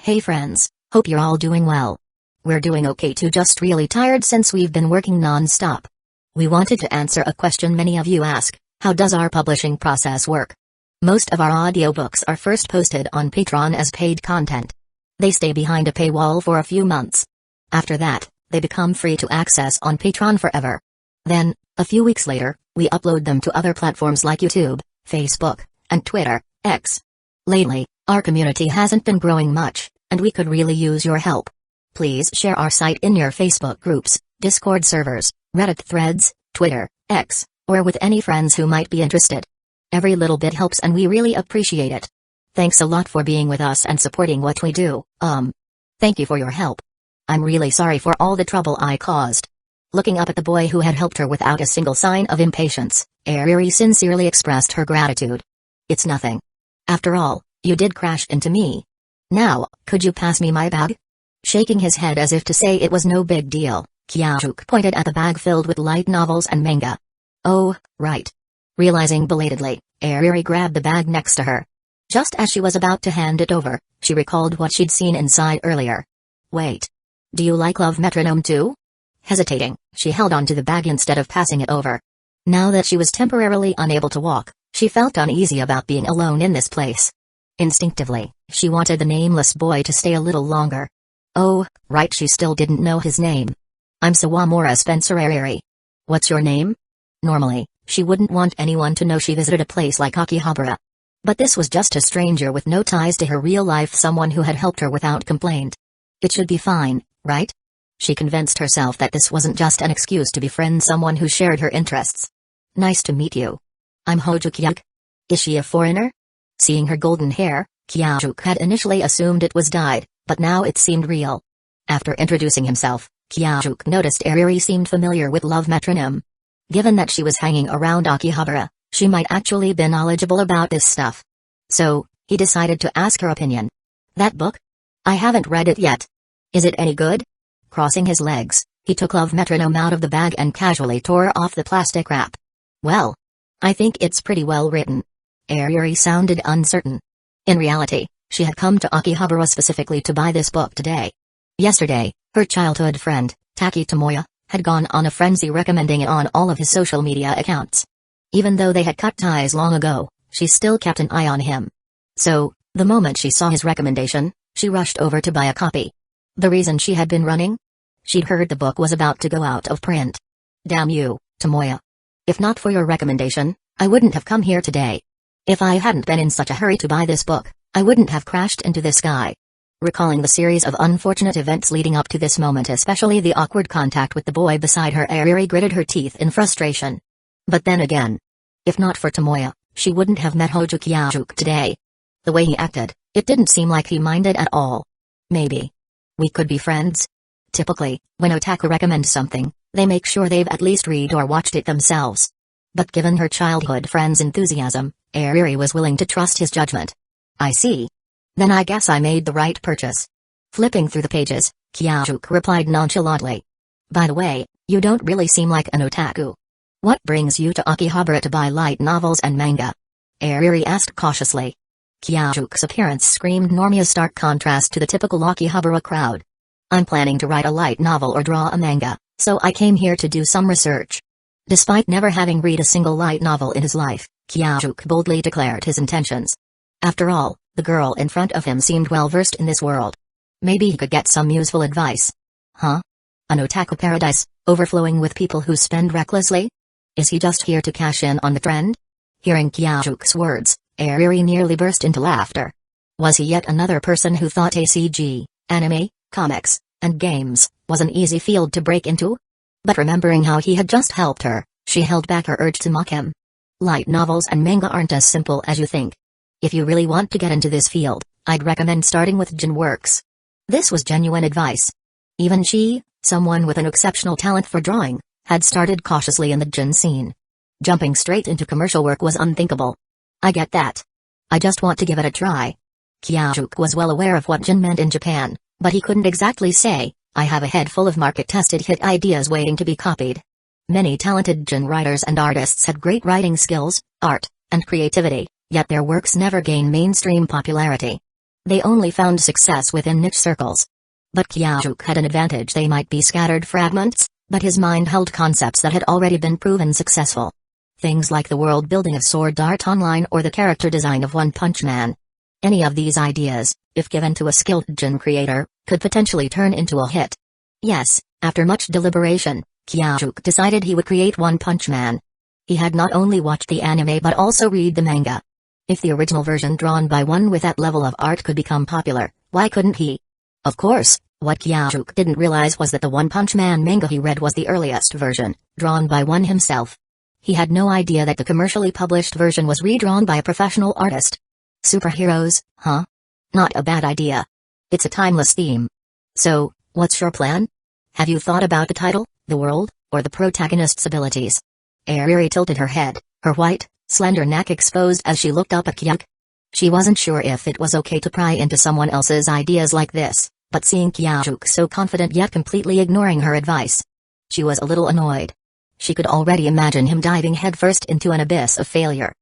Hey friends, hope you're all doing well. We're doing okay too, just really tired since we've been working non-stop. We wanted to answer a question many of you ask: how does our publishing process work? Most of our audiobooks are first posted on Patreon as paid content. They stay behind a paywall for a few months. After that, they become free to access on Patreon forever. Then, a few weeks later, we upload them to other platforms like YouTube, Facebook, and Twitter, X. Lately, our community hasn't been growing much, and we could really use your help. Please share our site in your Facebook groups, Discord servers, Reddit threads, Twitter, X, or with any friends who might be interested. Every little bit helps and we really appreciate it. Thanks a lot for being with us and supporting what we do. Thank you for your help. I'm really sorry for all the trouble I caused. Looking up at the boy who had helped her without a single sign of impatience, Ariri sincerely expressed her gratitude. It's nothing. After all, you did crash into me. Now, could you pass me my bag? Shaking his head as if to say it was no big deal, Kyajuk pointed at the bag filled with light novels and manga. Oh, right. Realizing belatedly, Ariri grabbed the bag next to her. Just as she was about to hand it over, she recalled what she'd seen inside earlier. Wait. Do you like Love Metronome too? Hesitating, she held onto the bag instead of passing it over. Now that she was temporarily unable to walk, she felt uneasy about being alone in this place. Instinctively, she wanted the nameless boy to stay a little longer. Oh, right, she still didn't know his name. I'm Sawamura Spencer Ariri. What's your name? Normally, she wouldn't want anyone to know she visited a place like Akihabara. But this was just a stranger with no ties to her real life, someone who had helped her without complaint. It should be fine, right? She convinced herself that this wasn't just an excuse to befriend someone who shared her interests. Nice to meet you. I'm Hojo Kyajuk. Is she a foreigner? Seeing her golden hair, Kyajuk had initially assumed it was dyed, but now it seemed real. After introducing himself, Kyajuk noticed Ariri seemed familiar with Love Metronome. Given that she was hanging around Akihabara, she might actually be knowledgeable about this stuff. So, he decided to ask her opinion. That book? I haven't read it yet. Is it any good? Crossing his legs, he took Love Metronome out of the bag and casually tore off the plastic wrap. Well, I think it's pretty well written. Ariri sounded uncertain. In reality, she had come to Akihabara specifically to buy this book today. Yesterday, her childhood friend, Taki Tomoya, had gone on a frenzy recommending it on all of his social media accounts. Even though they had cut ties long ago, she still kept an eye on him. So, the moment she saw his recommendation, she rushed over to buy a copy. The reason she had been running? She'd heard the book was about to go out of print. Damn you, Tomoya. If not for your recommendation, I wouldn't have come here today. If I hadn't been in such a hurry to buy this book, I wouldn't have crashed into this guy. Recalling the series of unfortunate events leading up to this moment, especially the awkward contact with the boy beside her, Ariri gritted her teeth in frustration. But then again, if not for Tomoya, she wouldn't have met Hojo Kyajuk today. The way he acted, it didn't seem like he minded at all. Maybe we could be friends? Typically, when otaku recommends something, they make sure they've at least read or watched it themselves. But given her childhood friend's enthusiasm, Ariri was willing to trust his judgment. I see. Then I guess I made the right purchase. Flipping through the pages, Kyajuk replied nonchalantly. By the way, you don't really seem like an otaku. What brings you to Akihabara to buy light novels and manga? Ariri asked cautiously. Kyaju's appearance screamed Normia's stark contrast to the typical Akihabara crowd. I'm planning to write a light novel or draw a manga, so I came here to do some research. Despite never having read a single light novel in his life, Kyajuk boldly declared his intentions. After all, the girl in front of him seemed well versed in this world. Maybe he could get some useful advice. Huh? An otaku paradise, overflowing with people who spend recklessly? Is he just here to cash in on the trend? Hearing Kyaju's words, Ariri nearly burst into laughter. Was he yet another person who thought ACG, anime, comics, and games, was an easy field to break into? But remembering how he had just helped her, she held back her urge to mock him. Light novels and manga aren't as simple as you think. If you really want to get into this field, I'd recommend starting with Jin Works. This was genuine advice. Even she, someone with an exceptional talent for drawing, had started cautiously in the Jin scene. Jumping straight into commercial work was unthinkable. I get that. I just want to give it a try. Kyajuk was well aware of what Jin meant in Japan, but he couldn't exactly say, I have a head full of market-tested hit ideas waiting to be copied. Many talented Jin writers and artists had great writing skills, art, and creativity, yet their works never gained mainstream popularity. They only found success within niche circles. But Kyajuk had an advantage. They might be scattered fragments, but his mind held concepts that had already been proven successful. Things like the world building of Sword Art Online or the character design of One Punch Man. Any of these ideas, if given to a skilled Jin creator, could potentially turn into a hit. Yes, after much deliberation, Kyajuk decided he would create One Punch Man. He had not only watched the anime but also read the manga. If the original version drawn by one with that level of art could become popular, why couldn't he? Of course, what Kyajuk didn't realize was that the One Punch Man manga he read was the earliest version, drawn by one himself. He had no idea that the commercially published version was redrawn by a professional artist. Superheroes, huh? Not a bad idea. It's a timeless theme. So, what's your plan? Have you thought about the title, the world, or the protagonist's abilities? Ariri tilted her head, her white, slender neck exposed as she looked up at Kyajuk. She wasn't sure if it was okay to pry into someone else's ideas like this, but seeing Kyajuk so confident yet completely ignoring her advice, she was a little annoyed. She could already imagine him diving headfirst into an abyss of failure.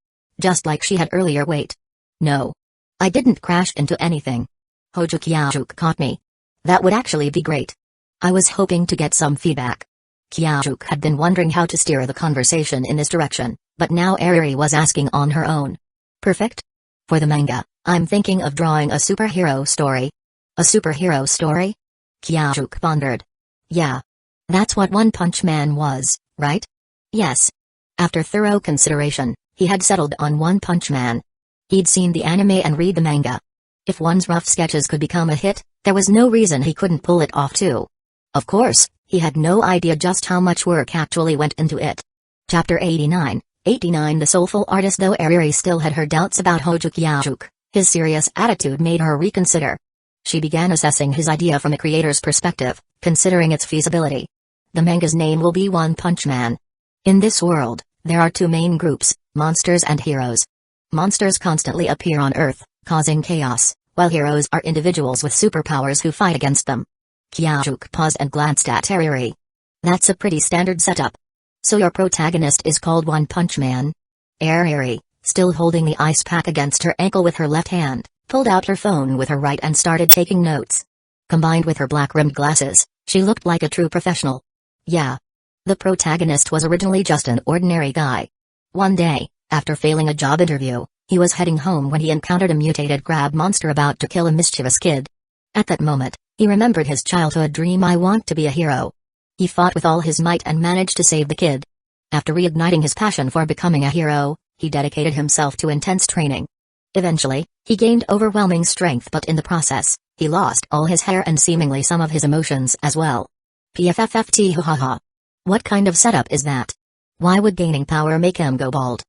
Just like she had earlier. Wait. No. I didn't crash into anything. Hojo Kyajuk caught me. That would actually be great. I was hoping to get some feedback. Kyajuk had been wondering how to steer the conversation in this direction, but now Ariri was asking on her own. Perfect? For the manga, I'm thinking of drawing a superhero story. A superhero story? Kyajuk pondered. Yeah. That's what One Punch Man was, right? Yes. After thorough consideration, he had settled on One Punch Man. He'd seen the anime and read the manga. If one's rough sketches could become a hit, there was no reason he couldn't pull it off too. Of course, he had no idea just how much work actually went into it. Chapter 89. The soulful artist. Though Ariri still had her doubts about Hojo Kyajuk, his serious attitude made her reconsider. She began assessing his idea from a creator's perspective, considering its feasibility. The manga's name will be One Punch Man. In this world, there are two main groups, monsters and heroes. Monsters constantly appear on Earth, causing chaos, while heroes are individuals with superpowers who fight against them. Kyajuk paused and glanced at Ariri. That's a pretty standard setup. So your protagonist is called One Punch Man? Ariri, still holding the ice pack against her ankle with her left hand, pulled out her phone with her right and started taking notes. Combined with her black-rimmed glasses, she looked like a true professional. Yeah. The protagonist was originally just an ordinary guy. One day, after failing a job interview, he was heading home when he encountered a mutated crab monster about to kill a mischievous kid. At that moment, he remembered his childhood dream: I want to be a hero. He fought with all his might and managed to save the kid. After reigniting his passion for becoming a hero, he dedicated himself to intense training. Eventually, he gained overwhelming strength, but in the process, he lost all his hair and seemingly some of his emotions as well. PFFFT ha. What kind of setup is that? Why would gaining power make him go bald?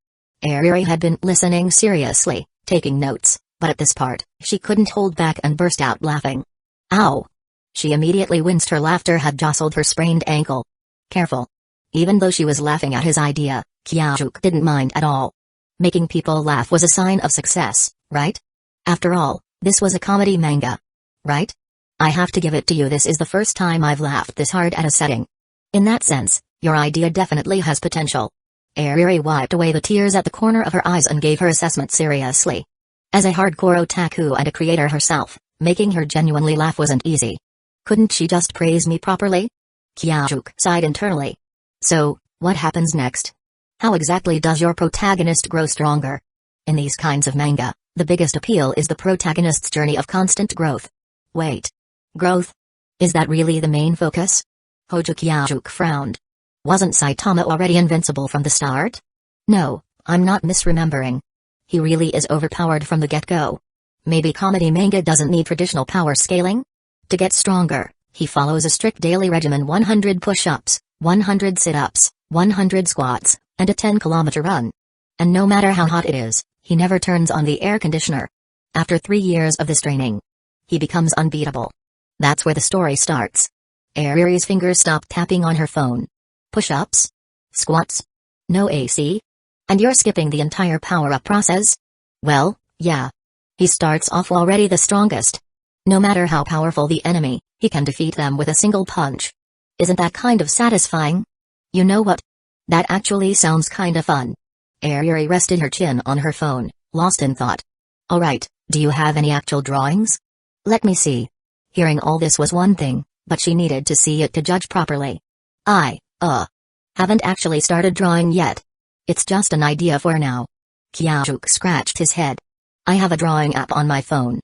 Ariri had been listening seriously, taking notes, but at this part, she couldn't hold back and burst out laughing. Ow! She immediately winced. Her laughter had jostled her sprained ankle. Careful. Even though she was laughing at his idea, Kyajuk didn't mind at all. Making people laugh was a sign of success, right? After all, this was a comedy manga. Right? I have to give it to you, this is the first time I've laughed this hard at a setting. In that sense, your idea definitely has potential. Ariri wiped away the tears at the corner of her eyes and gave her assessment seriously. As a hardcore otaku and a creator herself, making her genuinely laugh wasn't easy. Couldn't she just praise me properly? Kyajuk sighed internally. So, what happens next? How exactly does your protagonist grow stronger? In these kinds of manga, the biggest appeal is the protagonist's journey of constant growth. Wait. Growth? Is that really the main focus? Hojo Kyajuk frowned. Wasn't Saitama already invincible from the start? No, I'm not misremembering. He really is overpowered from the get-go. Maybe comedy manga doesn't need traditional power scaling? To get stronger, he follows a strict daily regimen: 100 push-ups, 100 sit-ups, 100 squats, and a 10-kilometer run. And no matter how hot it is, he never turns on the air conditioner. After 3 years of this training, he becomes unbeatable. That's where the story starts. Ariri's fingers stopped tapping on her phone. Push-ups? Squats? No AC? And you're skipping the entire power-up process? Well, yeah. He starts off already the strongest. No matter how powerful the enemy, he can defeat them with a single punch. Isn't that kind of satisfying? You know what? That actually sounds kinda fun. Ariri rested her chin on her phone, lost in thought. Alright, Do you have any actual drawings? Let me see. Hearing all this was one thing, but she needed to see it to judge properly. Haven't actually started drawing yet. It's just an idea for now. Kyajuk scratched his head. I have a drawing app on my phone.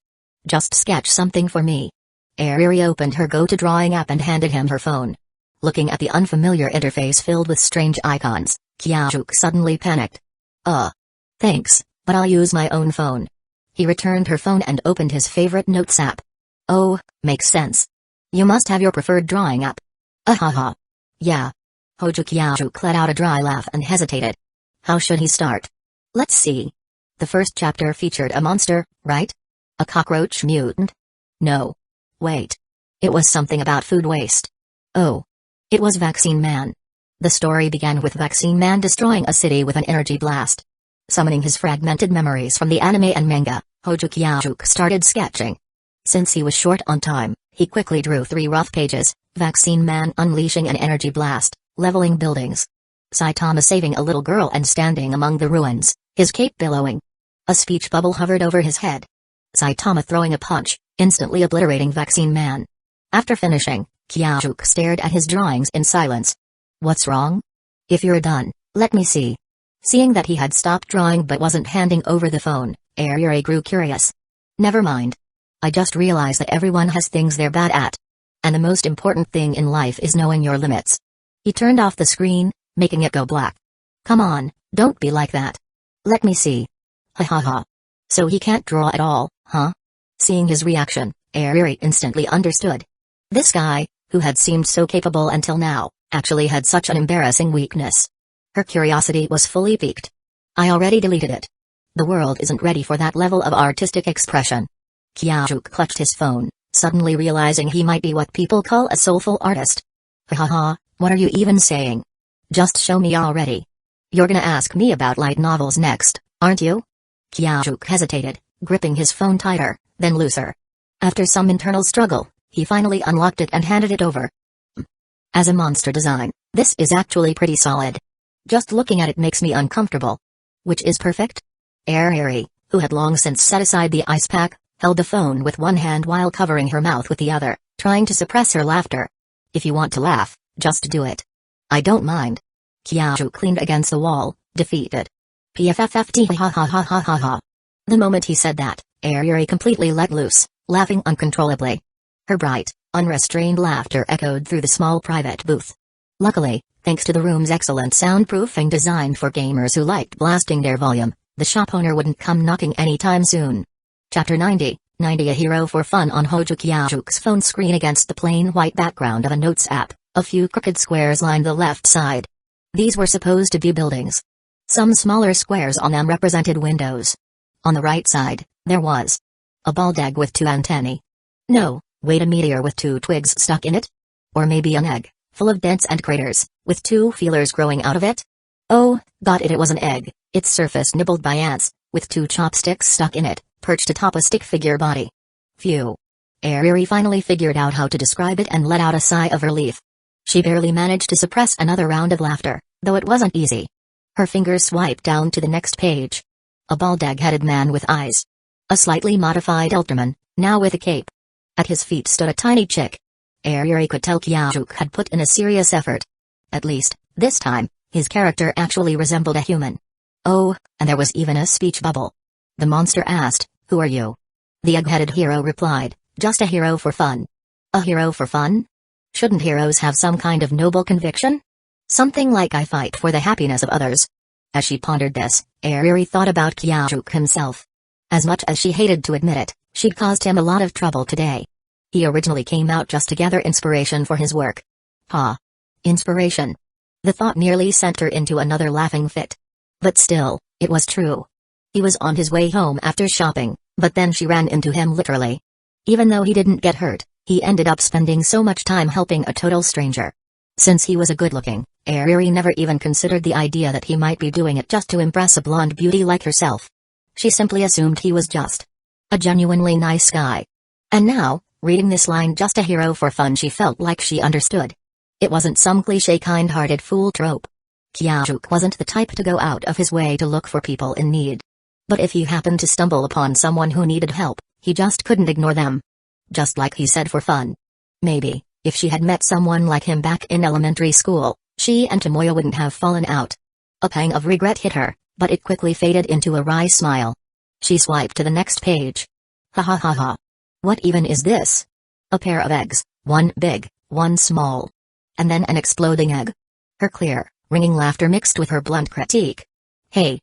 Just sketch something for me. Ariri opened her go-to drawing app and handed him her phone. Looking at the unfamiliar interface filled with strange icons, Kyajuk suddenly panicked. Thanks, but I'll use my own phone. He returned her phone and opened his favorite notes app. Oh, makes sense. You must have your preferred drawing app. Ahaha. Yeah. Hojo Kyajuk let out a dry laugh and hesitated. How should he start? Let's see. The first chapter featured a monster, right? A cockroach mutant? No. Wait. It was something about food waste. Oh. It was Vaccine Man. The story began with Vaccine Man destroying a city with an energy blast. Summoning his fragmented memories from the anime and manga, Hojo Kyajuk started sketching. Since he was short on time, he quickly drew 3 rough pages: Vaccine Man unleashing an energy blast, leveling buildings, Saitama saving a little girl and standing among the ruins, his cape billowing. A speech bubble hovered over his head. Saitama throwing a punch, instantly obliterating Vaccine Man. After finishing, Kyajuk stared at his drawings in silence. What's wrong? If you're done, let me see. Seeing that he had stopped drawing but wasn't handing over the phone, Ariri grew curious. Never mind. I just realized that everyone has things they're bad at. And the most important thing in life is knowing your limits. He turned off the screen, making it go black. Come on, don't be like that. Let me see. Ha ha ha. So he can't draw at all, huh? Seeing his reaction, Ariri instantly understood. This guy, who had seemed so capable until now, actually had such an embarrassing weakness. Her curiosity was fully piqued. I already deleted it. The world isn't ready for that level of artistic expression. Kyajuk clutched his phone, suddenly realizing he might be what people call a soulful artist. Ha ha ha, what are you even saying? Just show me already. You're gonna ask me about light novels next, aren't you? Kyajuk hesitated, gripping his phone tighter, then looser. After some internal struggle, he finally unlocked it and handed it over. As a monster design, this is actually pretty solid. Just looking at it makes me uncomfortable. Which is perfect? Ariri, who had long since set aside the ice pack, held the phone with one hand while covering her mouth with the other, trying to suppress her laughter. If you want to laugh, just do it. I don't mind. Kyajuk leaned against the wall, defeated. PFFFT ha ha ha ha ha ha. The moment he said that, Ariri completely let loose, laughing uncontrollably. Her bright, unrestrained laughter echoed through the small private booth. Luckily, thanks to the room's excellent soundproofing designed for gamers who liked blasting their volume, the shop owner wouldn't come knocking anytime soon. Chapter 90, A Hero for Fun. On Hojo Kyaju's phone screen against the plain white background of a notes app, a few crooked squares lined the left side. These were supposed to be buildings. Some smaller squares on them represented windows. On the right side, there was a bald egg with 2 antennae. No, wait, a meteor with 2 twigs stuck in it? Or maybe an egg, full of dents and craters, with 2 feelers growing out of it? Oh, got it, it was an egg, its surface nibbled by ants, with 2 chopsticks stuck in it, perched atop a stick figure body. Phew. Ariri finally figured out how to describe it and let out a sigh of relief. She barely managed to suppress another round of laughter, though it wasn't easy. Her fingers swiped down to the next page. A bald egg-headed man with eyes. A slightly modified Ultraman, now with a cape. At his feet stood a tiny chick. Ariri could tell Kyajuk had put in a serious effort. At least, this time, his character actually resembled a human. Oh, and there was even a speech bubble. The monster asked, "Who are you?" The egg-headed hero replied, "Just a hero for fun." A hero for fun? Shouldn't heroes have some kind of noble conviction? Something like I fight for the happiness of others. As she pondered this, Ariri thought about Kyajuk himself. As much as she hated to admit it, she'd caused him a lot of trouble today. He originally came out just to gather inspiration for his work. Ha! Inspiration. The thought nearly sent her into another laughing fit. But still, it was true. He was on his way home after shopping, but then she ran into him literally. Even though he didn't get hurt, he ended up spending so much time helping a total stranger. Since he was a good-looking, Ariri never even considered the idea that he might be doing it just to impress a blonde beauty like herself. She simply assumed he was just a genuinely nice guy. And now, reading this line, "just a hero for fun," she felt like she understood. It wasn't some cliché kind-hearted fool trope. Kyajuk wasn't the type to go out of his way to look for people in need. But if he happened to stumble upon someone who needed help, he just couldn't ignore them. Just like he said, for fun. Maybe, if she had met someone like him back in elementary school, she and Tomoyo wouldn't have fallen out. A pang of regret hit her, but it quickly faded into a wry smile. She swiped to the next page. Ha ha ha ha. What even is this? A pair of eggs, one big, one small. And then an exploding egg. Her clear, ringing laughter mixed with her blunt critique. Hey,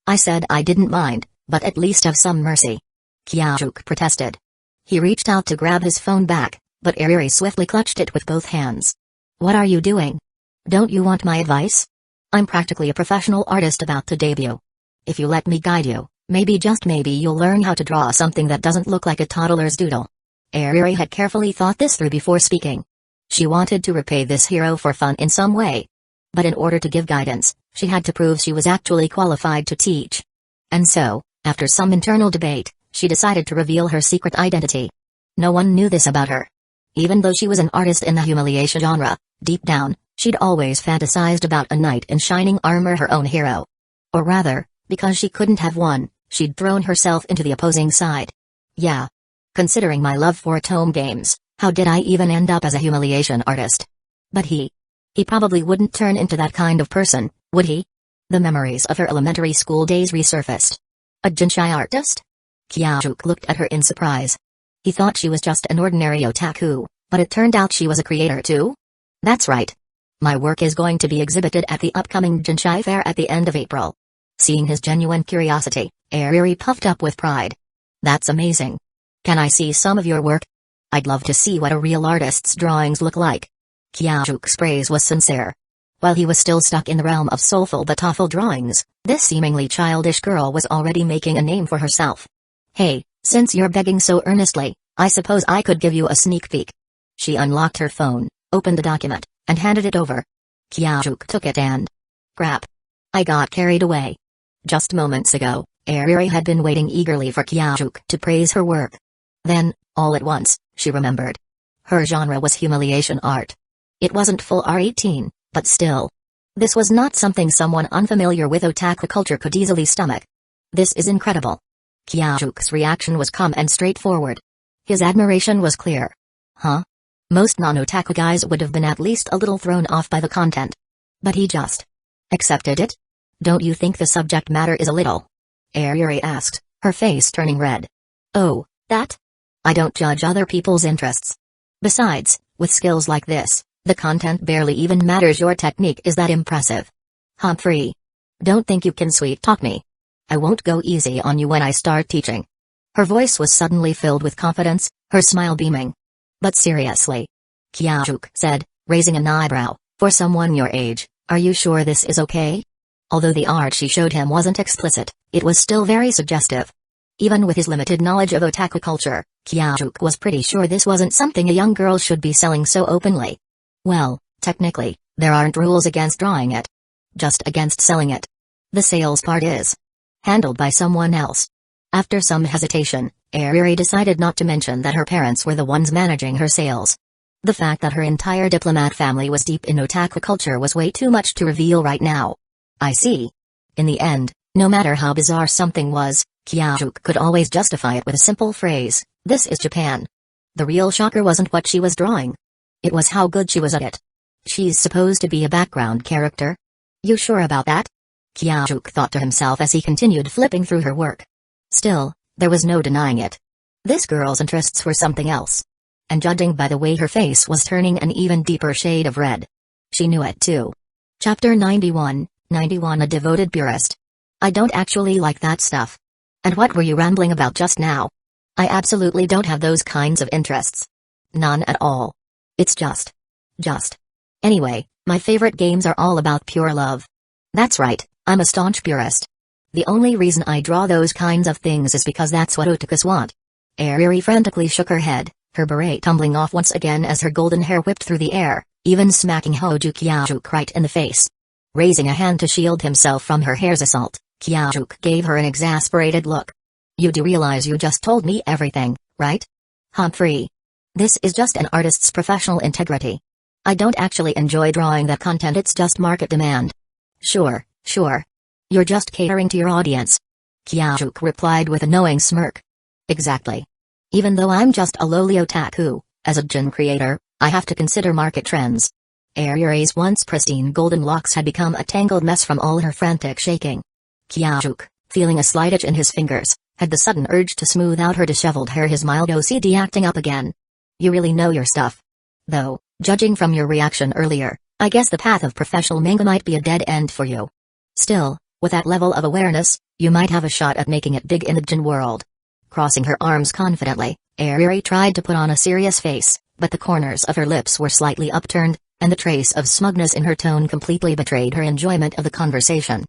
I said I didn't mind, but at least have some mercy. Kyajuk protested. He reached out to grab his phone back, but Ariri swiftly clutched it with both hands. What are you doing? Don't you want my advice? I'm practically a professional artist about to debut. If you let me guide you, maybe just maybe you'll learn how to draw something that doesn't look like a toddler's doodle. Ariri had carefully thought this through before speaking. She wanted to repay this hero for fun in some way. But in order to give guidance, she had to prove she was actually qualified to teach. And so, after some internal debate, she decided to reveal her secret identity. No one knew this about her. Even though she was an artist in the humiliation genre, deep down, she'd always fantasized about a knight in shining armor, her own hero. Or rather, because she couldn't have one, she'd thrown herself into the opposing side. Yeah. Considering my love for tome games, how did I even end up as a humiliation artist? But he probably wouldn't turn into that kind of person, would he? The memories of her elementary school days resurfaced. A Jinchai artist? Kyajuk looked at her in surprise. He thought she was just an ordinary otaku, but it turned out she was a creator too? That's right. My work is going to be exhibited at the upcoming Jinchai fair at the end of April. Seeing his genuine curiosity, Ariri puffed up with pride. That's amazing. Can I see some of your work? I'd love to see what a real artist's drawings look like. Kyajuk's praise was sincere. While he was still stuck in the realm of soulful but awful drawings, this seemingly childish girl was already making a name for herself. Hey, since you're begging so earnestly, I suppose I could give you a sneak peek. She unlocked her phone, opened the document, and handed it over. Kyajuk took it and... Crap. I got carried away. Just moments ago, Ariri had been waiting eagerly for Kyajuk to praise her work. Then, all at once, she remembered. Her genre was humiliation art. It wasn't full R18, but still. This was not something someone unfamiliar with otaku culture could easily stomach. This is incredible. Kyajuk's reaction was calm and straightforward. His admiration was clear. Huh? Most non-otaku guys would have been at least a little thrown off by the content. But he just accepted it? Don't you think the subject matter is a little? Ariri asked, her face turning red. Oh, that? I don't judge other people's interests. Besides, with skills like this, the content barely even matters. Your technique is that impressive. Humphrey. Don't think you can sweet-talk me. I won't go easy on you when I start teaching. Her voice was suddenly filled with confidence, her smile beaming. But seriously. Kyajuk said, raising an eyebrow, for someone your age, are you sure this is okay? Although the art she showed him wasn't explicit, it was still very suggestive. Even with his limited knowledge of otaku culture, Kyajuk was pretty sure this wasn't something a young girl should be selling so openly. Well, technically, there aren't rules against drawing it. Just against selling it. The sales part is handled by someone else. After some hesitation, Ariri decided not to mention that her parents were the ones managing her sales. The fact that her entire diplomat family was deep in otaku culture was way too much to reveal right now. I see. In the end, no matter how bizarre something was, Kyajuk could always justify it with a simple phrase, this is Japan. The real shocker wasn't what she was drawing. It was how good she was at it. She's supposed to be a background character? You sure about that? Kyajuk thought to himself as he continued flipping through her work. Still, there was no denying it. This girl's interests were something else. And judging by the way her face was turning an even deeper shade of red. She knew it too. Chapter 91, 91 A devoted purist. I don't actually like that stuff. And what were you rambling about just now? I absolutely don't have those kinds of interests. None at all. It's just. Anyway, my favorite games are all about pure love. That's right, I'm a staunch purist. The only reason I draw those kinds of things is because that's what otakus want. Ariri frantically shook her head, her beret tumbling off once again as her golden hair whipped through the air, even smacking Hoju Kyajuk right in the face. Raising a hand to shield himself from her hair's assault, Kyajuk gave her an exasperated look. You do realize you just told me everything, right? Humphrey. This is just an artist's professional integrity. I don't actually enjoy drawing that content, it's just market demand. Sure. You're just catering to your audience. Kyajuk replied with a knowing smirk. Exactly. Even though I'm just a lowly otaku, as a Jin creator, I have to consider market trends. Ayuri's once pristine golden locks had become a tangled mess from all her frantic shaking. Kyajuk, feeling a slight itch in his fingers, had the sudden urge to smooth out her disheveled hair, his mild OCD acting up again. You really know your stuff. Though, judging from your reaction earlier, I guess the path of professional manga might be a dead end for you. Still, with that level of awareness, you might have a shot at making it big in the Jin world. Crossing her arms confidently, Ayuri tried to put on a serious face, but the corners of her lips were slightly upturned, and the trace of smugness in her tone completely betrayed her enjoyment of the conversation.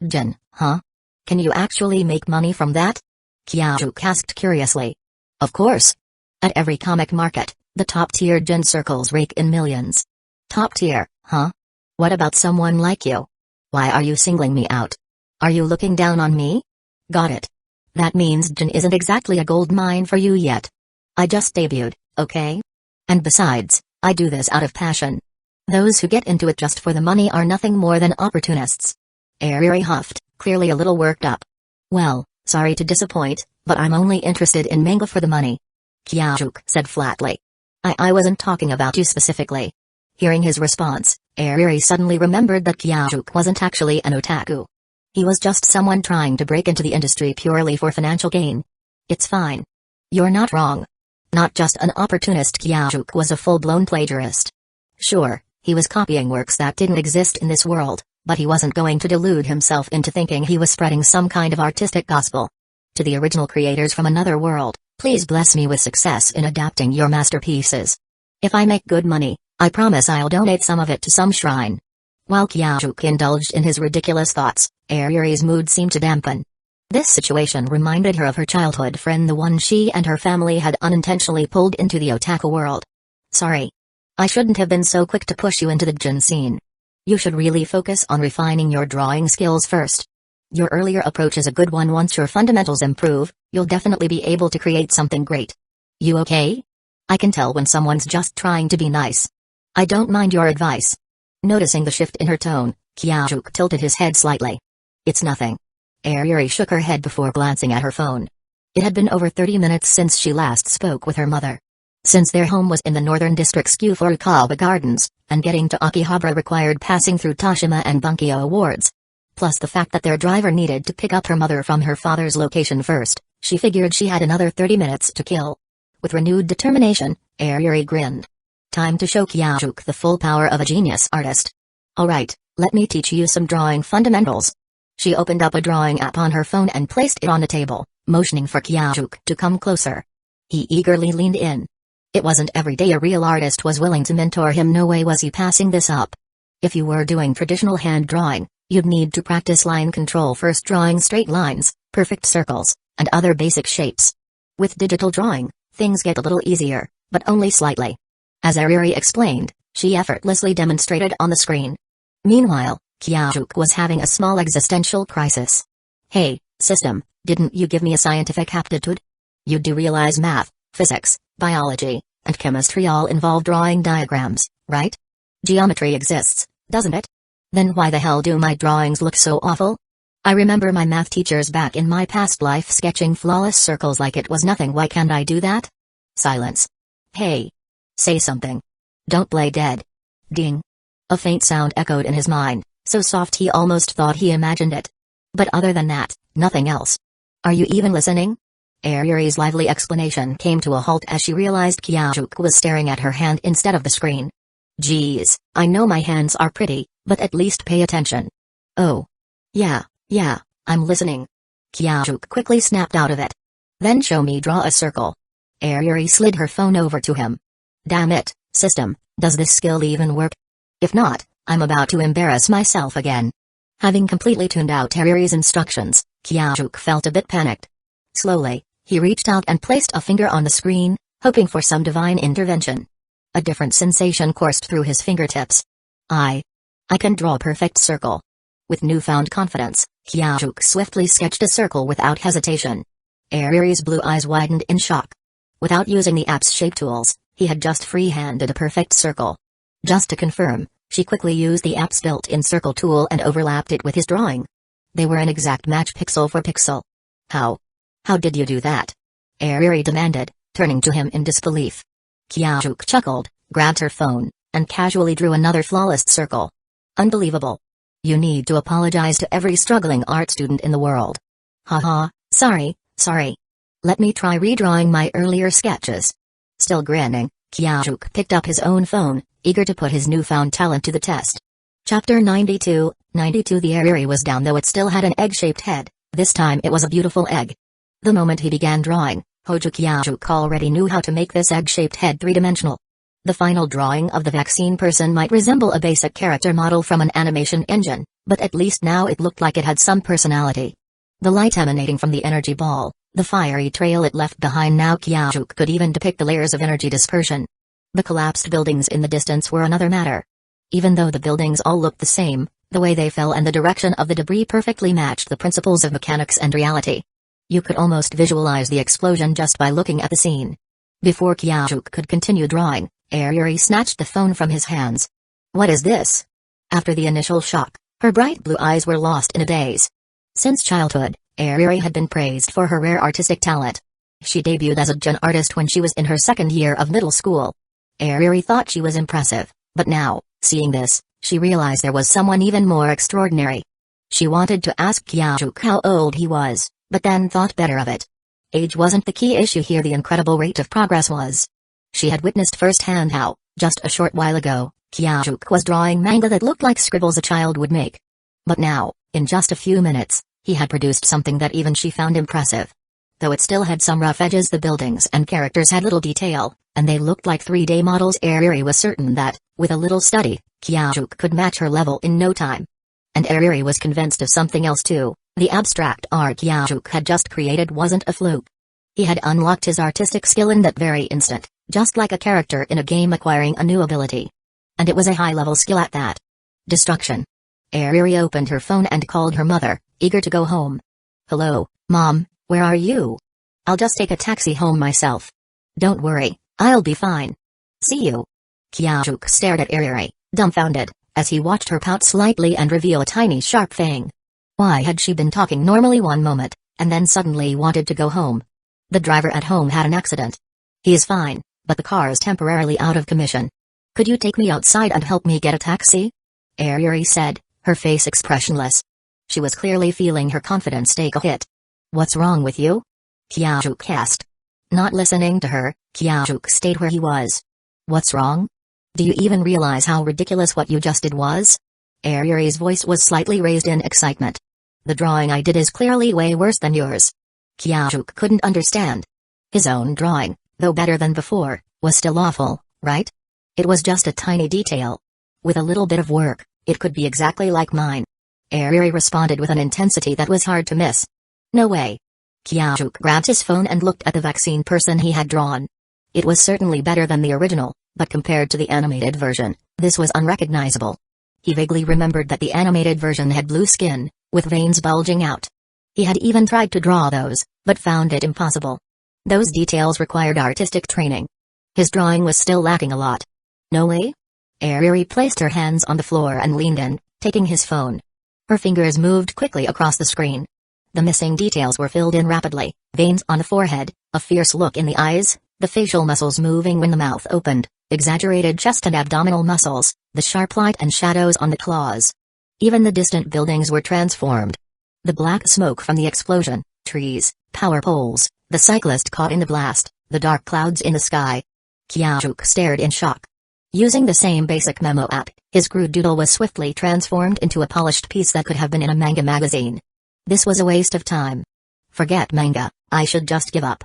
Jin, huh? Can you actually make money from that? Kyajuk asked curiously. Of course. At every comic market, the top-tier Jin circles rake in millions. Top tier, huh? What about someone like you? Why are you singling me out? Are you looking down on me? Got it. That means Jin isn't exactly a gold mine for you yet. I just debuted, okay? And besides, I do this out of passion. Those who get into it just for the money are nothing more than opportunists. Ayuri huffed, clearly a little worked up. Well, sorry to disappoint, but I'm only interested in manga for the money. Kyajuk said flatly. I wasn't talking about you specifically. Hearing his response, Ayuri suddenly remembered that Kyajuk wasn't actually an otaku. He was just someone trying to break into the industry purely for financial gain. It's fine. You're not wrong. Not just an opportunist, Kyajuk was a full-blown plagiarist. Sure, he was copying works that didn't exist in this world, but he wasn't going to delude himself into thinking he was spreading some kind of artistic gospel. To the original creators from another world, please bless me with success in adapting your masterpieces. If I make good money, I promise I'll donate some of it to some shrine. While Kyajuk indulged in his ridiculous thoughts, Ayuri's mood seemed to dampen. This situation reminded her of her childhood friend, the one she and her family had unintentionally pulled into the otaku world. Sorry. I shouldn't have been so quick to push you into the Jin scene. You should really focus on refining your drawing skills first. Your earlier approach is a good one. Once your fundamentals improve, you'll definitely be able to create something great. You okay? I can tell when someone's just trying to be nice. I don't mind your advice. Noticing the shift in her tone, Kyajuk tilted his head slightly. It's nothing. Ayuri shook her head before glancing at her phone. It had been over 30 minutes since she last spoke with her mother. Since their home was in the northern district's Furukawa Gardens, and getting to Akihabara required passing through Toshima and Bunkyo wards. Plus the fact that their driver needed to pick up her mother from her father's location first, she figured she had another 30 minutes to kill. With renewed determination, Ayuri grinned. Time to show Kyajuk the full power of a genius artist. Alright, let me teach you some drawing fundamentals. She opened up a drawing app on her phone and placed it on the table, motioning for Kyajuk to come closer. He eagerly leaned in. It wasn't every day a real artist was willing to mentor him. No way was he passing this up. If you were doing traditional hand drawing, you'd need to practice line control first, drawing straight lines, perfect circles, and other basic shapes. With digital drawing, things get a little easier, but only slightly. As Ayuri explained, she effortlessly demonstrated on the screen. Meanwhile, Kyajuk was having a small existential crisis. Hey, system, didn't you give me a scientific aptitude? You do realize math, physics, biology, and chemistry all involve drawing diagrams, right? Geometry exists, doesn't it? Then why the hell do my drawings look so awful? I remember my math teachers back in my past life sketching flawless circles like it was nothing. Why can't I do that? Silence. Hey. Say something. Don't play dead. Ding. A faint sound echoed in his mind, so soft he almost thought he imagined it. But other than that, nothing else. Are you even listening? Ayuri's lively explanation came to a halt as she realized Kyajuk was staring at her hand instead of the screen. Geez, I know my hands are pretty, but at least pay attention. Oh. Yeah, I'm listening. Kyajuk quickly snapped out of it. Then show me draw a circle. Ayuri slid her phone over to him. Damn it, system, does this skill even work? If not, I'm about to embarrass myself again. Having completely tuned out Ayuri's instructions, Kyajuk felt a bit panicked. Slowly, he reached out and placed a finger on the screen, hoping for some divine intervention. A different sensation coursed through his fingertips. I can draw a perfect circle. With newfound confidence, Kyajuk swiftly sketched a circle without hesitation. Ayuri's blue eyes widened in shock. Without using the app's shape tools, he had just free-handed a perfect circle. Just to confirm, she quickly used the app's built-in circle tool and overlapped it with his drawing. They were an exact match pixel for pixel. How? How did you do that? Ariri demanded, turning to him in disbelief. Kyajuk chuckled, grabbed her phone, and casually drew another flawless circle. Unbelievable. You need to apologize to every struggling art student in the world. Haha, sorry. Let me try redrawing my earlier sketches. Still grinning, Kyajuk picked up his own phone, eager to put his newfound talent to the test. Chapter 92. The Ariri was down, though it still had an egg-shaped head. This time it was a beautiful egg. The moment he began drawing, Hojo Kyajuk already knew how to make this egg-shaped head three-dimensional. The final drawing of the vaccine person might resemble a basic character model from an animation engine, but at least now it looked like it had some personality. The light emanating from the energy ball, the fiery trail it left behind, now Kyajuk could even depict the layers of energy dispersion. The collapsed buildings in the distance were another matter. Even though the buildings all looked the same, the way they fell and the direction of the debris perfectly matched the principles of mechanics and reality. You could almost visualize the explosion just by looking at the scene. Before Kyajuk could continue drawing, Ariri snatched the phone from his hands. What is this? After the initial shock, her bright blue eyes were lost in a daze. Since childhood, Ariri had been praised for her rare artistic talent. She debuted as a gen artist when she was in her second year of middle school. Ariri thought she was impressive, but now, seeing this, she realized there was someone even more extraordinary. She wanted to ask Kyajuk how old he was, but then thought better of it. Age wasn't the key issue here, the incredible rate of progress was. She had witnessed firsthand how, just a short while ago, Kyajuk was drawing manga that looked like scribbles a child would make. But now, in just a few minutes, he had produced something that even she found impressive. Though it still had some rough edges, the buildings and characters had little detail, and they looked like 3D models. Ariri was certain that, with a little study, Kyajuk could match her level in no time. And Ariri was convinced of something else too. The abstract art Kyajuk had just created wasn't a fluke. He had unlocked his artistic skill in that very instant, just like a character in a game acquiring a new ability. And it was a high-level skill at that. Destruction. Ariri opened her phone and called her mother, eager to go home. Hello, Mom, where are you? I'll just take a taxi home myself. Don't worry, I'll be fine. See you. Kyajuk stared at Ariri, dumbfounded, as he watched her pout slightly and reveal a tiny sharp fang. Why had she been talking normally one moment, and then suddenly wanted to go home? The driver at home had an accident. He is fine, but the car is temporarily out of commission. Could you take me outside and help me get a taxi? Ariri said, her face expressionless. She was clearly feeling her confidence take a hit. What's wrong with you? Kyajuk asked. Not listening to her, Kyajuk stayed where he was. What's wrong? Do you even realize how ridiculous what you just did was? Ariri's voice was slightly raised in excitement. The drawing I did is clearly way worse than yours. Kyajuk couldn't understand. His own drawing, though better than before, was still awful, right? It was just a tiny detail. With a little bit of work, it could be exactly like mine. Ariri responded with an intensity that was hard to miss. No way. Kyajuk grabbed his phone and looked at the vaccine person he had drawn. It was certainly better than the original, but compared to the animated version, this was unrecognizable. He vaguely remembered that the animated version had blue skin, with veins bulging out. He had even tried to draw those, but found it impossible. Those details required artistic training. His drawing was still lacking a lot. No way? Ariri placed her hands on the floor and leaned in, taking his phone. Her fingers moved quickly across the screen. The missing details were filled in rapidly, veins on the forehead, a fierce look in the eyes, the facial muscles moving when the mouth opened, exaggerated chest and abdominal muscles, the sharp light and shadows on the claws. Even the distant buildings were transformed. The black smoke from the explosion, trees, power poles, the cyclist caught in the blast, the dark clouds in the sky. Kyajuk stared in shock. Using the same basic memo app, his crude doodle was swiftly transformed into a polished piece that could have been in a manga magazine. This was a waste of time. Forget manga, I should just give up.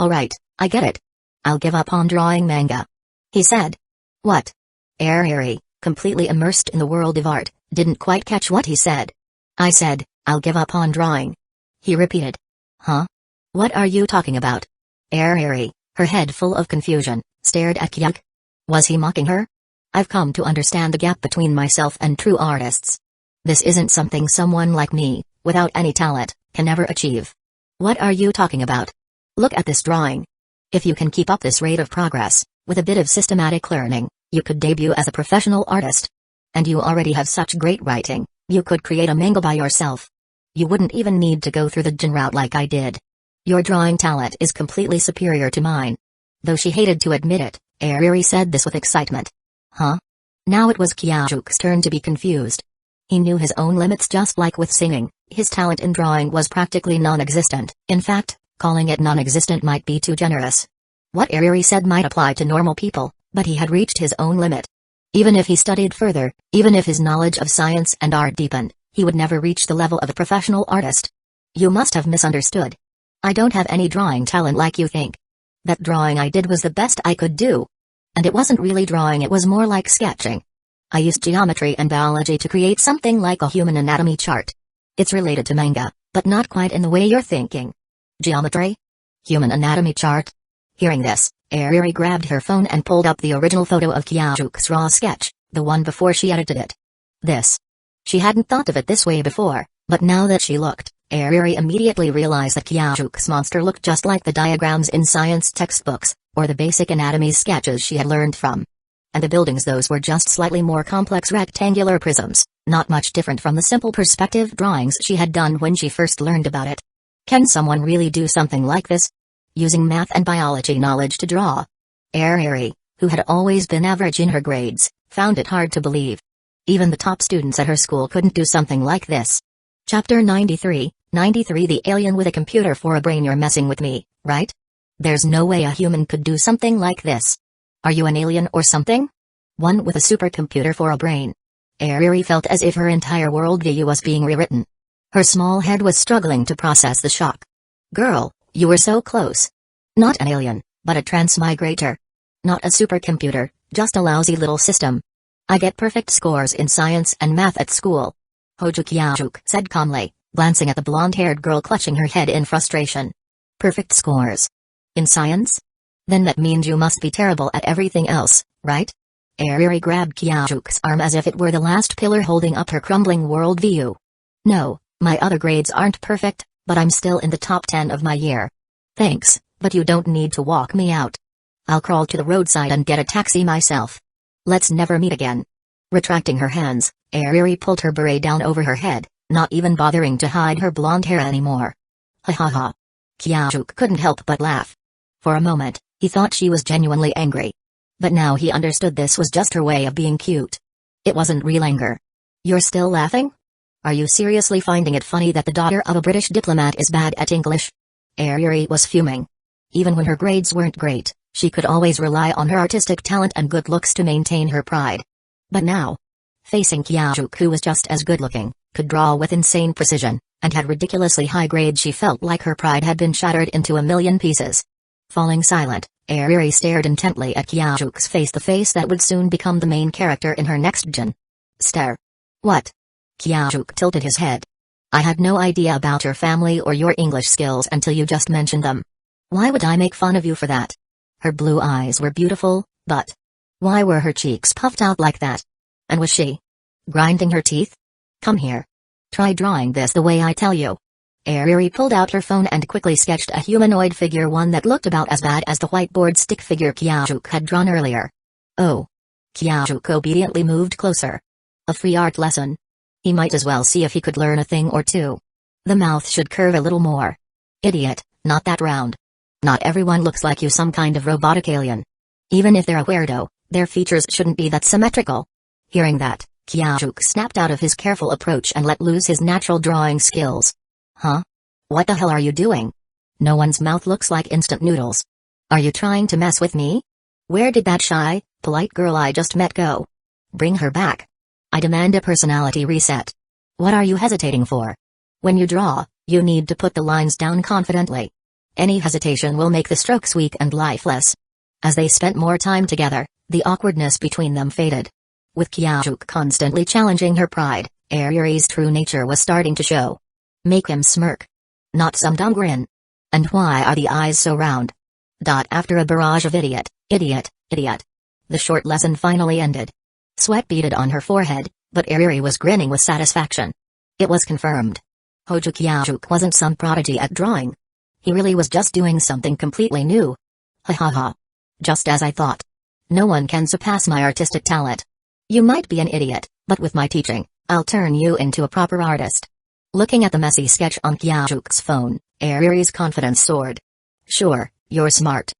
Alright, I get it. I'll give up on drawing manga. He said. What? Ariri, completely immersed in the world of art, didn't quite catch what he said. I said, I'll give up on drawing. He repeated. Huh? What are you talking about? Ariri, her head full of confusion, stared at Kyajuk. Was he mocking her? I've come to understand the gap between myself and true artists. This isn't something someone like me, without any talent, can ever achieve. What are you talking about? Look at this drawing. If you can keep up this rate of progress, with a bit of systematic learning, you could debut as a professional artist. And you already have such great writing, you could create a manga by yourself. You wouldn't even need to go through the Jin route like I did. Your drawing talent is completely superior to mine. Though she hated to admit it, Airi said this with excitement. Huh? Now it was Kyajuke's turn to be confused. He knew his own limits just like with singing, his talent in drawing was practically non-existent. In fact, calling it non-existent might be too generous. What Airi said might apply to normal people, but he had reached his own limit. Even if he studied further, even if his knowledge of science and art deepened, he would never reach the level of a professional artist. You must have misunderstood. I don't have any drawing talent like you think. That drawing I did was the best I could do. And it wasn't really drawing, it was more like sketching. I used geometry and biology to create something like a human anatomy chart. It's related to manga, but not quite in the way you're thinking. Geometry? Human anatomy chart? Hearing this, Airi grabbed her phone and pulled up the original photo of Kyajuke's raw sketch, the one before she edited it. This. She hadn't thought of it this way before, but now that she looked, Airi immediately realized that Kyajuke's monster looked just like the diagrams in science textbooks, or the basic anatomy sketches she had learned from. And the buildings, those were just slightly more complex rectangular prisms, not much different from the simple perspective drawings she had done when she first learned about it. Can someone really do something like this? Using math and biology knowledge to draw? Airi, who had always been average in her grades, found it hard to believe. Even the top students at her school couldn't do something like this. Chapter 93, 93 The alien with a computer for a brain. You're messing with me, right? There's no way a human could do something like this. Are you an alien or something? One with a supercomputer for a brain. Airi felt as if her entire worldview was being rewritten. Her small head was struggling to process the shock. Girl, you were so close. Not an alien, but a transmigrator. Not a supercomputer, just a lousy little system. I get perfect scores in science and math at school. Hojo Kyajuke said calmly, glancing at the blonde-haired girl clutching her head in frustration. Perfect scores? In science? Then that means you must be terrible at everything else, right? Airi grabbed Kyajuke's arm as if it were the last pillar holding up her crumbling worldview. No, my other grades aren't perfect, but I'm still in the top 10 of my year. Thanks, but you don't need to walk me out. I'll crawl to the roadside and get a taxi myself. Let's never meet again. Retracting her hands, Airi pulled her beret down over her head, not even bothering to hide her blonde hair anymore. Ha ha ha. Kyajuke couldn't help but laugh. For a moment, he thought she was genuinely angry. But now he understood this was just her way of being cute. It wasn't real anger. You're still laughing? Are you seriously finding it funny that the daughter of a British diplomat is bad at English? Airi was fuming. Even when her grades weren't great, she could always rely on her artistic talent and good looks to maintain her pride. But now, facing Kyajuke, who was just as good-looking, could draw with insane precision, and had ridiculously high grades, she felt like her pride had been shattered into a million pieces. Falling silent, Airi stared intently at Kyajuke's face, the face that would soon become the main character in her next gen. Stare. What? Kyajuke tilted his head. I had no idea about your family or your English skills until you just mentioned them. Why would I make fun of you for that? Her blue eyes were beautiful, but why were her cheeks puffed out like that? And was she grinding her teeth? Come here. Try drawing this the way I tell you. Airi pulled out her phone and quickly sketched a humanoid figure, one that looked about as bad as the whiteboard stick figure Kyajuke had drawn earlier. Oh. Kyajuke obediently moved closer. A free art lesson. He might as well see if he could learn a thing or two. The mouth should curve a little more. Idiot, not that round. Not everyone looks like you, some kind of robotic alien. Even if they're a weirdo, their features shouldn't be that symmetrical. Hearing that, Kyajuke snapped out of his careful approach and let loose his natural drawing skills. Huh? What the hell are you doing? No one's mouth looks like instant noodles. Are you trying to mess with me? Where did that shy, polite girl I just met go? Bring her back. I demand a personality reset. What are you hesitating for? When you draw, you need to put the lines down confidently. Any hesitation will make the strokes weak and lifeless. As they spent more time together, the awkwardness between them faded. With Kyajuke constantly challenging her pride, Airi's true nature was starting to show. Make him smirk. Not some dumb grin. And why are the eyes so round? After a barrage of idiot, idiot, idiot. The short lesson finally ended. Sweat beaded on her forehead, but Airi was grinning with satisfaction. It was confirmed. Hojo Kyajuke wasn't some prodigy at drawing. He really was just doing something completely new. Ha ha ha. Just as I thought. No one can surpass my artistic talent. You might be an idiot, but with my teaching, I'll turn you into a proper artist. Looking at the messy sketch on Kyajuke's phone, Ariri's confidence soared. Sure, you're smart.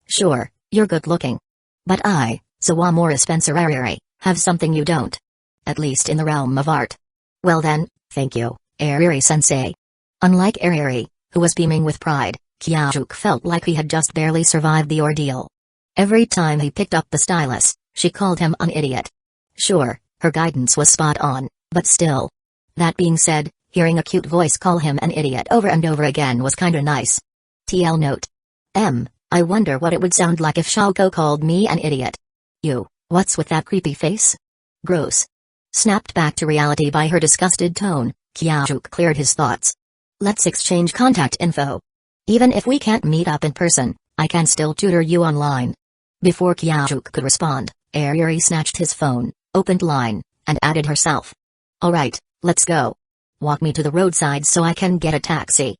Sure, you're good-looking. But I, Sawamura Spencer Ariri, have something you don't. At least in the realm of art. Well then, thank you, Ariri-sensei. Unlike Ariri, who was beaming with pride, Kyajuke felt like he had just barely survived the ordeal. Every time he picked up the stylus, she called him an idiot. Sure, her guidance was spot on, but still. That being said, hearing a cute voice call him an idiot over and over again was kinda nice. TL note. I wonder what it would sound like if Hueco called me an idiot. You, what's with that creepy face? Gross. Snapped back to reality by her disgusted tone, Kyajuke cleared his thoughts. Let's exchange contact info. Even if we can't meet up in person, I can still tutor you online. Before Kyajuke could respond, Ariri snatched his phone, opened line, and added herself. Alright, let's go. Walk me to the roadside so I can get a taxi.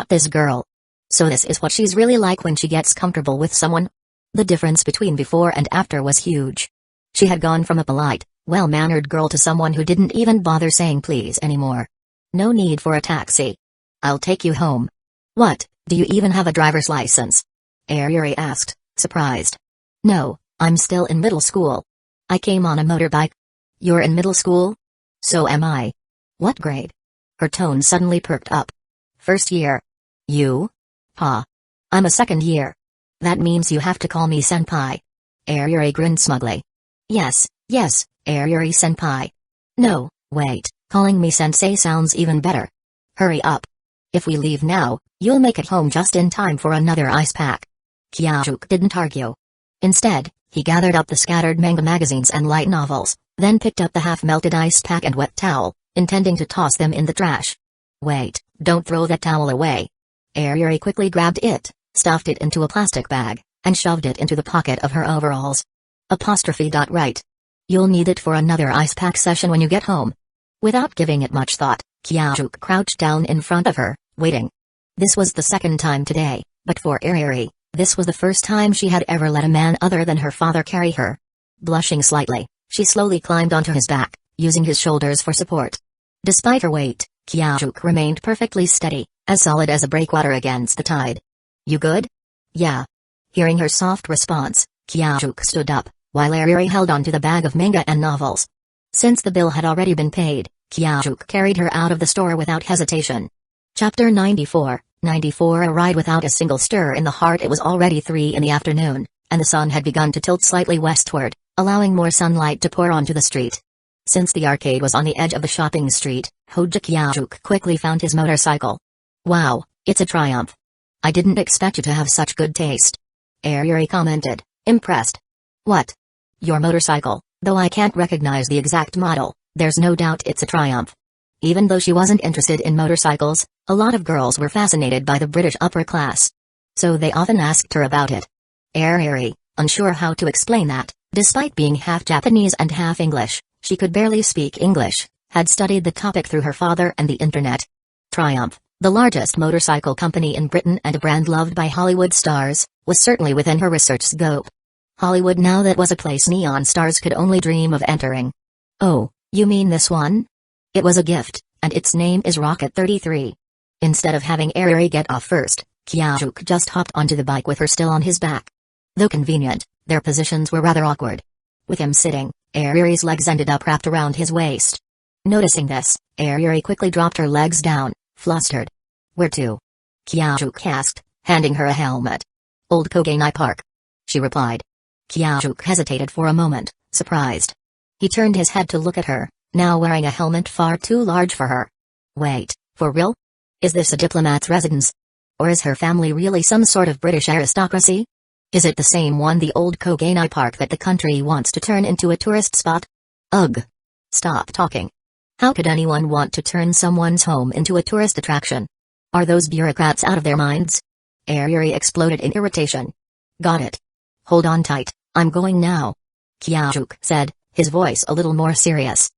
This girl. So this is what she's really like when she gets comfortable with someone? The difference between before and after was huge. She had gone from a polite, well-mannered girl to someone who didn't even bother saying please anymore. No need for a taxi. I'll take you home. What, do you even have a driver's license? Ariri asked, surprised. No, I'm still in middle school. I came on a motorbike. You're in middle school? So am I. What grade? Her tone suddenly perked up. First year. You? Pa. I'm a second year. That means you have to call me senpai. Ariri grinned smugly. Yes, Ariri-senpai. No, wait, calling me sensei sounds even better. Hurry up. If we leave now, you'll make it home just in time for another ice pack. Kyajuke didn't argue. Instead, he gathered up the scattered manga magazines and light novels, then picked up the half-melted ice pack and wet towel, intending to toss them in the trash. Wait, don't throw that towel away. Ariri quickly grabbed it, stuffed it into a plastic bag, and shoved it into the pocket of her overalls. Right. You'll need it for another ice pack session when you get home. Without giving it much thought, Kyajuke crouched down in front of her, waiting. This was the second time today, but for Ariri, this was the first time she had ever let a man other than her father carry her. Blushing slightly, she slowly climbed onto his back, using his shoulders for support. Despite her weight, Kyajuke remained perfectly steady, as solid as a breakwater against the tide. You good? Yeah. Hearing her soft response, Kyajuke stood up, while Ariri held onto the bag of manga and novels. Since the bill had already been paid, Kyajuke carried her out of the store without hesitation. Chapter 94, A ride without a single stir in the heart. It was already 3 in the afternoon, and the sun had begun to tilt slightly westward, allowing more sunlight to pour onto the street. Since the arcade was on the edge of the shopping street, Kyajuke quickly found his motorcycle. Wow, it's a triumph. I didn't expect you to have such good taste. Ariri commented, impressed. What? Your motorcycle, though I can't recognize the exact model, there's no doubt it's a triumph. Even though she wasn't interested in motorcycles, a lot of girls were fascinated by the British upper class. So they often asked her about it. Ariri, unsure how to explain that, despite being half Japanese and half English, she could barely speak English, had studied the topic through her father and the internet. Triumph, the largest motorcycle company in Britain and a brand loved by Hollywood stars, was certainly within her research scope. Hollywood now that was a place neon stars could only dream of entering. Oh, you mean this one? It was a gift, and its name is Rocket 33. Instead of having Ariri get off first, Kyajuke just hopped onto the bike with her still on his back. Though convenient, their positions were rather awkward. With him sitting, Ariri's legs ended up wrapped around his waist. Noticing this, Ariri quickly dropped her legs down, flustered. Where to? Kyajuke asked, handing her a helmet. Old Koganai Park. She replied. Kyajuke hesitated for a moment, surprised. He turned his head to look at her, now wearing a helmet far too large for her. Wait, for real? Is this a diplomat's residence? Or is her family really some sort of British aristocracy? Is it the same one, the old Koganai Park that the country wants to turn into a tourist spot? Ugh. Stop talking. How could anyone want to turn someone's home into a tourist attraction? Are those bureaucrats out of their minds? Ariri exploded in irritation. Got it. Hold on tight, I'm going now. Kyajuke said, his voice a little more serious.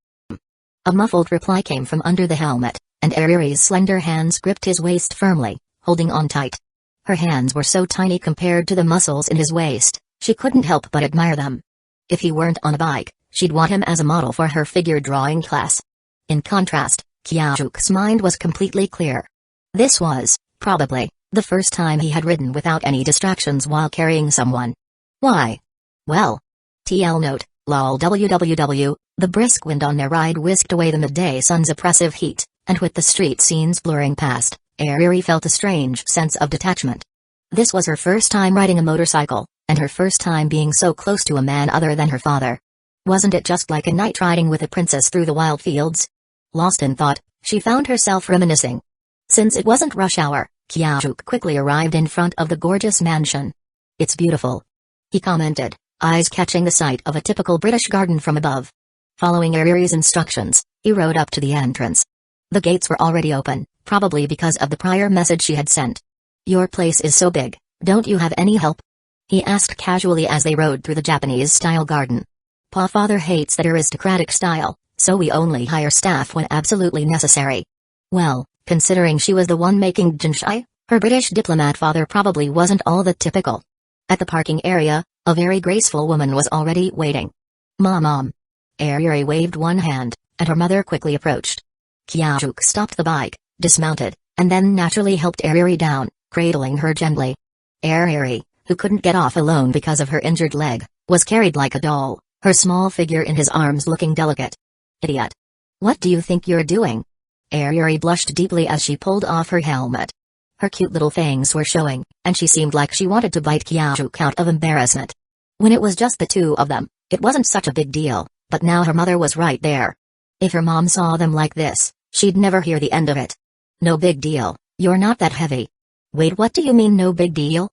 A muffled reply came from under the helmet, and Ariri's slender hands gripped his waist firmly, holding on tight. Her hands were so tiny compared to the muscles in his waist, she couldn't help but admire them. If he weren't on a bike, she'd want him as a model for her figure drawing class. In contrast, Kyajuke's mind was completely clear. This was, probably, the first time he had ridden without any distractions while carrying someone. Why? Well. TL note, lol www, the brisk wind on their ride whisked away the midday sun's oppressive heat, and with the street scenes blurring past, Ariri felt a strange sense of detachment. This was her first time riding a motorcycle, and her first time being so close to a man other than her father. Wasn't it just like a night riding with a princess through the wild fields? Lost in thought, she found herself reminiscing. Since it wasn't rush hour, Kyajuke quickly arrived in front of the gorgeous mansion. "It's beautiful," he commented, eyes catching the sight of a typical British garden from above. Following Ariri's instructions, he rode up to the entrance. The gates were already open, probably because of the prior message she had sent. "Your place is so big, don't you have any help?" he asked casually as they rode through the Japanese-style garden. "Pa father hates that aristocratic style, so we only hire staff when absolutely necessary." Well, considering she was the one making jinshai, her British diplomat father probably wasn't all that typical. At the parking area, a very graceful woman was already waiting. Mom. Ariri waved one hand, and her mother quickly approached. Kyajuke stopped the bike, dismounted, and then naturally helped Ariri down, cradling her gently. Ariri, who couldn't get off alone because of her injured leg, was carried like a doll, her small figure in his arms looking delicate. "Idiot. What do you think you're doing?" Ariri blushed deeply as she pulled off her helmet. Her cute little fangs were showing, and she seemed like she wanted to bite Kyajuke out of embarrassment. When it was just the two of them, it wasn't such a big deal, but now her mother was right there. If her mom saw them like this, she'd never hear the end of it. "No big deal, you're not that heavy." "Wait, what do you mean no big deal?"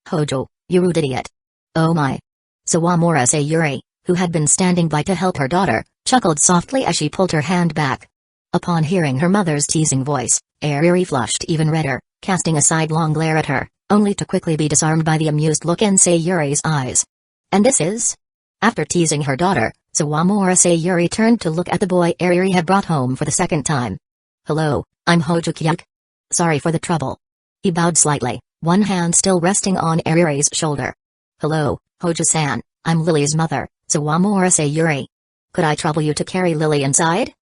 "Hojo, you rude idiot." "Oh my." Sawamura Sayuri, who had been standing by to help her daughter, chuckled softly as she pulled her hand back. Upon hearing her mother's teasing voice, Ariri flushed even redder, casting a sidelong glare at her, only to quickly be disarmed by the amused look in Sayuri's eyes. "And this is?" After teasing her daughter, Sawamura Sayuri turned to look at the boy Ariri had brought home for the second time. "Hello, I'm Hojo Kyajuke. Sorry for the trouble." He bowed slightly, one hand still resting on Ariri's shoulder. "Hello, Hojo-san, I'm Lily's mother, Sawamura Sayuri. Could I trouble you to carry Lily inside?"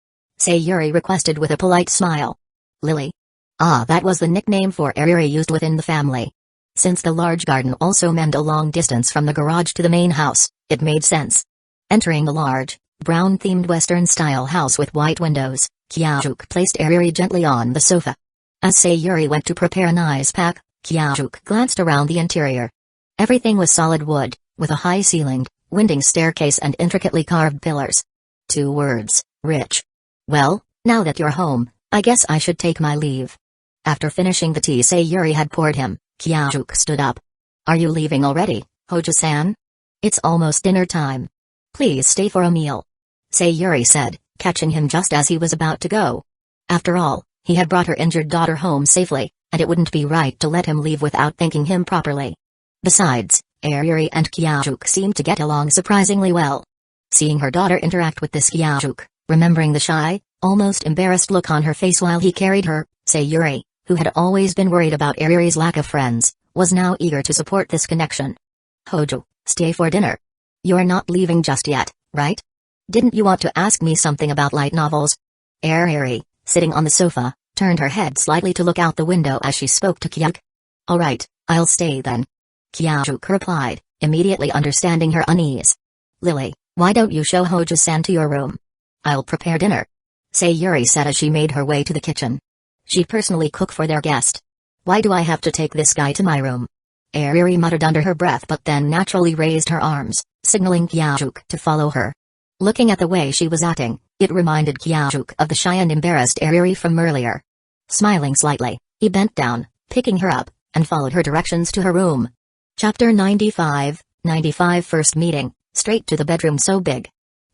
Sayuri requested with a polite smile. Lily? Ah, that was the nickname for Ariri used within the family. Since the large garden also meant a long distance from the garage to the main house, it made sense. Entering the large, brown-themed Western-style house with white windows, Kyajuke placed Ariri gently on the sofa. As Sayuri went to prepare an ice pack, Kyajuke glanced around the interior. Everything was solid wood, with a high-ceilinged, winding staircase and intricately carved pillars. 2 words, rich. "Well, now that you're home, I guess I should take my leave." After finishing the tea Sayuri had poured him, Kyajuke stood up. "Are you leaving already, Hojo-san? It's almost dinner time. Please stay for a meal," Sayuri said, catching him just as he was about to go. After all, he had brought her injured daughter home safely, and it wouldn't be right to let him leave without thanking him properly. Besides, Ariri and Kyajuke seemed to get along surprisingly well. Seeing her daughter interact with this Kyajuke, remembering the shy, almost embarrassed look on her face while he carried her, Sayuri, who had always been worried about Ariri's lack of friends, was now eager to support this connection. "Hojo, stay for dinner. You're not leaving just yet, right? Didn't you want to ask me something about light novels?" Ariri, sitting on the sofa, turned her head slightly to look out the window as she spoke to Kyajuke. "All right, I'll stay then," Kyajuke replied, immediately understanding her unease. "Lily, why don't you show Hojo-san to your room? I'll prepare dinner," Sayuri said as she made her way to the kitchen. "She'd personally cook for their guest. Why do I have to take this guy to my room?" Ariri muttered under her breath but then naturally raised her arms, signaling Kyajuke to follow her. Looking at the way she was acting, it reminded Kyajuke of the shy and embarrassed Ariri from earlier. Smiling slightly, he bent down, picking her up, and followed her directions to her room. Chapter 95, First Meeting, straight to the bedroom so big.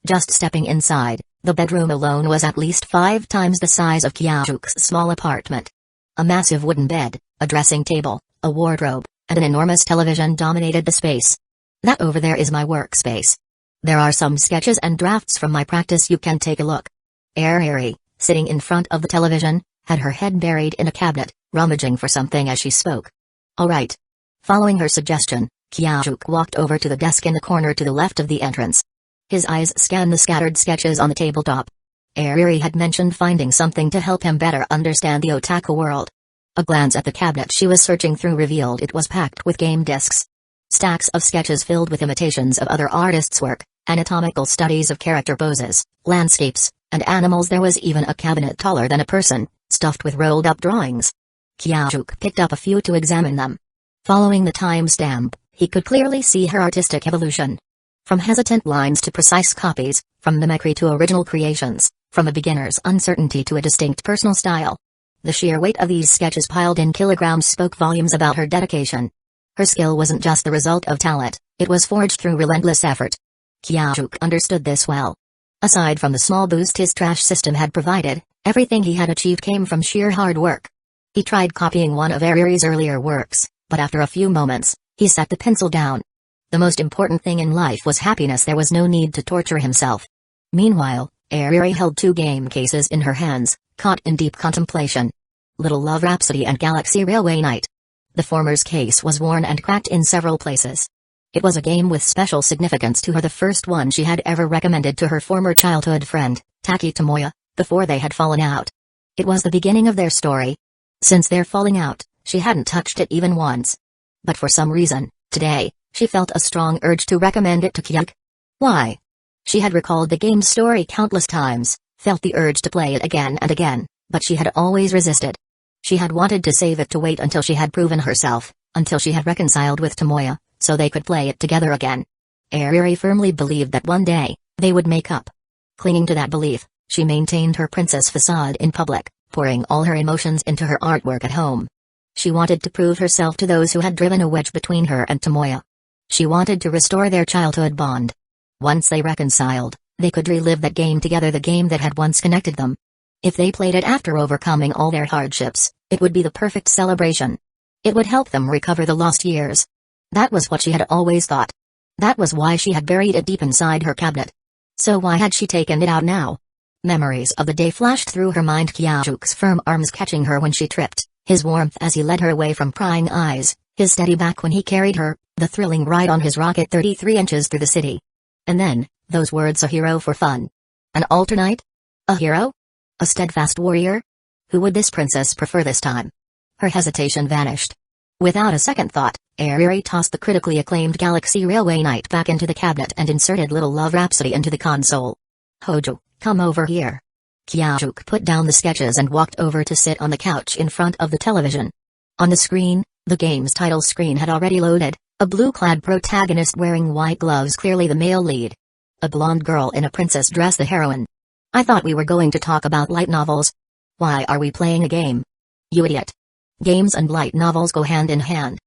Just stepping inside, the bedroom alone was at least 5 times the size of Kyajuke's small apartment. A massive wooden bed, a dressing table, a wardrobe, and an enormous television dominated the space. "That over there is my workspace. There are some sketches and drafts from my practice, you can take a look." Ariri, sitting in front of the television, had her head buried in a cabinet, rummaging for something as she spoke. "All right." Following her suggestion, Kyajuke walked over to the desk in the corner to the left of the entrance. His eyes scanned the scattered sketches on the tabletop. Ariri had mentioned finding something to help him better understand the otaku world. A glance at the cabinet she was searching through revealed it was packed with game discs. Stacks of sketches filled with imitations of other artists' work, anatomical studies of character poses, landscapes, and animals. There was even a cabinet taller than a person, stuffed with rolled-up drawings. Kyajuk picked up a few to examine them. Following the timestamp, he could clearly see her artistic evolution. From hesitant lines to precise copies, from mimicry to original creations, from a beginner's uncertainty to a distinct personal style. The sheer weight of these sketches piled in kilograms spoke volumes about her dedication. Her skill wasn't just the result of talent, it was forged through relentless effort. Kyajuk understood this well. Aside from the small boost his trash system had provided, everything he had achieved came from sheer hard work. He tried copying one of Ariri's earlier works, but after a few moments, he set the pencil down. The most important thing in life was happiness. There was no need to torture himself. Meanwhile, Ariri held 2 game cases in her hands, caught in deep contemplation. Little Love Rhapsody and Galaxy Railway Night. The former's case was worn and cracked in several places. It was a game with special significance to her, the first one she had ever recommended to her former childhood friend, Taki Tomoya, before they had fallen out. It was the beginning of their story. Since their falling out, she hadn't touched it even once. But for some reason, today, she felt a strong urge to recommend it to Kyajuk. Why? She had recalled the game's story countless times, felt the urge to play it again and again, but she had always resisted. She had wanted to save it, to wait until she had proven herself, until she had reconciled with Tomoya, so they could play it together again. Ariri firmly believed that one day, they would make up. Clinging to that belief, she maintained her princess facade in public, pouring all her emotions into her artwork at home. She wanted to prove herself to those who had driven a wedge between her and Tomoya. She wanted to restore their childhood bond. Once they reconciled, they could relive that game together, the game that had once connected them. If they played it after overcoming all their hardships, it would be the perfect celebration. It would help them recover the lost years. That was what she had always thought. That was why she had buried it deep inside her cabinet. So why had she taken it out now? Memories of the day flashed through her mind, Kyajuk's firm arms catching her when she tripped, his warmth as he led her away from prying eyes, his steady back when he carried her, the thrilling ride on his rocket 33 inches through the city. And then, those words, a hero for fun. An alternate? A hero? A steadfast warrior? Who would this princess prefer this time? Her hesitation vanished. Without a second thought, Ariri tossed the critically acclaimed Galaxy Railway Night back into the cabinet and inserted Little Love Rhapsody into the console. Hojo, come over here. Kyajuk put down the sketches and walked over to sit on the couch in front of the television. On the screen, the game's title screen had already loaded, a blue-clad protagonist wearing white gloves, clearly the male lead. A blonde girl in a princess dress, the heroine. I thought we were going to talk about light novels. Why are we playing a game? You idiot. Games and light novels go hand in hand.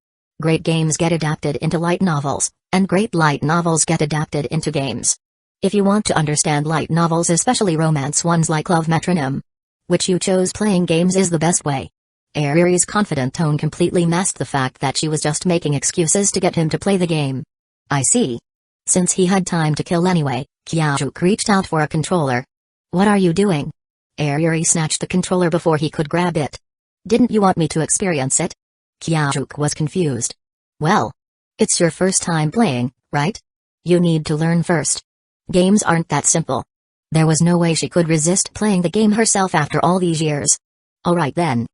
Great games get adapted into light novels, and great light novels get adapted into games. If you want to understand light novels, especially romance ones like Love Metronome, which you chose, playing games is the best way. Ariri's confident tone completely masked the fact that she was just making excuses to get him to play the game. I see. Since he had time to kill anyway, Kyajuk reached out for a controller. What are you doing? Ariri snatched the controller before he could grab it. Didn't you want me to experience it? Kyajuk was confused. Well, it's your first time playing, right? You need to learn first. Games aren't that simple. There was no way she could resist playing the game herself after all these years. Alright then.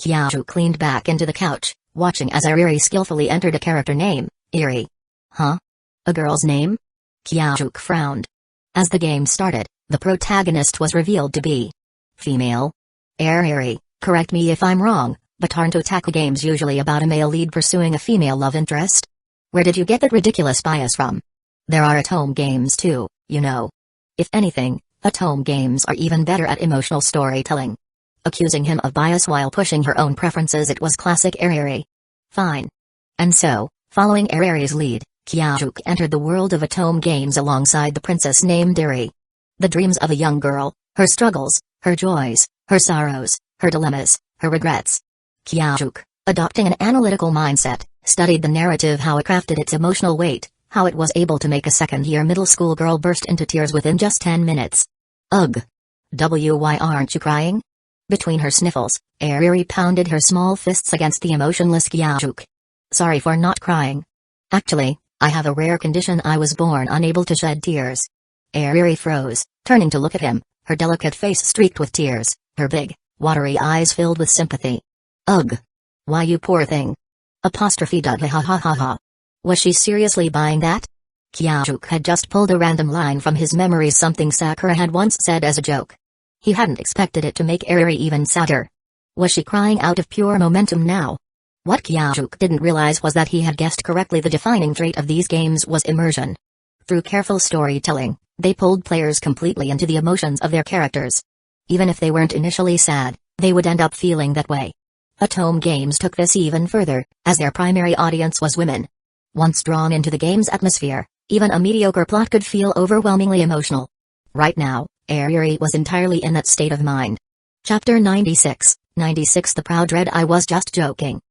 Kyajuk leaned back into the couch, watching as Ariri skillfully entered a character name, Iri. Huh? A girl's name? Kyajuk frowned. As the game started, the protagonist was revealed to be female. Iri, correct me if I'm wrong, but aren't otaku games usually about a male lead pursuing a female love interest? Where did you get that ridiculous bias from? There are at-home games too, you know. If anything, at-home games are even better at emotional storytelling. Accusing him of bias while pushing her own preferences, it was classic Ariri. Fine. And so, following Ariri's lead, Kyajuk entered the world of at-home games alongside the princess named Iri. The dreams of a young girl, her struggles, her joys, her sorrows, her dilemmas, her regrets. Kyajuk, adopting an analytical mindset, studied the narrative, how it crafted its emotional weight, how it was able to make a second-year middle school girl burst into tears within just 10 minutes. Ugh. Why aren't you crying? Between her sniffles, Ariri pounded her small fists against the emotionless Kyajuk. Sorry for not crying. Actually, I have a rare condition. I was born unable to shed tears. Ariri froze, turning to look at him, her delicate face streaked with tears, her big, watery eyes filled with sympathy. Ugh. Why, you poor thing. Apostrophe dot ha ha ha ha. Was she seriously buying that? Kyajuk had just pulled a random line from his memories, something Sakura had once said as a joke. He hadn't expected it to make Ariri even sadder. Was she crying out of pure momentum now? What Kyajuk didn't realize was that he had guessed correctly. The defining trait of these games was immersion. Through careful storytelling, they pulled players completely into the emotions of their characters. Even if they weren't initially sad, they would end up feeling that way. Atome Games took this even further, as their primary audience was women. Once drawn into the game's atmosphere, even a mediocre plot could feel overwhelmingly emotional. Right now, Ariri was entirely in that state of mind. Chapter 96, 96 The Proud Dread. I was just joking.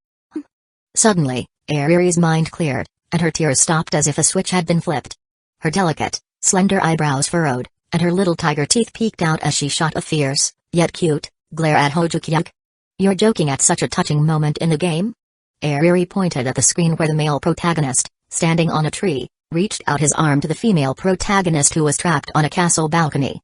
Suddenly, Ariri's mind cleared, and her tears stopped as if a switch had been flipped. Her delicate, slender eyebrows furrowed, and her little tiger teeth peeked out as she shot a fierce, yet cute, glare at Hojukyuk. You're joking at such a touching moment in the game? Ariri pointed at the screen where the male protagonist, standing on a tree, reached out his arm to the female protagonist who was trapped on a castle balcony.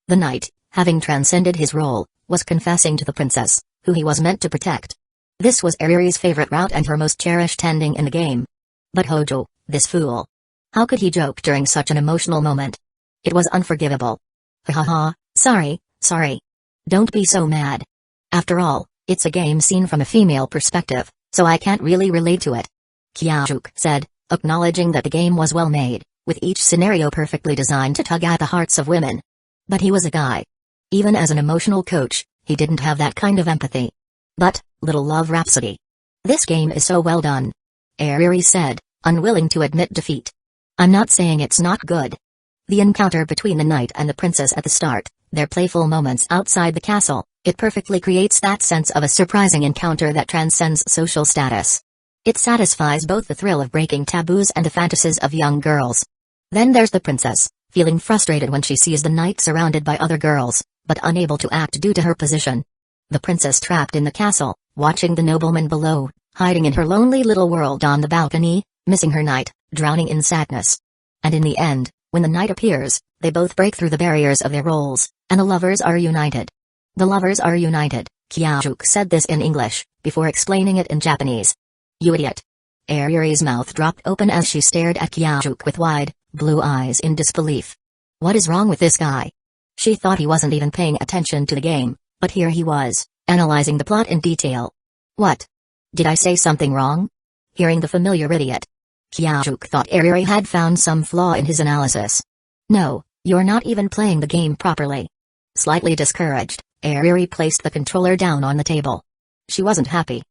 The knight, having transcended his role, was confessing to the princess, who he was meant to protect. This was Ariri's favorite route and her most cherished ending in the game. But Hojo, this fool. How could he joke during such an emotional moment? It was unforgivable. Ha ha ha, sorry. Don't be so mad. After all, it's a game seen from a female perspective, so I can't really relate to it. Kyajuk said, acknowledging that the game was well made, with each scenario perfectly designed to tug at the hearts of women. But he was a guy. Even as an emotional coach, he didn't have that kind of empathy. But, little love rhapsody. This game is so well done. Ariri said, unwilling to admit defeat. I'm not saying it's not good. The encounter between the knight and the princess at the start, their playful moments outside the castle, it perfectly creates that sense of a surprising encounter that transcends social status. It satisfies both the thrill of breaking taboos and the fantasies of young girls. Then there's the princess, feeling frustrated when she sees the knight surrounded by other girls, but unable to act due to her position. The princess trapped in the castle, watching the nobleman below, hiding in her lonely little world on the balcony, missing her knight, drowning in sadness. And in the end, when the knight appears, they both break through the barriers of their roles, and the lovers are united. The lovers are united, Kyajuk said this in English, before explaining it in Japanese. You idiot. Ariri's mouth dropped open as she stared at Kyajuk with wide, blue eyes in disbelief. What is wrong with this guy? She thought he wasn't even paying attention to the game, but here he was, analyzing the plot in detail. What? Did I say something wrong? Hearing the familiar idiot. Kyajuk thought Ariri had found some flaw in his analysis. No, you're not even playing the game properly. Slightly discouraged, Ariri placed the controller down on the table. She wasn't happy.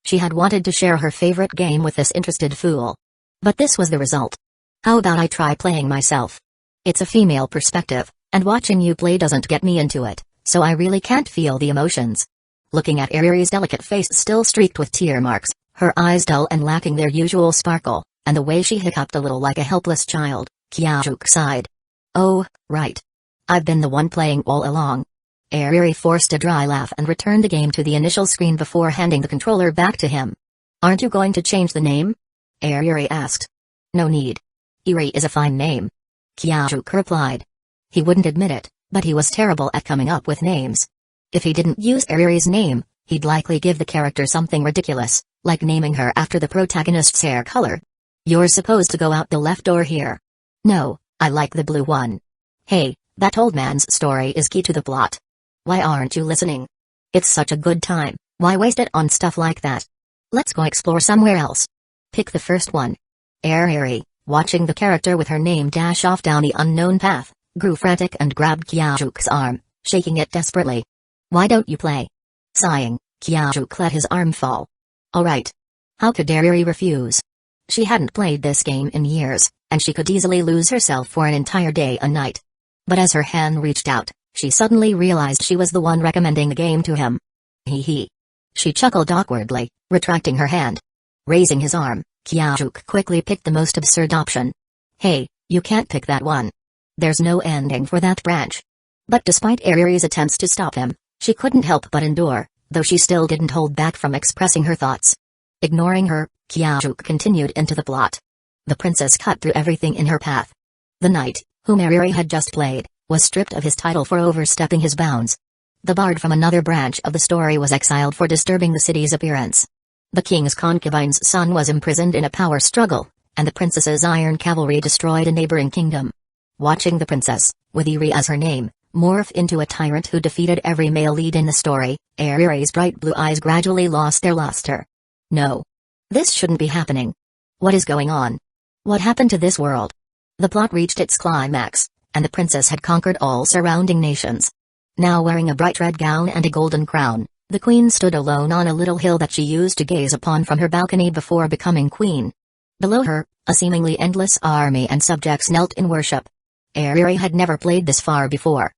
She had wanted to share her favorite game with this interested fool. But this was the result. How about I try playing myself? It's a female perspective, and watching you play doesn't get me into it, so I really can't feel the emotions. Looking at Ariri's delicate face still streaked with tear marks, her eyes dull and lacking their usual sparkle, and the way she hiccuped a little like a helpless child, Kyajuk sighed. Oh, right. I've been the one playing all along. Ariri forced a dry laugh and returned the game to the initial screen before handing the controller back to him. Aren't you going to change the name? Ariri asked. No need. Iri is a fine name. Kyajuk replied. He wouldn't admit it, but he was terrible at coming up with names. If he didn't use Ariri's name, he'd likely give the character something ridiculous, like naming her after the protagonist's hair color. You're supposed to go out the left door here. No, I like the blue one. Hey, that old man's story is key to the plot. Why aren't you listening? It's such a good time, why waste it on stuff like that? Let's go explore somewhere else. Pick the first one. Ariri, watching the character with her name dash off down the unknown path, grew frantic and grabbed Kyajuk's arm, shaking it desperately. Why don't you play? Sighing, Kyajuk let his arm fall. Alright. How could Ariri refuse? She hadn't played this game in years, and she could easily lose herself for an entire day and night. But as her hand reached out, she suddenly realized she was the one recommending the game to him. Hee hee. She chuckled awkwardly, retracting her hand. Raising his arm, Kyajuk quickly picked the most absurd option. Hey, you can't pick that one. There's no ending for that branch. But despite Ariri's attempts to stop him, she couldn't help but endure, though she still didn't hold back from expressing her thoughts. Ignoring her, Kyajuk continued into the plot. The princess cut through everything in her path. The knight, whom Ariri had just played, was stripped of his title for overstepping his bounds. The bard from another branch of the story was exiled for disturbing the city's appearance. The king's concubine's son was imprisoned in a power struggle, and the princess's iron cavalry destroyed a neighboring kingdom. Watching the princess, with Eri as her name, morph into a tyrant who defeated every male lead in the story, Eri's bright blue eyes gradually lost their luster. No. This shouldn't be happening. What is going on? What happened to this world? The plot reached its climax, and the princess had conquered all surrounding nations. Now wearing a bright red gown and a golden crown, the queen stood alone on a little hill that she used to gaze upon from her balcony before becoming queen. Below her, a seemingly endless army and subjects knelt in worship. Eri had never played this far before.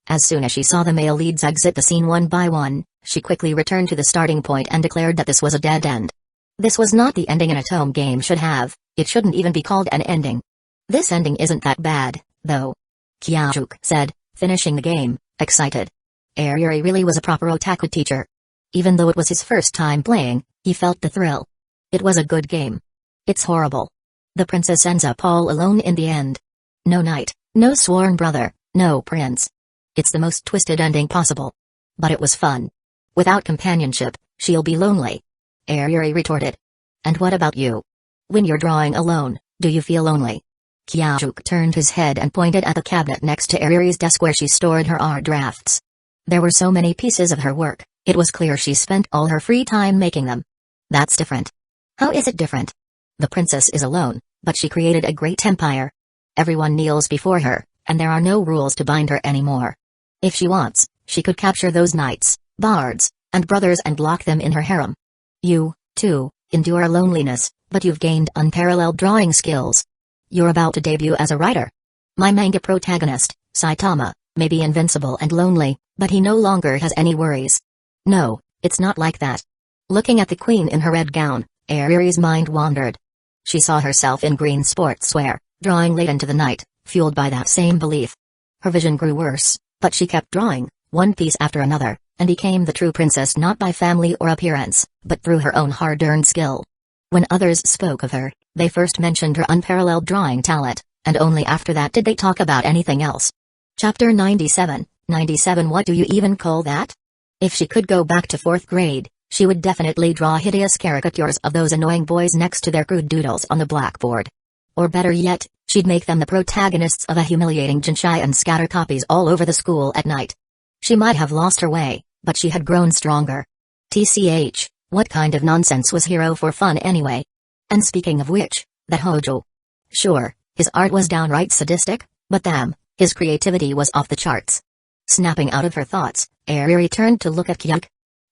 As soon as she saw the male leads exit the scene one by one, she quickly returned to the starting point and declared that this was a dead end. This was not the ending an at-home game should have, it shouldn't even be called an ending. This ending isn't that bad, though. Kyajuk said, finishing the game, excited. Eri really was a proper otaku teacher. Even though it was his first time playing, he felt the thrill. It was a good game. It's horrible. The princess ends up all alone in the end. No knight, no sworn brother, no prince. It's the most twisted ending possible. But it was fun. Without companionship, she'll be lonely. Eri retorted. And what about you? When you're drawing alone, do you feel lonely? Kyajuk turned his head and pointed at the cabinet next to Eri's desk where she stored her art drafts. There were so many pieces of her work, it was clear she spent all her free time making them. That's different. How is it different? The princess is alone, but she created a great empire. Everyone kneels before her, and there are no rules to bind her anymore. If she wants, she could capture those knights, bards, and brothers and lock them in her harem. You, too, endure loneliness, but you've gained unparalleled drawing skills. You're about to debut as a writer. My manga protagonist, Saitama, may be invincible and lonely, but he no longer has any worries. No, it's not like that. Looking at the queen in her red gown, Eri's mind wandered. She saw herself in green sportswear, drawing late into the night, fueled by that same belief. Her vision grew worse, but she kept drawing, one piece after another, and became the true princess not by family or appearance, but through her own hard-earned skill. When others spoke of her, they first mentioned her unparalleled drawing talent, and only after that did they talk about anything else. Chapter 97, 97 What do you even call that? If she could go back to 4th grade, she would definitely draw hideous caricatures of those annoying boys next to their crude doodles on the blackboard. Or better yet, she'd make them the protagonists of a humiliating jinchai and scatter copies all over the school at night. She might have lost her way, but she had grown stronger. TCH, what kind of nonsense was Hero for fun anyway? And speaking of which, that Hojo. Sure, his art was downright sadistic, but damn, his creativity was off the charts. Snapping out of her thoughts, Eri turned to look at Kyuk.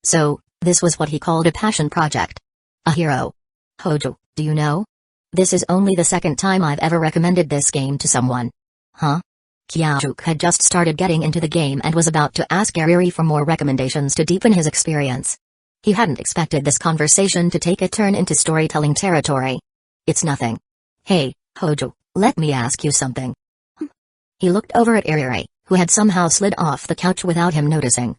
So, this was what he called a passion project. A hero. Hojo, do you know? This is only the second time I've ever recommended this game to someone. Huh? Kyajuk had just started getting into the game and was about to ask Eri for more recommendations to deepen his experience. He hadn't expected this conversation to take a turn into storytelling territory. It's nothing. Hey, Hojo, let me ask you something. He looked over at Eri, who had somehow slid off the couch without him noticing.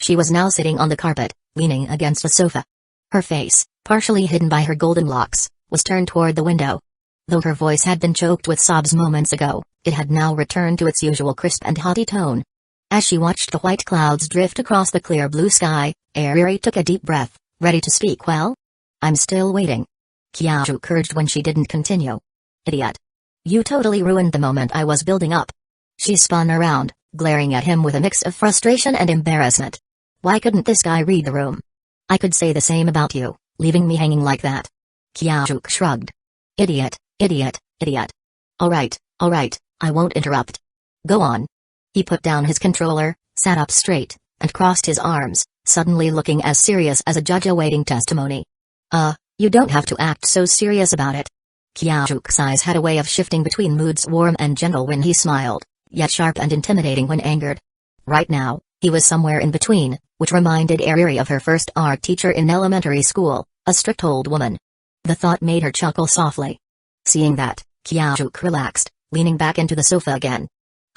She was now sitting on the carpet, leaning against a sofa. Her face, partially hidden by her golden locks, was turned toward the window. Though her voice had been choked with sobs moments ago, it had now returned to its usual crisp and haughty tone. As she watched the white clouds drift across the clear blue sky, Eri took a deep breath, ready to speak. Well? I'm still waiting. Kyajuk urged when she didn't continue. Idiot. You totally ruined the moment I was building up. She spun around, glaring at him with a mix of frustration and embarrassment. Why couldn't this guy read the room? I could say the same about you, leaving me hanging like that. Kyajuk shrugged. Idiot, idiot, idiot. Alright, I won't interrupt. Go on. He put down his controller, sat up straight, and crossed his arms, suddenly looking as serious as a judge awaiting testimony. You don't have to act so serious about it. Kyaju's eyes had a way of shifting between moods warm and gentle when he smiled, yet sharp and intimidating when angered. Right now, he was somewhere in between, which reminded Eri of her first art teacher in elementary school, a strict old woman. The thought made her chuckle softly. Seeing that, Kyajuk relaxed, leaning back into the sofa again.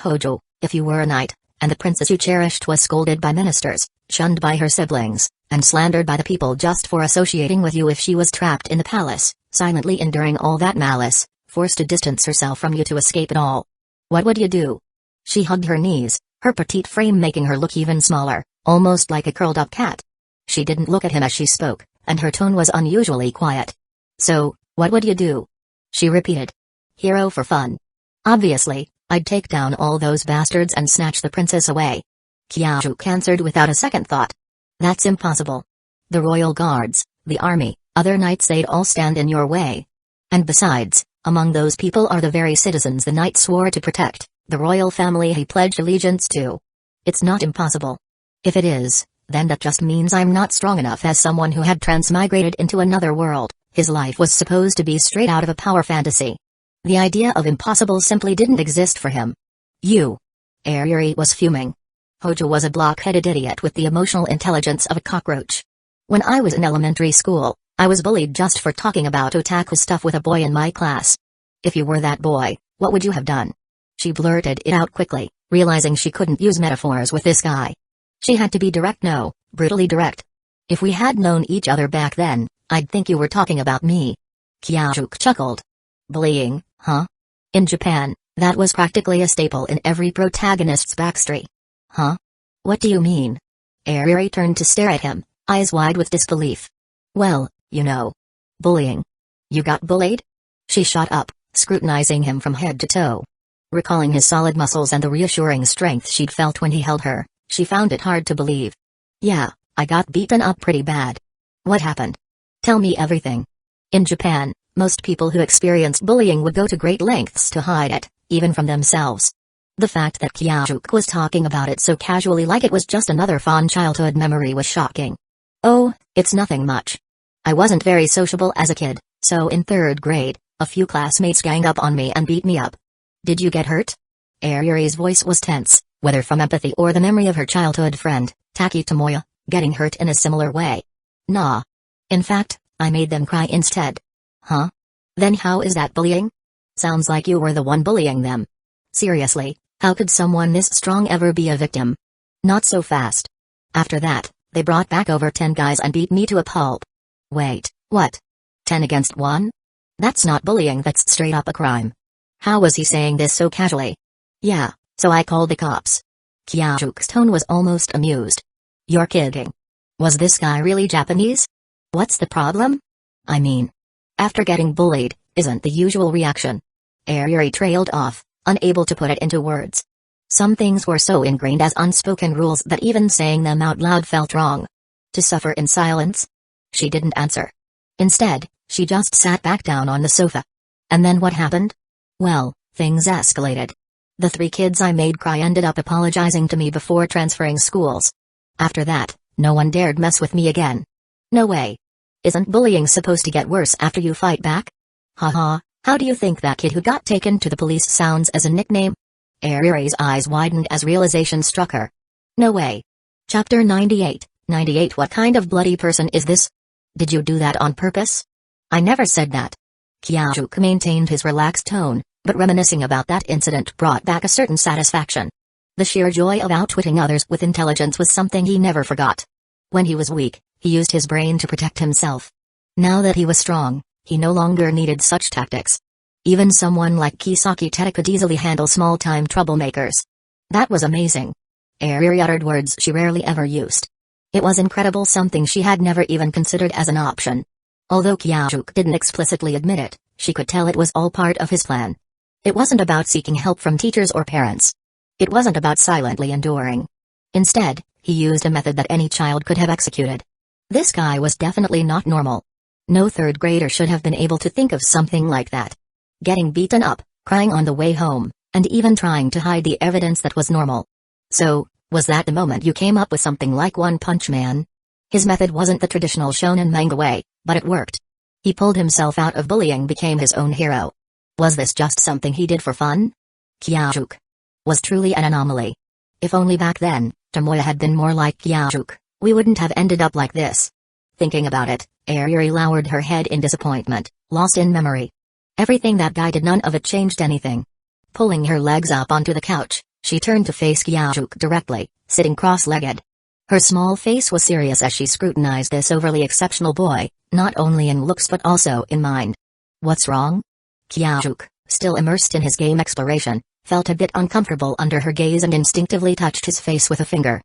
Hojo, if you were a knight, and the princess you cherished was scolded by ministers, shunned by her siblings, and slandered by the people just for associating with you, if she was trapped in the palace, silently enduring all that malice, forced to distance herself from you to escape it all, what would you do? She hugged her knees, her petite frame making her look even smaller, almost like a curled-up cat. She didn't look at him as she spoke, and her tone was unusually quiet. "So, what would you do?" she repeated. "Hero for fun. Obviously, I'd take down all those bastards and snatch the princess away." Kyajuk answered without a second thought. "That's impossible. The royal guards, the army, other knights, they'd all stand in your way. And besides, among those people are the very citizens the knight swore to protect, the royal family he pledged allegiance to. It's not impossible. If it is, then that just means I'm not strong enough." As someone who had transmigrated into another world, his life was supposed to be straight out of a power fantasy. The idea of impossible simply didn't exist for him. "You." Aryuri was fuming. Hojo was a block-headed idiot with the emotional intelligence of a cockroach. "When I was in elementary school, I was bullied just for talking about otaku stuff with a boy in my class. If you were that boy, what would you have done?" She blurted it out quickly, realizing she couldn't use metaphors with this guy. She had to be direct, no, brutally direct. "If we had known each other back then, I'd think you were talking about me." Kyajuk chuckled. "Bullying, huh? In Japan, that was practically a staple in every protagonist's backstory." "Huh? What do you mean?" Aryuri turned to stare at him, eyes wide with disbelief. "Well, you know. Bullying. You got bullied?" She shot up, scrutinizing him from head to toe. Recalling his solid muscles and the reassuring strength she'd felt when he held her, she found it hard to believe. "Yeah, I got beaten up pretty bad." "What happened? Tell me everything." In Japan, most people who experienced bullying would go to great lengths to hide it, even from themselves. The fact that Kyajuk was talking about it so casually, like it was just another fond childhood memory, was shocking. "Oh, it's nothing much. I wasn't very sociable as a kid, so in 3rd grade, a few classmates ganged up on me and beat me up." "Did you get hurt?" Aryuri's voice was tense, whether from empathy or the memory of her childhood friend, Taki Tomoya, getting hurt in a similar way. "Nah. In fact, I made them cry instead." "Huh? Then how is that bullying? Sounds like you were the one bullying them." "Seriously, how could someone this strong ever be a victim?" "Not so fast. After that, they brought back over 10 guys and beat me to a pulp." "Wait, what? 10 against 1? That's not bullying, that's straight up a crime." How was he saying this so casually? "Yeah, so I called the cops." Kyajuk's tone was almost amused. "You're kidding. Was this guy really Japanese? What's the problem? I mean, after getting bullied, isn't the usual reaction?" Aryuri trailed off, unable to put it into words. Some things were so ingrained as unspoken rules that even saying them out loud felt wrong. To suffer in silence? She didn't answer. Instead, she just sat back down on the sofa. "And then what happened?" "Well, things escalated. The 3 kids I made cry ended up apologizing to me before transferring schools. After that, no one dared mess with me again." "No way. Isn't bullying supposed to get worse after you fight back?" "Haha, how do you think that kid who got taken to the police sounds as a nickname?" Aryuri's eyes widened as realization struck her. "No way." Chapter 98. 98 What kind of bloody person is this? Did you do that on purpose? "I never said that." Kyajuk maintained his relaxed tone, but reminiscing about that incident brought back a certain satisfaction. The sheer joy of outwitting others with intelligence was something he never forgot. When he was weak, he used his brain to protect himself. Now that he was strong, he no longer needed such tactics. Even someone like Kisaki Teta could easily handle small-time troublemakers. That was amazing. Aryuri uttered words she rarely ever used. It was incredible, something she had never even considered as an option. Although Kyajuk didn't explicitly admit it, she could tell it was all part of his plan. It wasn't about seeking help from teachers or parents. It wasn't about silently enduring. Instead, he used a method that any child could have executed. This guy was definitely not normal. No 3rd grader should have been able to think of something like that. Getting beaten up, crying on the way home, and even trying to hide the evidence that was normal. So, was that the moment you came up with something like One Punch Man? His method wasn't the traditional shonen manga way, but it worked. He pulled himself out of bullying, became his own hero. Was this just something he did for fun? Kyajuk was truly an anomaly. If only back then, Tomoya had been more like Kyajuk, we wouldn't have ended up like this. Thinking about it, Aryuri lowered her head in disappointment, lost in memory. Everything that guy did, none of it changed anything. Pulling her legs up onto the couch, she turned to face Kyajuk directly, sitting cross-legged. Her small face was serious as she scrutinized this overly exceptional boy, not only in looks but also in mind. "What's wrong?" Kyajuk, still immersed in his game exploration, felt a bit uncomfortable under her gaze and instinctively touched his face with a finger.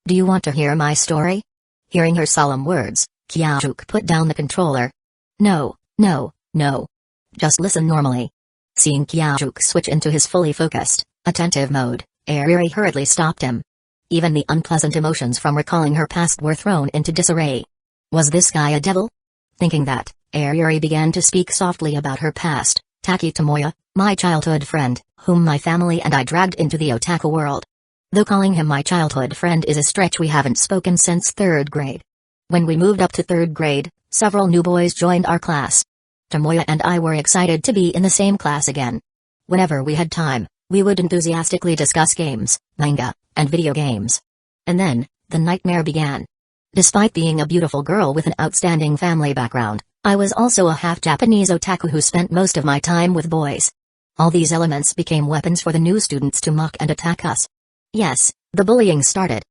"Do you want to hear my story?" Hearing her solemn words, Kyajuk put down the controller. "No, no, no. Just listen normally." Seeing Kyajuk switch into his fully focused, attentive mode, Ariri hurriedly stopped him. Even the unpleasant emotions from recalling her past were thrown into disarray. Was this guy a devil? Thinking that, Ariri began to speak softly about her past. "Taki Tomoya, my childhood friend, whom my family and I dragged into the otaku world. Though calling him my childhood friend is a stretch, we haven't spoken since 3rd grade. When we moved up to 3rd grade, several new boys joined our class. Tomoya and I were excited to be in the same class again. Whenever we had time, we would enthusiastically discuss games, manga, and video games. And then, the nightmare began. Despite being a beautiful girl with an outstanding family background, I was also a half-Japanese otaku who spent most of my time with boys. All these elements became weapons for the new students to mock and attack us. Yes, the bullying started.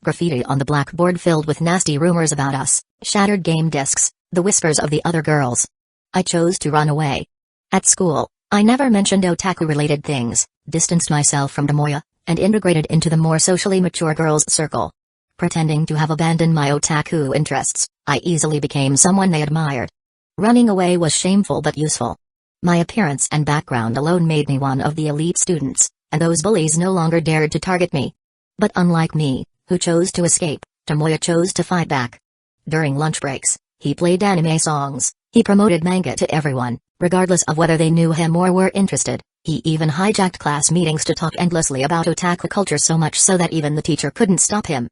Graffiti on the blackboard filled with nasty rumors about us, shattered game discs, the whispers of the other girls. I chose to run away. At school, I never mentioned otaku-related things, distanced myself from Tomoya, and integrated into the more socially mature girls' circle. Pretending to have abandoned my otaku interests, I easily became someone they admired. Running away was shameful but useful. My appearance and background alone made me one of the elite students, and those bullies no longer dared to target me. But unlike me, who chose to escape, Tomoya chose to fight back. During lunch breaks, he played anime songs, he promoted manga to everyone, regardless of whether they knew him or were interested. He even hijacked class meetings to talk endlessly about otaku culture, so much so that even the teacher couldn't stop him.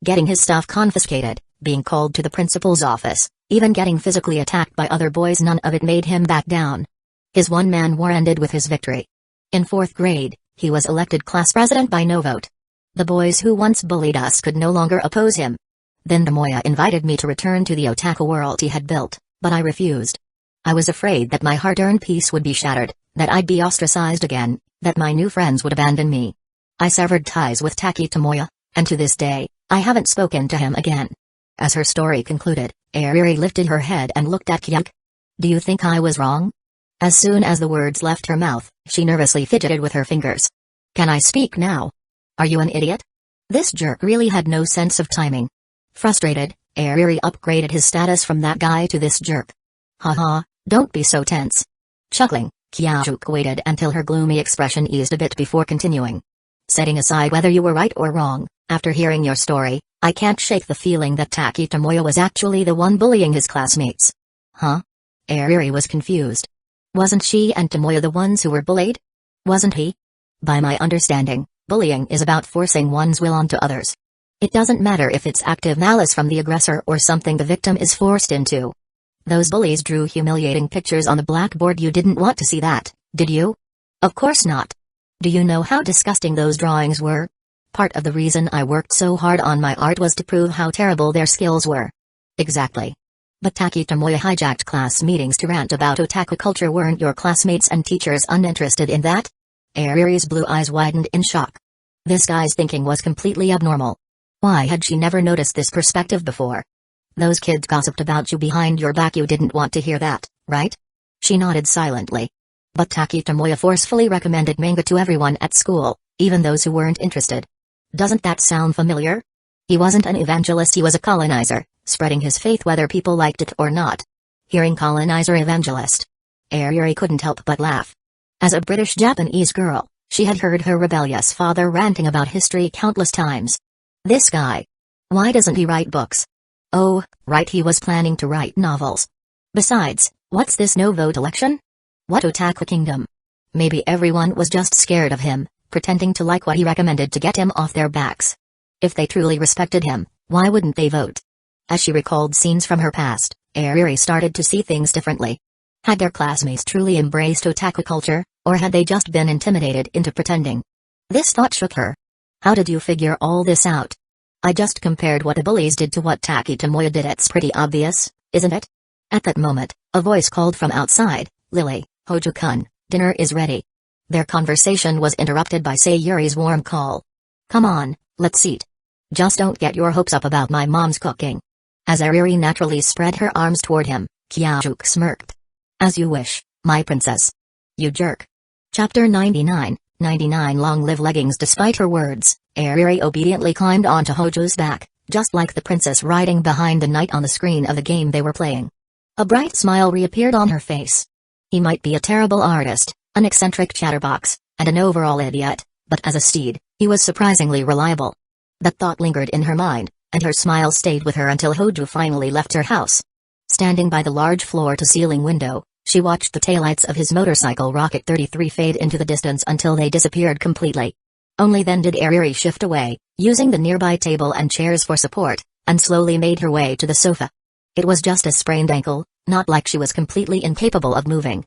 Getting his stuff confiscated, being called to the principal's office, even getting physically attacked by other boys, none of it made him back down. His one-man war ended with his victory. In 4th grade, he was elected class president by no vote. The boys who once bullied us could no longer oppose him. Then Tomoya invited me to return to the otaku world he had built, but I refused. I was afraid that my hard-earned peace would be shattered, that I'd be ostracized again, that my new friends would abandon me. I severed ties with Taki Tomoya, and to this day, I haven't spoken to him again. As her story concluded, Ariri lifted her head and looked at Kyuk. "Do you think I was wrong?" As soon as the words left her mouth, she nervously fidgeted with her fingers. "Can I speak now? Are you an idiot?" This jerk really had no sense of timing. Frustrated, Ariri upgraded his status from that guy to this jerk. "Haha, don't be so tense." Chuckling, Kyajuk waited until her gloomy expression eased a bit before continuing. "Setting aside whether you were right or wrong, after hearing your story, I can't shake the feeling that Taki Tomoya was actually the one bullying his classmates." "Huh?" Ariri was confused. Wasn't she and Tomoya the ones who were bullied? Wasn't he? By my understanding, bullying is about forcing one's will onto others. It doesn't matter if it's active malice from the aggressor or something the victim is forced into. Those bullies drew humiliating pictures on the blackboard. You didn't want to see that, did you? Of course not. Do you know how disgusting those drawings were? Part of the reason I worked so hard on my art was to prove how terrible their skills were. Exactly. But Taki Tomoya hijacked class meetings to rant about otaku culture. Weren't your classmates and teachers uninterested in that? Ariri's blue eyes widened in shock. This guy's thinking was completely abnormal. Why had she never noticed this perspective before? Those kids gossiped about you behind your back. You didn't want to hear that, right? She nodded silently. But Taki Tomoya forcefully recommended manga to everyone at school, even those who weren't interested. Doesn't that sound familiar? He wasn't an evangelist, he was a colonizer, spreading his faith whether people liked it or not. Hearing colonizer evangelist, Ariri couldn't help but laugh. As a British-Japanese girl, she had heard her rebellious father ranting about history countless times. This guy. Why doesn't he write books? Oh, right, he was planning to write novels. Besides, what's this no-vote election? What otaku kingdom? Maybe everyone was just scared of him, pretending to like what he recommended to get him off their backs. If they truly respected him, why wouldn't they vote? As she recalled scenes from her past, Ariri started to see things differently. Had their classmates truly embraced otaku culture, or had they just been intimidated into pretending? This thought shook her. How did you figure all this out? I just compared what the bullies did to what Taki Tomoya did. It's pretty obvious, isn't it? At that moment, a voice called from outside, "Lily, Hojo-kun, dinner is ready." Their conversation was interrupted by Sayuri's warm call. "Come on, let's eat. Just don't get your hopes up about my mom's cooking." As Ariri naturally spread her arms toward him, Kyajuk smirked. "As you wish, my princess." "You jerk." Chapter 99, 99 long-live leggings. Despite her words, Ariri obediently climbed onto Hojo's back, just like the princess riding behind the knight on the screen of the game they were playing. A bright smile reappeared on her face. He might be a terrible artist, an eccentric chatterbox, and an overall idiot, but as a steed, he was surprisingly reliable. That thought lingered in her mind, and her smile stayed with her until Hojo finally left her house. Standing by the large floor-to-ceiling window, she watched the taillights of his motorcycle Rocket 33 fade into the distance until they disappeared completely. Only then did Ariri shift away, using the nearby table and chairs for support, and slowly made her way to the sofa. It was just a sprained ankle, not like she was completely incapable of moving.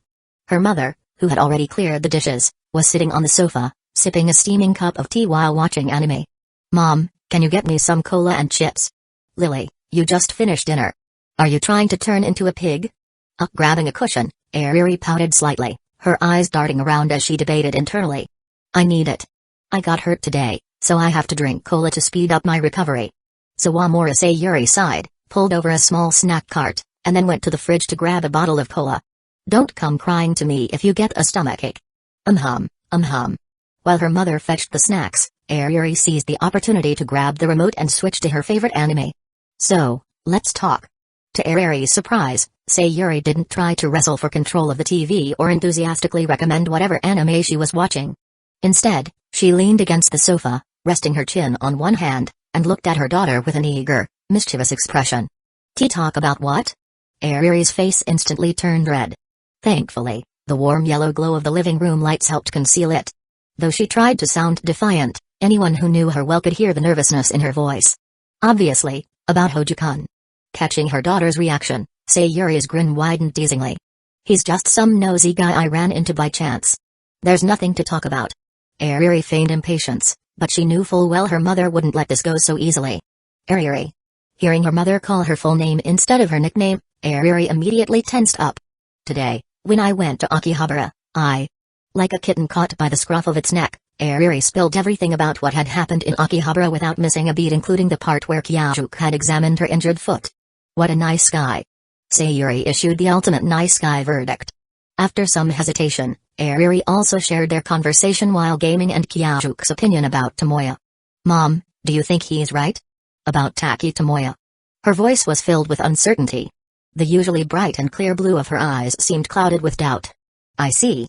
Her mother, who had already cleared the dishes, was sitting on the sofa, sipping a steaming cup of tea while watching anime. "Mom, can you get me some cola and chips?" "Lily, you just finished dinner. Are you trying to turn into a pig?" Grabbing a cushion, Ariri pouted slightly, her eyes darting around as she debated internally. "I need it. I got hurt today, so I have to drink cola to speed up my recovery." Sawamura Sayuri sighed, pulled over a small snack cart, and then went to the fridge to grab a bottle of cola. "Don't come crying to me if you get a stomachache." While her mother fetched the snacks, Ariri seized the opportunity to grab the remote and switch to her favorite anime. "So, let's talk." To Ariri's surprise, Sayuri didn't try to wrestle for control of the TV or enthusiastically recommend whatever anime she was watching. Instead, she leaned against the sofa, resting her chin on one hand, and looked at her daughter with an eager, mischievous expression. "Talk about what?" Ariri's face instantly turned red. Thankfully, the warm yellow glow of the living room lights helped conceal it. Though she tried to sound defiant, anyone who knew her well could hear the nervousness in her voice. "Obviously, about Hojo-kun." Catching her daughter's reaction, Sayuri's grin widened teasingly. "He's just some nosy guy I ran into by chance. There's nothing to talk about." Ariri feigned impatience, but she knew full well her mother wouldn't let this go so easily. "Ariri." Hearing her mother call her full name instead of her nickname, Ariri immediately tensed up. "Today, when I went to Akihabara, Like a kitten caught by the scruff of its neck, Ariri spilled everything about what had happened in Akihabara without missing a beat, including the part where Kyajuk had examined her injured foot. "What a nice guy." Sayuri issued the ultimate nice guy verdict. After some hesitation, Ariri also shared their conversation while gaming and Kyajuk's opinion about Tomoya. "Mom, do you think he's right? About Taki Tomoya?" Her voice was filled with uncertainty. The usually bright and clear blue of her eyes seemed clouded with doubt. "I see."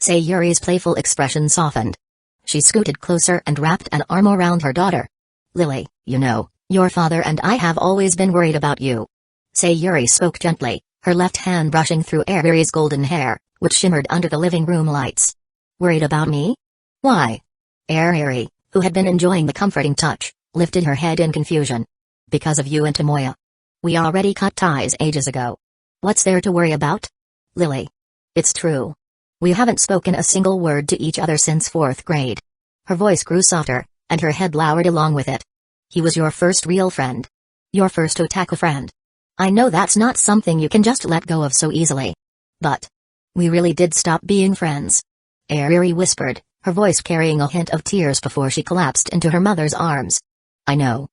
Sayuri's playful expression softened. She scooted closer and wrapped an arm around her daughter. "Lily, you know, your father and I have always been worried about you." Sayuri spoke gently, her left hand brushing through Ariri's golden hair, which shimmered under the living room lights. "Worried about me? Why?" Ariri, who had been enjoying the comforting touch, lifted her head in confusion. "Because of you and Tomoya. We already cut ties ages ago. What's there to worry about?" "Lily. It's true. We haven't spoken a single word to each other since 4th grade." Her voice grew softer, and her head lowered along with it. "He was your first real friend. Your first otaku friend. I know that's not something you can just let go of so easily. But we really did stop being friends." Ariri whispered, her voice carrying a hint of tears before she collapsed into her mother's arms. I know.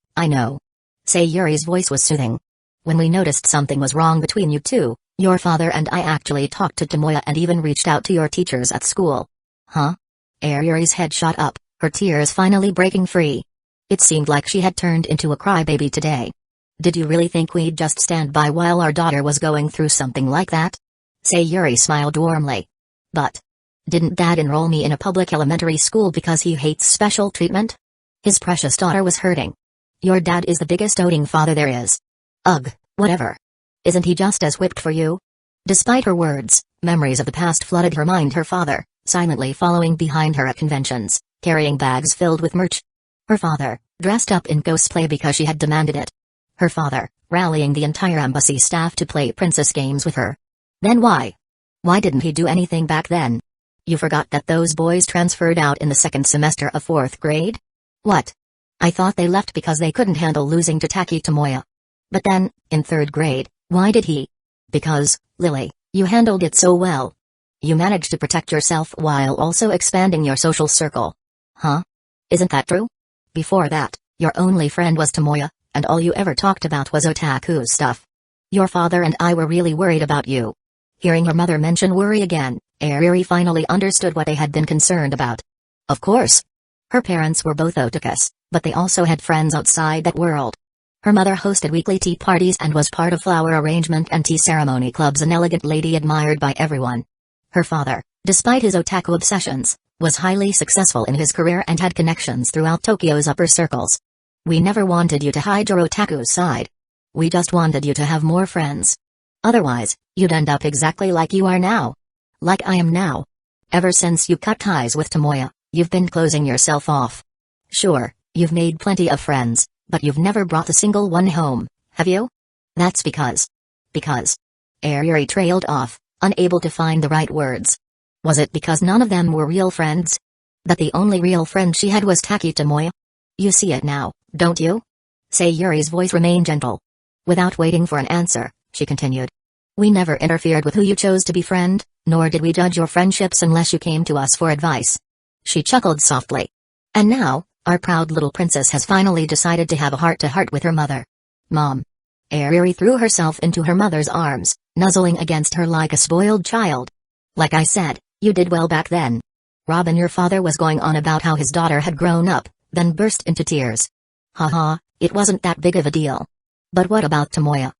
Sayuri's voice was soothing. "When we noticed something was wrong between you two, your father and I actually talked to Tomoya and even reached out to your teachers at school." "Huh?" Ariri's head shot up, her tears finally breaking free. It seemed like she had turned into a crybaby today. "Did you really think we'd just stand by while our daughter was going through something like that?" Sayuri smiled warmly. "But didn't Dad enroll me in a public elementary school because he hates special treatment? His precious daughter was hurting. Your dad is the biggest doting father there is." "Ugh, whatever. Isn't he just as whipped for you?" Despite her words, memories of the past flooded her mind. Her father, silently following behind her at conventions, carrying bags filled with merch. Her father, dressed up in cosplay because she had demanded it. Her father, rallying the entire embassy staff to play princess games with her. Then why? Why didn't he do anything back then? You forgot that those boys transferred out in the 2nd semester of 4th grade? What? I thought they left because they couldn't handle losing to Taki Tomoya. But then, in 3rd grade, why did he? Because, Lily, you handled it so well. You managed to protect yourself while also expanding your social circle. Huh? Isn't that true? Before that, your only friend was Tomoya, and all you ever talked about was otaku stuff. Your father and I were really worried about you." Hearing her mother mention worry again, Ariri finally understood what they had been concerned about. Of course. Her parents were both otakus, but they also had friends outside that world. Her mother hosted weekly tea parties and was part of flower arrangement and tea ceremony clubs, an elegant lady admired by everyone. Her father, despite his otaku obsessions, was highly successful in his career and had connections throughout Tokyo's upper circles. We never wanted you to hide your otaku side. We just wanted you to have more friends. Otherwise, you'd end up exactly like you are now. Like I am now. Ever since you cut ties with Tomoya, you've been closing yourself off. Sure, you've made plenty of friends, but you've never brought a single one home, have you? That's because. Ayuri trailed off, unable to find the right words. Was it because none of them were real friends? That the only real friend she had was Taki Tomoya? You see it now, don't you? Sayuri's voice remained gentle. Without waiting for an answer, she continued. We never interfered with who you chose to befriend, nor did we judge your friendships unless you came to us for advice. She chuckled softly. And now, our proud little princess has finally decided to have a heart-to-heart with her mother. Mom. Ayuri threw herself into her mother's arms, nuzzling against her like a spoiled child. Like I said, you did well back then. Robin, your father, was going on about how his daughter had grown up, then burst into tears. Haha, it wasn't that big of a deal. But what about Tomoya?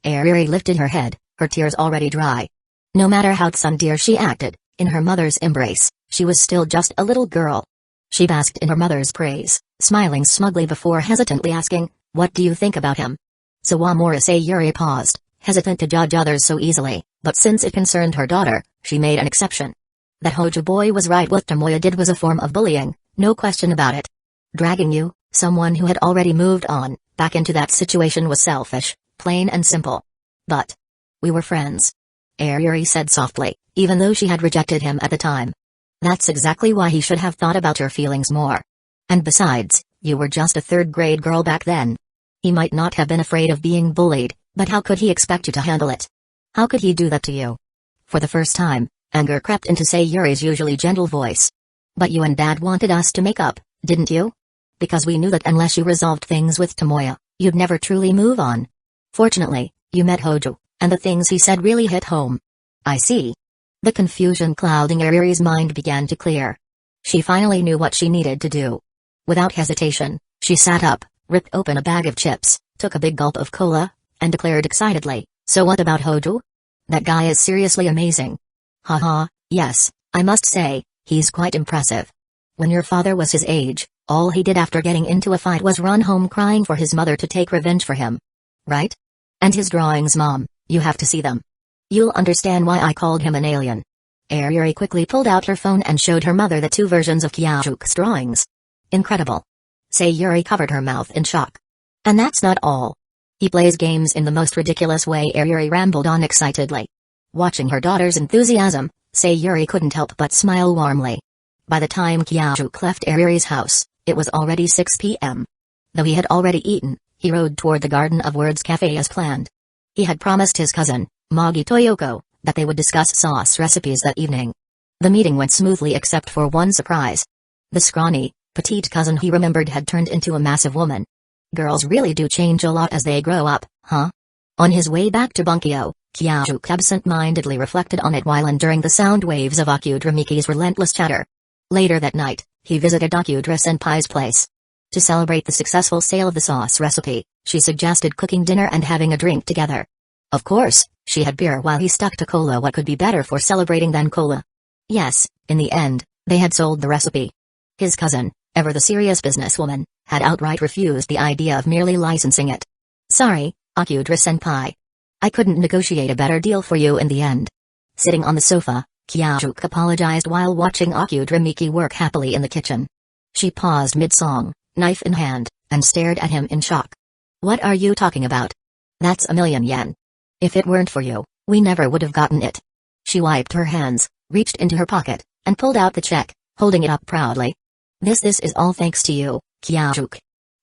Ayuri lifted her head, her tears already dry. No matter how tsundere she acted, in her mother's embrace, she was still just a little girl. She basked in her mother's praise, smiling smugly before hesitantly asking, what do you think about him? Sawamura Sayuri paused, hesitant to judge others so easily, but since it concerned her daughter, she made an exception. That Hojo boy was right. What Tomoya did was a form of bullying, no question about it. Dragging you, someone who had already moved on, back into that situation was selfish, plain and simple. But we were friends. Ayuri said softly, even though she had rejected him at the time. That's exactly why he should have thought about your feelings more. And besides, you were just a third-grade girl back then. He might not have been afraid of being bullied, but how could he expect you to handle it? How could he do that to you? For the first time, anger crept into Sayuri's usually gentle voice. But you and Dad wanted us to make up, didn't you? Because we knew that unless you resolved things with Tomoya, you'd never truly move on. Fortunately, you met Hojo, and the things he said really hit home. I see. The confusion clouding Ayuri's mind began to clear. She finally knew what she needed to do. Without hesitation, she sat up, ripped open a bag of chips, took a big gulp of cola, and declared excitedly, so what about Hojo? That guy is seriously amazing. Haha, yes, I must say, he's quite impressive. When your father was his age, all he did after getting into a fight was run home crying for his mother to take revenge for him. Right? And his drawings, Mom, you have to see them. You'll understand why I called him an alien. Ayuri quickly pulled out her phone and showed her mother the 2 versions of Kyajuke's drawings. Incredible. Sayuri covered her mouth in shock. And that's not all. He plays games in the most ridiculous way. Ayuri rambled on excitedly. Watching her daughter's enthusiasm, Sayuri couldn't help but smile warmly. By the time Kyajuke left Ayuri's house, it was already 6 p.m. Though he had already eaten, he rode toward the Garden of Words cafe as planned. He had promised his cousin, Magi Toyoko, that they would discuss sauce recipes that evening. The meeting went smoothly except for one surprise. The scrawny, petite cousin he remembered had turned into a massive woman. Girls really do change a lot as they grow up, huh? On his way back to Bunkyo, Kyajuke absent-mindedly reflected on it while enduring the sound waves of Akudra Miki's relentless chatter. Later that night, he visited Akudra Senpai's place. To celebrate the successful sale of the sauce recipe, she suggested cooking dinner and having a drink together. Of course, she had beer while he stuck to cola. What could be better for celebrating than cola? Yes, in the end, they had sold the recipe. His cousin, ever the serious businesswoman, had outright refused the idea of merely licensing it. Sorry, Akudra-senpai. I couldn't negotiate a better deal for you in the end. Sitting on the sofa, Kyajuke apologized while watching Akudra Miki work happily in the kitchen. She paused mid-song, knife in hand, and stared at him in shock. What are you talking about? That's 1,000,000 yen. If it weren't for you, we never would have gotten it. She wiped her hands, reached into her pocket, and pulled out the check, holding it up proudly. This is all thanks to you, Kyajuke.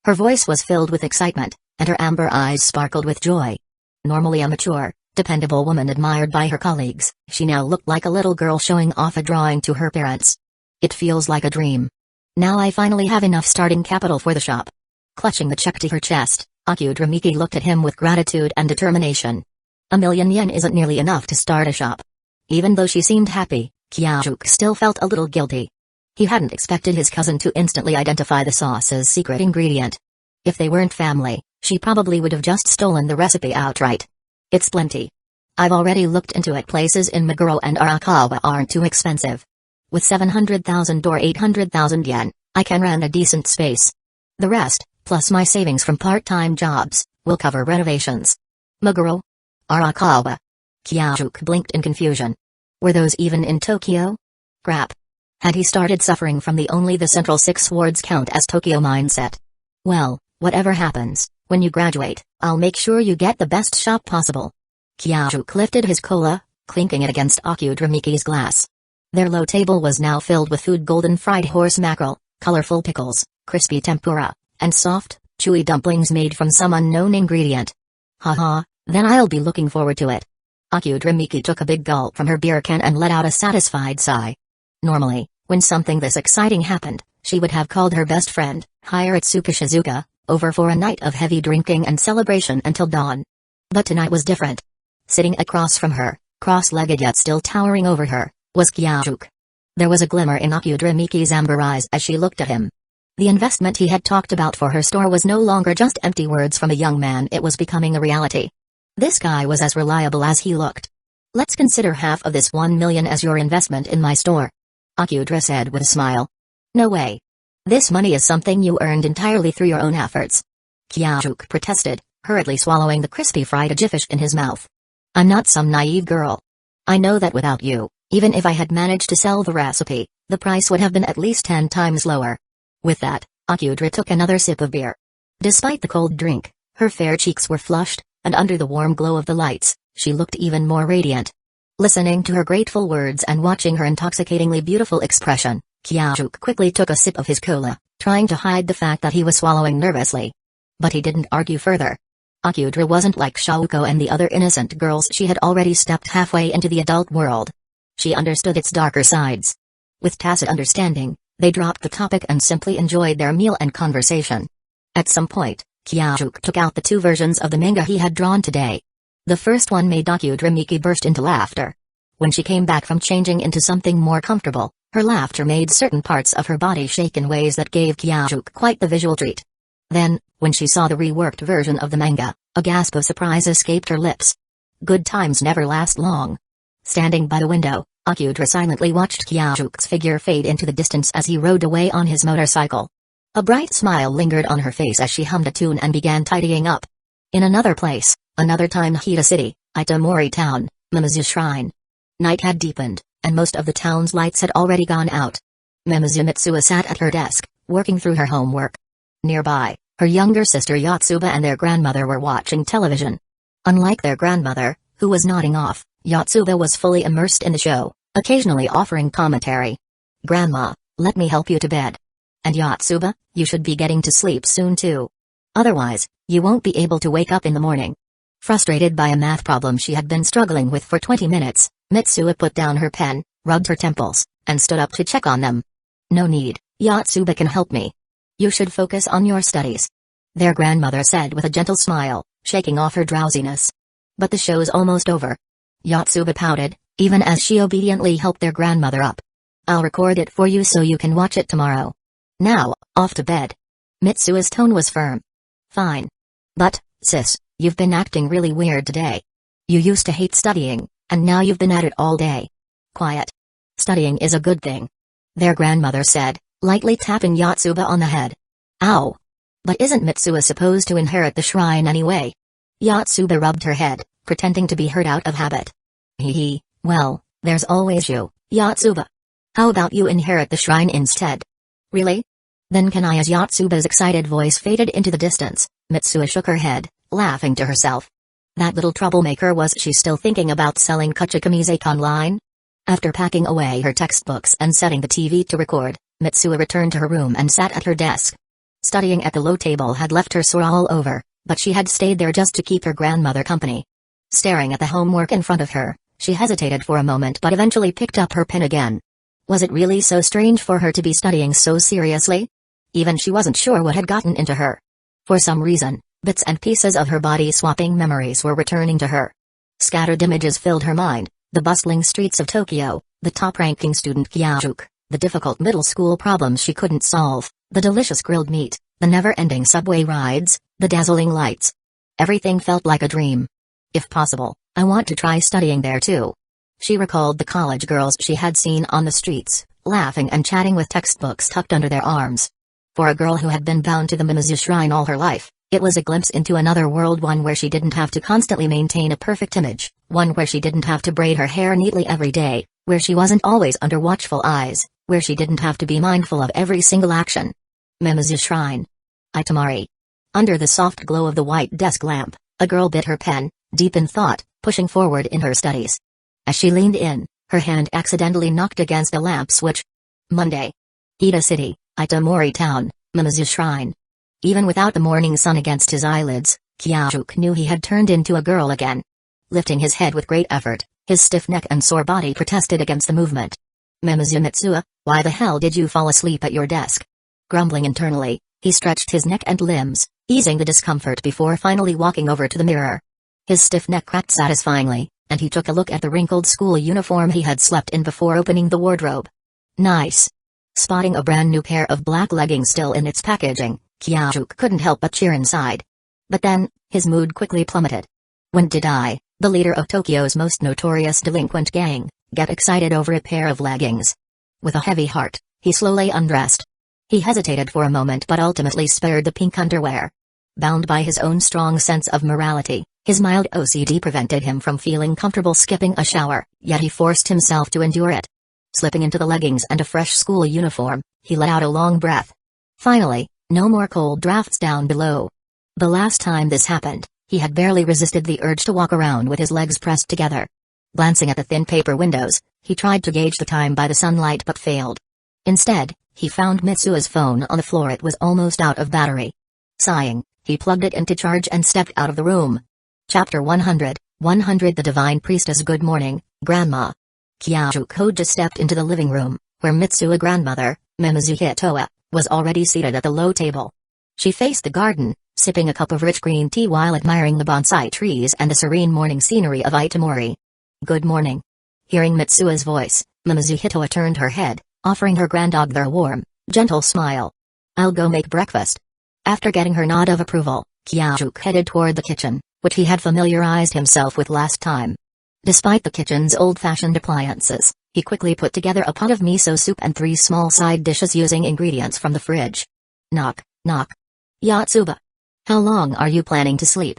Her voice was filled with excitement, and her amber eyes sparkled with joy. Normally a mature, dependable woman admired by her colleagues, she now looked like a little girl showing off a drawing to her parents. It feels like a dream. Now I finally have enough starting capital for the shop. Clutching the check to her chest, Akudra Miki looked at him with gratitude and determination. 1,000,000 yen isn't nearly enough to start a shop. Even though she seemed happy, Kyajuke still felt a little guilty. He hadn't expected his cousin to instantly identify the sauce's secret ingredient. If they weren't family, she probably would have just stolen the recipe outright. It's plenty. I've already looked into it. Places in Meguro and Arakawa aren't too expensive. With 700,000 or 800,000 yen, I can rent a decent space. The rest, plus my savings from part-time jobs, will cover renovations. Meguro? Arakawa? Kyajuk blinked in confusion. Were those even in Tokyo? Crap. Had he started suffering from the only the Central Six Wards count as Tokyo mindset? Well, whatever happens, when you graduate, I'll make sure you get the best shop possible. Kyajuk lifted his cola, clinking it against Akudrimiki's glass. Their low table was now filled with food: golden fried horse mackerel, colorful pickles, crispy tempura, and soft, chewy dumplings made from some unknown ingredient. Haha, then I'll be looking forward to it. Akudrimiki took a big gulp from her beer can and let out a satisfied sigh. Normally, when something this exciting happened, she would have called her best friend, Hiratsuka Shizuka, over for a night of heavy drinking and celebration until dawn. But tonight was different. Sitting across from her, cross-legged yet still towering over her, was Kyajuk. There was a glimmer in Akudrimiki's amber eyes as she looked at him. The investment he had talked about for her store was no longer just empty words from a young man, it was becoming a reality. This guy was as reliable as he looked. Let's consider half of this 1 million as your investment in my store. Akudra said with a smile. No way. This money is something you earned entirely through your own efforts. Kyajuk protested, hurriedly swallowing the crispy fried ajifish in his mouth. I'm not some naive girl. I know that without you, even if I had managed to sell the recipe, the price would have been at least 10 times lower. With that, Akudra took another sip of beer. Despite the cold drink, her fair cheeks were flushed, and under the warm glow of the lights, she looked even more radiant. Listening to her grateful words and watching her intoxicatingly beautiful expression, Kyajuk quickly took a sip of his cola, trying to hide the fact that he was swallowing nervously. But he didn't argue further. Akudra wasn't like Shaoko and the other innocent girls. She had already stepped halfway into the adult world. She understood its darker sides. With tacit understanding, they dropped the topic and simply enjoyed their meal and conversation. At some point, Kyajuk took out the 2 versions of the manga he had drawn today. The first one made Akudrimiki burst into laughter. When she came back from changing into something more comfortable, her laughter made certain parts of her body shake in ways that gave Kyajuk quite the visual treat. Then, when she saw the reworked version of the manga, a gasp of surprise escaped her lips. Good times never last long. Standing by the window, Akudra silently watched Kyajuk's figure fade into the distance as he rode away on his motorcycle. A bright smile lingered on her face as she hummed a tune and began tidying up. In another place, another time, Hida City, Itamori Town, Mimizu Shrine. Night had deepened, and most of the town's lights had already gone out. Mimizu Mitsuha sat at her desk, working through her homework. Nearby, her younger sister Yotsuba and their grandmother were watching television. Unlike their grandmother, who was nodding off, Yotsuba was fully immersed in the show, occasionally offering commentary. Grandma, let me help you to bed. And Yotsuba, you should be getting to sleep soon too. Otherwise, you won't be able to wake up in the morning. Frustrated by a math problem she had been struggling with for 20 minutes, Mitsuha put down her pen, rubbed her temples, and stood up to check on them. No need, Yotsuba can help me. You should focus on your studies. Their grandmother said with a gentle smile, shaking off her drowsiness. But the show's almost over. Yotsuba pouted, even as she obediently helped their grandmother up. I'll record it for you so you can watch it tomorrow. Now, off to bed. Mitsuha's tone was firm. Fine. But, sis, you've been acting really weird today. You used to hate studying, and now you've been at it all day. Quiet. Studying is a good thing. Their grandmother said, lightly tapping Yotsuba on the head. Ow. But isn't Mitsuha supposed to inherit the shrine anyway? Yotsuba rubbed her head, pretending to be hurt out of habit. Hee, well, there's always you, Yotsuba. How about you inherit the shrine instead? Really? Then can I? As Yotsuba's excited voice faded into the distance, Mitsuha shook her head, laughing to herself. That little troublemaker, was she still thinking about selling Kuchikami's online? After packing away her textbooks and setting the TV to record, Mitsuha returned to her room and sat at her desk. Studying at the low table had left her sore all over, but she had stayed there just to keep her grandmother company. Staring at the homework in front of her, she hesitated for a moment but eventually picked up her pen again. Was it really so strange for her to be studying so seriously? Even she wasn't sure what had gotten into her. For some reason, bits and pieces of her body-swapping memories were returning to her. Scattered images filled her mind, the bustling streets of Tokyo, the top-ranking student Kyajuk, The difficult middle school problems she couldn't solve, the delicious grilled meat, the never-ending subway rides, the dazzling lights. Everything felt like a dream. If possible, I want to try studying there too. She recalled the college girls she had seen on the streets, laughing and chatting with textbooks tucked under their arms. For a girl who had been bound to the Mimizu shrine all her life, it was a glimpse into another world, one where she didn't have to constantly maintain a perfect image, one where she didn't have to braid her hair neatly every day, where she wasn't always under watchful eyes, where she didn't have to be mindful of every single action. Mimizu shrine. Itamari. Under the soft glow of the white desk lamp, a girl bit her pen, deep in thought, pushing forward in her studies. As she leaned in, her hand accidentally knocked against a lamp switch. Monday. Ida City, Itamori Town, Mimizu Shrine. Even without the morning sun against his eyelids, Kyajuk knew he had turned into a girl again. Lifting his head with great effort, his stiff neck and sore body protested against the movement. Mimizu Mitsuha, why the hell did you fall asleep at your desk? Grumbling internally, he stretched his neck and limbs, easing the discomfort before finally walking over to the mirror. His stiff neck cracked satisfyingly, and he took a look at the wrinkled school uniform he had slept in before opening the wardrobe. Nice. Spotting a brand new pair of black leggings still in its packaging, Kyajuk couldn't help but cheer inside. But then, his mood quickly plummeted. When did I, the leader of Tokyo's most notorious delinquent gang, get excited over a pair of leggings? With a heavy heart, he slowly undressed. He hesitated for a moment but ultimately spared the pink underwear. Bound by his own strong sense of morality, his mild OCD prevented him from feeling comfortable skipping a shower, yet he forced himself to endure it. Slipping into the leggings and a fresh school uniform, he let out a long breath. Finally, no more cold drafts down below. The last time this happened, he had barely resisted the urge to walk around with his legs pressed together. Glancing at the thin paper windows, he tried to gauge the time by the sunlight but failed. Instead, he found Mitsuha's phone on the floor. It was almost out of battery. Sighing, he plugged it into charge and stepped out of the room. Chapter 100, The Divine Priestess. Good morning, Grandma. Kyajuk Hoja stepped into the living room, where Mitsuha grandmother, Mimizu Hitoa, was already seated at the low table. She faced the garden, sipping a cup of rich green tea while admiring the bonsai trees and the serene morning scenery of Itamori. Good morning. Hearing Mitsuha's voice, Mimizu Hitoa turned her head, offering her granddaughter a warm, gentle smile. I'll go make breakfast. After getting her nod of approval, Kyajuk headed toward the kitchen, which he had familiarized himself with last time. Despite the kitchen's old-fashioned appliances, he quickly put together a pot of miso soup and 3 small side dishes using ingredients from the fridge. Knock, knock. Yatsuba. How long are you planning to sleep?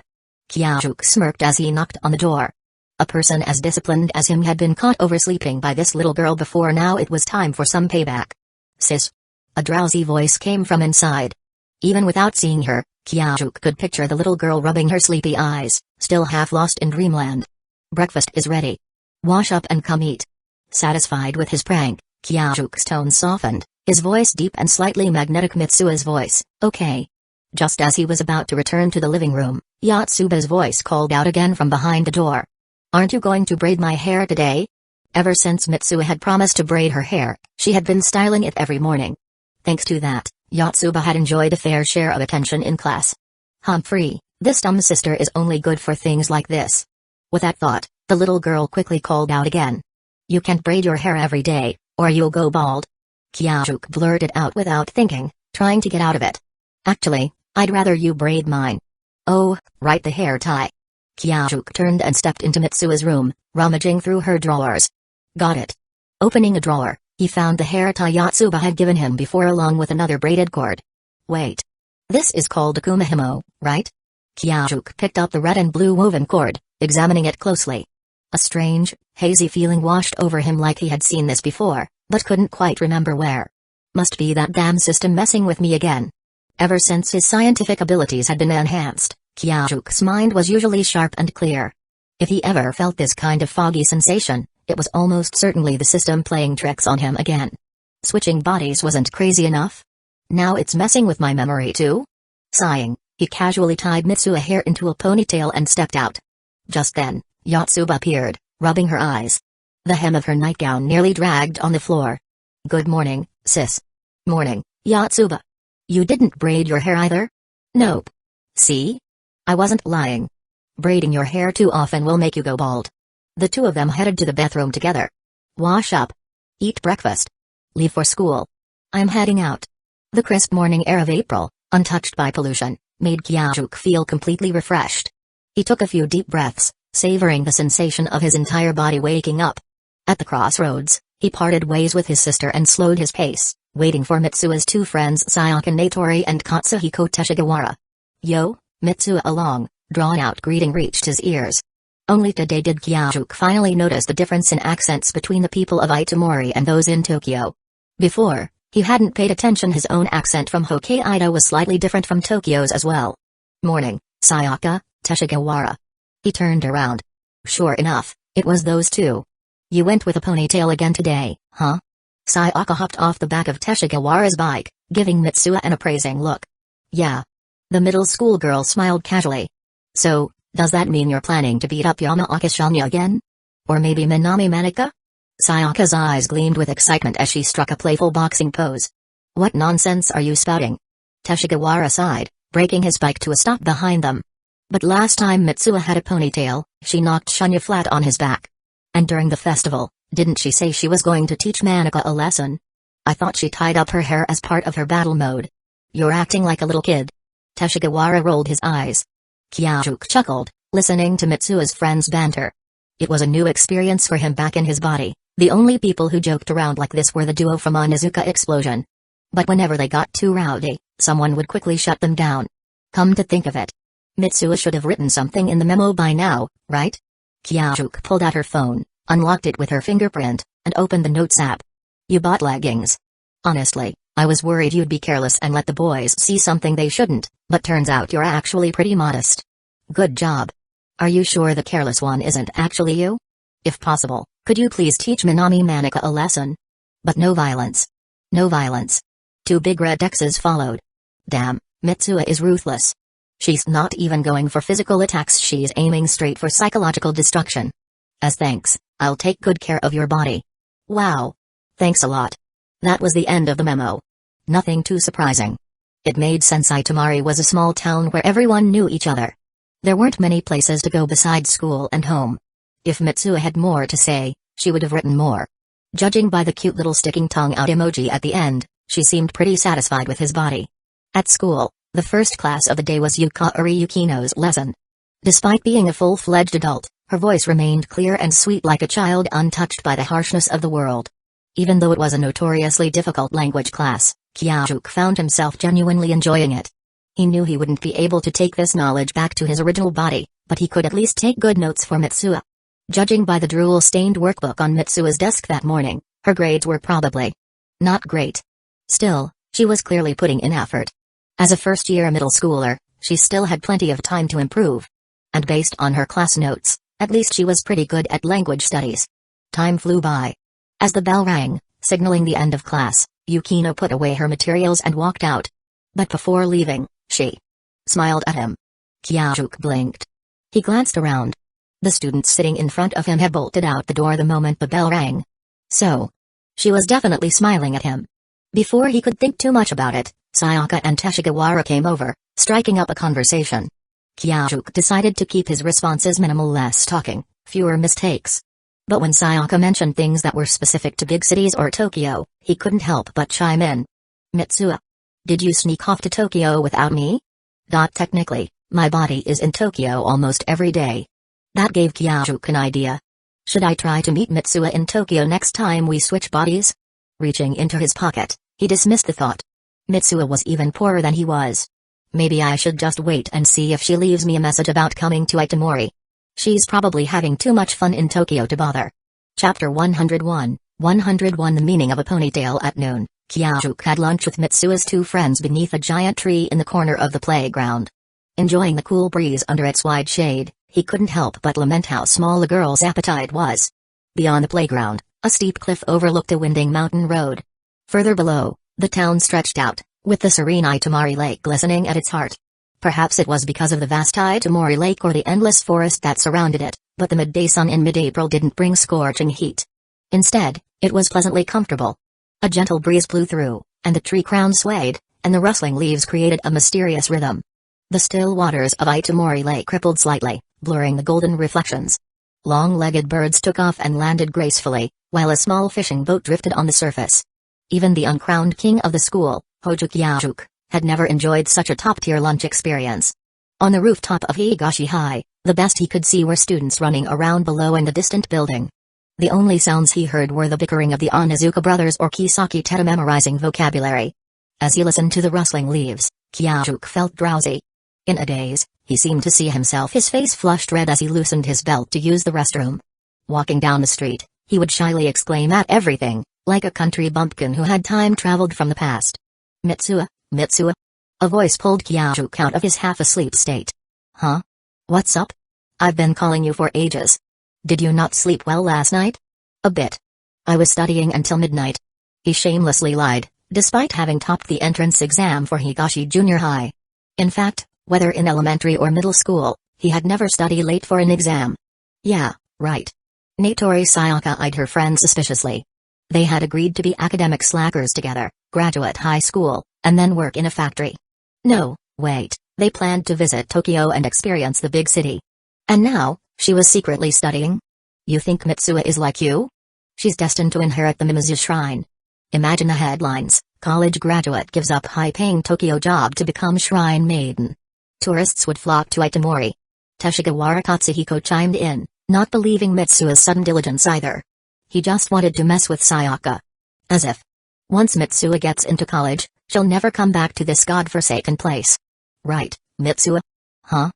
Kyajuk smirked as he knocked on the door. A person as disciplined as him had been caught oversleeping by this little girl before. Now it was time for some payback. Sis. A drowsy voice came from inside. Even without seeing her, Kyajuk could picture the little girl rubbing her sleepy eyes, still half lost in dreamland. Breakfast is ready. Wash up and come eat. Satisfied with his prank, Kyajuk's tone softened, his voice deep and slightly magnetic. Mitsuha's voice, okay. Just as he was about to return to the living room, Yatsuba's voice called out again from behind the door. Aren't you going to braid my hair today? Ever since Mitsuha had promised to braid her hair, she had been styling it every morning. Thanks to that, Yatsuba had enjoyed a fair share of attention in class. Humphrey, this dumb sister is only good for things like this. With that thought, the little girl quickly called out again. You can't braid your hair every day, or you'll go bald. Kyajuk blurted out without thinking, trying to get out of it. Actually, I'd rather you braid mine. Oh, right, the hair tie. Kyajuk turned and stepped into Mitsuha's room, rummaging through her drawers. Got it. Opening a drawer, he found the hair tie Yatsuba had given him before along with another braided cord. Wait. This is called a kumihimo, right? Kyajuk picked up the red and blue woven cord, examining it closely. A strange, hazy feeling washed over him, like he had seen this before, but couldn't quite remember where. Must be that damn system messing with me again. Ever since his scientific abilities had been enhanced, Kyajuk's mind was usually sharp and clear. If he ever felt this kind of foggy sensation, it was almost certainly the system playing tricks on him again. Switching bodies wasn't crazy enough? Now it's messing with my memory too? Sighing, he casually tied Mitsuha hair into a ponytail and stepped out. Just then, Yatsuba appeared, rubbing her eyes. The hem of her nightgown nearly dragged on the floor. Good morning, sis. Morning, Yatsuba. You didn't braid your hair either? Nope. See? I wasn't lying. Braiding your hair too often will make you go bald. The two of them headed to the bathroom together. Wash up. Eat breakfast. Leave for school. I'm heading out. The crisp morning air of April, untouched by pollution, made Kyajuk feel completely refreshed. He took a few deep breaths, savoring the sensation of his entire body waking up. At the crossroads, he parted ways with his sister and slowed his pace, waiting for Mitsua's two friends Sayaka Natori and Katsuhiko Teshigawara. "Yo, Mitsua!" A long, drawn-out greeting reached his ears. Only today did Kyajuk finally notice the difference in accents between the people of Itomori and those in Tokyo. Before, he hadn't paid attention. His own accent from Hokkaido was slightly different from Tokyo's as well. "Morning, Sayaka, Teshigawara." He turned around. Sure enough, it was those two. "You went with a ponytail again today, huh?" Sayaka hopped off the back of Teshigawara's bike, giving Mitsuya an appraising look. "Yeah." The middle school girl smiled casually. "So, does that mean you're planning to beat up Yamaoka Shanya again? Or maybe Minami Manika?" Sayaka's eyes gleamed with excitement as she struck a playful boxing pose. "What nonsense are you spouting?" Teshigawara sighed, braking his bike to a stop behind them. "But last time Mitsuya had a ponytail, she knocked Shanya flat on his back. And during the festival, didn't she say she was going to teach Manika a lesson? I thought she tied up her hair as part of her battle mode. You're acting like a little kid." Teshigawara rolled his eyes. Kyajuk chuckled, listening to Mitsua's friends' banter. It was a new experience for him back in his body. The only people who joked around like this were the duo from Onizuka Explosion. But whenever they got too rowdy, someone would quickly shut them down. Come to think of it, Mitsuya should have written something in the memo by now, right? Kyajuk pulled out her phone, unlocked it with her fingerprint, and opened the Notes app. "You bought leggings. Honestly, I was worried you'd be careless and let the boys see something they shouldn't, but turns out you're actually pretty modest. Good job. Are you sure the careless one isn't actually you? If possible, could you please teach Minami Manika a lesson? But no violence. No violence." Two big red X's followed. Damn, Mitsuya is ruthless. She's not even going for physical attacks, she's aiming straight for psychological destruction. "As thanks, I'll take good care of your body." "Wow. Thanks a lot." That was the end of the memo. Nothing too surprising. It made sense. Itomari was a small town where everyone knew each other. There weren't many places to go besides school and home. If Mitsuya had more to say, she would have written more. Judging by the cute little sticking tongue out emoji at the end, she seemed pretty satisfied with his body. At school, the first class of the day was Yukari Yukino's lesson. Despite being a full-fledged adult, her voice remained clear and sweet like a child, untouched by the harshness of the world. Even though it was a notoriously difficult language class, Kyajuk found himself genuinely enjoying it. He knew he wouldn't be able to take this knowledge back to his original body, but he could at least take good notes for Mitsuya. Judging by the drool-stained workbook on Mitsua's desk that morning, her grades were probably not great. Still, she was clearly putting in effort. As a first-year middle schooler, she still had plenty of time to improve. And based on her class notes, at least she was pretty good at language studies. Time flew by. As the bell rang, signaling the end of class, Yukino put away her materials and walked out. But before leaving, she smiled at him. Kyajuk blinked. He glanced around. The students sitting in front of him had bolted out the door the moment the bell rang. So, she was definitely smiling at him. Before he could think too much about it, Sayaka and Teshigawara came over, striking up a conversation. Kyajuk decided to keep his responses minimal, less talking, fewer mistakes. But when Sayaka mentioned things that were specific to big cities or Tokyo, he couldn't help but chime in. "Mitsuya, did you sneak off to Tokyo without me?" Technically, my body is in Tokyo almost every day. That gave Kyajuk an idea. Should I try to meet Mitsuya in Tokyo next time we switch bodies? Reaching into his pocket, he dismissed the thought. Mitsuya was even poorer than he was. Maybe I should just wait and see if she leaves me a message about coming to Itomori. She's probably having too much fun in Tokyo to bother. Chapter 101, 101 The meaning of a ponytail. At noon, Kyajuk had lunch with Mitsuya's two friends beneath a giant tree in the corner of the playground. Enjoying the cool breeze under its wide shade, he couldn't help but lament how small the girl's appetite was. Beyond the playground, a steep cliff overlooked a winding mountain road. Further below, the town stretched out, with the serene Itomari Lake glistening at its heart. Perhaps it was because of the vast Itomori Lake or the endless forest that surrounded it, but the midday sun in mid-April didn't bring scorching heat. Instead, it was pleasantly comfortable. A gentle breeze blew through, and the tree crown swayed, and the rustling leaves created a mysterious rhythm. The still waters of Itomori Lake rippled slightly, blurring the golden reflections. Long-legged birds took off and landed gracefully, while a small fishing boat drifted on the surface. Even the uncrowned king of the school, Hojo Kyajuk, had never enjoyed such a top-tier lunch experience. On the rooftop of Higashi High, the best he could see were students running around below in the distant building. The only sounds he heard were the bickering of the Onizuka brothers or Kisaki Teta memorizing vocabulary. As he listened to the rustling leaves, Kyajuk felt drowsy. In a daze, he seemed to see himself, his face flushed red as he loosened his belt to use the restroom. Walking down the street, he would shyly exclaim at everything, like a country bumpkin who had time-traveled from the past. "Mitsuha, Mitsuha." A voice pulled Kyajuk out of his half-asleep state. "Huh? What's up? I've been calling you for ages. Did you not sleep well last night?" "A bit. I was studying until midnight." He shamelessly lied, despite having topped the entrance exam for Higashi Junior High. In fact, whether in elementary or middle school, he had never studied late for an exam. "Yeah, right." Natori Sayaka eyed her friend suspiciously. They had agreed to be academic slackers together, graduate high school, and then work in a factory. No, wait, they planned to visit Tokyo and experience the big city. And now, she was secretly studying? You think Mitsuha is like you? She's destined to inherit the Mimizu Shrine. Imagine the headlines: college graduate gives up high-paying Tokyo job to become shrine maiden. Tourists would flock to Itamori. Teshigawara Katsuhiko chimed in, not believing Mitsuha's sudden diligence either. He just wanted to mess with Sayaka. As if. Once Mitsuha gets into college, she'll never come back to this godforsaken place. Right, Mitsuha? Huh?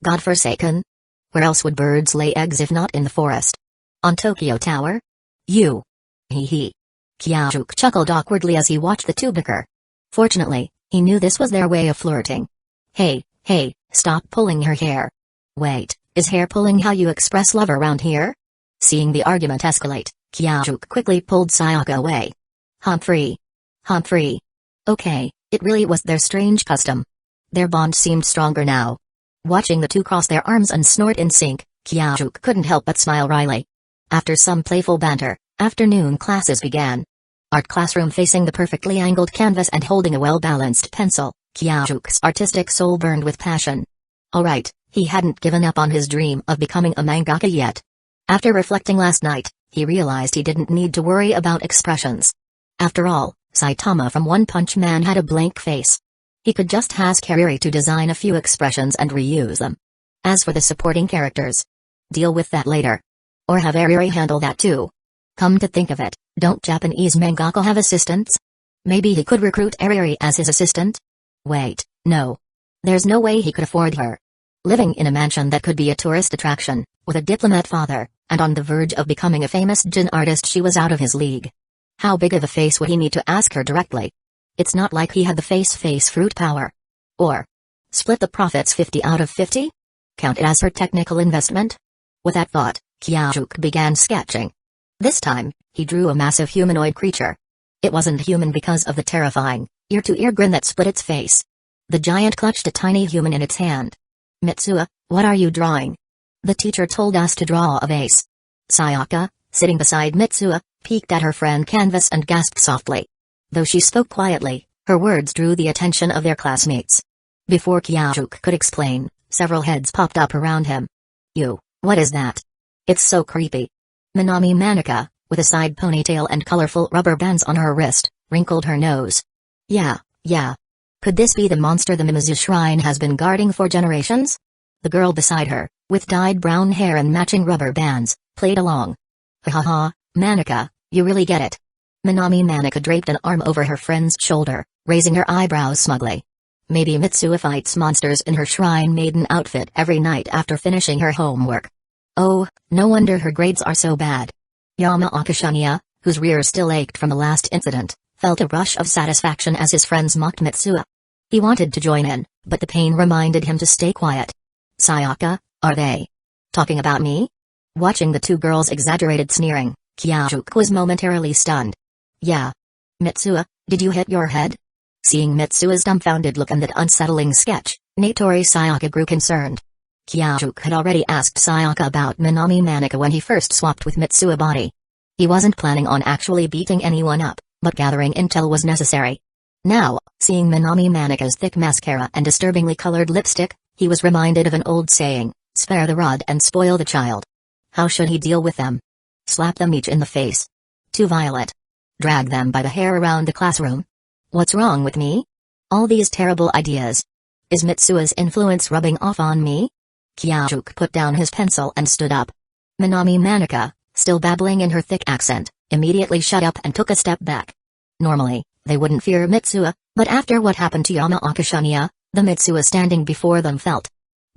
Godforsaken? Where else would birds lay eggs if not in the forest? On Tokyo Tower? You. Hee hee. Kyajuk chuckled awkwardly as he watched the two bicker. Fortunately, he knew this was their way of flirting. Hey, stop pulling her hair. Wait, is hair pulling how you express love around here? Seeing the argument escalate, Kyajuk quickly pulled Sayaka away. Humphrey. Okay, it really was their strange custom. Their bond seemed stronger now. Watching the two cross their arms and snort in sync, Kyajuk couldn't help but smile wryly. After some playful banter, afternoon classes began. Art classroom facing the perfectly angled canvas and holding a well-balanced pencil, Kyajuk's artistic soul burned with passion. Alright, he hadn't given up on his dream of becoming a mangaka yet. After reflecting last night, he realized he didn't need to worry about expressions. After all, Saitama from One Punch Man had a blank face. He could just ask Hariri to design a few expressions and reuse them. As for the supporting characters, deal with that later. Or have Hariri handle that too. Come to think of it, don't Japanese mangaka have assistants? Maybe he could recruit Hariri as his assistant? Wait, no. There's no way he could afford her. Living in a mansion that could be a tourist attraction, with a diplomat father, and on the verge of becoming a famous gin artist, she was out of his league. How big of a face would he need to ask her directly? It's not like he had the face fruit power. Or, split the profits 50 out of 50? Count it as her technical investment? With that thought, Kyajuk began sketching. This time, he drew a massive humanoid creature. It wasn't human because of the terrifying, ear-to-ear grin that split its face. The giant clutched a tiny human in its hand. Mitsuha, what are you drawing? The teacher told us to draw a vase. Sayaka, sitting beside Mitsuha, peeked at her friend canvas and gasped softly. Though she spoke quietly, her words drew the attention of their classmates. Before Kyajuk could explain, several heads popped up around him. What is that? It's so creepy. Minami Manika, with a side ponytail and colorful rubber bands on her wrist, wrinkled her nose. Yeah. Could this be the monster the Mimizu Shrine has been guarding for generations? The girl beside her, with dyed brown hair and matching rubber bands, played along. Ha, Manika, you really get it. Minami Manika draped an arm over her friend's shoulder, raising her eyebrows smugly. Maybe Mitsuha fights monsters in her shrine maiden outfit every night after finishing her homework. Oh, no wonder her grades are so bad. Yama Akashaniya, whose rear still ached from the last incident, felt a rush of satisfaction as his friends mocked Mitsuha. He wanted to join in, but the pain reminded him to stay quiet. Sayaka, are they talking about me? Watching the two girls' exaggerated sneering, Kyajuk was momentarily stunned. Yeah. Mitsuha, did you hit your head? Seeing Mitsuha's dumbfounded look and that unsettling sketch, Natori Sayaka grew concerned. Kyajuk had already asked Sayaka about Minami Manika when he first swapped with Mitsuha body. He wasn't planning on actually beating anyone up, but gathering intel was necessary. Now, seeing Minami Manika's thick mascara and disturbingly colored lipstick, he was reminded of an old saying, spare the rod and spoil the child. How should he deal with them? Slap them each in the face. Too violent. Drag them by the hair around the classroom? What's wrong with me? All these terrible ideas. Is Mitsua's influence rubbing off on me? Kyajuk put down his pencil and stood up. Minami Manika, still babbling in her thick accent, immediately shut up and took a step back. Normally, they wouldn't fear Mitsua, but after what happened to Yamaoka Shanya, the Mitsua standing before them felt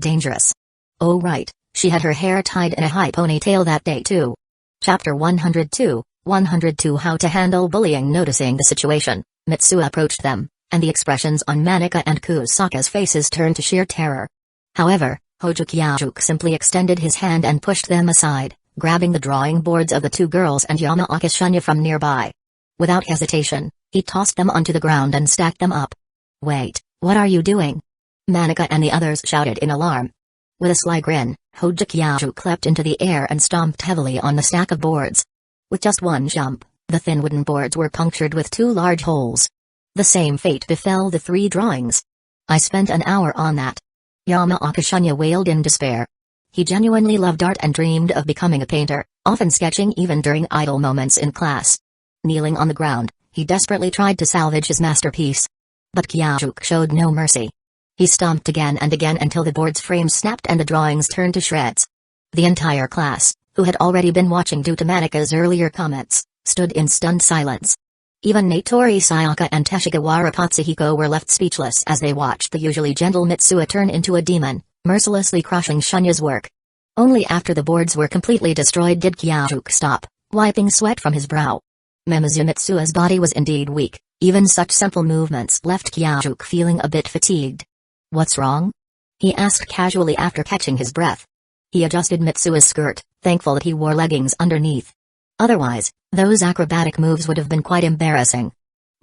dangerous. Oh right, she had her hair tied in a high ponytail that day too. Chapter 102, 102 How to Handle Bullying. Noticing the situation, Mitsua approached them, and the expressions on Manika and Kusaka's faces turned to sheer terror. However, Hojo Kyajuk simply extended his hand and pushed them aside, grabbing the drawing boards of the two girls and Yamaoka Shanya from nearby. Without hesitation, he tossed them onto the ground and stacked them up. Wait, what are you doing? Manika and the others shouted in alarm. With a sly grin, Hojo Kyajuk leapt into the air and stomped heavily on the stack of boards. With just one jump, the thin wooden boards were punctured with two large holes. The same fate befell the three drawings. I spent an hour on that. Yamaoka Shanya wailed in despair. He genuinely loved art and dreamed of becoming a painter, often sketching even during idle moments in class. Kneeling on the ground, he desperately tried to salvage his masterpiece. But Kyajuk showed no mercy. He stomped again and again until the board's frames snapped and the drawings turned to shreds. The entire class, who had already been watching due to Manika's earlier comments, stood in stunned silence. Even Natori Sayaka and Teshigawara Patsuhiko were left speechless as they watched the usually gentle Mitsua turn into a demon, mercilessly crushing Shunya's work. Only after the boards were completely destroyed did Kyajuk stop, wiping sweat from his brow. Mitsua's body was indeed weak, even such simple movements left Kyajuk feeling a bit fatigued. What's wrong? He asked casually after catching his breath. He adjusted Mitsua's skirt, thankful that he wore leggings underneath. Otherwise, those acrobatic moves would have been quite embarrassing.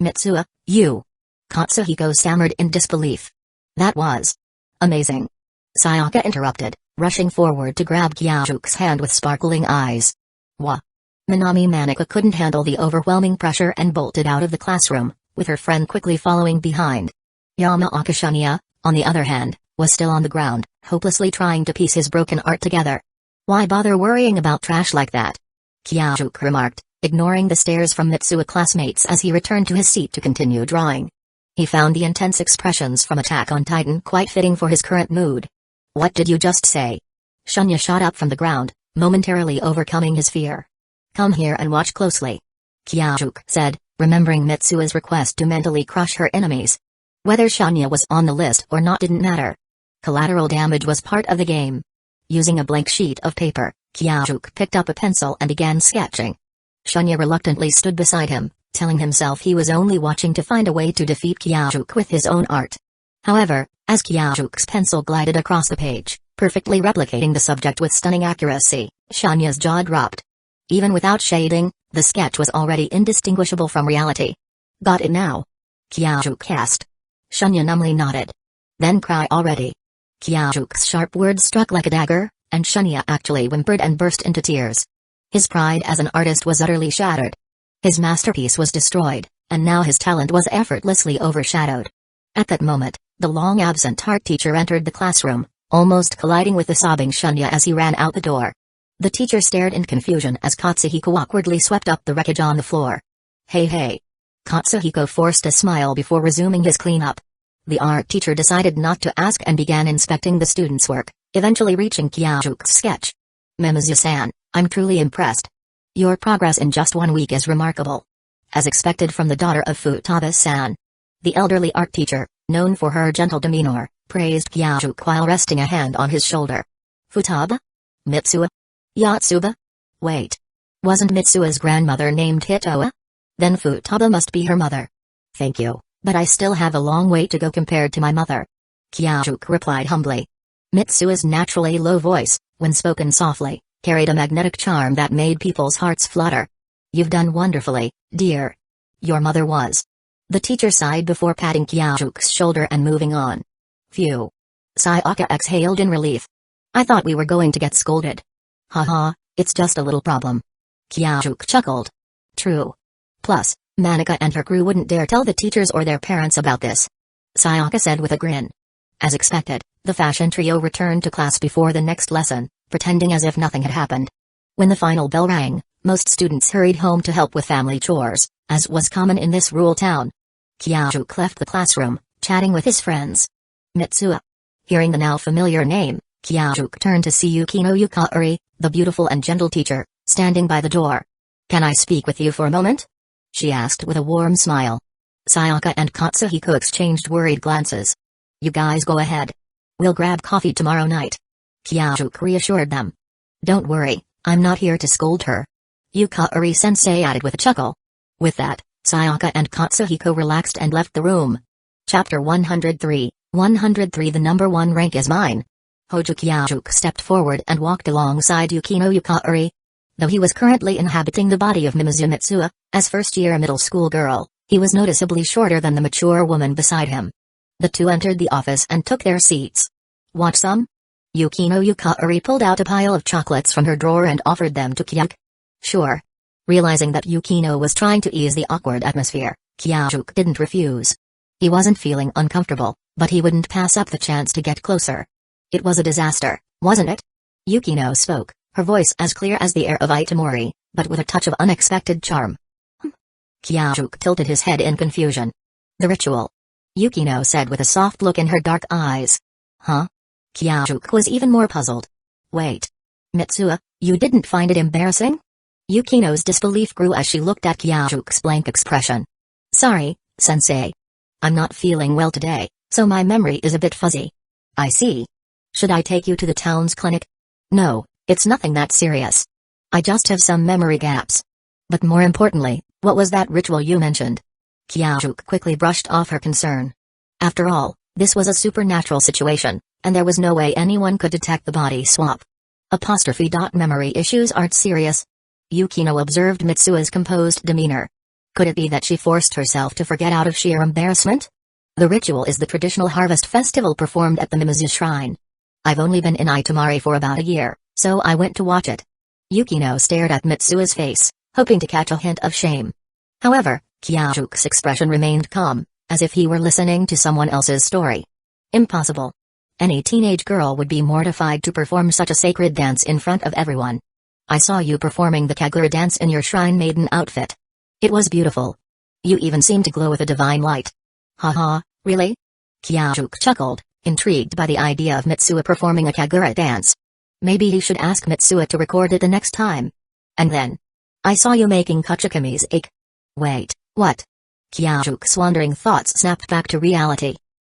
Mitsua, you. Katsuhiko stammered in disbelief. That was amazing. Sayaka interrupted, rushing forward to grab Kyajuk's hand with sparkling eyes. Wha? Minami Manika couldn't handle the overwhelming pressure and bolted out of the classroom, with her friend quickly following behind. Yamaoka Shanya, on the other hand, was still on the ground, hopelessly trying to piece his broken art together. Why bother worrying about trash like that? Kyajuk remarked, ignoring the stares from Mitsua classmates as he returned to his seat to continue drawing. He found the intense expressions from Attack on Titan quite fitting for his current mood. What did you just say? Shanya shot up from the ground, momentarily overcoming his fear. Come here and watch closely. Kyajuk said, remembering Mitsua's request to mentally crush her enemies. Whether Shanya was on the list or not didn't matter. Collateral damage was part of the game. Using a blank sheet of paper, Kyajuk picked up a pencil and began sketching. Shanya reluctantly stood beside him, telling himself he was only watching to find a way to defeat Kyajuk with his own art. However, as Kyajuk's pencil glided across the page, perfectly replicating the subject with stunning accuracy, Shanya's jaw dropped. Even without shading, the sketch was already indistinguishable from reality. Got it now? Kyajuk asked. Shanya numbly nodded. Then cry already. Kyajuk's sharp words struck like a dagger, and Shanya actually whimpered and burst into tears. His pride as an artist was utterly shattered. His masterpiece was destroyed, and now his talent was effortlessly overshadowed. At that moment, the long-absent art teacher entered the classroom, almost colliding with the sobbing Shanya as he ran out the door. The teacher stared in confusion as Katsuhiko awkwardly swept up the wreckage on the floor. Hey. Katsuhiko forced a smile before resuming his cleanup. The art teacher decided not to ask and began inspecting the students' work, eventually reaching Kyajuk's sketch. Mimizu-san, I'm truly impressed. Your progress in just 1 week is remarkable. As expected from the daughter of Futaba-san. The elderly art teacher, known for her gentle demeanor, praised Kyajuk while resting a hand on his shoulder. Futaba? Mitsua? Yotsuba? Wait. Wasn't Mitsua's grandmother named Hitoa? Then Futaba must be her mother. Thank you, but I still have a long way to go compared to my mother. Kyajuk replied humbly. Mitsua's naturally low voice, when spoken softly, carried a magnetic charm that made people's hearts flutter. You've done wonderfully, dear. Your mother was. The teacher sighed before patting Kyajuk's shoulder and moving on. Phew. Sayaka exhaled in relief. I thought we were going to get scolded. Haha, it's just a little problem. Kyajuk chuckled. True. Plus, Manika and her crew wouldn't dare tell the teachers or their parents about this. Sayaka said with a grin. As expected, the fashion trio returned to class before the next lesson, pretending as if nothing had happened. When the final bell rang, most students hurried home to help with family chores, as was common in this rural town. Kyajuk left the classroom, chatting with his friends. Mitsuo. Hearing the now familiar name, Kyajuk turned to see Yukino Yukari, the beautiful and gentle teacher, standing by the door. "Can I speak with you for a moment?" she asked with a warm smile. Sayaka and Katsuhiko exchanged worried glances. "You guys go ahead. We'll grab coffee tomorrow night." Kyajuk reassured them. "Don't worry, I'm not here to scold her," Yukari-sensei added with a chuckle. With that, Sayaka and Katsuhiko relaxed and left the room. Chapter 103, 103 The number 1 rank is mine. Hojo Kyajuk stepped forward and walked alongside Yukino Yukari. Though he was currently inhabiting the body of Mimizu Mitsuo, as first-year middle school girl, he was noticeably shorter than the mature woman beside him. The two entered the office and took their seats. "Want some?" Yukino Yukari pulled out a pile of chocolates from her drawer and offered them to Kyajuk. "Sure." Realizing that Yukino was trying to ease the awkward atmosphere, Kyajuk didn't refuse. He wasn't feeling uncomfortable, but he wouldn't pass up the chance to get closer. "It was a disaster, wasn't it?" Yukino spoke, her voice as clear as the air of Itamori, but with a touch of unexpected charm. Kyajuk tilted his head in confusion. "The ritual," Yukino said with a soft look in her dark eyes. "Huh?" Kyajuk was even more puzzled. "Wait. Mitsuo, you didn't find it embarrassing?" Yukino's disbelief grew as she looked at Kyajuk's blank expression. "Sorry, sensei. I'm not feeling well today, so my memory is a bit fuzzy." "I see. Should I take you to the town's clinic?" "No, it's nothing that serious. I just have some memory gaps." "But more importantly, what was that ritual you mentioned?" Kyajuk quickly brushed off her concern. After all, this was a supernatural situation, and there was no way anyone could detect the body swap. Memory issues aren't serious. Yukino observed Mitsuo's composed demeanor. Could it be that she forced herself to forget out of sheer embarrassment? "The ritual is the traditional harvest festival performed at the Mimizu shrine. I've only been in Itamari for about a year, so I went to watch it." Yukino stared at Mitsuo's face, hoping to catch a hint of shame. However, Kyajuk's expression remained calm, as if he were listening to someone else's story. Impossible. Any teenage girl would be mortified to perform such a sacred dance in front of everyone. "I saw you performing the Kagura dance in your shrine maiden outfit. It was beautiful. You even seemed to glow with a divine light." "Haha, really?" Kyajuk chuckled, intrigued by the idea of Mitsuo performing a Kagura dance. Maybe he should ask Mitsuo to record it the next time. "And then? I saw you making Kachikami's ache." "Wait, what?" Kyajuk's wandering thoughts snapped back to reality.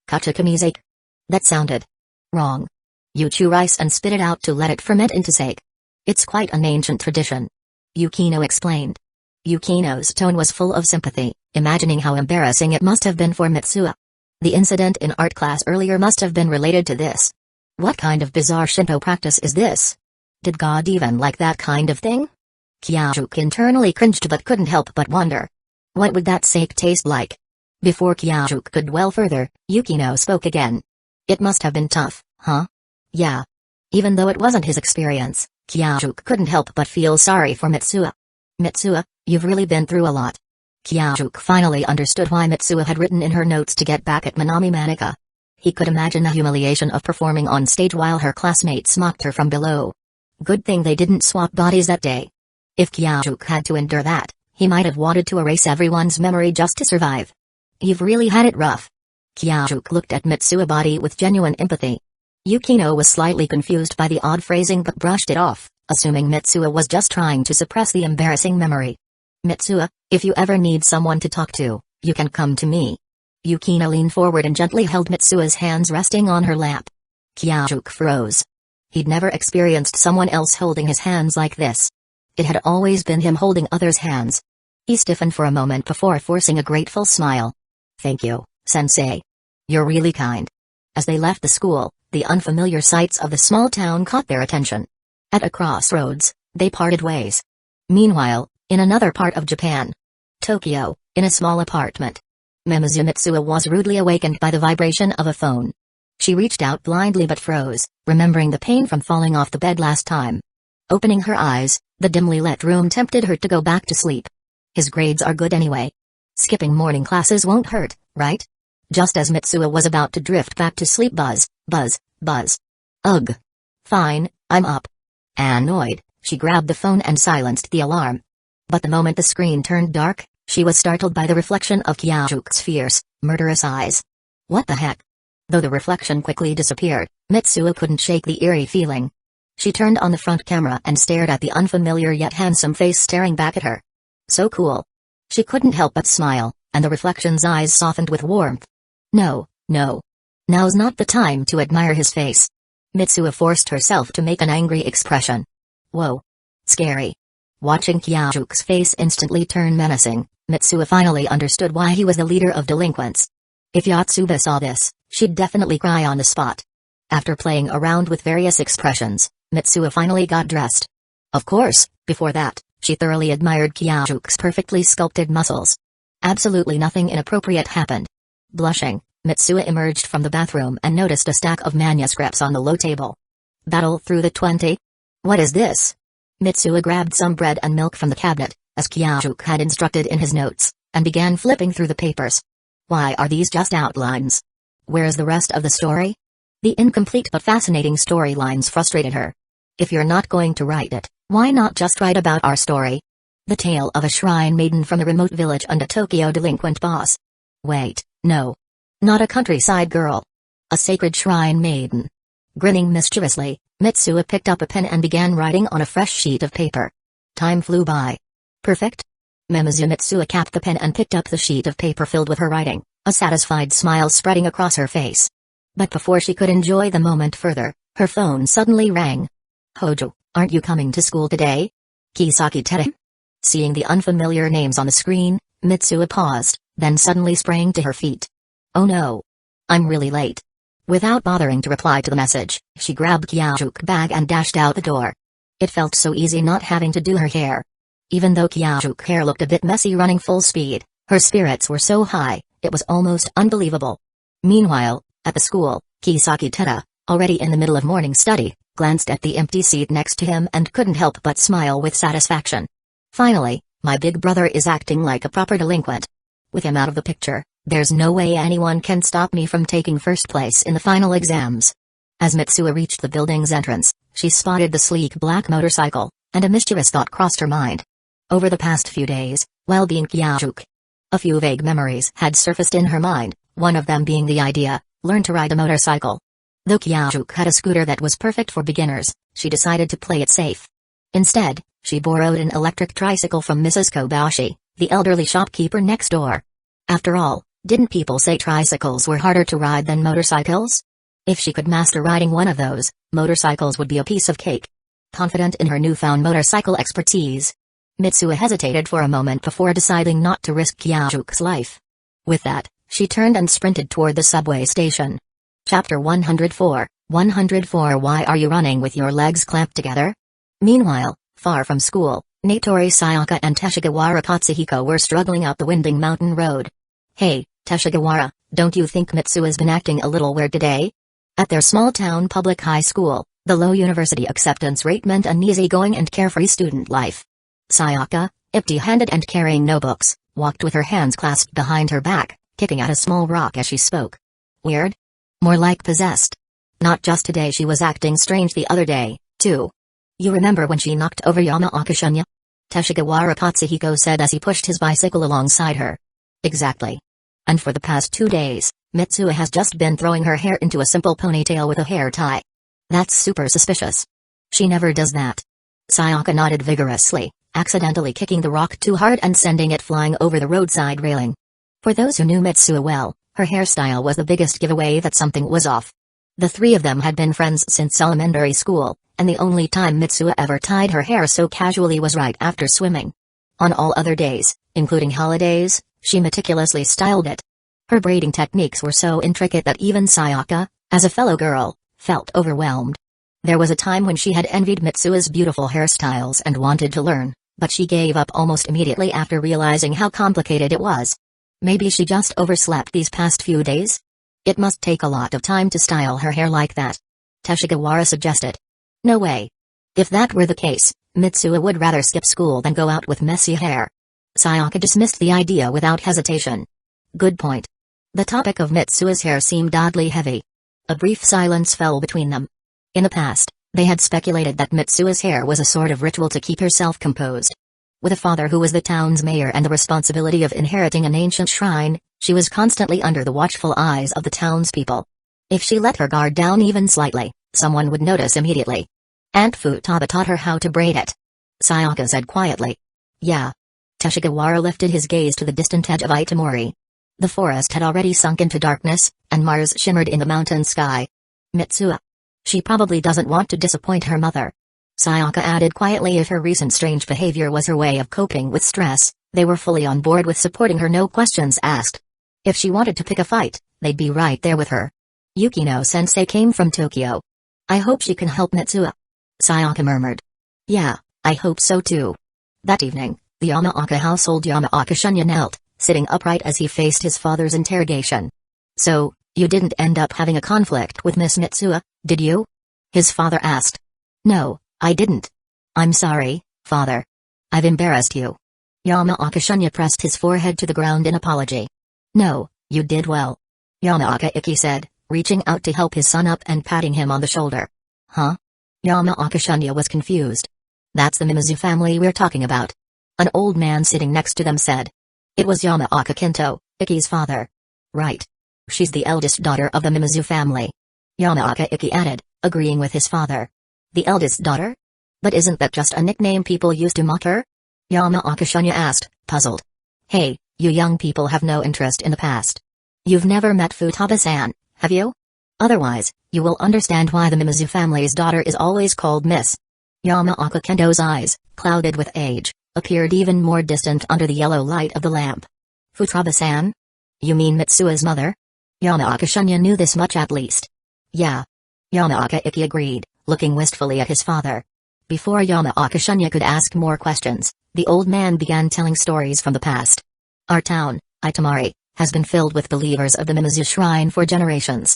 Kachikami's ache? That sounded wrong. You chew rice and spit it out to let it ferment into sake. It's quite an ancient tradition. Yukino explained. Yukino's tone was full of sympathy, imagining how embarrassing it must have been for Mitsuo. The incident in art class earlier must have been related to this. What kind of bizarre Shinto practice is this? Did God even like that kind of thing? Kyajuk internally cringed but couldn't help but wonder. What would that sake taste like? Before Kyajuk could dwell further, Yukino spoke again. It must have been tough, huh? Yeah. Even though it wasn't his experience, Kyajuk couldn't help but feel sorry for Mitsuo. "Mitsuo, you've really been through a lot." Kyajuk finally understood why Mitsuo had written in her notes to get back at Minami Manika. He could imagine the humiliation of performing on stage while her classmates mocked her from below. Good thing they didn't swap bodies that day. If Kyajuk had to endure that, he might have wanted to erase everyone's memory just to survive. "You've really had it rough." Kyajuk looked at Mitsuo's body with genuine empathy. Yukino was slightly confused by the odd phrasing but brushed it off, assuming Mitsuo was just trying to suppress the embarrassing memory. "Mitsuo, if you ever need someone to talk to, you can come to me." Yukino leaned forward and gently held Mitsuo's hands resting on her lap. Kyajuk froze. He'd never experienced someone else holding his hands like this. It had always been him holding others' hands. He stiffened for a moment before forcing a grateful smile. "Thank you, sensei. You're really kind." As they left the school, the unfamiliar sights of the small town caught their attention. At a crossroads, they parted ways. Meanwhile, in another part of Japan, Tokyo, in a small apartment, Mimizu Mitsuo was rudely awakened by the vibration of a phone. She reached out blindly but froze, remembering the pain from falling off the bed last time. Opening her eyes, the dimly lit room tempted her to go back to sleep. His grades are good anyway. Skipping morning classes won't hurt, right? Just as Mitsuo was about to drift back to sleep, buzz. Ugh. Fine, I'm up. Annoyed, she grabbed the phone and silenced the alarm. But the moment the screen turned dark, She was startled by the reflection of Kyajuke's fierce, murderous eyes. What the heck? Though the reflection quickly disappeared, Mitsuo couldn't shake the eerie feeling. She turned on the front camera and stared at the unfamiliar yet handsome face staring back at her. So cool. She couldn't help but smile, and the reflection's eyes softened with warmth. No. Now's not the time to admire his face. Mitsuo forced herself to make an angry expression. Whoa. Scary. Watching Kyajuke's face instantly turn menacing, Mitsuo finally understood why he was the leader of delinquents. If Yotsuba saw this, she'd definitely cry on the spot. After playing around with various expressions, Mitsuo finally got dressed. Of course, before that, she thoroughly admired Kyajuke's perfectly sculpted muscles. Absolutely nothing inappropriate happened. Blushing, Mitsuo emerged from the bathroom and noticed a stack of manuscripts on the low table. Battle through the 20? What is this? Mitsuo grabbed some bread and milk from the cabinet, as Kyajuke had instructed in his notes, and began flipping through the papers. Why are these just outlines? Where's the rest of the story? The incomplete but fascinating storylines frustrated her. If you're not going to write it, why not just write about our story? The tale of a shrine maiden from the remote village and a Tokyo delinquent boss. Wait, no. Not a countryside girl. A sacred shrine maiden. Grinning mischievously, Mitsuo picked up a pen and began writing on a fresh sheet of paper. Time flew by. Perfect? Mitsuo capped the pen and picked up the sheet of paper filled with her writing, a satisfied smile spreading across her face. But before she could enjoy the moment further, her phone suddenly rang. Hojo, aren't you coming to school today? Kisaki Tere? Seeing the unfamiliar names on the screen, Mitsuo paused, then suddenly sprang to her feet. Oh no. I'm really late. Without bothering to reply to the message, she grabbed Kyajuke's bag and dashed out the door. It felt so easy not having to do her hair. Even though Kyajuke's hair looked a bit messy running full speed, her spirits were so high, it was almost unbelievable. Meanwhile, at the school, Kisaki Tere, already in the middle of morning study, glanced at the empty seat next to him and couldn't help but smile with satisfaction. Finally, my big brother is acting like a proper delinquent. With him out of the picture, there's no way anyone can stop me from taking first place in the final exams. As Mitsuo reached the building's entrance, she spotted the sleek black motorcycle, and a mischievous thought crossed her mind. Over the past few days, while being Kyajuke, a few vague memories had surfaced in her mind, one of them being the idea, learn to ride a motorcycle. Though Kyajuke had a scooter that was perfect for beginners, she decided to play it safe. Instead, she borrowed an electric tricycle from Mrs. Kobashi, the elderly shopkeeper next door. After all, didn't people say tricycles were harder to ride than motorcycles? If she could master riding one of those, motorcycles would be a piece of cake. Confident in her newfound motorcycle expertise, Mitsuo hesitated for a moment before deciding not to risk Kyajuke's life. With that, she turned and sprinted toward the subway station. Chapter 104, 104 Why are you running with your legs clamped together? Meanwhile, far from school, Natori Sayaka and Teshigawara Katsuhiko were struggling up the winding mountain road. Hey, Teshigawara, don't you think Mitsuo's been acting a little weird today? At their small-town public high school, the low university acceptance rate meant an easygoing and carefree student life. Sayaka, empty-handed and carrying no books, walked with her hands clasped behind her back, kicking at a small rock as she spoke. Weird? More like possessed. Not just today, she was acting strange the other day, too. You remember when she knocked over Yamaoka-shunya? Teshigawara Katsuhiko said as he pushed his bicycle alongside her. Exactly. And for the past 2 days, Mitsuo has just been throwing her hair into a simple ponytail with a hair tie. That's super suspicious. She never does that. Sayaka nodded vigorously, accidentally kicking the rock too hard and sending it flying over the roadside railing. For those who knew Mitsuo well, her hairstyle was the biggest giveaway that something was off. The three of them had been friends since elementary school, and the only time Mitsuo ever tied her hair so casually was right after swimming. On all other days, including holidays, she meticulously styled it. Her braiding techniques were so intricate that even Sayaka, as a fellow girl, felt overwhelmed. There was a time when she had envied Mitsuo's beautiful hairstyles and wanted to learn, but she gave up almost immediately after realizing how complicated it was. Maybe she just overslept these past few days? It must take a lot of time to style her hair like that. Teshigawara suggested. No way. If that were the case, Mitsuo would rather skip school than go out with messy hair. Sayaka dismissed the idea without hesitation. Good point. The topic of Mitsuo's hair seemed oddly heavy. A brief silence fell between them. In the past, they had speculated that Mitsuo's hair was a sort of ritual to keep herself composed. With a father who was the town's mayor and the responsibility of inheriting an ancient shrine, she was constantly under the watchful eyes of the townspeople. If she let her guard down even slightly, someone would notice immediately. Aunt Futaba taught her how to braid it. Sayaka said quietly. Yeah. Teshigawara lifted his gaze to the distant edge of Itamori. The forest had already sunk into darkness, and Mars shimmered in the mountain sky. Mitsuha. She probably doesn't want to disappoint her mother. Sayaka added quietly if her recent strange behavior was her way of coping with stress, they were fully on board with supporting her, no questions asked. If she wanted to pick a fight, they'd be right there with her. Yukino-sensei came from Tokyo. I hope she can help Mitsuha. Sayaka murmured. Yeah, I hope so too. That evening, the Yamaoka household Yamaoka Shunya knelt, sitting upright as he faced his father's interrogation. So, you didn't end up having a conflict with Miss Mitsuha, did you? His father asked. No, I didn't. I'm sorry, father. I've embarrassed you. Yamaoka Shunya pressed his forehead to the ground in apology. No, you did well. Yamaoka Ecchi said, reaching out to help his son up and patting him on the shoulder. Huh? Yamaoka Shunya was confused. That's the Mimizu family we're talking about. An old man sitting next to them said. It was Yamaoka Kinto, Ecchi's father. Right. She's the eldest daughter of the Mimizu family. Yamaoka Ecchi added, agreeing with his father. The eldest daughter? But isn't that just a nickname people use to mock her? Yamaoka Shunya asked, puzzled. Hey, you young people have no interest in the past. You've never met Futaba-san, have you? Otherwise, you will understand why the Mimizu family's daughter is always called Miss. Yamaoka Kento's eyes, clouded with age, appeared even more distant under the yellow light of the lamp. Futaba-san? You mean Mitsuha's mother? Yamaoka Shunya knew this much at least. Yeah. Yamaoka Ecchi agreed, looking wistfully at his father. Before Yamaoka Shunya could ask more questions, the old man began telling stories from the past. Our town, Itamari, has been filled with believers of the Mimizu Shrine for generations.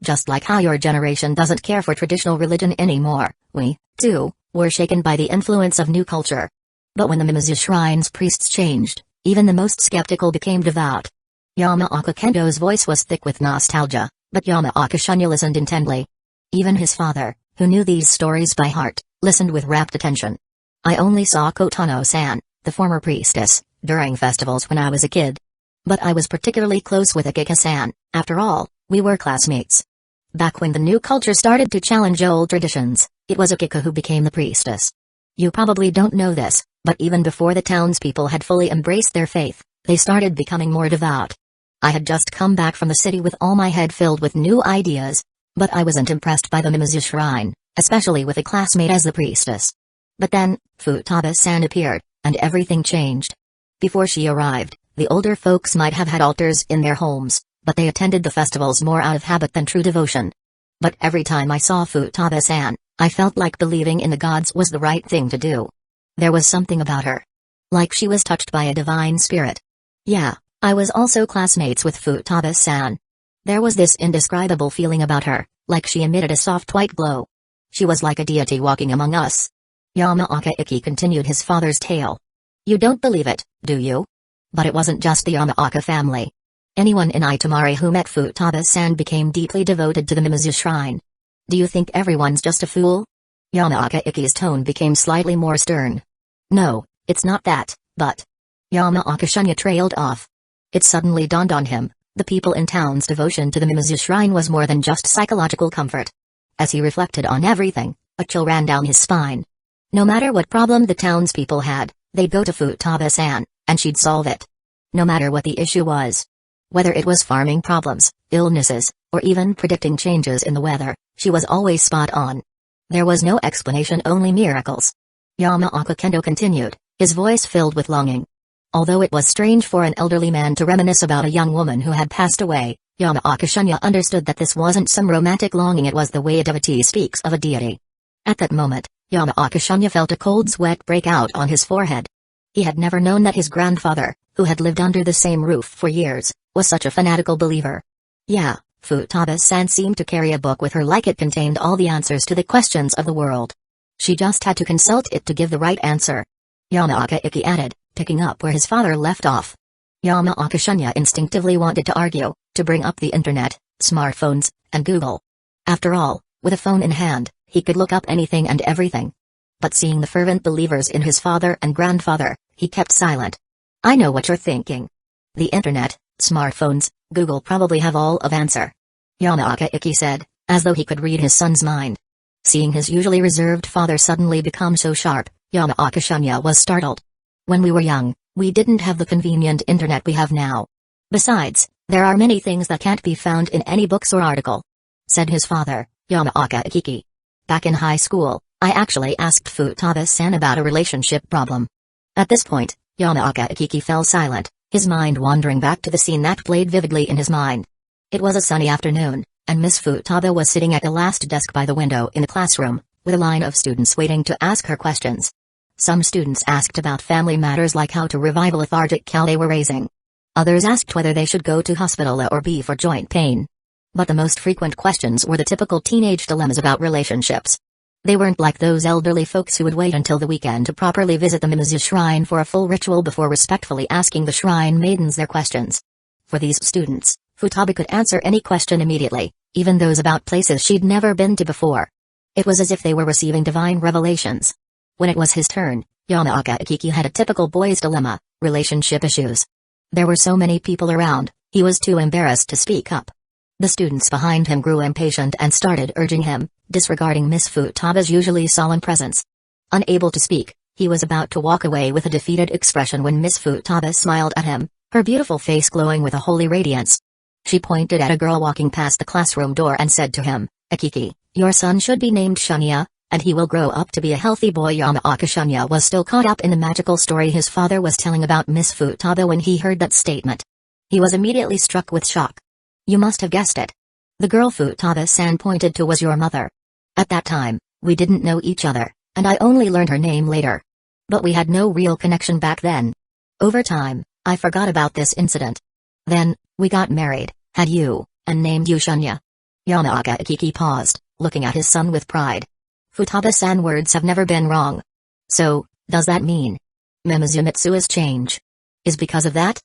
Just like how your generation doesn't care for traditional religion anymore, we, too, were shaken by the influence of new culture. But when the Mimizu Shrine's priests changed, even the most skeptical became devout. Yamaoka Kento's voice was thick with nostalgia, but Yamaoka Shunya listened intently. Even his father, who knew these stories by heart, listened with rapt attention. I only saw Kotano-san, the former priestess, during festivals when I was a kid. But I was particularly close with Akika-san, after all, we were classmates. Back when the new culture started to challenge old traditions, it was Akika who became the priestess. You probably don't know this, but even before the townspeople had fully embraced their faith, they started becoming more devout. I had just come back from the city with all my head filled with new ideas, but I wasn't impressed by the Mimizu Shrine, especially with a classmate as the priestess. But then, Futaba-san appeared, and everything changed. Before she arrived, the older folks might have had altars in their homes, but they attended the festivals more out of habit than true devotion. But every time I saw Futaba-san, I felt like believing in the gods was the right thing to do. There was something about her. Like she was touched by a divine spirit. Yeah, I was also classmates with Futaba-san. There was this indescribable feeling about her, like she emitted a soft white glow. She was like a deity walking among us. Yamaoka Ecchi continued his father's tale. You don't believe it, do you? But it wasn't just the Yamaoka family. Anyone in Itamari who met Futaba-san became deeply devoted to the Mimizu Shrine. Do you think everyone's just a fool? Yamaoka Ecchi's tone became slightly more stern. No, it's not that, but... Yamaoka Shunya trailed off. It suddenly dawned on him, the people in town's devotion to the Mimizu Shrine was more than just psychological comfort. As he reflected on everything, a chill ran down his spine. No matter what problem the townspeople had, they'd go to Futaba-san, and she'd solve it. No matter what the issue was. Whether it was farming problems, illnesses, or even predicting changes in the weather, she was always spot on. There was no explanation, only miracles. Yamaoka Kento continued, his voice filled with longing. Although it was strange for an elderly man to reminisce about a young woman who had passed away, Yamaoka Shunya understood that this wasn't some romantic longing, it was the way a devotee speaks of a deity. At that moment, Yamaoka Shunya felt a cold sweat break out on his forehead. He had never known that his grandfather, who had lived under the same roof for years, was such a fanatical believer. Yeah, Futaba-san seemed to carry a book with her like it contained all the answers to the questions of the world. She just had to consult it to give the right answer. Yamaoka Ecchi added, picking up where his father left off. Yamaoka Shunya instinctively wanted to argue, to bring up the internet, smartphones, and Google. After all, with a phone in hand, he could look up anything and everything. But seeing the fervent believers in his father and grandfather, He kept silent. I know what you're thinking. The internet, smartphones, Google probably have all of answer. Yamaoka Ecchi said, as though he could read his son's mind. Seeing his usually reserved father suddenly become so sharp, Yamaoka Shunya was startled. When we were young, we didn't have the convenient internet we have now. Besides, there are many things that can't be found in any books or article, said his father, Yamaoka Ecchi. Back in high school, I actually asked Futaba-san about a relationship problem. At this point, Yamaoka Ecchi fell silent, his mind wandering back to the scene that played vividly in his mind. It was a sunny afternoon, and Miss Futaba was sitting at the last desk by the window in the classroom, with a line of students waiting to ask her questions. Some students asked about family matters like how to revive a lethargic cow they were raising. Others asked whether they should go to hospital or be for joint pain. But the most frequent questions were the typical teenage dilemmas about relationships. They weren't like those elderly folks who would wait until the weekend to properly visit the Mimizu shrine for a full ritual before respectfully asking the shrine maidens their questions. For these students, Futaba could answer any question immediately, even those about places she'd never been to before. It was as if they were receiving divine revelations. When it was his turn, Yamaoka Ecchi had a typical boy's dilemma, relationship issues. There were so many people around, he was too embarrassed to speak up. The students behind him grew impatient and started urging him, disregarding Miss Futaba's usually solemn presence. Unable to speak, he was about to walk away with a defeated expression when Miss Futaba smiled at him, her beautiful face glowing with a holy radiance. She pointed at a girl walking past the classroom door and said to him, Ecchi, your son should be named Shunya, and he will grow up to be a healthy boy. Yamaoka Shunya was still caught up in the magical story his father was telling about Miss Futaba when he heard that statement. He was immediately struck with shock. You must have guessed it. The girl Futaba-san pointed to was your mother. At that time, we didn't know each other, and I only learned her name later. But we had no real connection back then. Over time, I forgot about this incident. Then, we got married, had you, and named you Shunya. Yamaoka Ecchi paused, looking at his son with pride. Futaba-san words have never been wrong. So, does that mean Mimizu Mitsua's change is because of that?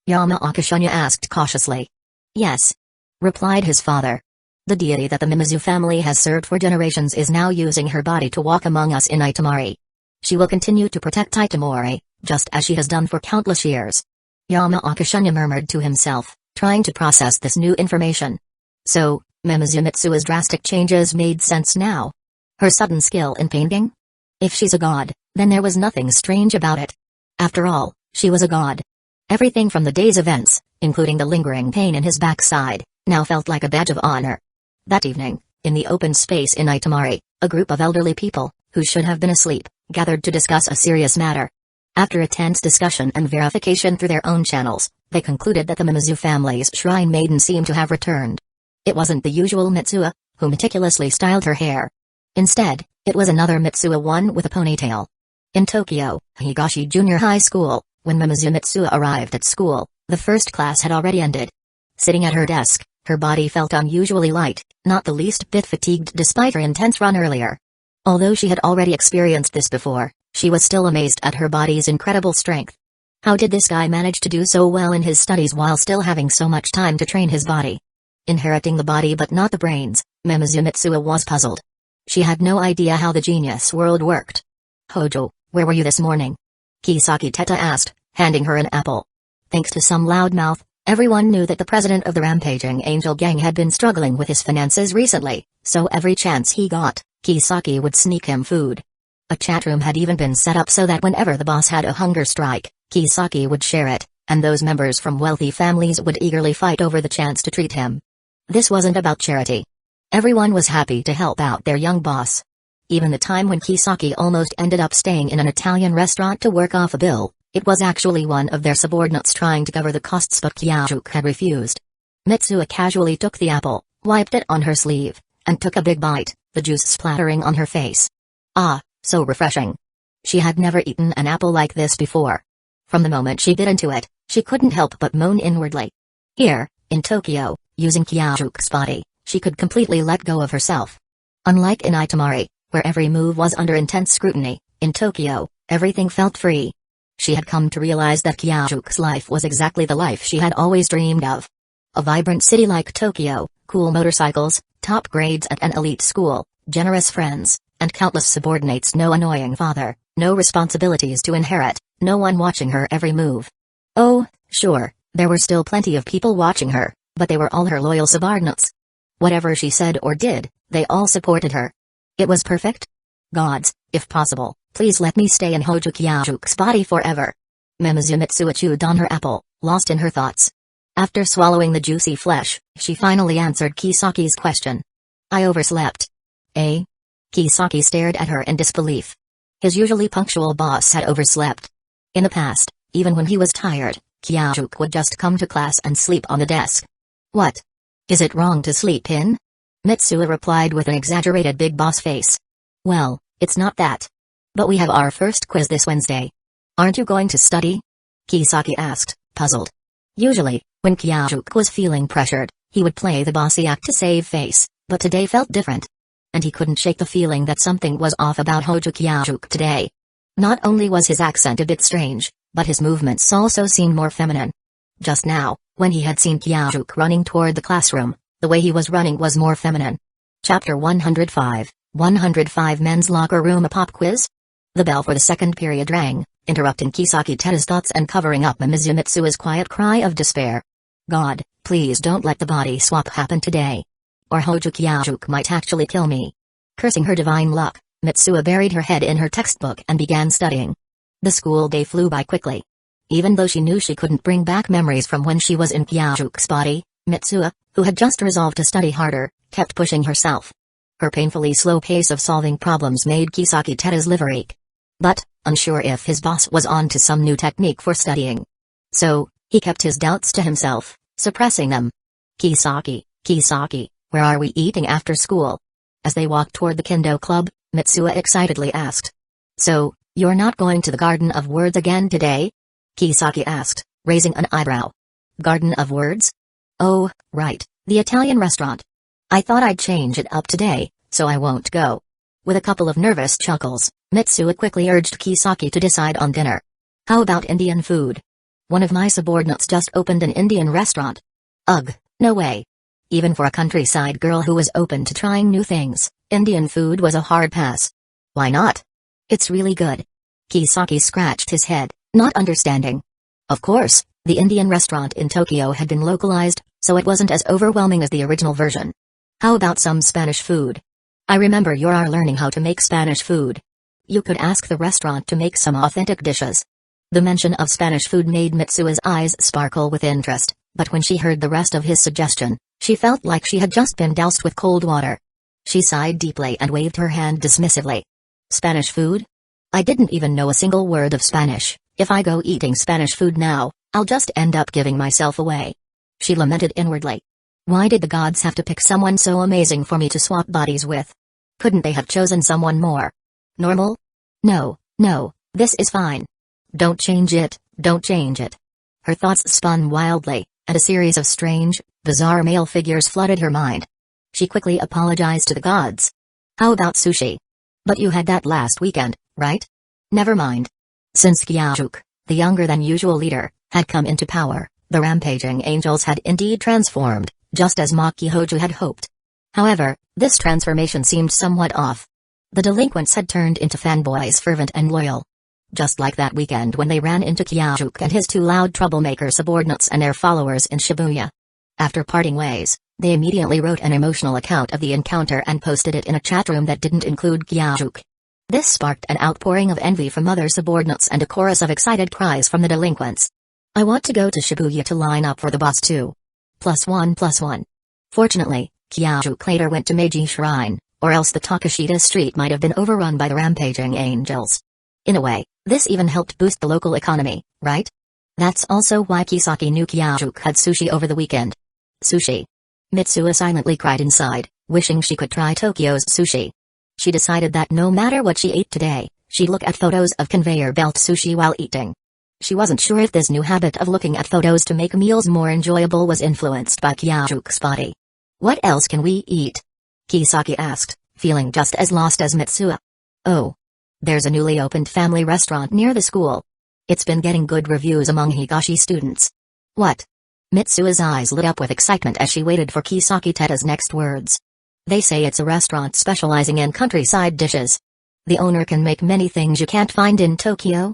Yamaoka Shunya asked cautiously. Yes, replied his father. The deity that the Mimizu family has served for generations is now using her body to walk among us in Itamari. She will continue to protect Itamari, just as she has done for countless years. Yamaoka Shunya murmured to himself, trying to process this new information. So, Mimizu Mitsua's drastic changes made sense now. Her sudden skill in painting? If she's a god, then there was nothing strange about it. After all, she was a god. Everything from the day's events, including the lingering pain in his backside, now felt like a badge of honor. That evening, in the open space in Itamari, a group of elderly people, who should have been asleep, gathered to discuss a serious matter. After a tense discussion and verification through their own channels, they concluded that the Mimizu family's shrine maiden seemed to have returned. It wasn't the usual Mitsuha, who meticulously styled her hair. Instead, it was another Mitsuha, one with a ponytail. In Tokyo, Higashi Junior High School, when Mimizu Mitsuha arrived at school, the first class had already ended. Sitting at her desk, her body felt unusually light, not the least bit fatigued despite her intense run earlier. Although she had already experienced this before, she was still amazed at her body's incredible strength. How did this guy manage to do so well in his studies while still having so much time to train his body? Inheriting the body but not the brains, Mimizu Mitsuha was puzzled. She had no idea how the genius world worked. Hojo, where were you this morning? Kisaki Teta asked, handing her an apple. Thanks to some loudmouth, everyone knew that the president of the rampaging angel gang had been struggling with his finances recently, so every chance he got, Kisaki would sneak him food. A chat room had even been set up so that whenever the boss had a hunger strike, Kisaki would share it, and those members from wealthy families would eagerly fight over the chance to treat him. This wasn't about charity. Everyone was happy to help out their young boss. Even the time when Kisaki almost ended up staying in an Italian restaurant to work off a bill, it was actually one of their subordinates trying to cover the costs, but Kyajuk had refused. Mitsuha casually took the apple, wiped it on her sleeve, and took a big bite, the juice splattering on her face. Ah, so refreshing. She had never eaten an apple like this before. From the moment she bit into it, she couldn't help but moan inwardly. Here, in Tokyo, using Kyaju's body, she could completely let go of herself. Unlike in Itamari, where every move was under intense scrutiny, in Tokyo, everything felt free. She had come to realize that Kyaju's life was exactly the life she had always dreamed of. A vibrant city like Tokyo, cool motorcycles, top grades at an elite school, generous friends, and countless subordinates, no annoying father, no responsibilities to inherit, No one watching her every move. Oh, sure, there were still plenty of people watching her, but they were all her loyal subordinates. Whatever she said or did, they all supported her. It was perfect. Gods, if possible, please let me stay in Hojo Kyajuke's body forever. Mimizu Mitsuo chewed on her apple, lost in her thoughts. After swallowing the juicy flesh, she finally answered Kisaki's question. I overslept. Eh? Kisaki stared at her in disbelief. His usually punctual boss had overslept. In the past, even when he was tired, Kyajuke would just come to class and sleep on the desk. What? Is it wrong to sleep in? Mitsuo replied with an exaggerated big boss face. Well, it's not that. But we have our first quiz this Wednesday. Aren't you going to study? Kisaki asked, puzzled. Usually, when Kyajuke was feeling pressured, he would play the bossy act to save face, but today felt different. And he couldn't shake the feeling that something was off about Hojo Kyajuke today. Not only was his accent a bit strange, but his movements also seemed more feminine. Just now, when he had seen Kyajuke running toward the classroom, the way he was running was more feminine. Chapter 105, 105 Men's Locker Room. A pop quiz? The bell for the second period rang, interrupting Kisaki Teda's thoughts and covering up Mimizu Mitsuo's quiet cry of despair. God, please don't let the body swap happen today. Or Hojo Kyajuke might actually kill me. Cursing her divine luck, Mitsuo buried her head in her textbook and began studying. The school day flew by quickly. Even though she knew she couldn't bring back memories from when she was in Kyajuke's body, Mitsuo, who had just resolved to study harder, kept pushing herself. Her painfully slow pace of solving problems made Kisaki Teda's liver ache. But, unsure if his boss was on to some new technique for studying. So, he kept his doubts to himself, suppressing them. Kisaki, where are we eating after school? As they walked toward the Kendo Club, Mitsuo excitedly asked. So, you're not going to the Garden of Words again today? Kisaki asked, raising an eyebrow. Garden of Words? Oh, right, the Italian restaurant. I thought I'd change it up today, so I won't go. With a couple of nervous chuckles, Mitsuo quickly urged Kisaki to decide on dinner. How about Indian food? One of my subordinates just opened an Indian restaurant. Ugh, no way. Even for a countryside girl who was open to trying new things, Indian food was a hard pass. Why not? It's really good. Kisaki scratched his head, not understanding. Of course, the Indian restaurant in Tokyo had been localized, so it wasn't as overwhelming as the original version. How about some Spanish food? I remember you're learning how to make Spanish food. You could ask the restaurant to make some authentic dishes. The mention of Spanish food made Mitsuo's eyes sparkle with interest, but when she heard the rest of his suggestion, she felt like she had just been doused with cold water. She sighed deeply and waved her hand dismissively. Spanish food? I didn't even know a single word of Spanish. If I go eating Spanish food now, I'll just end up giving myself away. She lamented inwardly. Why did the gods have to pick someone so amazing for me to swap bodies with? Couldn't they have chosen someone more normal? No, this is fine. Don't change it, don't change it. Her thoughts spun wildly, and a series of strange, bizarre male figures flooded her mind. She quickly apologized to the gods. How about sushi? But you had that last weekend, right? Never mind. Since Kyajuke, the younger-than-usual leader, had come into power, the rampaging angels had indeed transformed, just as Maki Hojo had hoped. However, this transformation seemed somewhat off. The delinquents had turned into fanboys fervent and loyal. Just like that weekend when they ran into Kyajuke and his two loud troublemaker subordinates and their followers in Shibuya. After parting ways, they immediately wrote an emotional account of the encounter and posted it in a chat room that didn't include Kyajuke. This sparked an outpouring of envy from other subordinates and a chorus of excited cries from the delinquents. I want to go to Shibuya to line up for the boss too. +1+1. Fortunately, Kyajuke later went to Meiji Shrine, or else the Takashita street might have been overrun by the rampaging angels. In a way, this even helped boost the local economy, right? That's also why Kisaki knew Kyajuke had sushi over the weekend. Sushi. Mitsuo silently cried inside, wishing she could try Tokyo's sushi. She decided that no matter what she ate today, she'd look at photos of conveyor belt sushi while eating. She wasn't sure if this new habit of looking at photos to make meals more enjoyable was influenced by Kyajuke's body. What else can we eat? Kisaki asked, feeling just as lost as Mitsuo. Oh. There's a newly opened family restaurant near the school. It's been getting good reviews among Higashi students. What? Mitsuo's eyes lit up with excitement as she waited for Kisaki Teda's next words. They say it's a restaurant specializing in countryside dishes. The owner can make many things you can't find in Tokyo.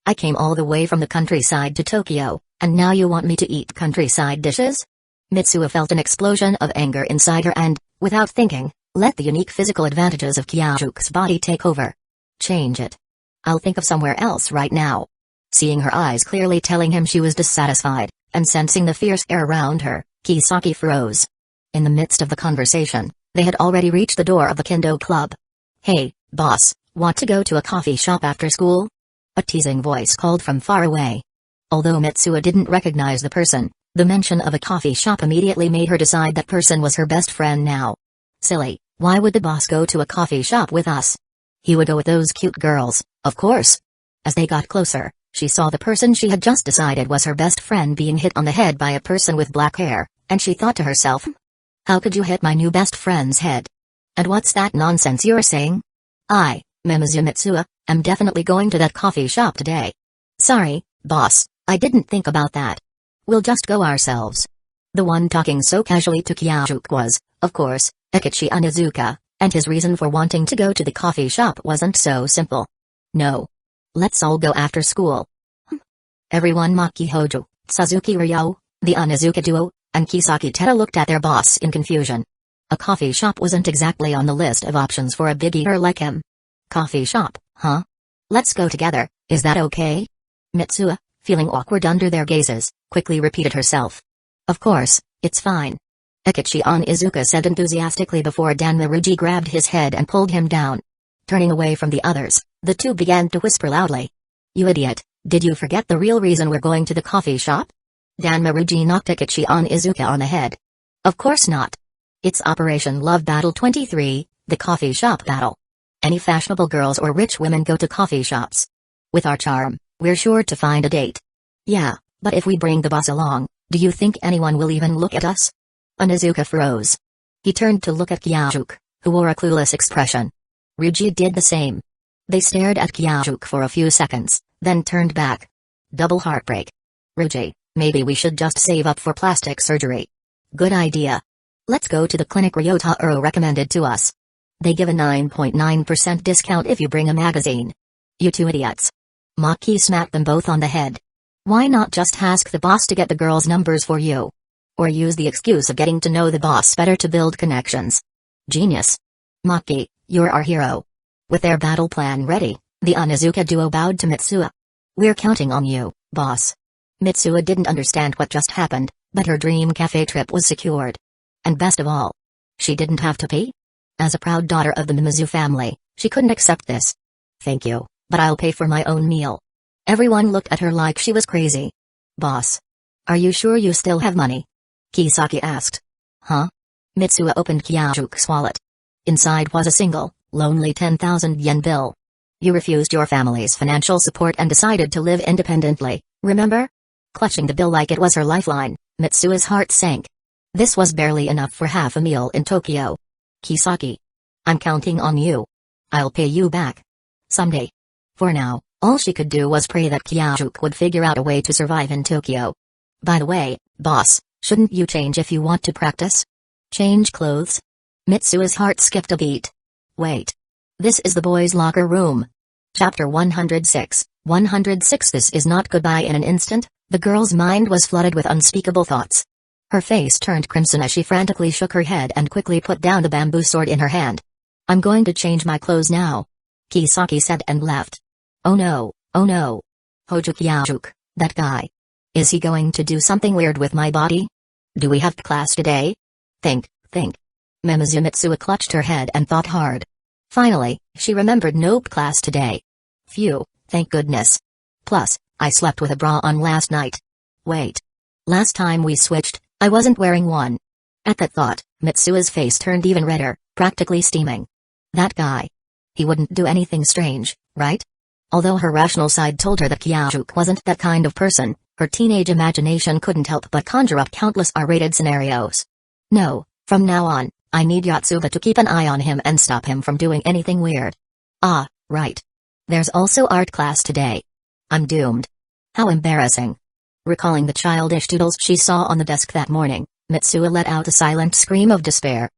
I came all the way from the countryside to Tokyo, and now you want me to eat countryside dishes? Mitsuo felt an explosion of anger inside her and, without thinking, let the unique physical advantages of Kyajuke's body take over. Change it. I'll think of somewhere else right now. Seeing her eyes clearly telling him she was dissatisfied, and sensing the fierce air around her, Kisaki froze. In the midst of the conversation, they had already reached the door of the Kendo club. Hey, boss, want to go to a coffee shop after school? A teasing voice called from far away. Although Mitsuo didn't recognize the person, the mention of a coffee shop immediately made her decide that person was her best friend now. Silly, why would the boss go to a coffee shop with us? He would go with those cute girls, of course. As they got closer, she saw the person she had just decided was her best friend being hit on the head by a person with black hair, and she thought to herself, how could you hit my new best friend's head? And what's that nonsense you're saying? I, Mimizu Mitsuo, am definitely going to that coffee shop today. Sorry, boss, I didn't think about that. We'll just go ourselves. The one talking so casually to Kyajuke was, of course, Ecchi Onizuka, and his reason for wanting to go to the coffee shop wasn't so simple. No. Let's all go after school. Everyone Maki Hojo, Suzuki Ryo, the Onizuka duo, and Kisaki Teta looked at their boss in confusion. A coffee shop wasn't exactly on the list of options for a big eater like him. Coffee shop, huh? Let's go together, is that okay? Mitsuo, feeling awkward under their gazes, quickly repeated herself. Of course, it's fine. Ecchi Onizuka said enthusiastically before Danmaruji grabbed his head and pulled him down. Turning away from the others, the two began to whisper loudly. You idiot, did you forget the real reason we're going to the coffee shop? Danmaruji knocked Ecchi Onizuka on the head. Of course not. It's Operation Love Battle 23, the coffee shop battle. Any fashionable girls or rich women go to coffee shops. With our charm, we're sure to find a date. Yeah, but if we bring the boss along, do you think anyone will even look at us? Onizuka froze. He turned to look at Kyajuke, who wore a clueless expression. Ryuji did the same. They stared at Kyajuke for a few seconds, then turned back. Double heartbreak. Ryuji, maybe we should just save up for plastic surgery. Good idea. Let's go to the clinic Ryotaro recommended to us. They give a 9.9% discount if you bring a magazine. You two idiots. Maki smacked them both on the head. Why not just ask the boss to get the girls' numbers for you? Or use the excuse of getting to know the boss better to build connections. Genius. Maki, you're our hero. With their battle plan ready, the Onizuka duo bowed to Mitsuo. We're counting on you, boss. Mitsuo didn't understand what just happened, but her dream cafe trip was secured. And best of all, she didn't have to pay? As a proud daughter of the Mimizu family, she couldn't accept this. Thank you, but I'll pay for my own meal. Everyone looked at her like she was crazy. Boss. Are you sure you still have money? Kisaki asked. Huh? Mitsuo opened Kyajuke's wallet. Inside was a single, lonely 10,000 yen bill. You refused your family's financial support and decided to live independently, remember? Clutching the bill like it was her lifeline, Mitsuo's heart sank. This was barely enough for half a meal in Tokyo. Kisaki. I'm counting on you. I'll pay you back. Someday. For now, all she could do was pray that Kyajuke would figure out a way to survive in Tokyo. By the way, boss, shouldn't you change if you want to practice? Change clothes? Mitsuo's heart skipped a beat. Wait. This is the boys' locker room. Chapter 106, 106. This is not goodbye in an instant. The girl's mind was flooded with unspeakable thoughts. Her face turned crimson as she frantically shook her head and quickly put down the bamboo sword in her hand. I'm going to change my clothes now. Kisaki said and left. Oh no, oh no. Hojo Kyajuke, that guy. Is he going to do something weird with my body? Do we have class today? Think. Mimizu Mitsuo clutched her head and thought hard. Finally, she remembered nope class today. Phew, thank goodness. Plus, I slept with a bra on last night. Wait. Last time we switched, I wasn't wearing one. At that thought, Mitsuo's face turned even redder, practically steaming. That guy. He wouldn't do anything strange, right? Although her rational side told her that Kyajuke wasn't that kind of person, her teenage imagination couldn't help but conjure up countless R-rated scenarios. No, from now on, I need Yotsuba to keep an eye on him and stop him from doing anything weird. Ah, right. There's also art class today. I'm doomed. How embarrassing. Recalling the childish doodles she saw on the desk that morning, Mitsuo let out a silent scream of despair.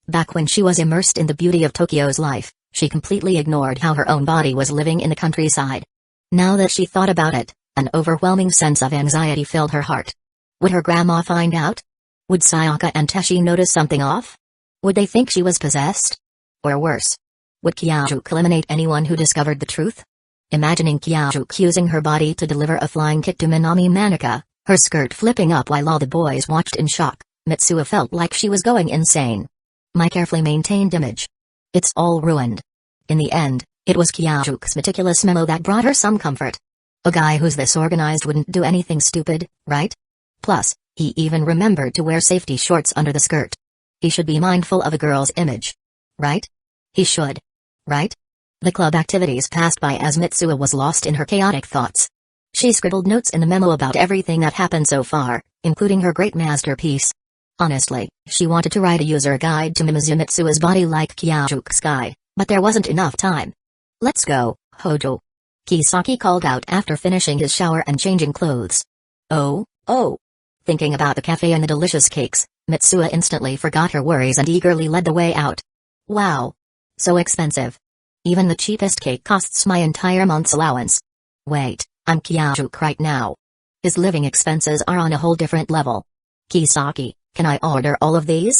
Back when she was immersed in the beauty of Tokyo's life, she completely ignored how her own body was living in the countryside. Now that she thought about it, an overwhelming sense of anxiety filled her heart. Would her grandma find out? Would Sayaka and Teshi notice something off? Would they think she was possessed? Or worse, would Kyajuk eliminate anyone who discovered the truth? Imagining Kyajuk using her body to deliver a flying kick to Minami Manika, her skirt flipping up while all the boys watched in shock, Mitsuo felt like she was going insane. My carefully maintained image. It's all ruined. In the end, it was Kyajuk's meticulous memo that brought her some comfort. A guy who's this organized wouldn't do anything stupid, right? Plus, he even remembered to wear safety shorts under the skirt. He should be mindful of a girl's image. Right? He should. Right? The club activities passed by as Mitsuo was lost in her chaotic thoughts. She scribbled notes in the memo about everything that happened so far, including her great masterpiece. Honestly, she wanted to write a user guide to Mimizu Mitsuo's body like Kyaju's guide, but there wasn't enough time. Let's go, Hojo. Kisaki called out after finishing his shower and changing clothes. Oh. Thinking about the cafe and the delicious cakes, Mitsuo instantly forgot her worries and eagerly led the way out. Wow. So expensive. Even the cheapest cake costs my entire month's allowance. Wait, I'm Kyajuk right now. His living expenses are on a whole different level. Kisaki, can I order all of these?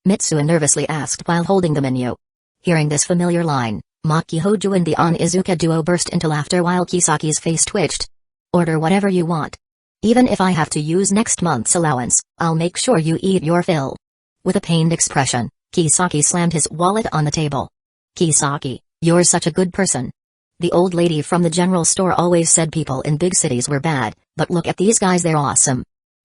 Mitsuo nervously asked while holding the menu. Hearing this familiar line, Maki Hojo and the Onizuka duo burst into laughter while Kisaki's face twitched. Order whatever you want. Even if I have to use next month's allowance, I'll make sure you eat your fill. With a pained expression, Kisaki slammed his wallet on the table. Kisaki, you're such a good person. The old lady from the general store always said people in big cities were bad, but look at these guys, they're awesome.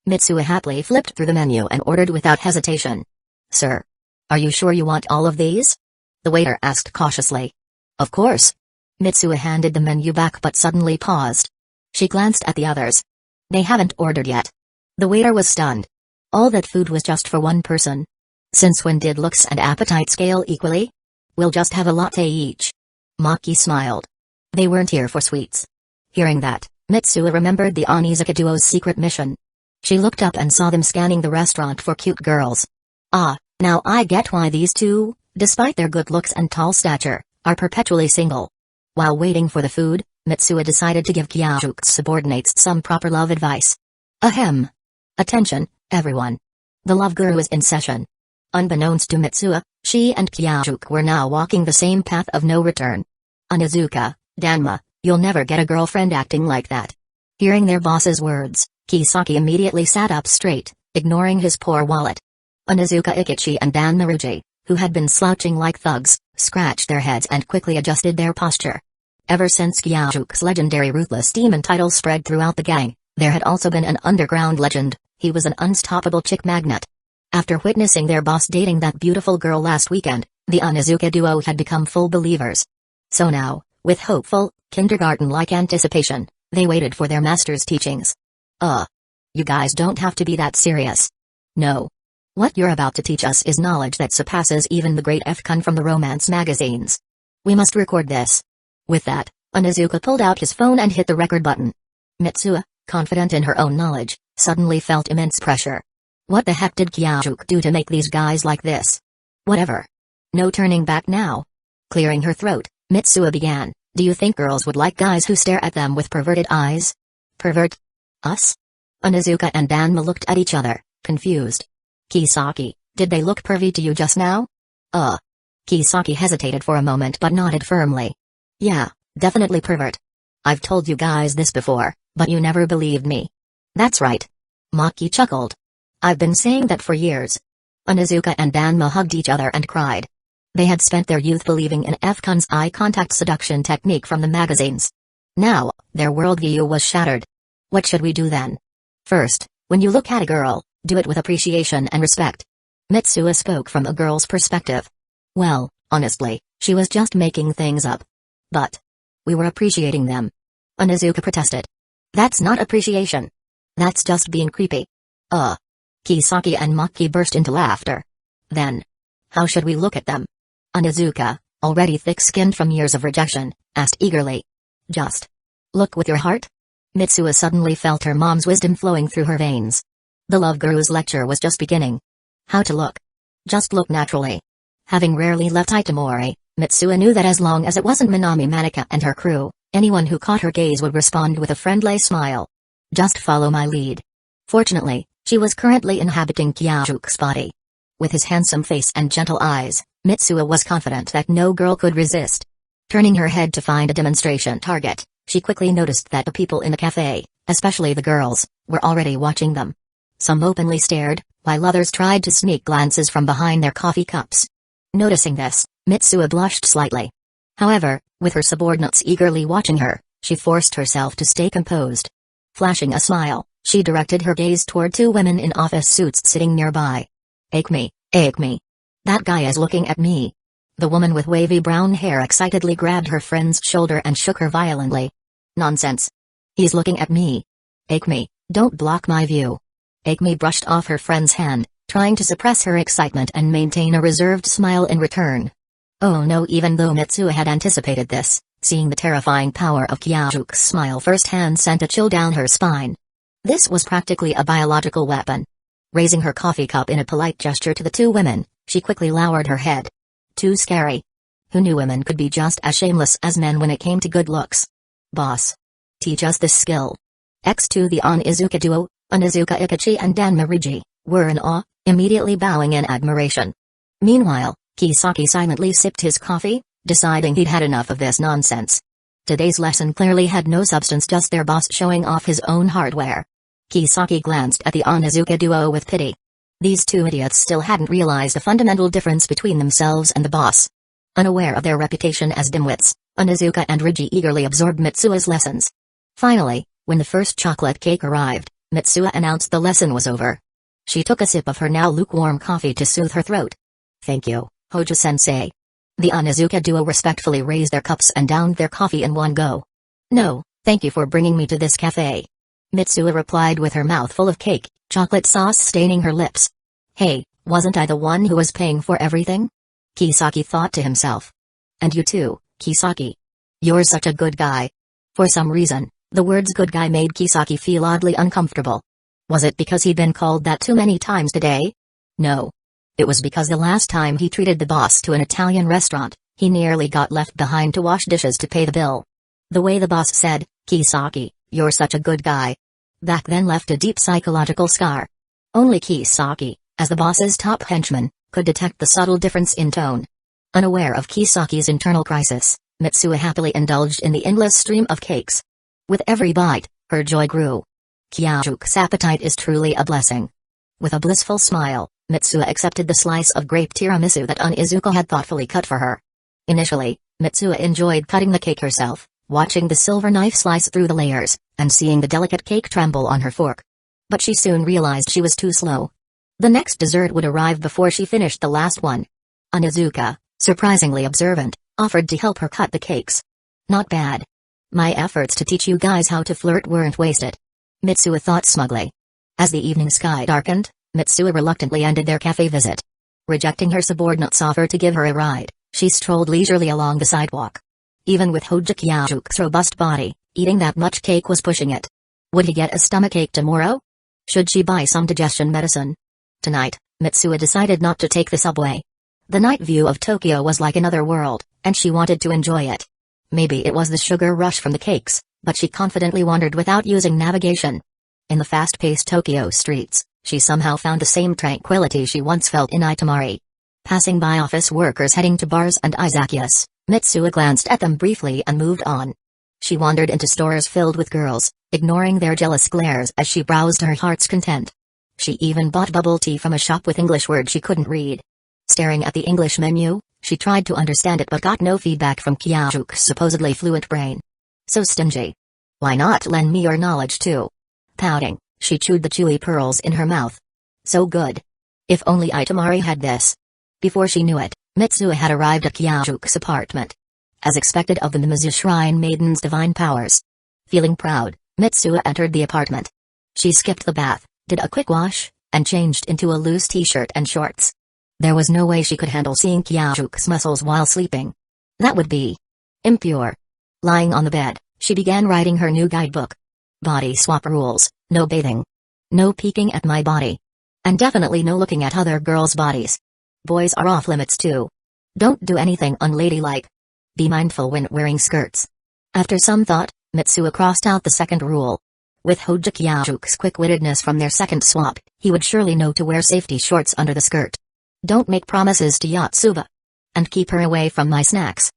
Mitsuo happily flipped through the menu and ordered without hesitation. Sir, are you sure you want all of these? The waiter asked cautiously. Of course. Mitsuo handed the menu back but suddenly paused. She glanced at the others. They haven't ordered yet. The waiter was stunned. All that food was just for one person. Since when did looks and appetite scale equally? We'll just have a latte each. Maki smiled. They weren't here for sweets. Hearing that, Mitsuo remembered the Onizuka duo's secret mission. She looked up and saw them scanning the restaurant for cute girls. Ah, now I get why these two, despite their good looks and tall stature, are perpetually single. While waiting for the food, Mitsuo decided to give Kyaju's subordinates some proper love advice. Ahem. Attention, everyone. The love guru is in session. Unbeknownst to Mitsuo, she and Kyajuk were now walking the same path of no return. Onizuka, Danma, you'll never get a girlfriend acting like that. Hearing their boss's words, Kisaki immediately sat up straight, ignoring his poor wallet. Onizuka Ecchi and Dan Maruji, who had been slouching like thugs, scratched their heads and quickly adjusted their posture. Ever since Kyaju's legendary ruthless demon title spread throughout the gang, there had also been an underground legend. He was an unstoppable chick magnet. After witnessing their boss dating that beautiful girl last weekend, the Onizuka duo had become full believers. So now, with hopeful, kindergarten-like anticipation, they waited for their master's teachings. You guys don't have to be that serious. No. What you're about to teach us is knowledge that surpasses even the great F-kun from the romance magazines. We must record this. With that, Onizuka pulled out his phone and hit the record button. Mitsuo, confident in her own knowledge, suddenly felt immense pressure. What the heck did Kyajuk do to make these guys like this? Whatever. No turning back now. Clearing her throat, Mitsuo began, do you think girls would like guys who stare at them with perverted eyes? Pervert? Us? Onizuka and Danma looked at each other, confused. Kisaki, did they look pervy to you just now? Kisaki hesitated for a moment but nodded firmly. Yeah, definitely pervert. I've told you guys this before, but you never believed me. That's right. Maki chuckled. I've been saying that for years. Onizuka and Danma hugged each other and cried. They had spent their youth believing in F-kun's eye contact seduction technique from the magazines. Now, their worldview was shattered. What should we do then? First, when you look at a girl, do it with appreciation and respect. Mitsuo spoke from a girl's perspective. Well, honestly, she was just making things up. But we were appreciating them. Onizuka protested. That's not appreciation. That's just being creepy. Kisaki and Maki burst into laughter. Then, how should we look at them? Onizuka, already thick-skinned from years of rejection, asked eagerly. Just look with your heart? Mitsuo suddenly felt her mom's wisdom flowing through her veins. The love guru's lecture was just beginning. How to look? Just look naturally. Having rarely left Itamori, Mitsuo knew that as long as it wasn't Minami Manika and her crew, Anyone who caught her gaze would respond with a friendly smile. Just follow my lead. Fortunately, she was currently inhabiting Kyajuke's body. With his handsome face and gentle eyes, Mitsuo was confident that no girl could resist. Turning her head to find a demonstration target, she quickly noticed that the people in the cafe, especially the girls, were already watching them. Some openly stared, while others tried to sneak glances from behind their coffee cups. Noticing this, Mitsuo blushed slightly. However, with her subordinates eagerly watching her, she forced herself to stay composed. Flashing a smile, she directed her gaze toward two women in office suits sitting nearby. Ecchi, Ecchi. That guy is looking at me. The woman with wavy brown hair excitedly grabbed her friend's shoulder and shook her violently. Nonsense. He's looking at me. Ecchi, don't block my view. Ecchi brushed off her friend's hand, trying to suppress her excitement and maintain a reserved smile in return. Oh no, even though Mitsuo had anticipated this, seeing the terrifying power of Kyajuke's smile firsthand sent a chill down her spine. This was practically a biological weapon. Raising her coffee cup in a polite gesture to the two women, she quickly lowered her head. Too scary. Who knew women could be just as shameless as men when it came to good looks? Boss. Teach us this skill. To the Onizuka duo, Onizuka Ecchi and Danmariji, were in awe, immediately bowing in admiration. Meanwhile, Kisaki silently sipped his coffee, deciding he'd had enough of this nonsense. Today's lesson clearly had no substance, just their boss showing off his own hardware. Kisaki glanced at the Onizuka duo with pity. These two idiots still hadn't realized a fundamental difference between themselves and the boss. Unaware of their reputation as dimwits, Onizuka and Riji eagerly absorbed Mitsuo's lessons. Finally, when the first chocolate cake arrived, Mitsuo announced the lesson was over. She took a sip of her now lukewarm coffee to soothe her throat. Thank you, Hojo-sensei. The Onizuka duo respectfully raised their cups and downed their coffee in one go. No, thank you for bringing me to this cafe. Mitsuo replied with her mouth full of cake, chocolate sauce staining her lips. Hey, wasn't I the one who was paying for everything? Kisaki thought to himself. And you too, Kisaki. You're such a good guy. For some reason, the words good guy made Kisaki feel oddly uncomfortable. Was it because he'd been called that too many times today? No. It was because the last time he treated the boss to an Italian restaurant, he nearly got left behind to wash dishes to pay the bill. The way the boss said, Kisaki, you're such a good guy. Back then left a deep psychological scar. Only Kisaki, as the boss's top henchman, could detect the subtle difference in tone. Unaware of Kisaki's internal crisis, Mitsuo happily indulged in the endless stream of cakes. With every bite, her joy grew. Kyajuke's appetite is truly a blessing. With a blissful smile, Mitsuo accepted the slice of grape tiramisu that Onizuka had thoughtfully cut for her. Initially, Mitsuo enjoyed cutting the cake herself, watching the silver knife slice through the layers, and seeing the delicate cake tremble on her fork. But she soon realized she was too slow. The next dessert would arrive before she finished the last one. Onizuka, surprisingly observant, offered to help her cut the cakes. Not bad. My efforts to teach you guys how to flirt weren't wasted. Mitsuo thought smugly. As the evening sky darkened, Mitsuo reluctantly ended their cafe visit. Rejecting her subordinate's offer to give her a ride, she strolled leisurely along the sidewalk. Even with Hojo Kyajuke's robust body, eating that much cake was pushing it. Would he get a stomachache tomorrow? Should she buy some digestion medicine? Tonight, Mitsuo decided not to take the subway. The night view of Tokyo was like another world, and she wanted to enjoy it. Maybe it was the sugar rush from the cakes, but she confidently wandered without using navigation. In the fast-paced Tokyo streets, she somehow found the same tranquility she once felt in Itamari. Passing by office workers heading to bars and izakayas, Mitsuo glanced at them briefly and moved on. She wandered into stores filled with girls, ignoring their jealous glares as she browsed to her heart's content. She even bought bubble tea from a shop with English words she couldn't read. Staring at the English menu, she tried to understand it but got no feedback from Kyajuke's supposedly fluent brain. So stingy. Why not lend me your knowledge too? Pouting, she chewed the chewy pearls in her mouth. So good. If only Itamari had this. Before she knew it, Mitsuo had arrived at Kyajuke's apartment. As expected of the Mimizu Shrine Maiden's divine powers. Feeling proud, Mitsuo entered the apartment. She skipped the bath, did a quick wash, and changed into a loose t-shirt and shorts. There was no way she could handle seeing Kyajuke's muscles while sleeping. That would be impure. Lying on the bed, she began writing her new guidebook. Body swap rules, no bathing. No peeking at my body. And definitely no looking at other girls' bodies. Boys are off limits too. Don't do anything unladylike. Be mindful when wearing skirts. After some thought, Mitsuo crossed out the second rule. With Hojo Kyajuke's quick-wittedness from their second swap, he would surely know to wear safety shorts under the skirt. Don't make promises to Yotsuba. And keep her away from my snacks.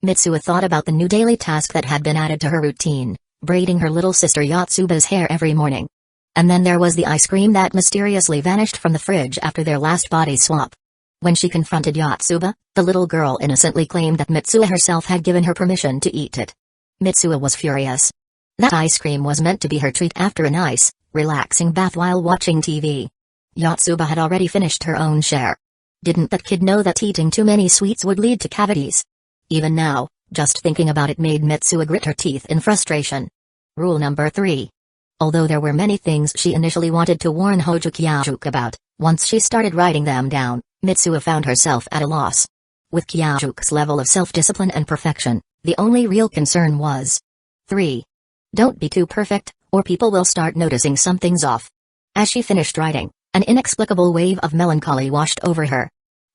Mitsuo thought about the new daily task that had been added to her routine, braiding her little sister Yotsuba's hair every morning. And then there was the ice cream that mysteriously vanished from the fridge after their last body swap. When she confronted Yotsuba, the little girl innocently claimed that Mitsuo herself had given her permission to eat it. Mitsuo was furious. That ice cream was meant to be her treat after a nice, relaxing bath while watching TV. Yotsuba had already finished her own share. Didn't that kid know that eating too many sweets would lead to cavities? Even now, just thinking about it made Mitsuo grit her teeth in frustration. Rule number 3. Although there were many things she initially wanted to warn Hojo Kyajuke about, once she started writing them down, Mitsuo found herself at a loss. With Kyajuke's level of self-discipline and perfection, the only real concern was 3. Don't be too perfect, or people will start noticing something's off. As she finished writing, an inexplicable wave of melancholy washed over her.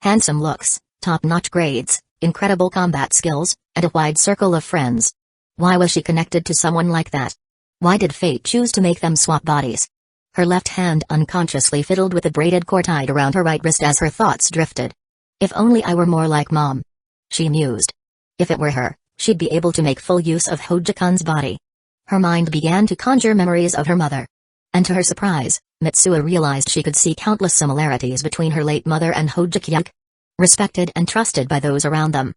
Handsome looks, top-notch grades, incredible combat skills, and a wide circle of friends. Why was she connected to someone like that? Why did fate choose to make them swap bodies? Her left hand unconsciously fiddled with the braided cord tied around her right wrist as her thoughts drifted. If only I were more like Mom. She mused. If it were her, she'd be able to make full use of Hojo-kun's body. Her mind began to conjure memories of her mother. And to her surprise, Mitsuo realized she could see countless similarities between her late mother and Hojo Kyajuke. Respected and trusted by those around them.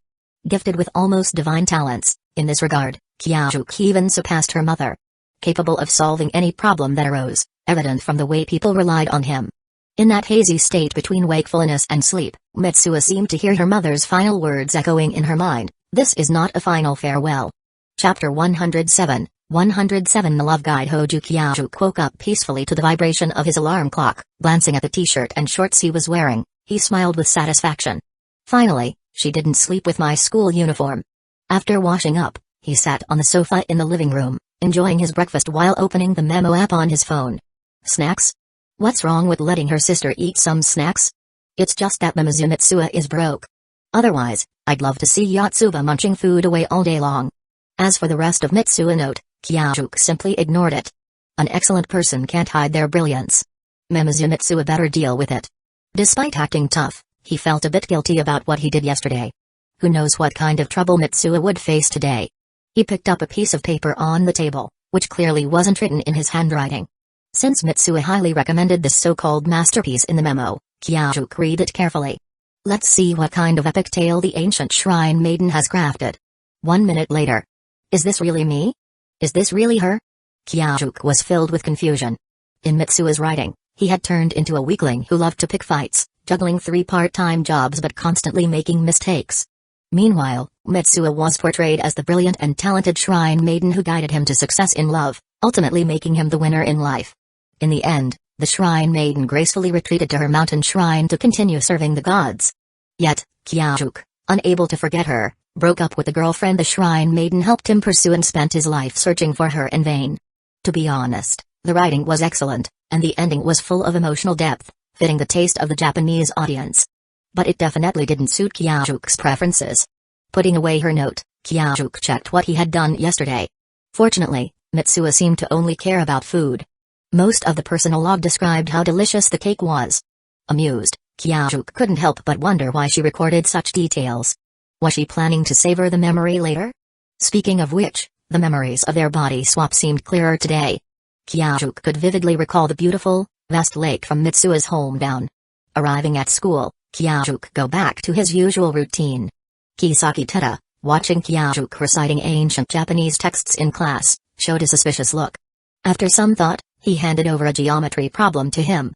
Gifted with almost divine talents, in this regard, Kyajuke even surpassed her mother. Capable of solving any problem that arose, evident from the way people relied on him. In that hazy state between wakefulness and sleep, Mitsuo seemed to hear her mother's final words echoing in her mind, "This is not a final farewell." Chapter 107, 107 The Love Guide. Hojo Kyajuke woke up peacefully to the vibration of his alarm clock. Glancing at the t-shirt and shorts he was wearing, he smiled with satisfaction. Finally, she didn't sleep with my school uniform. After washing up, he sat on the sofa in the living room, enjoying his breakfast while opening the memo app on his phone. Snacks? What's wrong with letting her sister eat some snacks? It's just that Mitsuo is broke. Otherwise, I'd love to see Yotsuba munching food away all day long. As for the rest of Mitsuo note, Kyajuke simply ignored it. An excellent person can't hide their brilliance. Mitsuo better deal with it. Despite acting tough, he felt a bit guilty about what he did yesterday. Who knows what kind of trouble Mitsuo would face today. He picked up a piece of paper on the table, which clearly wasn't written in his handwriting. Since Mitsuo highly recommended this so-called masterpiece in the memo, Kyajuke read it carefully. Let's see what kind of epic tale the ancient shrine maiden has crafted. 1 minute later. Is this really me? Is this really her? Kyajuke was filled with confusion. In Mitsuo's writing, he had turned into a weakling who loved to pick fights, juggling 3 part-time jobs but constantly making mistakes. Meanwhile, Mitsuo was portrayed as the brilliant and talented shrine maiden who guided him to success in love, ultimately making him the winner in life. In the end, the shrine maiden gracefully retreated to her mountain shrine to continue serving the gods. Yet, Kyajuke, unable to forget her, broke up with the girlfriend the shrine maiden helped him pursue and spent his life searching for her in vain. To be honest, the writing was excellent, and the ending was full of emotional depth, fitting the taste of the Japanese audience. But it definitely didn't suit Kyajuke's preferences. Putting away her note, Kyajuke checked what he had done yesterday. Fortunately, Mitsuo seemed to only care about food. Most of the personal log described how delicious the cake was. Amused, Kyajuke couldn't help but wonder why she recorded such details. Was she planning to savor the memory later? Speaking of which, the memories of their body swap seemed clearer today. Kyajuke could vividly recall the beautiful, vast lake from Mitsuo's hometown. Arriving at school, Kyajuke go back to his usual routine. Kisaki Teta, watching Kyajuke reciting ancient Japanese texts in class, showed a suspicious look. After some thought, he handed over a geometry problem to him.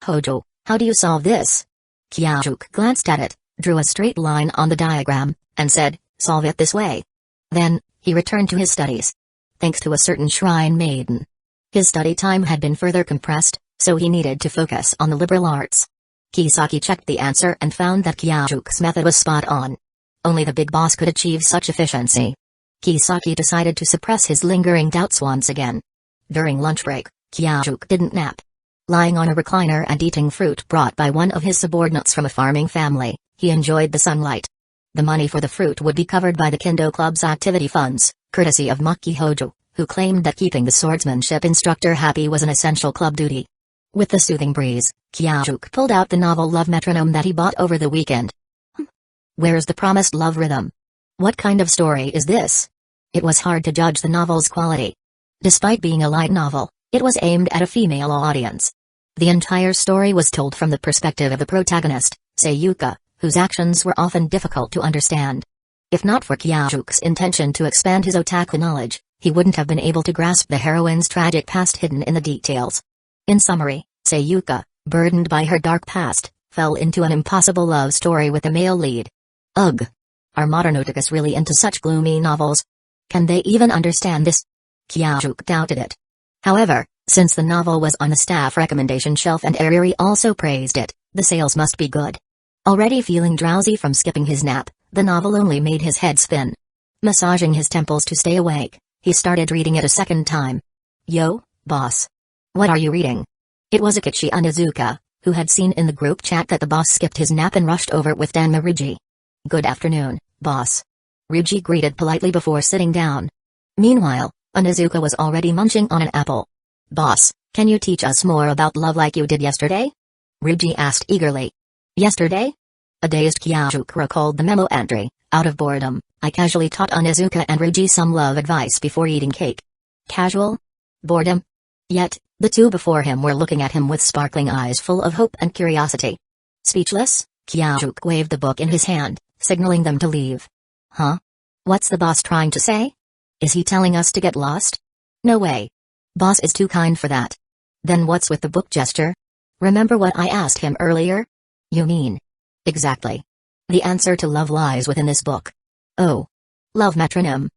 Hojo, how do you solve this? Kyajuke glanced at it, drew a straight line on the diagram, and said, solve it this way. Then, he returned to his studies. Thanks to a certain shrine maiden. His study time had been further compressed, so he needed to focus on the liberal arts. Kisaki checked the answer and found that Kyajuke's method was spot on. Only the big boss could achieve such efficiency. Kisaki decided to suppress his lingering doubts once again. During lunch break, Kyajuke didn't nap. Lying on a recliner and eating fruit brought by one of his subordinates from a farming family, he enjoyed the sunlight. The money for the fruit would be covered by the Kendo Club's activity funds, courtesy of Maki Hojo, who claimed that keeping the swordsmanship instructor happy was an essential club duty. With the soothing breeze, Kyajuk pulled out the novel Love Metronome that he bought over the weekend. Where's the promised love rhythm? What kind of story is this? It was hard to judge the novel's quality. Despite being a light novel, it was aimed at a female audience. The entire story was told from the perspective of the protagonist, Sayuka, whose actions were often difficult to understand. If not for Kyajuk's intention to expand his otaku knowledge, he wouldn't have been able to grasp the heroine's tragic past hidden in the details. In summary, Sayuka, burdened by her dark past, fell into an impossible love story with a male lead. Ugh! Are modern otakus really into such gloomy novels? Can they even understand this? Kyajuk doubted it. However, since the novel was on the staff recommendation shelf and Eriri also praised it, the sales must be good. Already feeling drowsy from skipping his nap, the novel only made his head spin. Massaging his temples to stay awake, he started reading it a second time. Yo, boss. What are you reading? It was Akichi Onizuka, who had seen in the group chat that the boss skipped his nap and rushed over with Danma Riji. Good afternoon, boss. Riji greeted politely before sitting down. Meanwhile, Onizuka was already munching on an apple. Boss, can you teach us more about love like you did yesterday? Riji asked eagerly. Yesterday? A dazed Kyajuk recalled the memo entry. Out of boredom, I casually taught Onizuka and Riji some love advice before eating cake. Casual? Boredom? Yet, the two before him were looking at him with sparkling eyes full of hope and curiosity. Speechless, Kyajuk waved the book in his hand, signaling them to leave. Huh? What's the boss trying to say? Is he telling us to get lost? No way. Boss is too kind for that. Then what's with the book gesture? Remember what I asked him earlier? You mean? Exactly. The answer to love lies within this book. Oh. Love Metronome.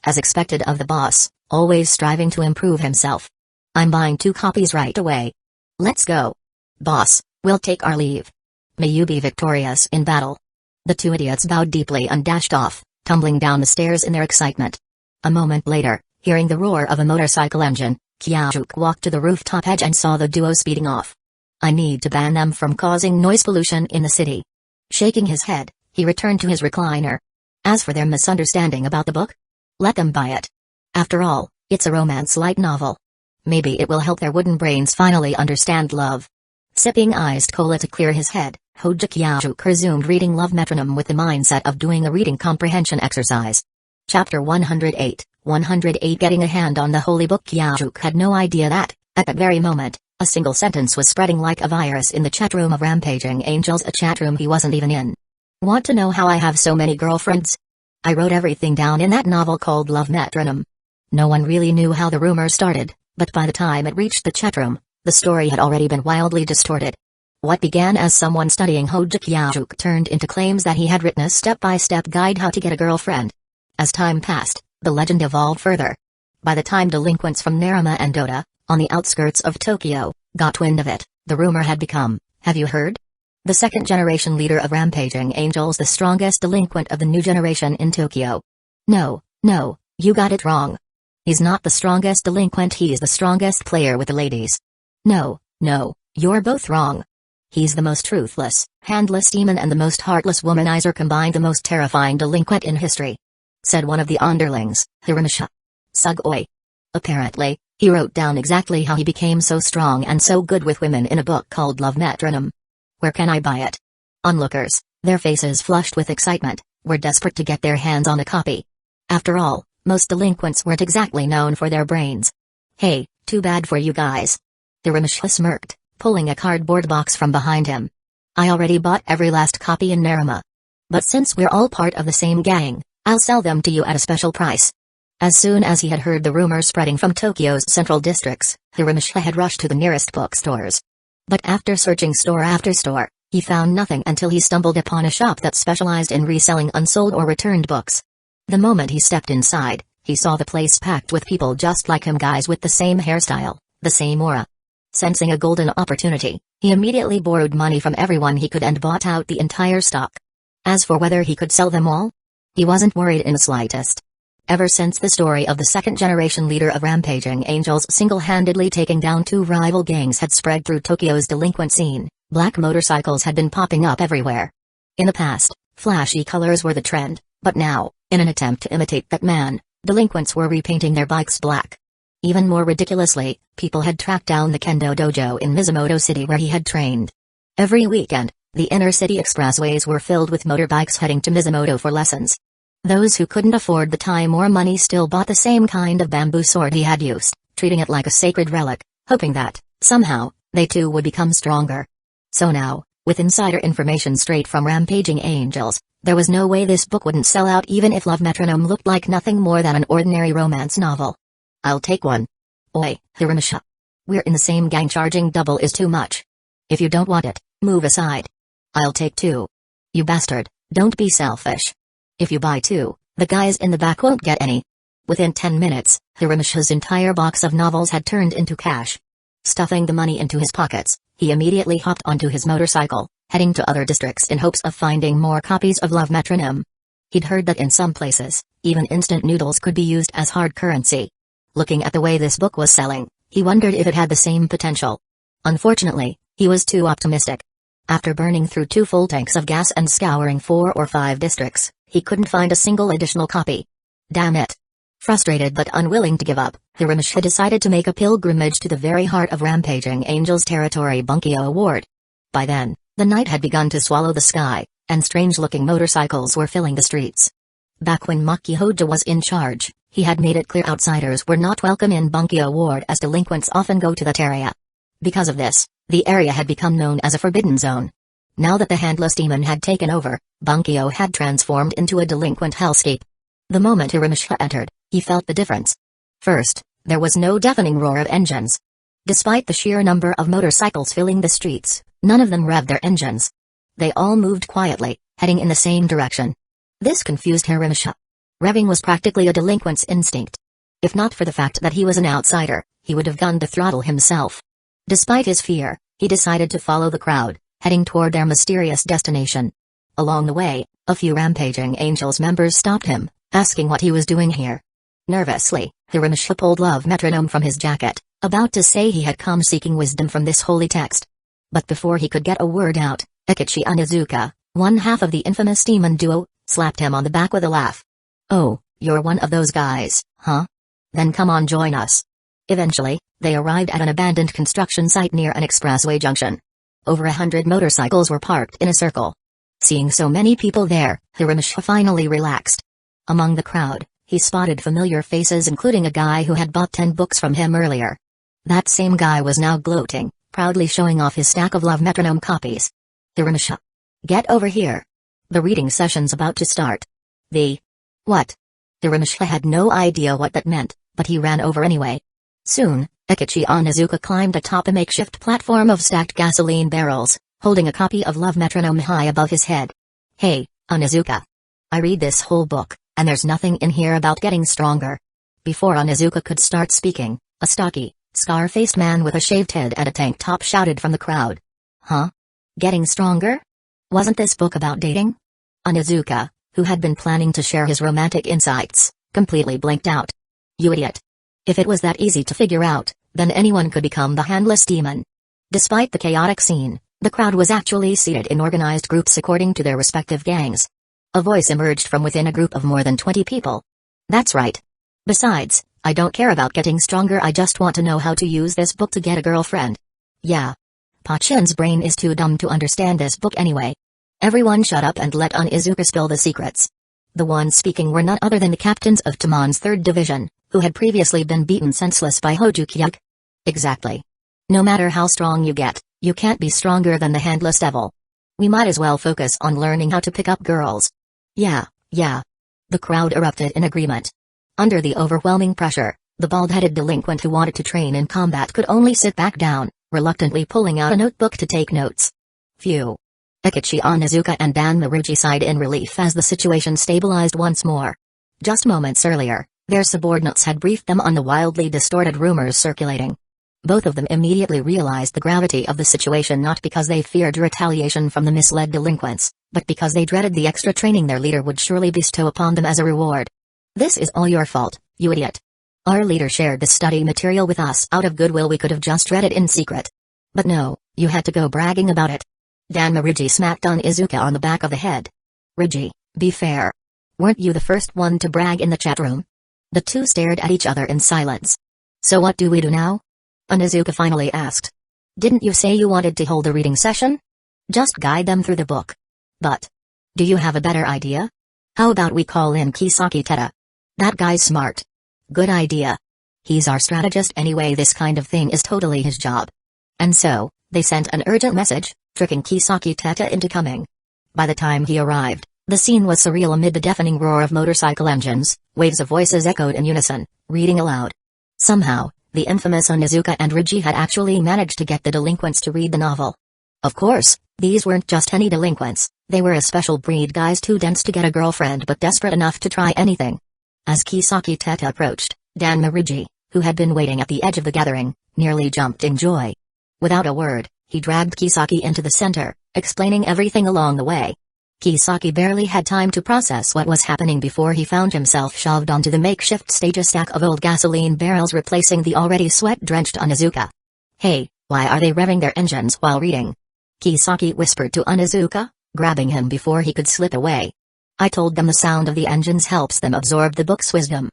As expected of the boss, always striving to improve himself. I'm buying 2 copies right away. Let's go. Boss, we'll take our leave. May you be victorious in battle. The 2 idiots bowed deeply and dashed off, tumbling down the stairs in their excitement. A moment later, hearing the roar of a motorcycle engine, Kyajuk walked to the rooftop edge and saw the duo speeding off. I need to ban them from causing noise pollution in the city. Shaking his head, he returned to his recliner. As for their misunderstanding about the book, let them buy it. After all, it's a romance light novel. Maybe it will help their wooden brains finally understand love. Sipping iced cola to clear his head, Hojo Kyajuk resumed reading Love Metronome with the mindset of doing a reading comprehension exercise. Chapter 108, 108 Getting a hand on the holy book. Kyajuk had no idea that, at that very moment, a single sentence was spreading like a virus in the chatroom of Rampaging Angels, a chatroom he wasn't even in. Want to know how I have so many girlfriends? I wrote everything down in that novel called Love Metronome. No one really knew how the rumor started, but by the time it reached the chatroom, the story had already been wildly distorted. What began as someone studying Hojo Kyajuk turned into claims that he had written a step-by-step guide how to get a girlfriend. As time passed, the legend evolved further. By the time delinquents from Naruma and Dota, on the outskirts of Tokyo, got wind of it, the rumor had become, have you heard? The second-generation leader of Rampaging Angels, the strongest delinquent of the new generation in Tokyo. No, you got it wrong. He's not the strongest delinquent, he's the strongest player with the ladies. No, you're both wrong. He's the most truthless, handless demon and the most heartless womanizer combined, the most terrifying delinquent in history. Said one of the underlings, Hiramasha. Sugoi. Apparently, he wrote down exactly how he became so strong and so good with women in a book called Love Metronome. Where can I buy it? Onlookers, their faces flushed with excitement, were desperate to get their hands on a copy. After all, most delinquents weren't exactly known for their brains. Hey, too bad for you guys. Hiramasha smirked, pulling a cardboard box from behind him. I already bought every last copy in Naruma. But since we're all part of the same gang, I'll sell them to you at a special price. As soon as he had heard the rumor spreading from Tokyo's central districts, Hiramasha had rushed to the nearest bookstores. But after searching store after store, he found nothing until he stumbled upon a shop that specialized in reselling unsold or returned books. The moment he stepped inside, he saw the place packed with people just like him, guys with the same hairstyle, the same aura. Sensing a golden opportunity, he immediately borrowed money from everyone he could and bought out the entire stock. As for whether he could sell them all, he wasn't worried in the slightest. Ever since the story of the second-generation leader of Rampaging Angels single-handedly taking down 2 rival gangs had spread through Tokyo's delinquent scene, black motorcycles had been popping up everywhere. In the past, flashy colors were the trend, but now, in an attempt to imitate that man, Delinquents were repainting their bikes black. Even more ridiculously, people had tracked down the kendo dojo in Mizumoto City where he had trained. Every weekend, the inner-city expressways were filled with motorbikes heading to Mizumoto for lessons. Those who couldn't afford the time or money still bought the same kind of bamboo sword he had used, treating it like a sacred relic, hoping that, somehow, they too would become stronger. So now, with insider information straight from Rampaging Angels, there was no way this book wouldn't sell out even if Love Metronome looked like nothing more than an ordinary romance novel. I'll take one. Oi, Hiromisha. We're in the same gang, charging double is too much. If you don't want it, move aside. I'll take two. You bastard, don't be selfish. If you buy two, the guys in the back won't get any. Within 10 minutes, Hiromisha's entire box of novels had turned into cash. Stuffing the money into his pockets, he immediately hopped onto his motorcycle, heading to other districts in hopes of finding more copies of Love Metronome. He'd heard that in some places, even instant noodles could be used as hard currency. Looking at the way this book was selling, he wondered if it had the same potential. Unfortunately, he was too optimistic. After burning through 2 full tanks of gas and scouring 4 or 5 districts, he couldn't find a single additional copy. Damn it. Frustrated but unwilling to give up, Hiromisha decided to make a pilgrimage to the very heart of Rampaging Angels territory, Mangekyō Ward. By then, the night had begun to swallow the sky, and strange-looking motorcycles were filling the streets. Back when Maki Hojo was in charge, he had made it clear outsiders were not welcome in Mangekyō Ward as delinquents often go to that area. Because of this, the area had become known as a forbidden zone. Now that the Handless Demon had taken over, Mangekyō had transformed into a delinquent hellscape. The moment Hiromisha entered, he felt the difference. First, there was no deafening roar of engines. Despite the sheer number of motorcycles filling the streets, none of them revved their engines. They all moved quietly, heading in the same direction. This confused Hiromisha. Revving was practically a delinquent's instinct. If not for the fact that he was an outsider, he would have gone to throttle himself. Despite his fear, he decided to follow the crowd, heading toward their mysterious destination. Along the way, a few Rampaging Angels members stopped him, asking what he was doing here. Nervously, Hiromisha pulled Love Metronome from his jacket, about to say he had come seeking wisdom from this holy text. But before he could get a word out, Ecchi Onizuka, one half of the infamous demon duo, slapped him on the back with a laugh. Oh, you're one of those guys, huh? Then come on, join us. Eventually, they arrived at an abandoned construction site near an expressway junction. Over 100 motorcycles were parked in a circle. Seeing so many people there, Hiromisha finally relaxed. Among the crowd, he spotted familiar faces, including a guy who had bought 10 books from him earlier. That same guy was now gloating, proudly showing off his stack of Love Metronome copies. Hiromisha. Get over here. The reading session's about to start. What? Hiromisha had no idea what that meant, but he ran over anyway. Soon, Ecchi Onizuka climbed atop a makeshift platform of stacked gasoline barrels, holding a copy of Love Metronome high above his head. Hey, Onizuka. I read this whole book, and there's nothing in here about getting stronger. Before Onizuka could start speaking, a stocky, scar-faced man with a shaved head and a tank top shouted from the crowd. Huh? Getting stronger? Wasn't this book about dating? Onizuka, who had been planning to share his romantic insights, completely blinked out. You idiot. If it was that easy to figure out, then anyone could become the Handless Demon. Despite the chaotic scene, the crowd was actually seated in organized groups according to their respective gangs. A voice emerged from within a group of more than 20 people. That's right. Besides, I don't care about getting stronger, I just want to know how to use this book to get a girlfriend. Yeah. Pachin's brain is too dumb to understand this book anyway. Everyone shut up and let Onizuka spill the secrets. The ones speaking were none other than the captains of Tamon's 3rd Division, who had previously been beaten senseless by Hojo Kyug. Exactly. No matter how strong you get, you can't be stronger than the Handless Devil. We might as well focus on learning how to pick up girls. Yeah. The crowd erupted in agreement. Under the overwhelming pressure, the bald-headed delinquent who wanted to train in combat could only sit back down, reluctantly pulling out a notebook to take notes. Phew. Ecchi Onizuka and Dan Maruji sighed in relief as the situation stabilized once more. Just moments earlier, their subordinates had briefed them on the wildly distorted rumors circulating. Both of them immediately realized the gravity of the situation, not because they feared retaliation from the misled delinquents, but because they dreaded the extra training their leader would surely bestow upon them as a reward. This is all your fault, you idiot. Our leader shared the study material with us out of goodwill. We could have just read it in secret. But no, you had to go bragging about it. Dan Maruji smacked Onizuka on the back of the head. Riji, be fair. Weren't you the first one to brag in the chat room? The two stared at each other in silence. "So what do we do now?" Onizuka finally asked. "Didn't you say you wanted to hold a reading session? Just guide them through the book." "But do you have a better idea? How about we call in Kisaki Teta? That guy's smart." "Good idea. He's our strategist anyway. This kind of thing is totally his job." And so, they sent an urgent message, tricking Kisaki Teta into coming. By the time he arrived, the scene was surreal amid the deafening roar of motorcycle engines. Waves of voices echoed in unison, reading aloud. Somehow, the infamous Onizuka and Riji had actually managed to get the delinquents to read the novel. Of course, these weren't just any delinquents, they were a special breed, guys too dense to get a girlfriend but desperate enough to try anything. As Kisaki Teta approached, Danma Riji, who had been waiting at the edge of the gathering, nearly jumped in joy. Without a word, he dragged Kisaki into the center, explaining everything along the way. Kisaki barely had time to process what was happening before he found himself shoved onto the makeshift stage, a stack of old gasoline barrels replacing the already sweat-drenched Onizuka. "Hey, why are they revving their engines while reading?" Kisaki whispered to Onizuka, grabbing him before he could slip away. "I told them the sound of the engines helps them absorb the book's wisdom."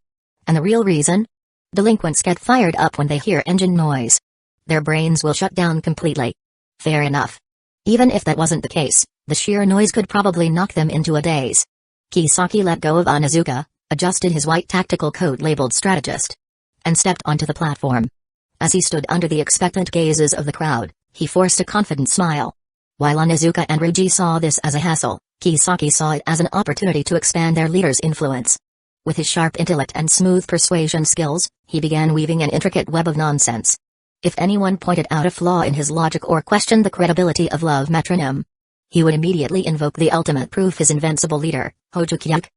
"And the real reason?" "Delinquents get fired up when they hear engine noise. Their brains will shut down completely." "Fair enough. Even if that wasn't the case, the sheer noise could probably knock them into a daze." Kisaki let go of Onizuka, adjusted his white tactical coat labeled strategist, and stepped onto the platform. As he stood under the expectant gazes of the crowd, he forced a confident smile. While Onizuka and Riji saw this as a hassle, Kisaki saw it as an opportunity to expand their leader's influence. With his sharp intellect and smooth persuasion skills, he began weaving an intricate web of nonsense. If anyone pointed out a flaw in his logic or questioned the credibility of Love Metronome, he would immediately invoke the ultimate proof, his invincible leader, Hojo-kyaku.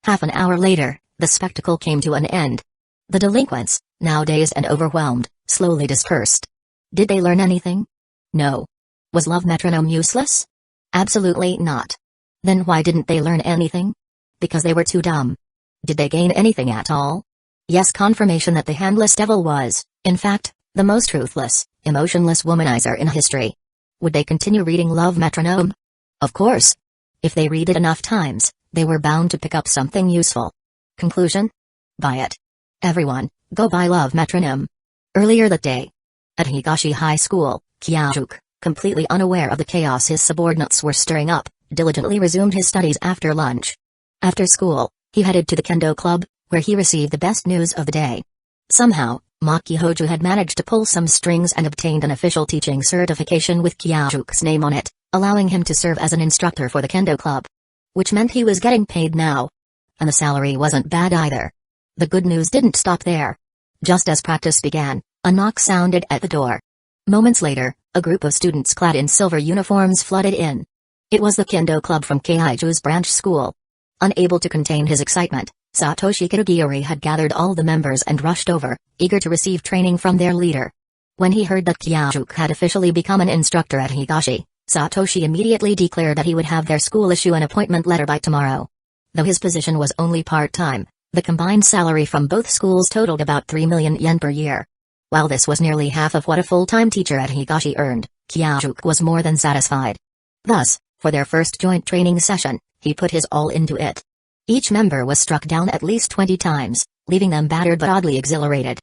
Half an hour later, the spectacle came to an end. The delinquents, now dazed and overwhelmed, slowly dispersed. Did they learn anything? No. Was Love Metronome useless? Absolutely not. Then why didn't they learn anything? Because they were too dumb. Did they gain anything at all? Yes, confirmation that the handless devil was, in fact, the most ruthless, emotionless womanizer in history. Would they continue reading Love Metronome? Of course. If they read it enough times, they were bound to pick up something useful. Conclusion? Buy it. Everyone, go buy Love Metronome. Earlier that day, at Higashi High School, Kyajuk, completely unaware of the chaos his subordinates were stirring up, diligently resumed his studies after lunch. After school, he headed to the kendo club, where he received the best news of the day. Somehow, Maki Hojo had managed to pull some strings and obtained an official teaching certification with Kyajuk's name on it, allowing him to serve as an instructor for the kendo club. Which meant he was getting paid now. And the salary wasn't bad either. The good news didn't stop there. Just as practice began, a knock sounded at the door. Moments later, a group of students clad in silver uniforms flooded in. It was the kendo club from Keiju's branch school. Unable to contain his excitement, Satoshi Kitagiori had gathered all the members and rushed over, eager to receive training from their leader. When he heard that Kyajuk had officially become an instructor at Higashi, Satoshi immediately declared that he would have their school issue an appointment letter by tomorrow. Though his position was only part-time, the combined salary from both schools totaled about 3 million yen per year. While this was nearly half of what a full-time teacher at Higashi earned, Kyajuk was more than satisfied. Thus, for their first joint training session, he put his all into it. Each member was struck down at least 20 times, leaving them battered but oddly exhilarated.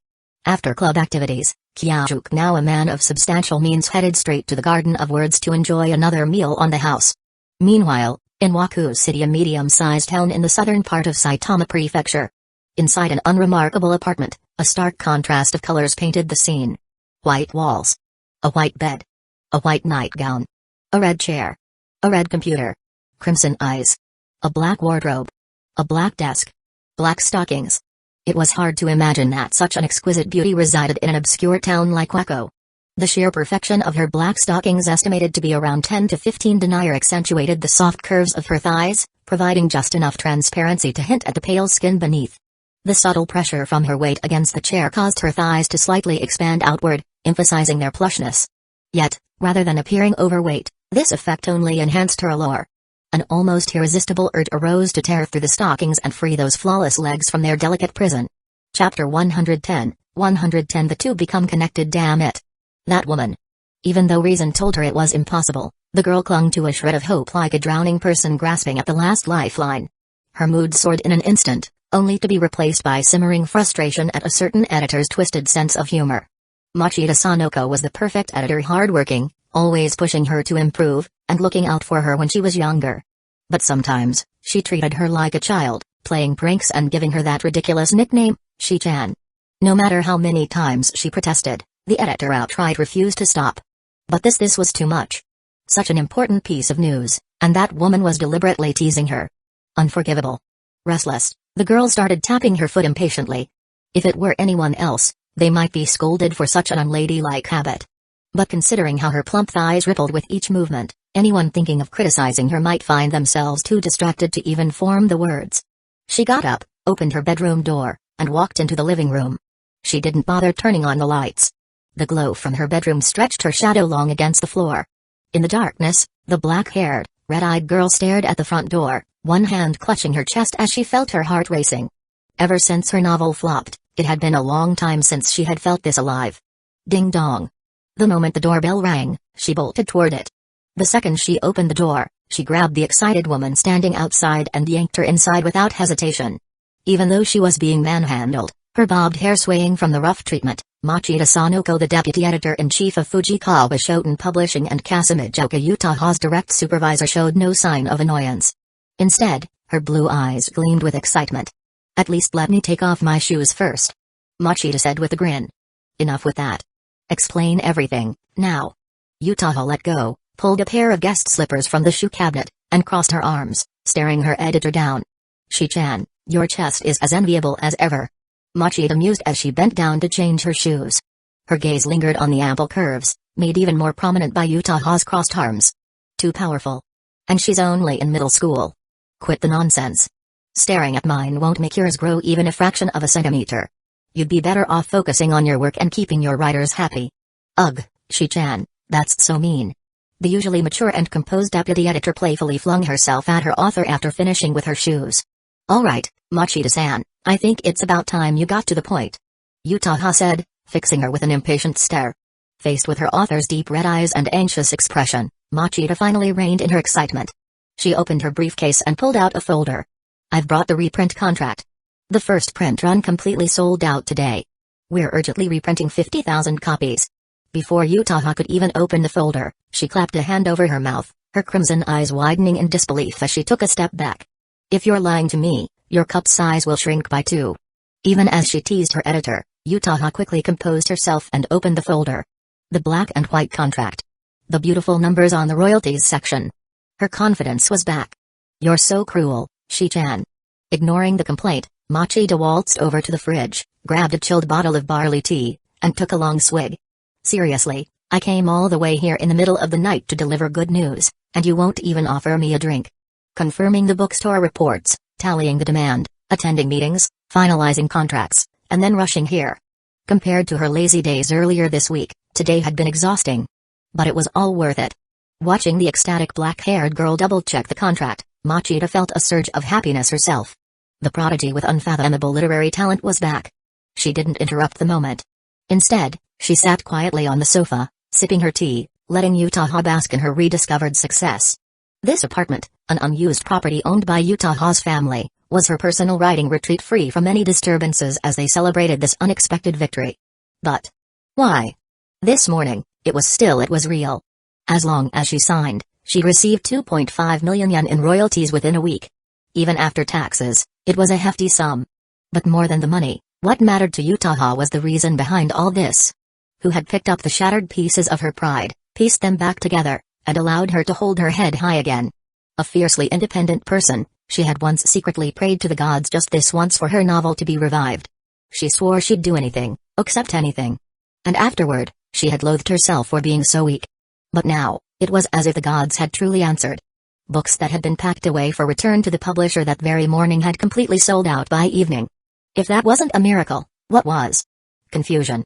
After club activities, Kyajuk, now a man of substantial means, headed straight to the Garden of Words to enjoy another meal on the house. Meanwhile, in Waku City, a medium-sized town in the southern part of Saitama Prefecture. Inside an unremarkable apartment, a stark contrast of colors painted the scene. White walls. A white bed. A white nightgown. A red chair. A red computer. Crimson eyes. A black wardrobe. A black desk. Black stockings. It was hard to imagine that such an exquisite beauty resided in an obscure town like Hueco. The sheer perfection of her black stockings, estimated to be around 10 to 15 denier, accentuated the soft curves of her thighs, providing just enough transparency to hint at the pale skin beneath. The subtle pressure from her weight against the chair caused her thighs to slightly expand outward, emphasizing their plushness. Yet, rather than appearing overweight, this effect only enhanced her allure. An almost irresistible urge arose to tear through the stockings and free those flawless legs from their delicate prison. Chapter 110, 110. The two become connected. Damn it. That woman. Even though reason told her it was impossible, the girl clung to a shred of hope like a drowning person grasping at the last lifeline. Her mood soared in an instant, only to be replaced by simmering frustration at a certain editor's twisted sense of humor. Machida Sanoko was the perfect editor, hardworking, always pushing her to improve, and looking out for her when she was younger. But sometimes, she treated her like a child, playing pranks and giving her that ridiculous nickname, Shi-chan. No matter how many times she protested, the editor outright refused to stop. But this was too much. Such an important piece of news, and that woman was deliberately teasing her. Unforgivable. Restless, the girl started tapping her foot impatiently. If it were anyone else, they might be scolded for such an unladylike habit. But considering how her plump thighs rippled with each movement, anyone thinking of criticizing her might find themselves too distracted to even form the words. She got up, opened her bedroom door, and walked into the living room. She didn't bother turning on the lights. The glow from her bedroom stretched her shadow long against the floor. In the darkness, the black-haired, red-eyed girl stared at the front door, one hand clutching her chest as she felt her heart racing. Ever since her novel flopped, it had been a long time since she had felt this alive. Ding dong. The moment the doorbell rang, she bolted toward it. The second she opened the door, she grabbed the excited woman standing outside and yanked her inside without hesitation. Even though she was being manhandled, her bobbed hair swaying from the rough treatment, Machida Sanoko, the deputy editor-in-chief of Fujikawa Shoten Publishing and Kazekage Utaha's direct supervisor, showed no sign of annoyance. Instead, her blue eyes gleamed with excitement. "At least let me take off my shoes first," Machida said with a grin. "Enough with that. Explain everything, now." Utaha let go, pulled a pair of guest slippers from the shoe cabinet, and crossed her arms, staring her editor down. "Shi-chan, your chest is as enviable as ever," Machida mused as she bent down to change her shoes. Her gaze lingered on the ample curves, made even more prominent by Utaha's crossed arms. "Too powerful. And she's only in middle school. Quit the nonsense. Staring at mine won't make yours grow even a fraction of a centimeter. You'd be better off focusing on your work and keeping your writers happy." "Ugh, Shi-chan, that's so mean." The usually mature and composed deputy editor playfully flung herself at her author after finishing with her shoes. "All right, Machida-san, I think it's about time you got to the point," Utaha said, fixing her with an impatient stare. Faced with her author's deep red eyes and anxious expression, Machida finally reined in her excitement. She opened her briefcase and pulled out a folder. "I've brought the reprint contract. The first print run completely sold out today. We're urgently reprinting 50,000 copies." Before Utaha could even open the folder, she clapped a hand over her mouth, her crimson eyes widening in disbelief as she took a step back. "If you're lying to me, your cup size will shrink by 2. Even as she teased her editor, Utaha quickly composed herself and opened the folder. The black and white contract. The beautiful numbers on the royalties section. Her confidence was back. "You're so cruel, Shi-chan." Ignoring the complaint, Machida waltzed over to the fridge, grabbed a chilled bottle of barley tea, and took a long swig. "Seriously, I came all the way here in the middle of the night to deliver good news, and you won't even offer me a drink." Confirming the bookstore reports, tallying the demand, attending meetings, finalizing contracts, and then rushing here. Compared to her lazy days earlier this week, today had been exhausting. But it was all worth it. Watching the ecstatic black-haired girl double-check the contract, Machida felt a surge of happiness herself. The prodigy with unfathomable literary talent was back. She didn't interrupt the moment. Instead, she sat quietly on the sofa, sipping her tea, letting Utaha bask in her rediscovered success. This apartment, an unused property owned by Utaha's family, was her personal writing retreat, free from any disturbances as they celebrated this unexpected victory. But why? This morning, it was real. As long as she signed, she received 2.5 million yen in royalties within a week. Even after taxes, it was a hefty sum. But more than the money, what mattered to Utaha was the reason behind all this. Who had picked up the shattered pieces of her pride, pieced them back together, and allowed her to hold her head high again. A fiercely independent person, she had once secretly prayed to the gods just this once for her novel to be revived. She swore she'd do anything, accept anything. And afterward, she had loathed herself for being so weak. But now, it was as if the gods had truly answered. Books that had been packed away for return to the publisher that very morning had completely sold out by evening. If that wasn't a miracle, what was? Confusion.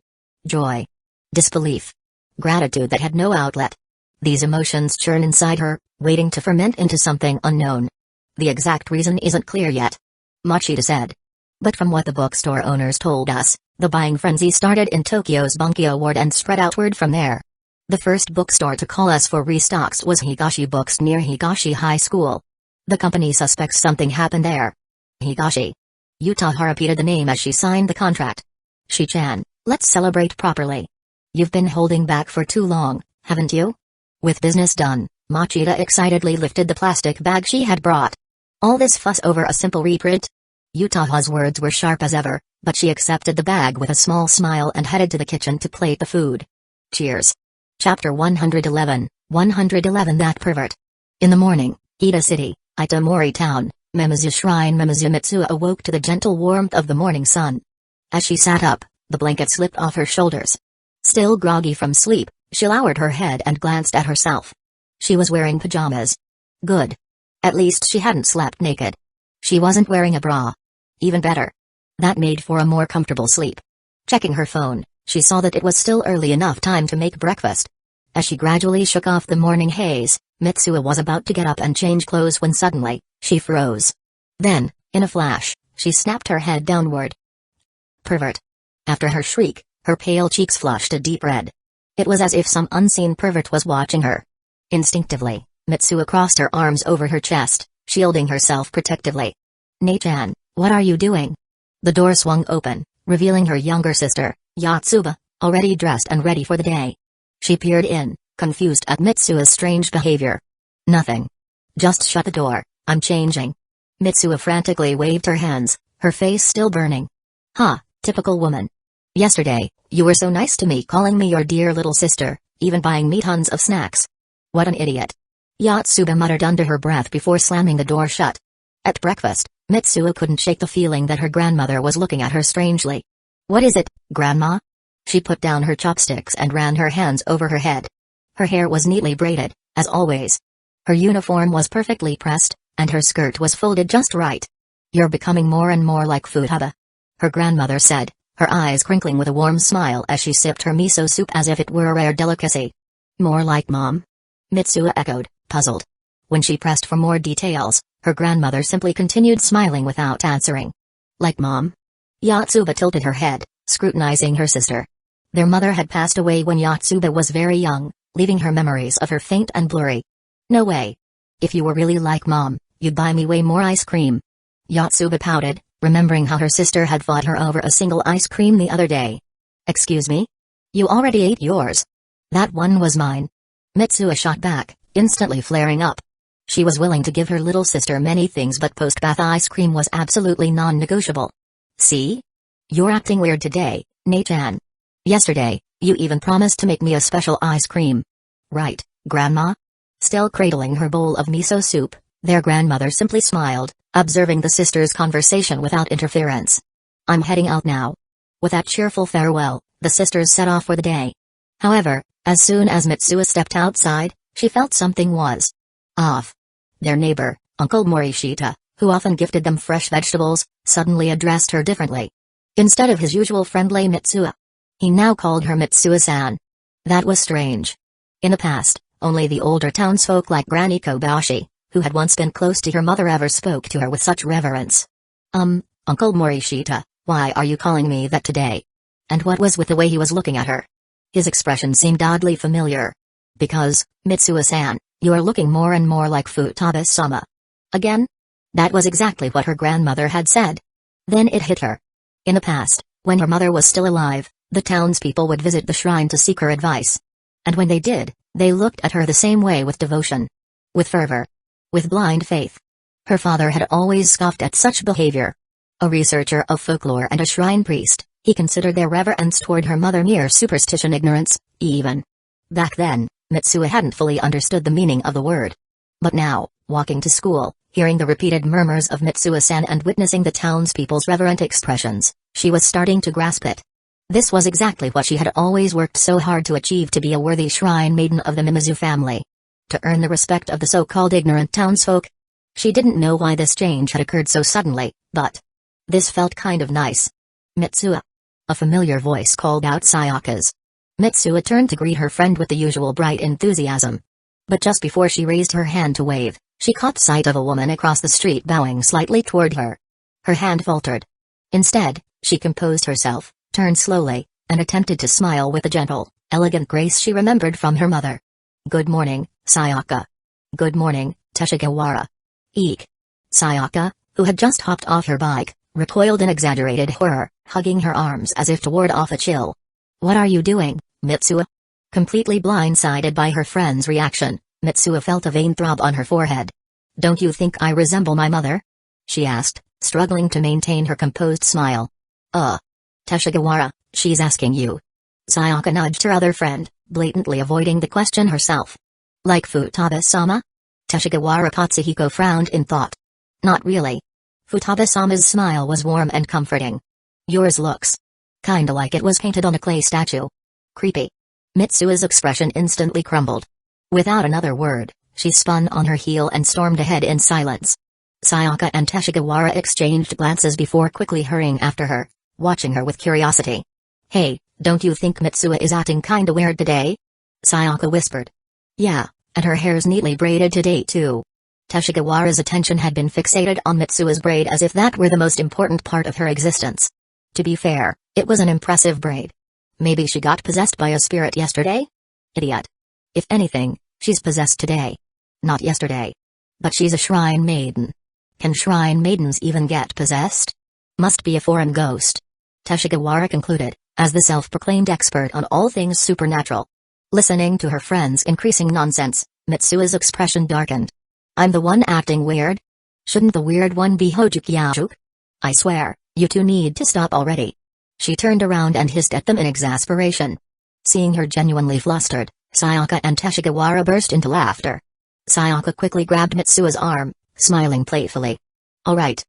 Joy. Disbelief. Gratitude that had no outlet. These emotions churn inside her, waiting to ferment into something unknown. The exact reason isn't clear yet, Machida said. But from what the bookstore owners told us, the buying frenzy started in Tokyo's Bunkyō ward and spread outward from there. The first bookstore to call us for restocks was Higashi Books near Higashi High School. The company suspects something happened there. Higashi. Utaha repeated the name as she signed the contract. Shi-chan, let's celebrate properly. You've been holding back for too long, haven't you? With business done, Machida excitedly lifted the plastic bag she had brought. All this fuss over a simple reprint? Utaha's words were sharp as ever, but she accepted the bag with a small smile and headed to the kitchen to plate the food. Cheers. Chapter 111, 111 That Pervert. In the morning, Ida City, Itamori Town, Mimizu Shrine. Mimizu Mitsuo awoke to the gentle warmth of the morning sun. As she sat up, the blanket slipped off her shoulders. Still groggy from sleep, she lowered her head and glanced at herself. She was wearing pajamas. Good. At least she hadn't slept naked. She wasn't wearing a bra. Even better. That made for a more comfortable sleep. Checking her phone, she saw that it was still early enough time to make breakfast. As she gradually shook off the morning haze, Mitsuo was about to get up and change clothes when suddenly, she froze. Then, in a flash, she snapped her head downward. Pervert. After her shriek, her pale cheeks flushed a deep red. It was as if some unseen pervert was watching her. Instinctively, Mitsuo crossed her arms over her chest, shielding herself protectively. "Nei-chan, what are you doing?" The door swung open, revealing her younger sister, Yotsuba, already dressed and ready for the day. She peered in, confused at Mitsuo's strange behavior. "Nothing. Just shut the door, I'm changing." Mitsuo frantically waved her hands, her face still burning. "Ha, typical woman. Yesterday, you were so nice to me, calling me your dear little sister, even buying me tons of snacks. What an idiot." Yotsuba muttered under her breath before slamming the door shut. At breakfast, Mitsuo couldn't shake the feeling that her grandmother was looking at her strangely. "What is it, Grandma?" She put down her chopsticks and ran her hands over her head. Her hair was neatly braided, as always. Her uniform was perfectly pressed, and her skirt was folded just right. "You're becoming more and more like Futaba," her grandmother said, her eyes crinkling with a warm smile as she sipped her miso soup as if it were a rare delicacy. "More like Mom?" Mitsuo echoed, puzzled. When she pressed for more details, her grandmother simply continued smiling without answering. "Like Mom?" Yotsuba tilted her head, scrutinizing her sister. Their mother had passed away when Yotsuba was very young, leaving her memories of her faint and blurry. "No way. If you were really like Mom, you'd buy me way more ice cream." Yotsuba pouted, remembering how her sister had fought her over a single ice cream the other day. "Excuse me? You already ate yours. That one was mine." Mitsuo shot back, instantly flaring up. She was willing to give her little sister many things, but post-bath ice cream was absolutely non-negotiable. "See? You're acting weird today, Nei-chan. Yesterday, you even promised to make me a special ice cream." "Right, Grandma?" Still cradling her bowl of miso soup, their grandmother simply smiled, observing the sisters' conversation without interference. "I'm heading out now." With that cheerful farewell, the sisters set off for the day. However, as soon as Mitsuo stepped outside, she felt something was off. Their neighbor, Uncle Morishita, who often gifted them fresh vegetables, suddenly addressed her differently. Instead of his usual friendly Mitsuo, he now called her Mitsuo-san. That was strange. In the past, only the older townsfolk like Granny Kobashi, who had once been close to her mother, ever spoke to her with such reverence. Uncle Morishita, why are you calling me that today?" And what was with the way he was looking at her? His expression seemed oddly familiar. "Because, Mitsuo-san, you are looking more and more like Futaba-sama." Again? That was exactly what her grandmother had said. Then it hit her. In the past, when her mother was still alive, the townspeople would visit the shrine to seek her advice. And when they did, they looked at her the same way, with devotion. With fervor. With blind faith. Her father had always scoffed at such behavior. A researcher of folklore and a shrine priest, he considered their reverence toward her mother mere superstition, ignorance, even. Back then, Mitsuo hadn't fully understood the meaning of the word. But now, walking to school, hearing the repeated murmurs of Mitsuo-san and witnessing the townspeople's reverent expressions, she was starting to grasp it. This was exactly what she had always worked so hard to achieve, to be a worthy shrine maiden of the Mimizu family. To earn the respect of the so-called ignorant townsfolk. She didn't know why this change had occurred so suddenly, but this felt kind of nice. "Mitsuo." A familiar voice called out Sayaka's. Mitsuo turned to greet her friend with the usual bright enthusiasm. But just before she raised her hand to wave, she caught sight of a woman across the street bowing slightly toward her. Her hand faltered. Instead, she composed herself, turned slowly, and attempted to smile with the gentle, elegant grace she remembered from her mother. "Good morning, Sayaka." "Good morning, Teshigawara." Eek. Sayaka, who had just hopped off her bike, recoiled in exaggerated horror, hugging her arms as if to ward off a chill. "What are you doing, Mitsuo?" Completely blindsided by her friend's reaction, Mitsuo felt a vein throb on her forehead. "Don't you think I resemble my mother?" she asked, struggling to maintain her composed smile. Teshigawara, she's asking you." Sayaka nudged her other friend, blatantly avoiding the question herself. "Like Futaba-sama?" Teshigawara Katsuhiko frowned in thought. "Not really." Futaba-sama's smile was warm and comforting. "Yours looks kinda like it was painted on a clay statue." "Creepy." Mitsuo's expression instantly crumbled. Without another word, she spun on her heel and stormed ahead in silence. Sayaka and Teshigawara exchanged glances before quickly hurrying after her, watching her with curiosity. "Hey, don't you think Mitsuo is acting kinda weird today?" Sayaka whispered. "Yeah, and her hair's neatly braided today too." Teshigawara's attention had been fixated on Mitsuo's braid as if that were the most important part of her existence. To be fair, it was an impressive braid. Maybe she got possessed by a spirit yesterday? Idiot. If anything, she's possessed today. Not yesterday. But she's a shrine maiden. Can shrine maidens even get possessed? Must be a foreign ghost. Teshigawara concluded, as the self-proclaimed expert on all things supernatural. Listening to her friend's increasing nonsense, Mitsuo's expression darkened. "I'm the one acting weird? Shouldn't the weird one be Hojukiyajuk? I swear, you two need to stop already." She turned around and hissed at them in exasperation. Seeing her genuinely flustered, Sayaka and Teshigawara burst into laughter. Sayaka quickly grabbed Mitsuo's arm, smiling playfully. All right,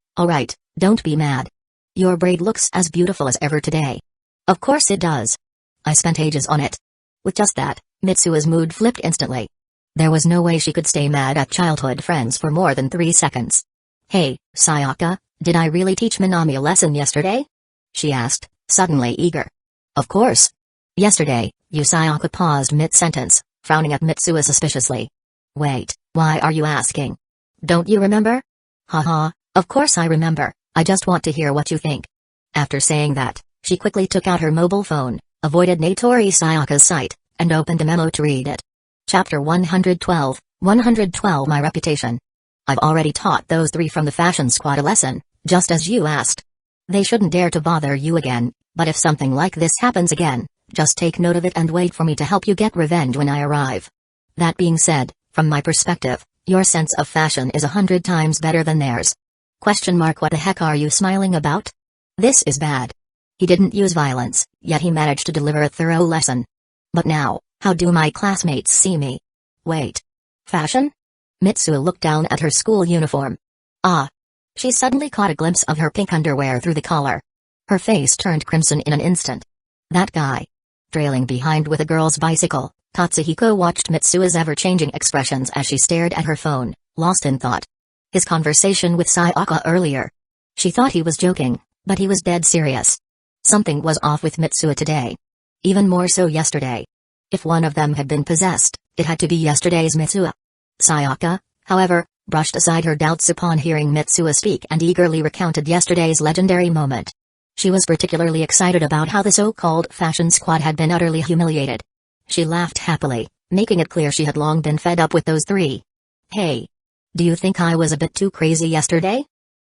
don't be mad. Your braid looks as beautiful as ever today." "Of course it does. I spent ages on it." With just that, Mitsuo's mood flipped instantly. There was no way she could stay mad at childhood friends for more than 3 seconds. "Hey, Sayaka, did I really teach Minami a lesson yesterday?" she asked, suddenly eager. "Of course. Yesterday." Sayaka paused mid-sentence, frowning at Mitsuo suspiciously. "Wait, why are you asking? Don't you remember?" "Haha, of course I remember, I just want to hear what you think." After saying that, she quickly took out her mobile phone, avoided Natori Sayaka's sight, and opened a memo to read it. Chapter 112, My Reputation. "I've already taught those 3 from the fashion squad a lesson, just as you asked. They shouldn't dare to bother you again, but if something like this happens again, just take note of it and wait for me to help you get revenge when I arrive. That being said, from my perspective, your sense of fashion is 100 times better than theirs." What the heck are you smiling about? This is bad. He didn't use violence, yet he managed to deliver a thorough lesson. But now, how do my classmates see me? Wait. Fashion? Mitsuo looked down at her school uniform. Ah. She suddenly caught a glimpse of her pink underwear through the collar. Her face turned crimson in an instant. That guy. Trailing behind with a girl's bicycle, Katsuhiko watched Mitsuo's ever-changing expressions as she stared at her phone, lost in thought. His conversation with Sayaka earlier. She thought he was joking, but he was dead serious. Something was off with Mitsuo today. Even more so yesterday. If one of them had been possessed, it had to be yesterday's Mitsuo. Sayaka, however, brushed aside her doubts upon hearing Mitsuo speak and eagerly recounted yesterday's legendary moment. She was particularly excited about how the so-called fashion squad had been utterly humiliated. She laughed happily, making it clear she had long been fed up with those 3. Hey. Do you think I was a bit too crazy yesterday?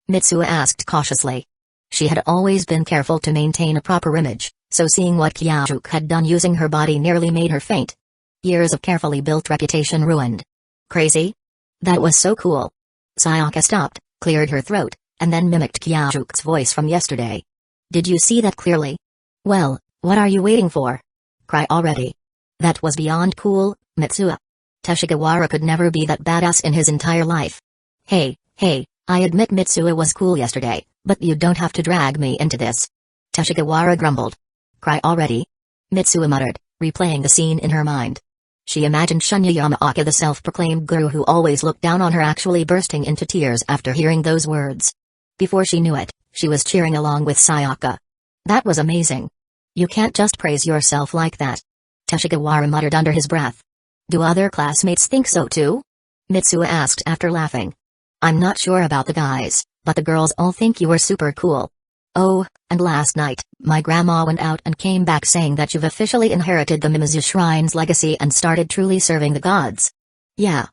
Mitsuo asked cautiously. She had always been careful to maintain a proper image, so seeing what Kyajuk had done using her body nearly made her faint. Years of carefully built reputation ruined. Crazy? That was so cool. Sayaka stopped, cleared her throat, and then mimicked Kyajuk's voice from yesterday. Did you see that clearly? Well, what are you waiting for? Cry already. That was beyond cool, Mitsuo. Teshigawara could never be that badass in his entire life. Hey, I admit Mitsuo was cool yesterday, but you don't have to drag me into this. Teshigawara grumbled. Cry already? Mitsuo muttered, replaying the scene in her mind. She imagined Shunya Yamaoka, the self-proclaimed guru who always looked down on her, actually bursting into tears after hearing those words. Before she knew it, she was cheering along with Sayaka. That was amazing. You can't just praise yourself like that. Teshigawara muttered under his breath. Do other classmates think so too? Mitsuo asked after laughing. I'm not sure about the guys, but the girls all think you were super cool. Oh, and last night, my grandma went out and came back saying that you've officially inherited the Mimizu Shrine's legacy and started truly serving the gods. Yeah,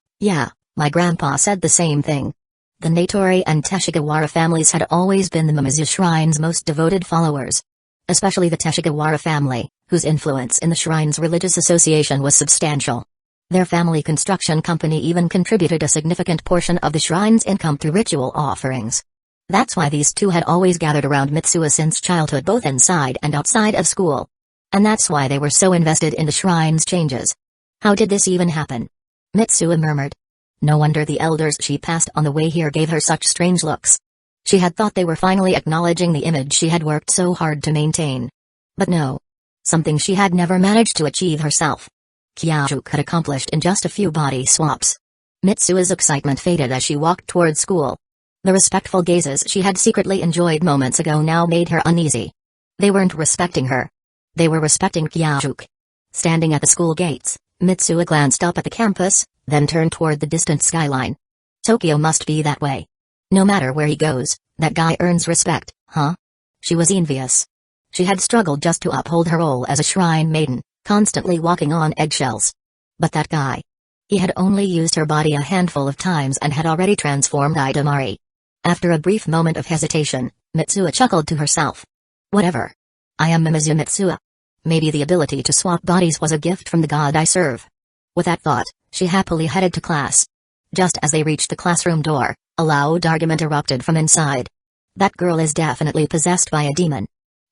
my grandpa said the same thing. The Natori and Teshigawara families had always been the Mimizu Shrine's most devoted followers. Especially the Teshigawara family, whose influence in the shrine's religious association was substantial. Their family construction company even contributed a significant portion of the shrine's income through ritual offerings. That's why these two had always gathered around Mitsuo since childhood, both inside and outside of school. And that's why they were so invested in the shrine's changes. How did this even happen? Mitsuo murmured. No wonder the elders she passed on the way here gave her such strange looks. She had thought they were finally acknowledging the image she had worked so hard to maintain. But no. Something she had never managed to achieve herself. Kyajuk had accomplished in just a few body swaps. Mitsuo's excitement faded as she walked toward school. The respectful gazes she had secretly enjoyed moments ago now made her uneasy. They weren't respecting her. They were respecting Kyajuk. Standing at the school gates, Mitsuo glanced up at the campus, then turned toward the distant skyline. Tokyo must be that way. No matter where he goes, that guy earns respect, huh? She was envious. She had struggled just to uphold her role as a shrine maiden, constantly walking on eggshells. But that guy. He had only used her body a handful of times and had already transformed Itamari. After a brief moment of hesitation, Mitsuo chuckled to herself. Whatever. I am Mimizu Mitsuo. Maybe the ability to swap bodies was a gift from the god I serve. With that thought, she happily headed to class. Just as they reached the classroom door, a loud argument erupted from inside. That girl is definitely possessed by a demon.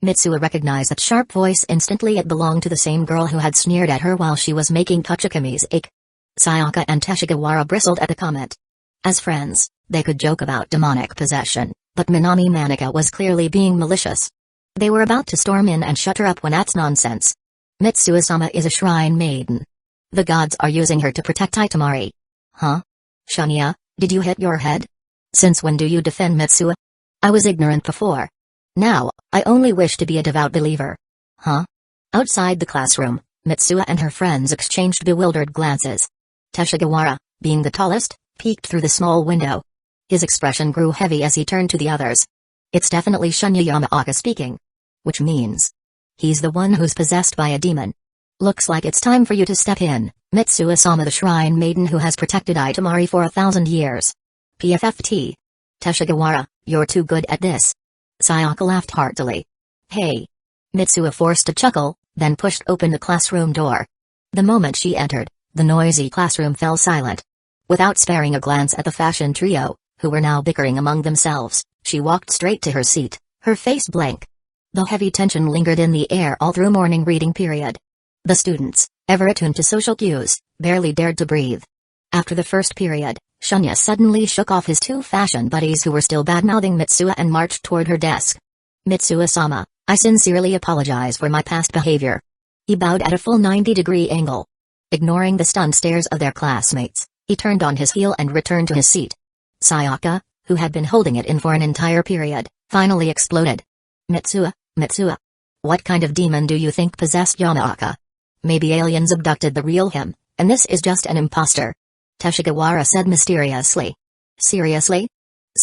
Mitsuo recognized that sharp voice instantly. It belonged to the same girl who had sneered at her while she was making Tachikami's ache. Sayaka and Teshigawara bristled at the comment. As friends, they could joke about demonic possession, but Minami Manika was clearly being malicious. They were about to storm in and shut her up when that's nonsense. Mitsuo-sama is a shrine maiden. The gods are using her to protect Itamari. Huh? Shania, did you hit your head? Since when do you defend Mitsuo? I was ignorant before. Now, I only wish to be a devout believer. Huh? Outside the classroom, Mitsuo and her friends exchanged bewildered glances. Teshigawara, being the tallest, peeked through the small window. His expression grew heavy as he turned to the others. It's definitely Shunya Yamaoka speaking. Which means he's the one who's possessed by a demon. Looks like it's time for you to step in, Mitsuo-sama, the shrine maiden who has protected Itamari for 1,000 years. PFFT. Teshigawara, you're too good at this. Sayaka laughed heartily. Hey. Mitsuo forced a chuckle, then pushed open the classroom door. The moment she entered, the noisy classroom fell silent. Without sparing a glance at the fashion trio, who were now bickering among themselves, she walked straight to her seat, her face blank. The heavy tension lingered in the air all through morning reading period. The students, ever attuned to social cues, barely dared to breathe. After the first period, Shunya suddenly shook off his two fashion buddies who were still bad-mouthing Mitsuo and marched toward her desk. Mitsuo-sama, I sincerely apologize for my past behavior. He bowed at a full 90-degree angle. Ignoring the stunned stares of their classmates, he turned on his heel and returned to his seat. Sayaka, who had been holding it in for an entire period, finally exploded. Mitsuo, what kind of demon do you think possessed Yamaoka? Maybe aliens abducted the real him, and this is just an imposter. Teshigawara said mysteriously. Seriously?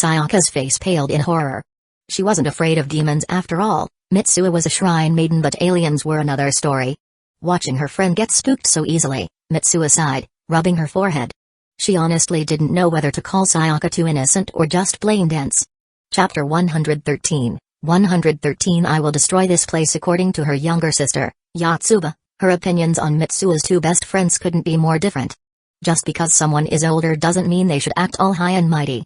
Sayaka's face paled in horror. She wasn't afraid of demons after all. Mitsuo was a shrine maiden, but aliens were another story. Watching her friend get spooked so easily, Mitsuo sighed, rubbing her forehead. She honestly didn't know whether to call Sayaka too innocent or just plain dense. Chapter 113. 113 I will destroy this place. According to her younger sister, Yotsuba, her opinions on Mitsuo's two best friends couldn't be more different. Just because someone is older doesn't mean they should act all high and mighty.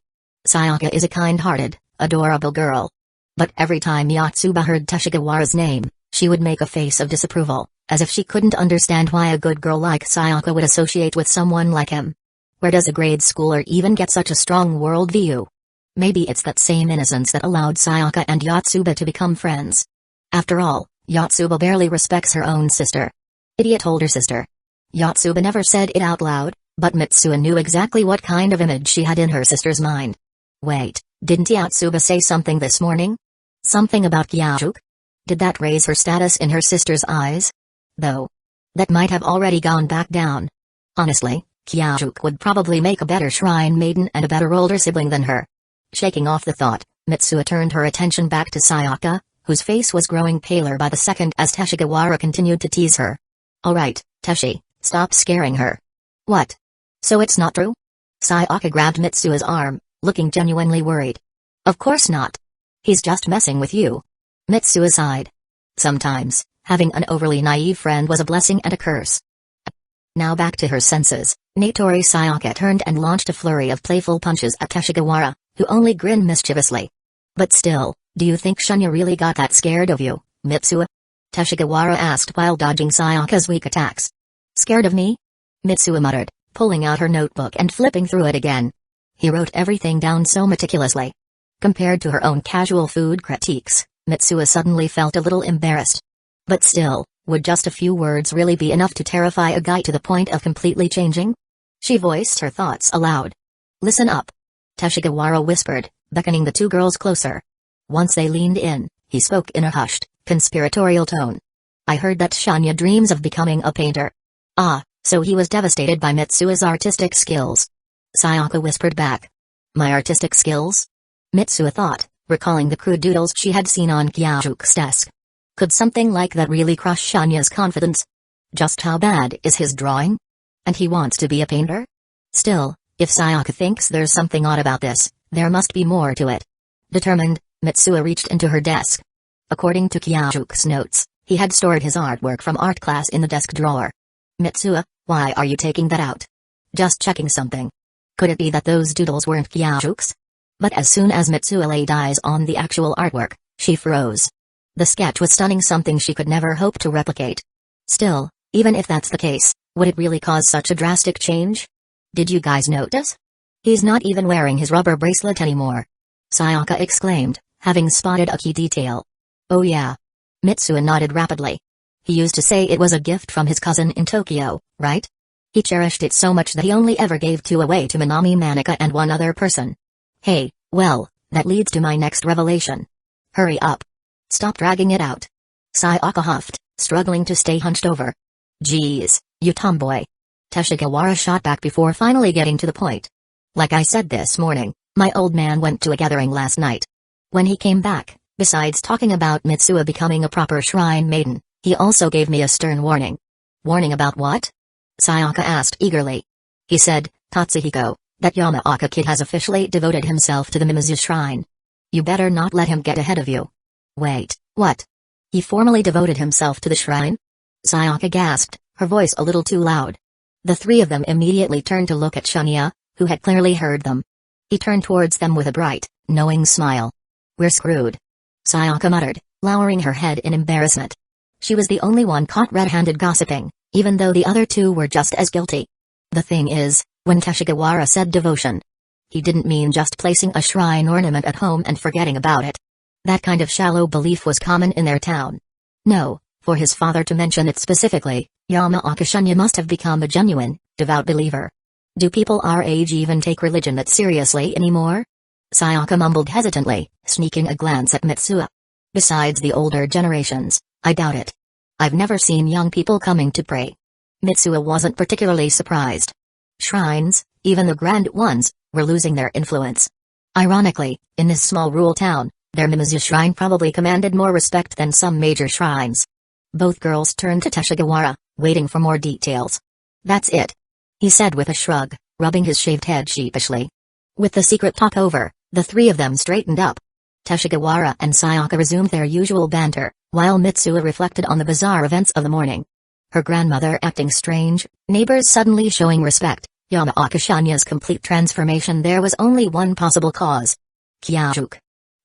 Sayaka is a kind-hearted, adorable girl. But every time Yotsuba heard Teshigawara's name, she would make a face of disapproval, as if she couldn't understand why a good girl like Sayaka would associate with someone like him. Where does a grade schooler even get such a strong worldview? Maybe it's that same innocence that allowed Sayaka and Yotsuba to become friends. After all, Yotsuba barely respects her own sister. Idiot older sister. Yotsuba never said it out loud, but Mitsuo knew exactly what kind of image she had in her sister's mind. Wait, didn't Yotsuba say something this morning? Something about Kyajuk? Did that raise her status in her sister's eyes? Though. That might have already gone back down. Honestly, Kyajuk would probably make a better shrine maiden and a better older sibling than her. Shaking off the thought, Mitsuo turned her attention back to Sayaka, whose face was growing paler by the second as Teshigawara continued to tease her. Alright, Teshi, stop scaring her. What? So it's not true? Sayaka grabbed Mitsuo's arm, looking genuinely worried. Of course not. He's just messing with you. Mitsuo sighed. Sometimes, having an overly naive friend was a blessing and a curse. Now back to her senses, Natori Sayaka turned and launched a flurry of playful punches at Teshigawara, who only grinned mischievously. But still, do you think Shunya really got that scared of you, Mitsuo? Teshigawara asked while dodging Sayaka's weak attacks. Scared of me? Mitsuo muttered, pulling out her notebook and flipping through it again. He wrote everything down so meticulously. Compared to her own casual food critiques, Mitsuo suddenly felt a little embarrassed. But still, would just a few words really be enough to terrify a guy to the point of completely changing? She voiced her thoughts aloud. Listen up. Teshigawara whispered, beckoning the two girls closer. Once they leaned in, he spoke in a hushed, conspiratorial tone. I heard that Shunya dreams of becoming a painter. Ah, so he was devastated by Mitsuo's artistic skills. Sayaka whispered back. My artistic skills? Mitsuo thought, recalling the crude doodles she had seen on Kyajuke's desk. Could something like that really crush Shunya's confidence? Just how bad is his drawing? And he wants to be a painter? Still, if Sayaka thinks there's something odd about this, there must be more to it. Determined, Mitsuo reached into her desk. According to Kyajuke's notes, he had stored his artwork from art class in the desk drawer. Mitsuo, why are you taking that out? Just checking something. Could it be that those doodles weren't Kyajuke's? But as soon as Mitsuo laid eyes on the actual artwork, she froze. The sketch was stunning, something she could never hope to replicate. Still, even if that's the case, would it really cause such a drastic change? Did you guys notice? He's not even wearing his rubber bracelet anymore. Sayaka exclaimed, having spotted a key detail. Oh yeah. Mitsuo nodded rapidly. He used to say it was a gift from his cousin in Tokyo, right? He cherished it so much that he only ever gave two away to Minami Manika and one other person. Hey, well, that leads to my next revelation. Hurry up. Stop dragging it out. Sayaka huffed, struggling to stay hunched over. Geez, you tomboy. Teshigawara shot back before finally getting to the point. Like I said this morning, my old man went to a gathering last night. When he came back, besides talking about Mitsuo becoming a proper shrine maiden, he also gave me a stern warning. Warning about what? Sayaka asked eagerly. He said, Tatsuhiko, that Yamaoka kid has officially devoted himself to the Mimizu shrine. You better not let him get ahead of you. Wait, what? He formally devoted himself to the shrine? Sayaka gasped, her voice a little too loud. The three of them immediately turned to look at Shunya, who had clearly heard them. He turned towards them with a bright, knowing smile. We're screwed. Sayaka muttered, lowering her head in embarrassment. She was the only one caught red-handed gossiping, even though the other two were just as guilty. The thing is, when Teshigawara said devotion, he didn't mean just placing a shrine ornament at home and forgetting about it. That kind of shallow belief was common in their town. No, for his father to mention it specifically, Yamaoka Shunya must have become a genuine, devout believer. Do people our age even take religion that seriously anymore? Sayaka mumbled hesitantly, sneaking a glance at Mitsuo. Besides the older generations, I doubt it. I've never seen young people coming to pray. Mitsuo wasn't particularly surprised. Shrines, even the grand ones, were losing their influence. Ironically, in this small rural town, their Mimizu shrine probably commanded more respect than some major shrines. Both girls turned to Teshigawara, waiting for more details. That's it. He said with a shrug, rubbing his shaved head sheepishly. With the secret talk over, the three of them straightened up. Teshigawara and Sayaka resumed their usual banter, while Mitsuo reflected on the bizarre events of the morning. Her grandmother acting strange, neighbors suddenly showing respect, Yamaoka Shunya's complete transformation. There was only one possible cause. Kyajuke.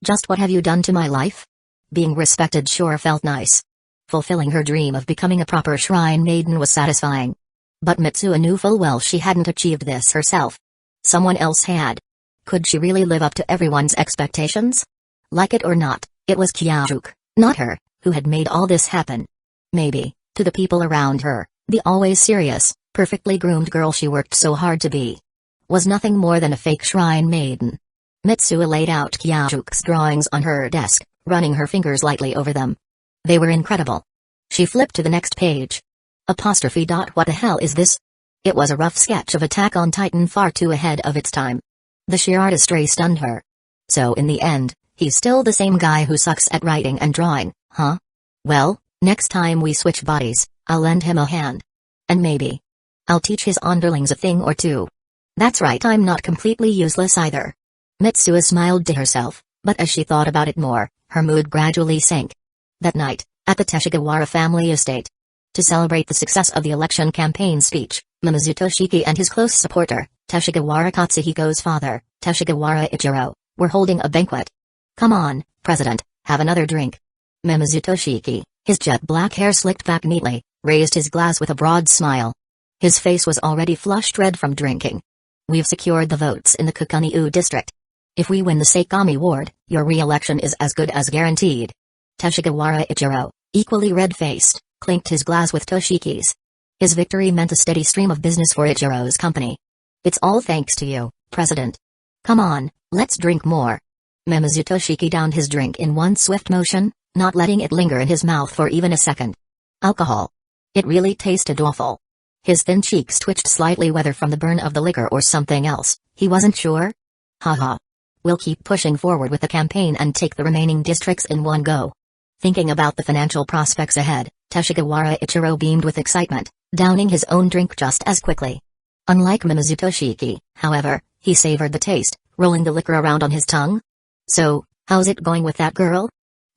Just what have you done to my life? Being respected sure felt nice. Fulfilling her dream of becoming a proper shrine maiden was satisfying. But Mitsuo knew full well she hadn't achieved this herself. Someone else had. Could she really live up to everyone's expectations? Like it or not, it was Kyajuke, not her, who had made all this happen. Maybe, to the people around her, the always serious, perfectly groomed girl she worked so hard to be was nothing more than a fake shrine maiden. Mitsuo laid out Kyajuke's drawings on her desk, running her fingers lightly over them. They were incredible. She flipped to the next page. What the hell is this? It was a rough sketch of Attack on Titan, far too ahead of its time. The sheer artistry stunned her. So in the end, he's still the same guy who sucks at writing and drawing, huh? Well, next time we switch bodies, I'll lend him a hand. And maybe I'll teach his underlings a thing or two. That's right, I'm not completely useless either. Mitsuo smiled to herself, but as she thought about it more, her mood gradually sank. That night, at the Teshigawara family estate. To celebrate the success of the election campaign speech, Mimizu Toshiki and his close supporter, Teshigawara Katsuhiko's father, Teshigawara Ichiro, were holding a banquet. "Come on, President, have another drink." Mimizu Toshiki, his jet black hair slicked back neatly, raised his glass with a broad smile. His face was already flushed red from drinking. "We've secured the votes in the Kukuniu district. If we win the Sakami ward, your re-election is as good as guaranteed." Teshigawara Ichiro, equally red-faced, clinked his glass with Toshiki's. His victory meant a steady stream of business for Ichiro's company. "It's all thanks to you, President. Come on, let's drink more." Mimizu Toshiki downed his drink in one swift motion, not letting it linger in his mouth for even a second. Alcohol. It really tasted awful. His thin cheeks twitched slightly, whether from the burn of the liquor or something else, he wasn't sure. "Haha. We'll keep pushing forward with the campaign and take the remaining districts in one go." Thinking about the financial prospects ahead, Teshigawara Ichiro beamed with excitement, downing his own drink just as quickly. Unlike Mimizu Toshiki, however, he savored the taste, rolling the liquor around on his tongue. "So, how's it going with that girl?"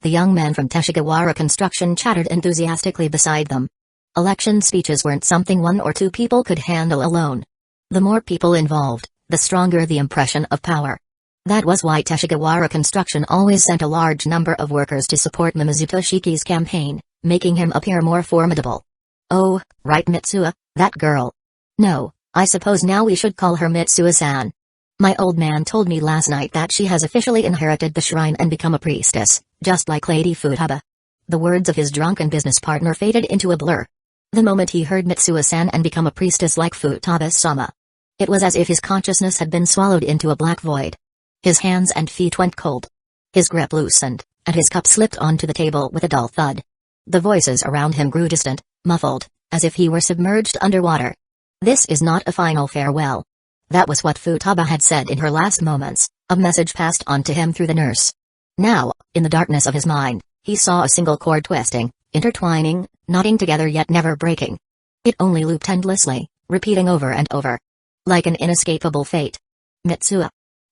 The young man from Teshigawara Construction chattered enthusiastically beside them. Election speeches weren't something one or two people could handle alone. The more people involved, the stronger the impression of power. That was why Teshigawara Construction always sent a large number of workers to support Mimizu Toshiki's campaign, making him appear more formidable. "Oh, right, Mitsuo, that girl. No, I suppose now we should call her Mitsuo-san. My old man told me last night that she has officially inherited the shrine and become a priestess, just like Lady Futaba." The words of his drunken business partner faded into a blur. The moment he heard Mitsuo-san and become a priestess like Futaba-sama, it was as if his consciousness had been swallowed into a black void. His hands and feet went cold. His grip loosened, and his cup slipped onto the table with a dull thud. The voices around him grew distant, muffled, as if he were submerged underwater. "This is not a final farewell." That was what Futaba had said in her last moments, a message passed on to him through the nurse. Now, in the darkness of his mind, he saw a single cord twisting, intertwining, knotting together yet never breaking. It only looped endlessly, repeating over and over. Like an inescapable fate. Mitsuo.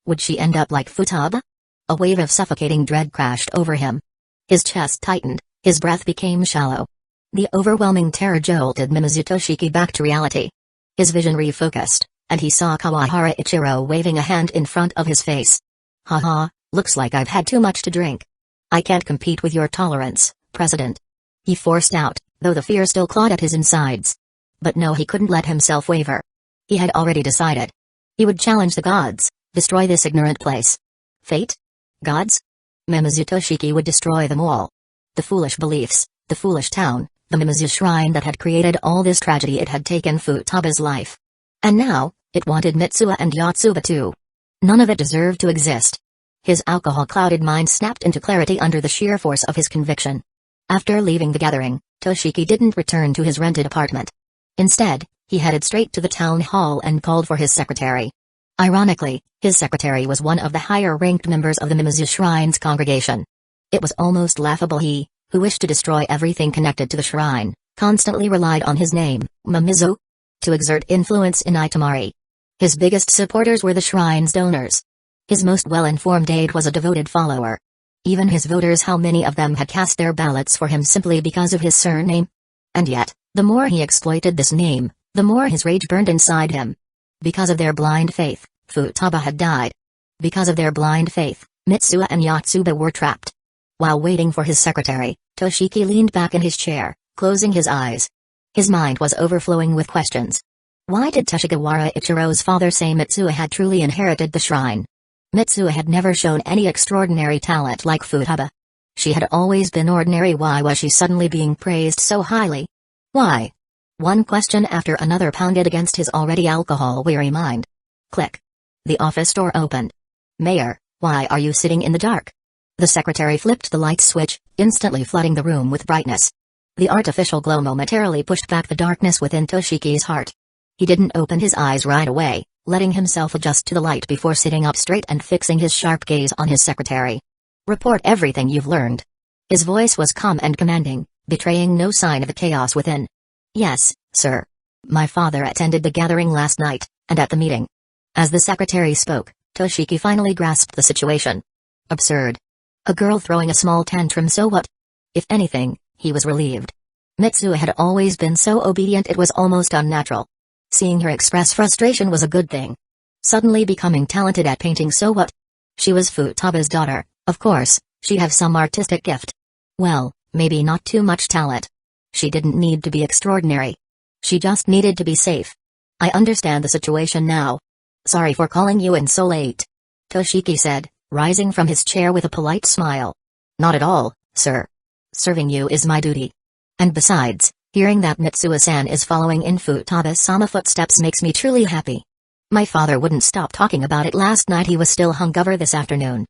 Would she end up like Futaba? A wave of suffocating dread crashed over him. His chest tightened, his breath became shallow. The overwhelming terror jolted Mimizu Toshiki back to reality. His vision refocused, and he saw Kawahara Ichiro waving a hand in front of his face. "Haha, looks like I've had too much to drink. I can't compete with your tolerance, President." He forced out, though the fear still clawed at his insides. But no, he couldn't let himself waver. He had already decided. He would challenge the gods, destroy this ignorant place. Fate? Gods? Mimizu Toshiki would destroy them all. The foolish beliefs, the foolish town, the Mimizu shrine that had created all this tragedy. It had taken Futaba's life. And now, it wanted Mitsuo and Yotsuba too. None of it deserved to exist. His alcohol-clouded mind snapped into clarity under the sheer force of his conviction. After leaving the gathering, Toshiki didn't return to his rented apartment. Instead, he headed straight to the town hall and called for his secretary. Ironically, his secretary was one of the higher-ranked members of the Mimizu Shrine's congregation. It was almost laughable he, who wished to destroy everything connected to the shrine, constantly relied on his name, Mimizu, to exert influence in Itamari. His biggest supporters were the shrine's donors. His most well-informed aide was a devoted follower. Even his voters, how many of them had cast their ballots for him simply because of his surname? And yet, the more he exploited this name, the more his rage burned inside him. Because of their blind faith, Futaba had died. Because of their blind faith, Mitsuo and Yotsuba were trapped. While waiting for his secretary, Toshiki leaned back in his chair, closing his eyes. His mind was overflowing with questions. Why did Teshigawara Ichiro's father say Mitsuo had truly inherited the shrine? Mitsuo had never shown any extraordinary talent like Futaba. She had always been ordinary. Why was she suddenly being praised so highly? Why? One question after another pounded against his already alcohol-weary mind. Click. The office door opened. "Mayor, why are you sitting in the dark?" The secretary flipped the light switch, instantly flooding the room with brightness. The artificial glow momentarily pushed back the darkness within Toshiki's heart. He didn't open his eyes right away, letting himself adjust to the light before sitting up straight and fixing his sharp gaze on his secretary. "Report everything you've learned." His voice was calm and commanding, betraying no sign of the chaos within. "Yes, sir. My father attended the gathering last night, and at the meeting." As the secretary spoke, Toshiki finally grasped the situation. Absurd. A girl throwing a small tantrum, so what? If anything, he was relieved. Mitsuo had always been so obedient it was almost unnatural. Seeing her express frustration was a good thing. Suddenly becoming talented at painting, so what? She was Futaba's daughter, of course, she'd have some artistic gift. Well, maybe not too much talent. She didn't need to be extraordinary. She just needed to be safe. I understand the situation now. Sorry for calling you in so late, Toshiki said, rising from his chair with a polite smile. Not at all, sir. Serving you is my duty. And besides, hearing that Mitsuo-san is following in Futaba-sama footsteps makes me truly happy. My father wouldn't stop talking about it last night. He was still hungover this afternoon.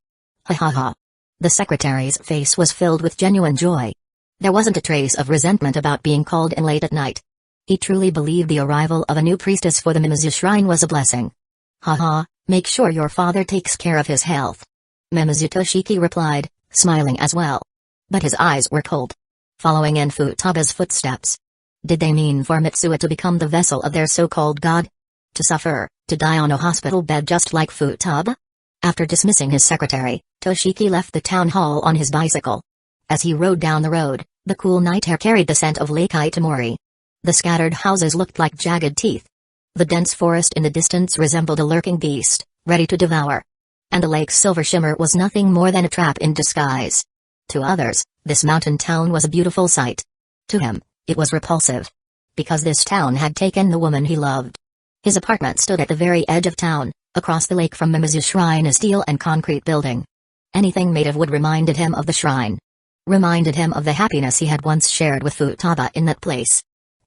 Ha ha ha. The secretary's face was filled with genuine joy. There wasn't a trace of resentment about being called in late at night. He truly believed the arrival of a new priestess for the Mimizu shrine was a blessing. Haha, make sure your father takes care of his health. Mimizu Toshiki replied, smiling as well. But his eyes were cold. Following in Futaba's footsteps. Did they mean for Mitsuo to become the vessel of their so-called god? To suffer, to die on a hospital bed just like Futaba? After dismissing his secretary, Toshiki left the town hall on his bicycle. As he rode down the road, the cool night air carried the scent of Lake Itamori. The scattered houses looked like jagged teeth. The dense forest in the distance resembled a lurking beast, ready to devour. And the lake's silver shimmer was nothing more than a trap in disguise. To others, this mountain town was a beautiful sight. To him, it was repulsive. Because this town had taken the woman he loved. His apartment stood at the very edge of town, across the lake from Mimizu Shrine, a steel and concrete building. Anything made of wood reminded him of the shrine. Reminded him of the happiness he had once shared with Futaba in that place.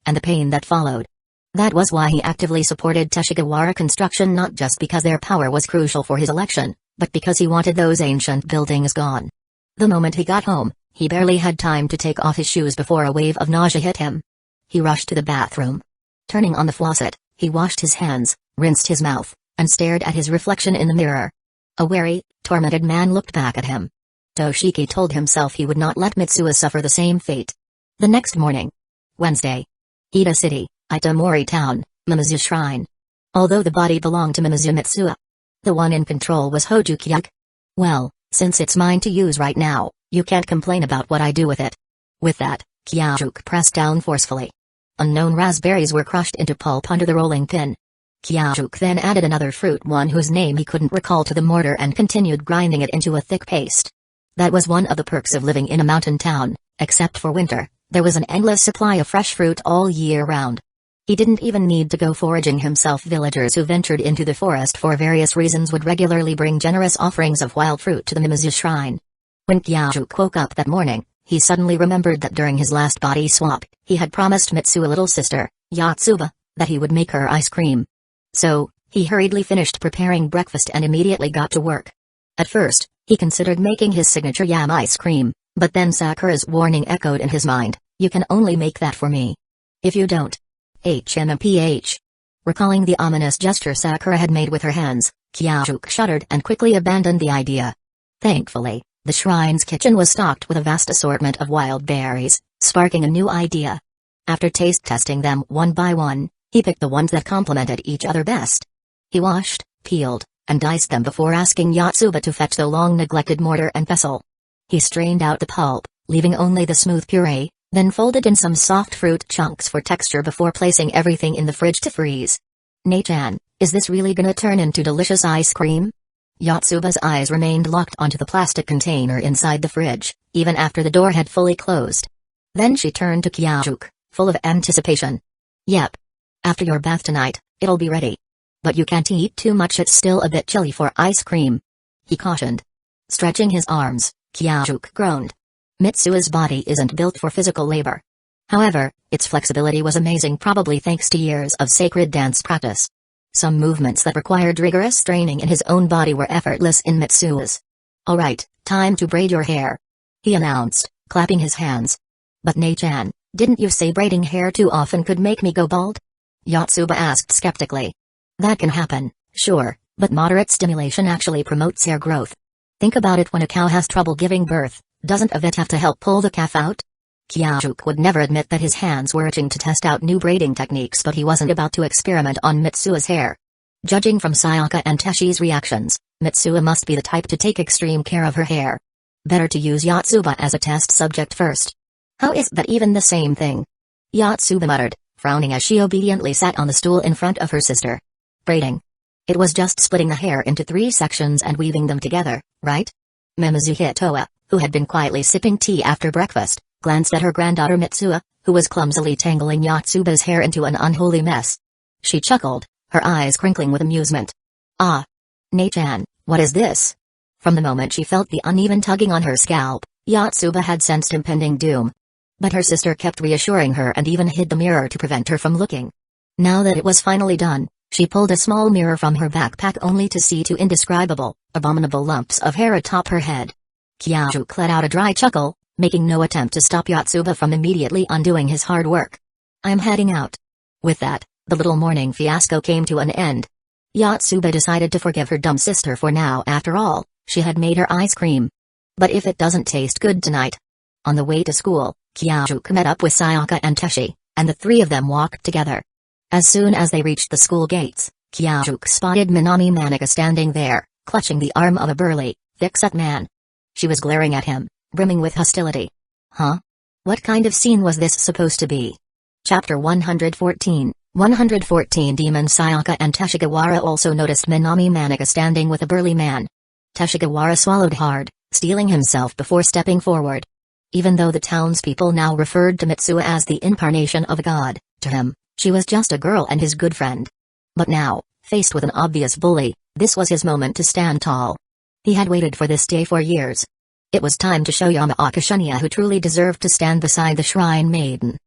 And the pain that followed. That was why he actively supported Teshigawara construction, not just because their power was crucial for his election, but because he wanted those ancient buildings gone. The moment he got home, he barely had time to take off his shoes before a wave of nausea hit him. He rushed to the bathroom. Turning on the faucet, he washed his hands, rinsed his mouth, and stared at his reflection in the mirror. A wary, tormented man looked back at him. Toshiki told himself he would not let Mitsuo suffer the same fate. The next morning. Wednesday. Ida City, Itamori Town, Mimizu Shrine. Although the body belonged to Mimizu Mitsuo, the one in control was Hojo Kyuga. Well, since it's mine to use right now, you can't complain about what I do with it. With that, Kyajuk pressed down forcefully. Unknown raspberries were crushed into pulp under the rolling pin. Kyajuk then added another fruit, one whose name he couldn't recall, to the mortar and continued grinding it into a thick paste. That was one of the perks of living in a mountain town, except for winter. There was an endless supply of fresh fruit all year round. He didn't even need to go foraging himself. Villagers who ventured into the forest for various reasons would regularly bring generous offerings of wild fruit to the Mimizu shrine. When Kyajuk woke up that morning, he suddenly remembered that during his last body swap, he had promised Mitsuo, little sister, Yotsuba, that he would make her ice cream. So, he hurriedly finished preparing breakfast and immediately got to work. At first, he considered making his signature yam ice cream. But then Sakura's warning echoed in his mind, you can only make that for me. If you don't. HMMPH. Recalling the ominous gesture Sakura had made with her hands, Kyajuk shuddered and quickly abandoned the idea. Thankfully, the shrine's kitchen was stocked with a vast assortment of wild berries, sparking a new idea. After taste testing them one by one, he picked the ones that complemented each other best. He washed, peeled, and diced them before asking Yotsuba to fetch the long-neglected mortar and pestle. He strained out the pulp, leaving only the smooth puree, then folded in some soft fruit chunks for texture before placing everything in the fridge to freeze. "Nei-chan, is this really gonna turn into delicious ice cream?" Yotsuba's eyes remained locked onto the plastic container inside the fridge, even after the door had fully closed. Then she turned to Kyajuk, full of anticipation. "Yep. After your bath tonight, it'll be ready. But you can't eat too much, it's still a bit chilly for ice cream," he cautioned. Stretching his arms, Kyajuk groaned. Mitsuo's body isn't built for physical labor. However, its flexibility was amazing, probably thanks to years of sacred dance practice. Some movements that required rigorous training in his own body were effortless in Mitsuo's. "Alright, time to braid your hair," he announced, clapping his hands. "But Nei-chan, didn't you say braiding hair too often could make me go bald?" Yotsuba asked skeptically. "That can happen, sure, but moderate stimulation actually promotes hair growth. Think about it, when a cow has trouble giving birth, doesn't a vet have to help pull the calf out?" Kyajuk would never admit that his hands were itching to test out new braiding techniques, but he wasn't about to experiment on Mitsuo's hair. Judging from Sayaka and Teshi's reactions, Mitsuo must be the type to take extreme care of her hair. Better to use Yotsuba as a test subject first. How is that even the same thing? Yotsuba muttered, frowning as she obediently sat on the stool in front of her sister. Braiding. It was just splitting the hair into 3 sections and weaving them together, right? Mimizu Hitoa, who had been quietly sipping tea after breakfast, glanced at her granddaughter Mitsuo, who was clumsily tangling Yotsuba's hair into an unholy mess. She chuckled, her eyes crinkling with amusement. Ah. Nei-chan, what is this? From the moment she felt the uneven tugging on her scalp, Yotsuba had sensed impending doom. But her sister kept reassuring her and even hid the mirror to prevent her from looking. Now that it was finally done, she pulled a small mirror from her backpack only to see 2 indescribable, abominable lumps of hair atop her head. Kyajuk let out a dry chuckle, making no attempt to stop Yotsuba from immediately undoing his hard work. I'm heading out. With that, the little morning fiasco came to an end. Yotsuba decided to forgive her dumb sister for now. After all, she had made her ice cream. But if it doesn't taste good tonight. On the way to school, Kyajuk met up with Sayaka and Teshi, and the 3 of them walked together. As soon as they reached the school gates, Kyajuk spotted Minami Manika standing there, clutching the arm of a burly, thick-set man. She was glaring at him, brimming with hostility. Huh? What kind of scene was this supposed to be? Chapter 114. 114 Demon Sayaka and Teshigawara also noticed Minami Manika standing with a burly man. Teshigawara swallowed hard, steeling himself before stepping forward. Even though the townspeople now referred to Mitsuo as the incarnation of a god, to him, she was just a girl and his good friend. But now, faced with an obvious bully, this was his moment to stand tall. He had waited for this day for years. It was time to show Yamaoka Shunya who truly deserved to stand beside the shrine maiden.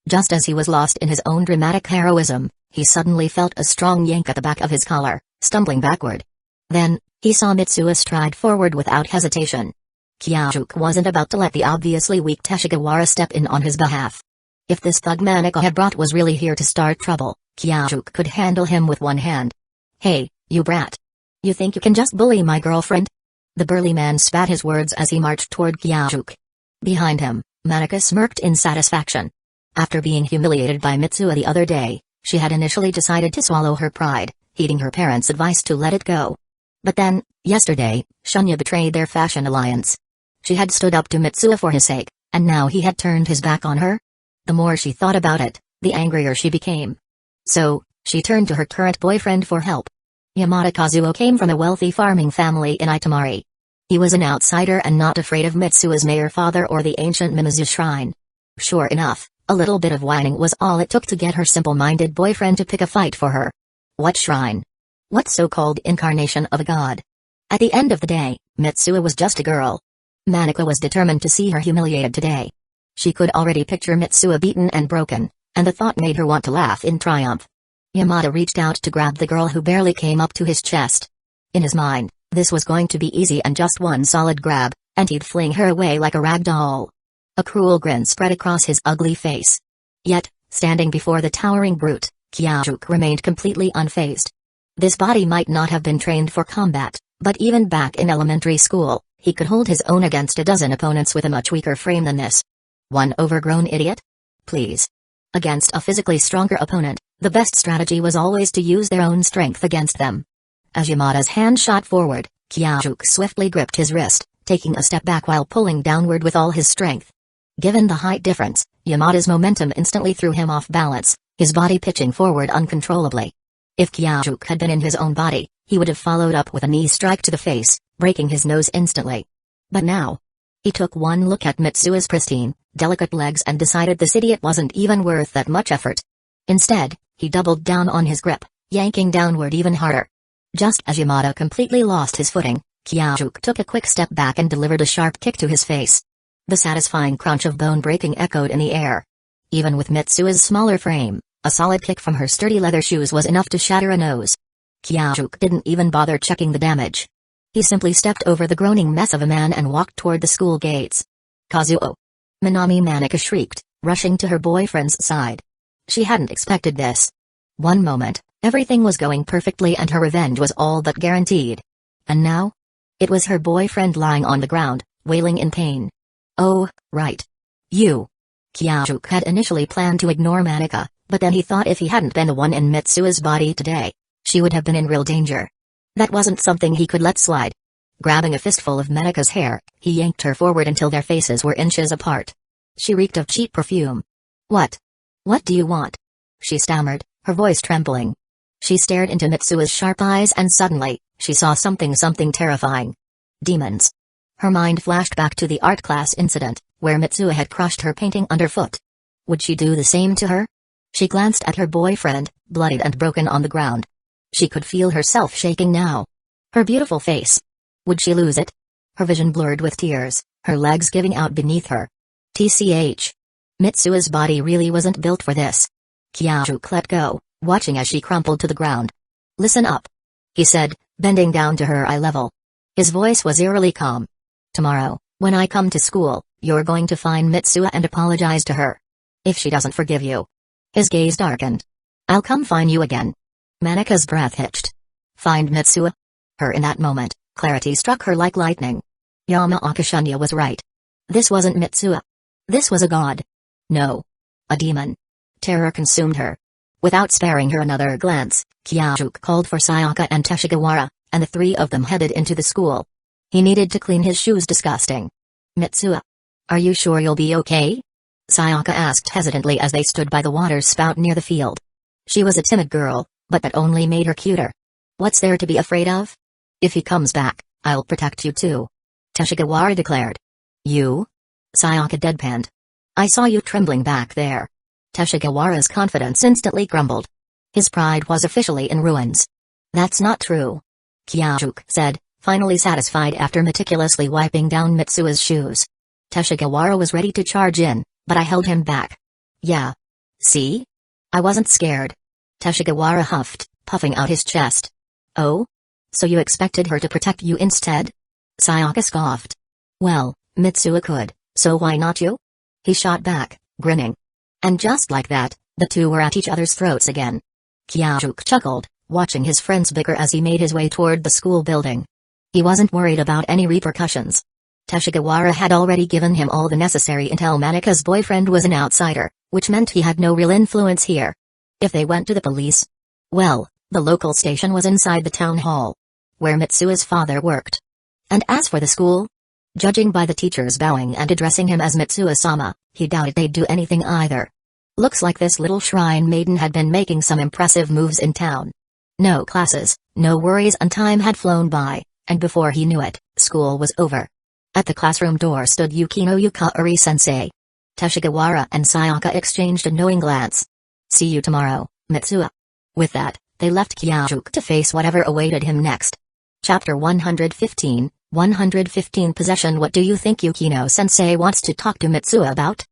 Just as he was lost in his own dramatic heroism, he suddenly felt a strong yank at the back of his collar, stumbling backward. Then, he saw Mitsuo stride forward without hesitation. Kyajuk wasn't about to let the obviously weak Teshigawara step in on his behalf. If this thug Manika had brought was really here to start trouble, Kyajuk could handle him with one hand. Hey, you brat. You think you can just bully my girlfriend? The burly man spat his words as he marched toward Kyajuk. Behind him, Manika smirked in satisfaction. After being humiliated by Mitsuo the other day, she had initially decided to swallow her pride, heeding her parents' advice to let it go. But then, yesterday, Shunya betrayed their fashion alliance. She had stood up to Mitsuo for his sake, and now he had turned his back on her? The more she thought about it, the angrier she became. So, she turned to her current boyfriend for help. Yamada Kazuo came from a wealthy farming family in Itamari. He was an outsider and not afraid of Mitsuo's mayor father or the ancient Mimizu shrine. Sure enough, a little bit of whining was all it took to get her simple-minded boyfriend to pick a fight for her. What shrine? What so-called incarnation of a god? At the end of the day, Mitsuo was just a girl. Manika was determined to see her humiliated today. She could already picture Mitsuo beaten and broken, and the thought made her want to laugh in triumph. Yamada reached out to grab the girl who barely came up to his chest. In his mind, this was going to be easy and just one solid grab, and he'd fling her away like a rag doll. A cruel grin spread across his ugly face. Yet, standing before the towering brute, Kyajuk remained completely unfazed. This body might not have been trained for combat, but even back in elementary school, he could hold his own against a dozen opponents with a much weaker frame than this. One overgrown idiot? Please. Against a physically stronger opponent, the best strategy was always to use their own strength against them. As Yamada's hand shot forward, Kyajuk swiftly gripped his wrist, taking a step back while pulling downward with all his strength. Given the height difference, Yamada's momentum instantly threw him off balance, his body pitching forward uncontrollably. If Kyajuk had been in his own body, he would have followed up with a knee strike to the face, breaking his nose instantly. But now, he took one look at Mitsuo's pristine, delicate legs and decided this idiot wasn't even worth that much effort. Instead, he doubled down on his grip, yanking downward even harder. Just as Yamada completely lost his footing, Kyajuk took a quick step back and delivered a sharp kick to his face. The satisfying crunch of bone breaking echoed in the air. Even with Mitsuo's smaller frame, a solid kick from her sturdy leather shoes was enough to shatter a nose. Kyajuk didn't even bother checking the damage. He simply stepped over the groaning mess of a man and walked toward the school gates. Kazuo! Minami Manika shrieked, rushing to her boyfriend's side. She hadn't expected this. One moment, everything was going perfectly and her revenge was all but guaranteed. And now? It was her boyfriend lying on the ground, wailing in pain. Oh, right. You. Kyajuk had initially planned to ignore Manika, but then he thought if he hadn't been the one in Mitsuo's body today, she would have been in real danger. That wasn't something he could let slide. Grabbing a fistful of Maneka's hair, he yanked her forward until their faces were inches apart. She reeked of cheap perfume. What? What do you want? She stammered, her voice trembling. She stared into Mitsuo's sharp eyes and suddenly, she saw something terrifying. Demons. Her mind flashed back to the art class incident, where Mitsuo had crushed her painting underfoot. Would she do the same to her? She glanced at her boyfriend, bloodied and broken on the ground. She could feel herself shaking now. Her beautiful face. Would she lose it? Her vision blurred with tears, her legs giving out beneath her. TCH. Mitsuo's body really wasn't built for this. Kyajuk let go, watching as she crumpled to the ground. Listen up, he said, bending down to her eye level. His voice was eerily calm. Tomorrow, when I come to school, you're going to find Mitsuo and apologize to her. If she doesn't forgive you. His gaze darkened. I'll come find you again. Maneka's breath hitched. Find Mitsuo? Her in that moment, clarity struck her like lightning. Yamaoka Shunya was right. This wasn't Mitsuo. This was a god. No. A demon. Terror consumed her. Without sparing her another glance, Kyajuk called for Sayaka and Teshigawara, and the three of them headed into the school. He needed to clean his shoes. Disgusting. Mitsuo. Are you sure you'll be okay? Sayaka asked hesitantly as they stood by the water spout near the field. She was a timid girl, but that only made her cuter. What's there to be afraid of? If he comes back, I'll protect you too. Teshigawara declared. You? Sayaka deadpanned. I saw you trembling back there. Teshigawara's confidence instantly crumbled. His pride was officially in ruins. That's not true. Kyajuk said, finally satisfied after meticulously wiping down Mitsuo's shoes. Teshigawara was ready to charge in, but I held him back. Yeah. See? I wasn't scared. Teshigawara huffed, puffing out his chest. Oh? So you expected her to protect you instead? Sayaka scoffed. Well, Mitsuo could, so why not you? He shot back, grinning. And just like that, the two were at each other's throats again. Kyajuk chuckled, watching his friends bicker as he made his way toward the school building. He wasn't worried about any repercussions. Teshigawara had already given him all the necessary intel. Maneka's boyfriend was an outsider, which meant he had no real influence here. If they went to the police? Well, the local station was inside the town hall, where Mitsuo's father worked. And as for the school? Judging by the teachers bowing and addressing him as Mitsuo-sama, he doubted they'd do anything either. Looks like this little shrine maiden had been making some impressive moves in town. No classes, no worries, and time had flown by, and before he knew it, school was over. At the classroom door stood Yukino Yukari-sensei. Teshigawara and Sayaka exchanged a knowing glance. See you tomorrow, Mitsuo. With that, they left Kyajuk to face whatever awaited him next. Chapter 115, 115 Possession. What do you think Yukino-sensei wants to talk to Mitsuo about?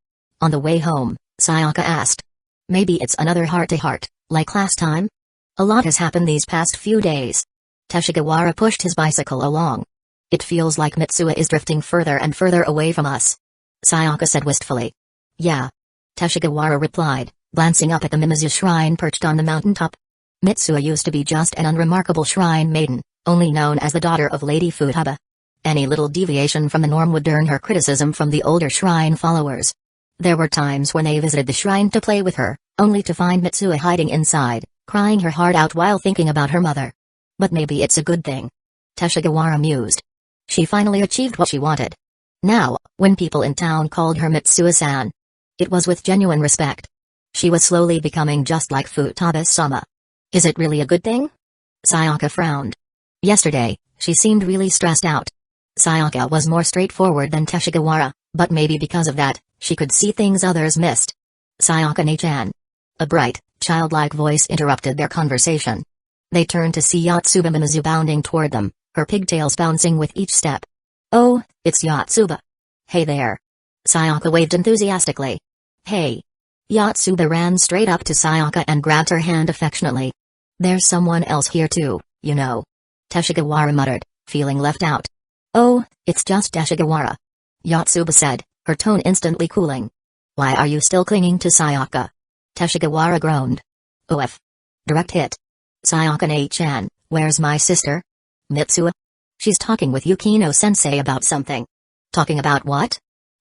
On the way home, Sayaka asked. Maybe it's another heart-to-heart, like last time? A lot has happened these past few days. Teshigawara pushed his bicycle along. It feels like Mitsuo is drifting further and further away from us. Sayaka said wistfully. Yeah. Teshigawara replied, glancing up at the Mimizu shrine perched on the mountaintop. Mitsuo used to be just an unremarkable shrine maiden, only known as the daughter of Lady Futaba. Any little deviation from the norm would earn her criticism from the older shrine followers. There were times when they visited the shrine to play with her, only to find Mitsuo hiding inside, crying her heart out while thinking about her mother. But maybe it's a good thing. Teshigawara mused. She finally achieved what she wanted. Now, when people in town called her Mitsuo-san, it was with genuine respect. She was slowly becoming just like Futaba-sama. Is it really a good thing? Sayaka frowned. Yesterday, she seemed really stressed out. Sayaka was more straightforward than Teshigawara, but maybe because of that, she could see things others missed. Sayaka-ne-chan. A bright, childlike voice interrupted their conversation. They turned to see Yotsuba Mimizu bounding toward them, her pigtails bouncing with each step. Oh, it's Yotsuba. Hey there. Sayaka waved enthusiastically. Hey. Yotsuba ran straight up to Sayaka and grabbed her hand affectionately. There's someone else here too, you know. Teshigawara muttered, feeling left out. Oh, it's just Teshigawara. Yotsuba said, her tone instantly cooling. Why are you still clinging to Sayaka? Teshigawara groaned. OF. Direct hit. Sayaka-ne-chan, where's my sister? Mitsuo? She's talking with Yukino-sensei about something. Talking about what?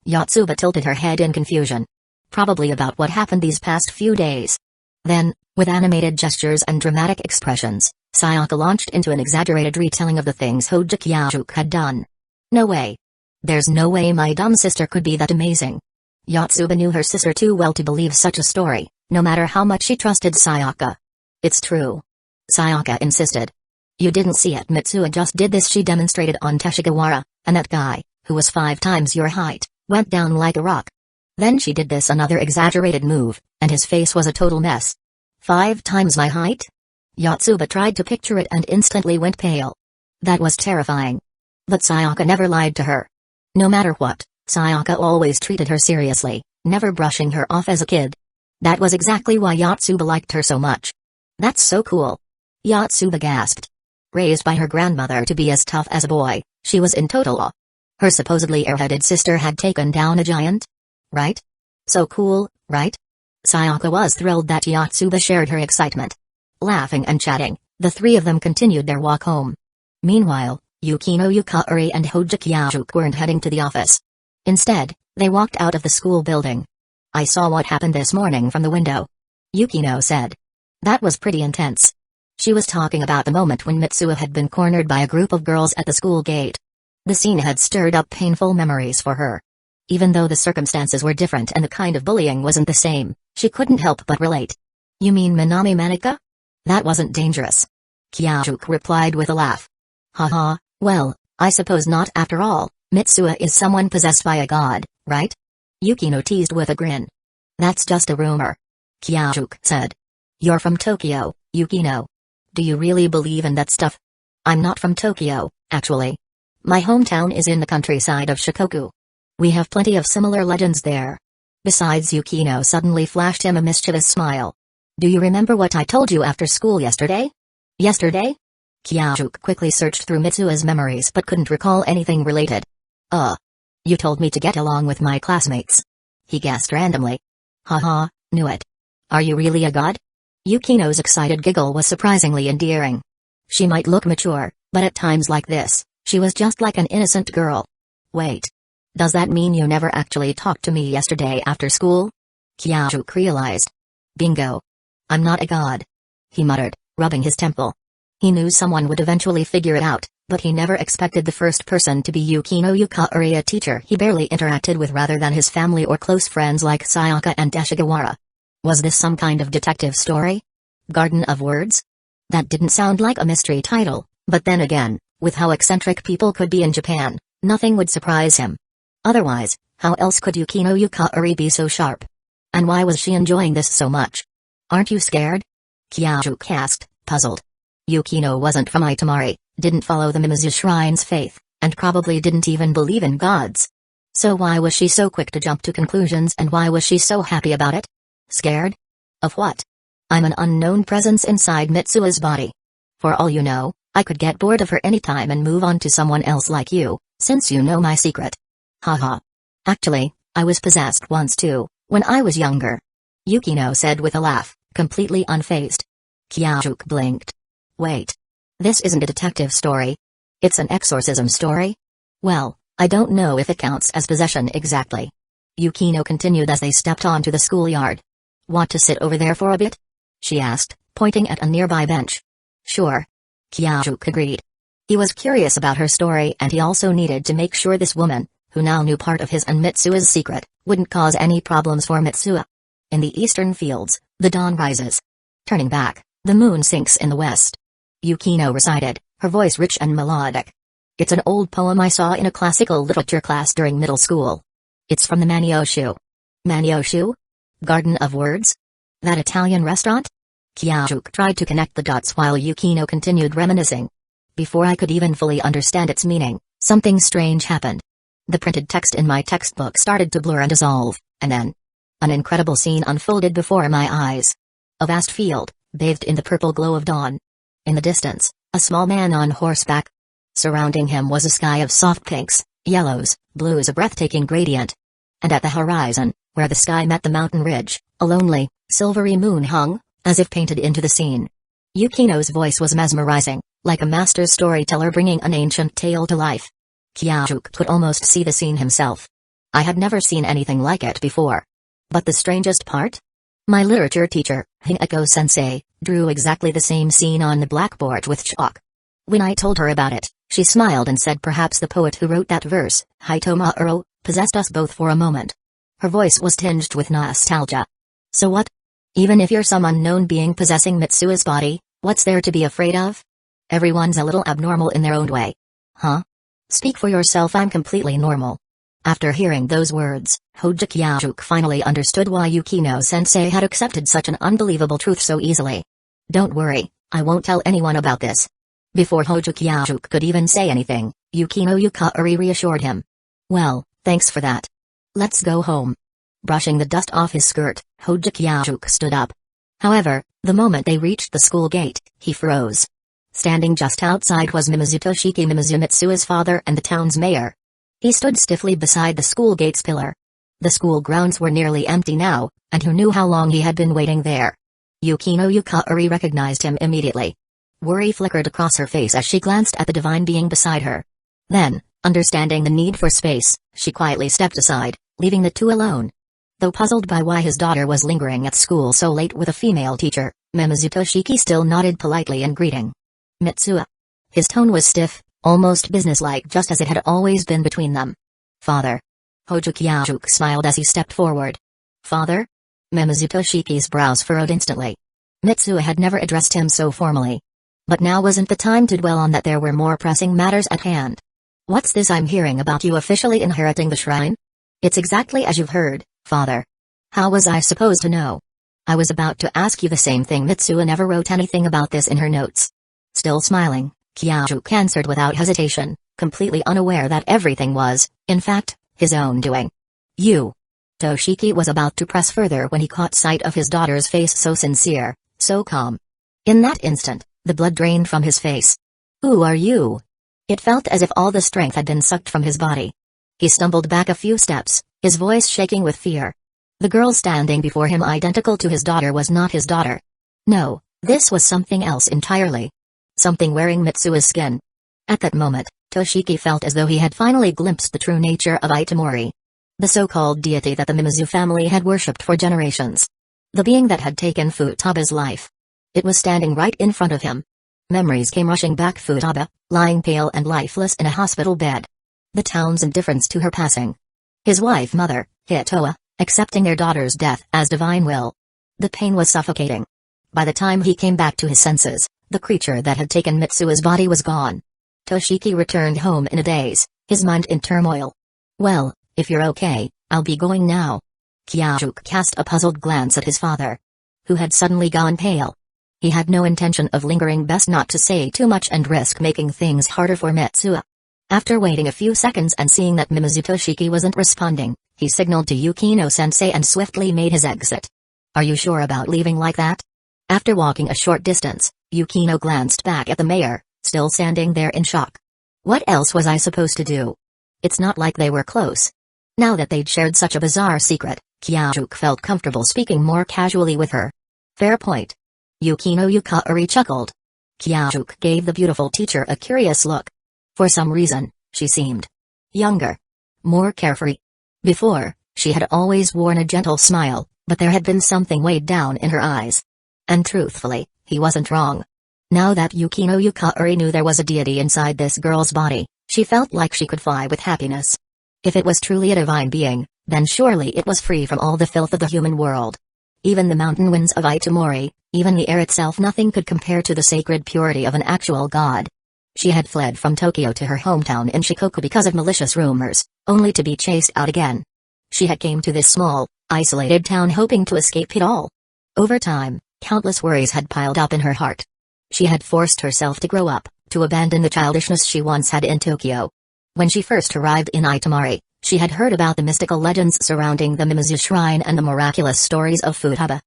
Yotsuba tilted her head in confusion. Probably about what happened these past few days. Then, with animated gestures and dramatic expressions, Sayaka launched into an exaggerated retelling of the things Hojikyājuk had done. No way. There's no way my dumb sister could be that amazing. Yotsuba knew her sister too well to believe such a story, no matter how much she trusted Sayaka. It's true. Sayaka insisted. You didn't see it, Mitsuha just did this. She demonstrated on Teshigawara, and that guy, who was 5 times your height, went down like a rock. Then she did this another exaggerated move, and his face was a total mess. 5 times my height? Yotsuba tried to picture it and instantly went pale. That was terrifying. But Sayaka never lied to her. No matter what, Sayaka always treated her seriously, never brushing her off as a kid. That was exactly why Yotsuba liked her so much. That's so cool. Yotsuba gasped. Raised by her grandmother to be as tough as a boy, she was in total awe. Her supposedly airheaded sister had taken down a giant? Right? So cool, right? Sayaka was thrilled that Yotsuba shared her excitement. Laughing and chatting, the 3 of them continued their walk home. Meanwhile, Yukino Yukari and Hojikyājuk weren't heading to the office. Instead, they walked out of the school building. I saw what happened this morning from the window. Yukino said. That was pretty intense. She was talking about the moment when Mitsuha had been cornered by a group of girls at the school gate. The scene had stirred up painful memories for her. Even though the circumstances were different and the kind of bullying wasn't the same, she couldn't help but relate. You mean Minami Manika? That wasn't dangerous. Kyājuk replied with a laugh. Haha, well, I suppose not after all. Mitsuha is someone possessed by a god, right? Yukino teased with a grin. That's just a rumor. Kyājuk said. You're from Tokyo, Yukino. Do you really believe in that stuff? I'm not from Tokyo, actually. My hometown is in the countryside of Shikoku. We have plenty of similar legends there. Besides, Yukino suddenly flashed him a mischievous smile. Do you remember what I told you after school yesterday? Yesterday? Kyājuk quickly searched through Mitsuha's memories but couldn't recall anything related. You told me to get along with my classmates. He guessed randomly. Haha, knew it. Are you really a god? Yukino's excited giggle was surprisingly endearing. She might look mature, but at times like this, she was just like an innocent girl. Wait. Does that mean you never actually talked to me yesterday after school? Kyājuk realized. Bingo. I'm not a god. He muttered, rubbing his temple. He knew someone would eventually figure it out, but he never expected the first person to be Yukino Yukari, a teacher he barely interacted with rather than his family or close friends like Sayaka and Teshigawara. Was this some kind of detective story? Garden of Words? That didn't sound like a mystery title, but then again, with how eccentric people could be in Japan, nothing would surprise him. Otherwise, how else could Yukino Yukari be so sharp? And why was she enjoying this so much? Aren't you scared? Kyājuk asked, puzzled. Yukino wasn't from Itamari, didn't follow the Mimizu Shrine's faith, and probably didn't even believe in gods. So why was she so quick to jump to conclusions, and why was she so happy about it? Scared? Of what? I'm an unknown presence inside Mitsuha's body. For all you know, I could get bored of her anytime and move on to someone else like you, since you know my secret. Haha. Actually, I was possessed once too, when I was younger. Yukino said with a laugh, completely unfazed. Kyājuk blinked. Wait. This isn't a detective story. It's an exorcism story? Well, I don't know if it counts as possession exactly. Yukino continued as they stepped onto the schoolyard. Want to sit over there for a bit? She asked, pointing at a nearby bench. Sure. Kyājuk agreed. He was curious about her story and he also needed to make sure this woman, who now knew part of his and Mitsuha's secret, wouldn't cause any problems for Mitsuha. In the eastern fields, the dawn rises. Turning back, the moon sinks in the west. Yukino recited, her voice rich and melodic. It's an old poem I saw in a classical literature class during middle school. It's from the Mangekyō. Mangekyō? Garden of Words? That Italian restaurant? Kyājuk tried to connect the dots while Yukino continued reminiscing. Before I could even fully understand its meaning, something strange happened. The printed text in my textbook started to blur and dissolve, and then an incredible scene unfolded before my eyes. A vast field, bathed in the purple glow of dawn. In the distance, a small man on horseback. Surrounding him was a sky of soft pinks, yellows, blues, a breathtaking gradient. And at the horizon, where the sky met the mountain ridge, a lonely, silvery moon hung, as if painted into the scene. Yukino's voice was mesmerizing, like a master storyteller bringing an ancient tale to life. Kyājuk could almost see the scene himself. I had never seen anything like it before. But the strangest part? My literature teacher, Hueco-sensei, drew exactly the same scene on the blackboard with chalk. When I told her about it, she smiled and said perhaps the poet who wrote that verse, Hitomaro, possessed us both for a moment. Her voice was tinged with nostalgia. So what? Even if you're some unknown being possessing Mitsua's body, what's there to be afraid of? Everyone's a little abnormal in their own way. Huh? Speak for yourself, I'm completely normal. After hearing those words, Hojo Kyajuk finally understood why Yukino-sensei had accepted such an unbelievable truth so easily. Don't worry, I won't tell anyone about this. Before Hojo Kyajuk could even say anything, Yukino Yukari reassured him. Well, thanks for that. Let's go home. Brushing the dust off his skirt, Hojo Kyajuk stood up. However, the moment they reached the school gate, he froze. Standing just outside was Mimizu Toshiki, Mimizu Mitsua's father and the town's mayor. He stood stiffly beside the school gate's pillar. The school grounds were nearly empty now, and who knew how long he had been waiting there? Yukino Yukari recognized him immediately. Worry flickered across her face as she glanced at the divine being beside her. Then, understanding the need for space, she quietly stepped aside, leaving the two alone. Though puzzled by why his daughter was lingering at school so late with a female teacher, Mimizu Toshiki still nodded politely in greeting. Mitsua. His tone was stiff, almost businesslike, just as it had always been between them. Father. Hojo Kyajuk smiled as he stepped forward. Father? Mimizu Toshiki's brows furrowed instantly. Mitsua had never addressed him so formally. But now wasn't the time to dwell on that, there were more pressing matters at hand. What's this I'm hearing about you officially inheriting the shrine? It's exactly as you've heard, Father. How was I supposed to know? I was about to ask you the same thing. Mitsua never wrote anything about this in her notes. Still smiling, Kyajuk answered without hesitation, completely unaware that everything was, in fact, his own doing. You. Toshiki was about to press further when he caught sight of his daughter's face, so sincere, so calm. In that instant, the blood drained from his face. Who are you? It felt as if all the strength had been sucked from his body. He stumbled back a few steps, his voice shaking with fear. The girl standing before him, identical to his daughter, was not his daughter. No, this was something else entirely. Something wearing Mitsua's skin. At that moment, Toshiki felt as though he had finally glimpsed the true nature of Itamori. The so-called deity that the Mimizu family had worshipped for generations. The being that had taken Futaba's life. It was standing right in front of him. Memories came rushing back. Futaba, lying pale and lifeless in a hospital bed. The town's indifference to her passing. His wife mother, Hitoa, accepting their daughter's death as divine will. The pain was suffocating. By the time he came back to his senses, the creature that had taken Mitsua's body was gone. Toshiki returned home in a daze, his mind in turmoil. Well, if you're okay, I'll be going now. Kyajuk cast a puzzled glance at his father, who had suddenly gone pale. He had no intention of lingering, best not to say too much and risk making things harder for Mitsua. After waiting a few seconds and seeing that Mimizu Toshiki wasn't responding, he signaled to Yukino-sensei and swiftly made his exit. Are you sure about leaving like that? After walking a short distance, Yukino glanced back at the mayor, still standing there in shock. What else was I supposed to do? It's not like they were close. Now that they'd shared such a bizarre secret, Kyajuk felt comfortable speaking more casually with her. Fair point. Yukino Yukari chuckled. Kyajuk gave the beautiful teacher a curious look. For some reason, she seemed younger, more carefree. Before, she had always worn a gentle smile, but there had been something weighed down in her eyes. And truthfully, he wasn't wrong. Now that Yukino Yukari knew there was a deity inside this girl's body, she felt like she could fly with happiness. If it was truly a divine being, then surely it was free from all the filth of the human world. Even the mountain winds of Itamori, even the air itself, nothing could compare to the sacred purity of an actual god. She had fled from Tokyo to her hometown in Shikoku because of malicious rumors, only to be chased out again. She had came to this small, isolated town hoping to escape it all. Over time, countless worries had piled up in her heart. She had forced herself to grow up, to abandon the childishness she once had in Tokyo. When she first arrived in Itamari, she had heard about the mystical legends surrounding the Mimizu shrine and the miraculous stories of Futaba.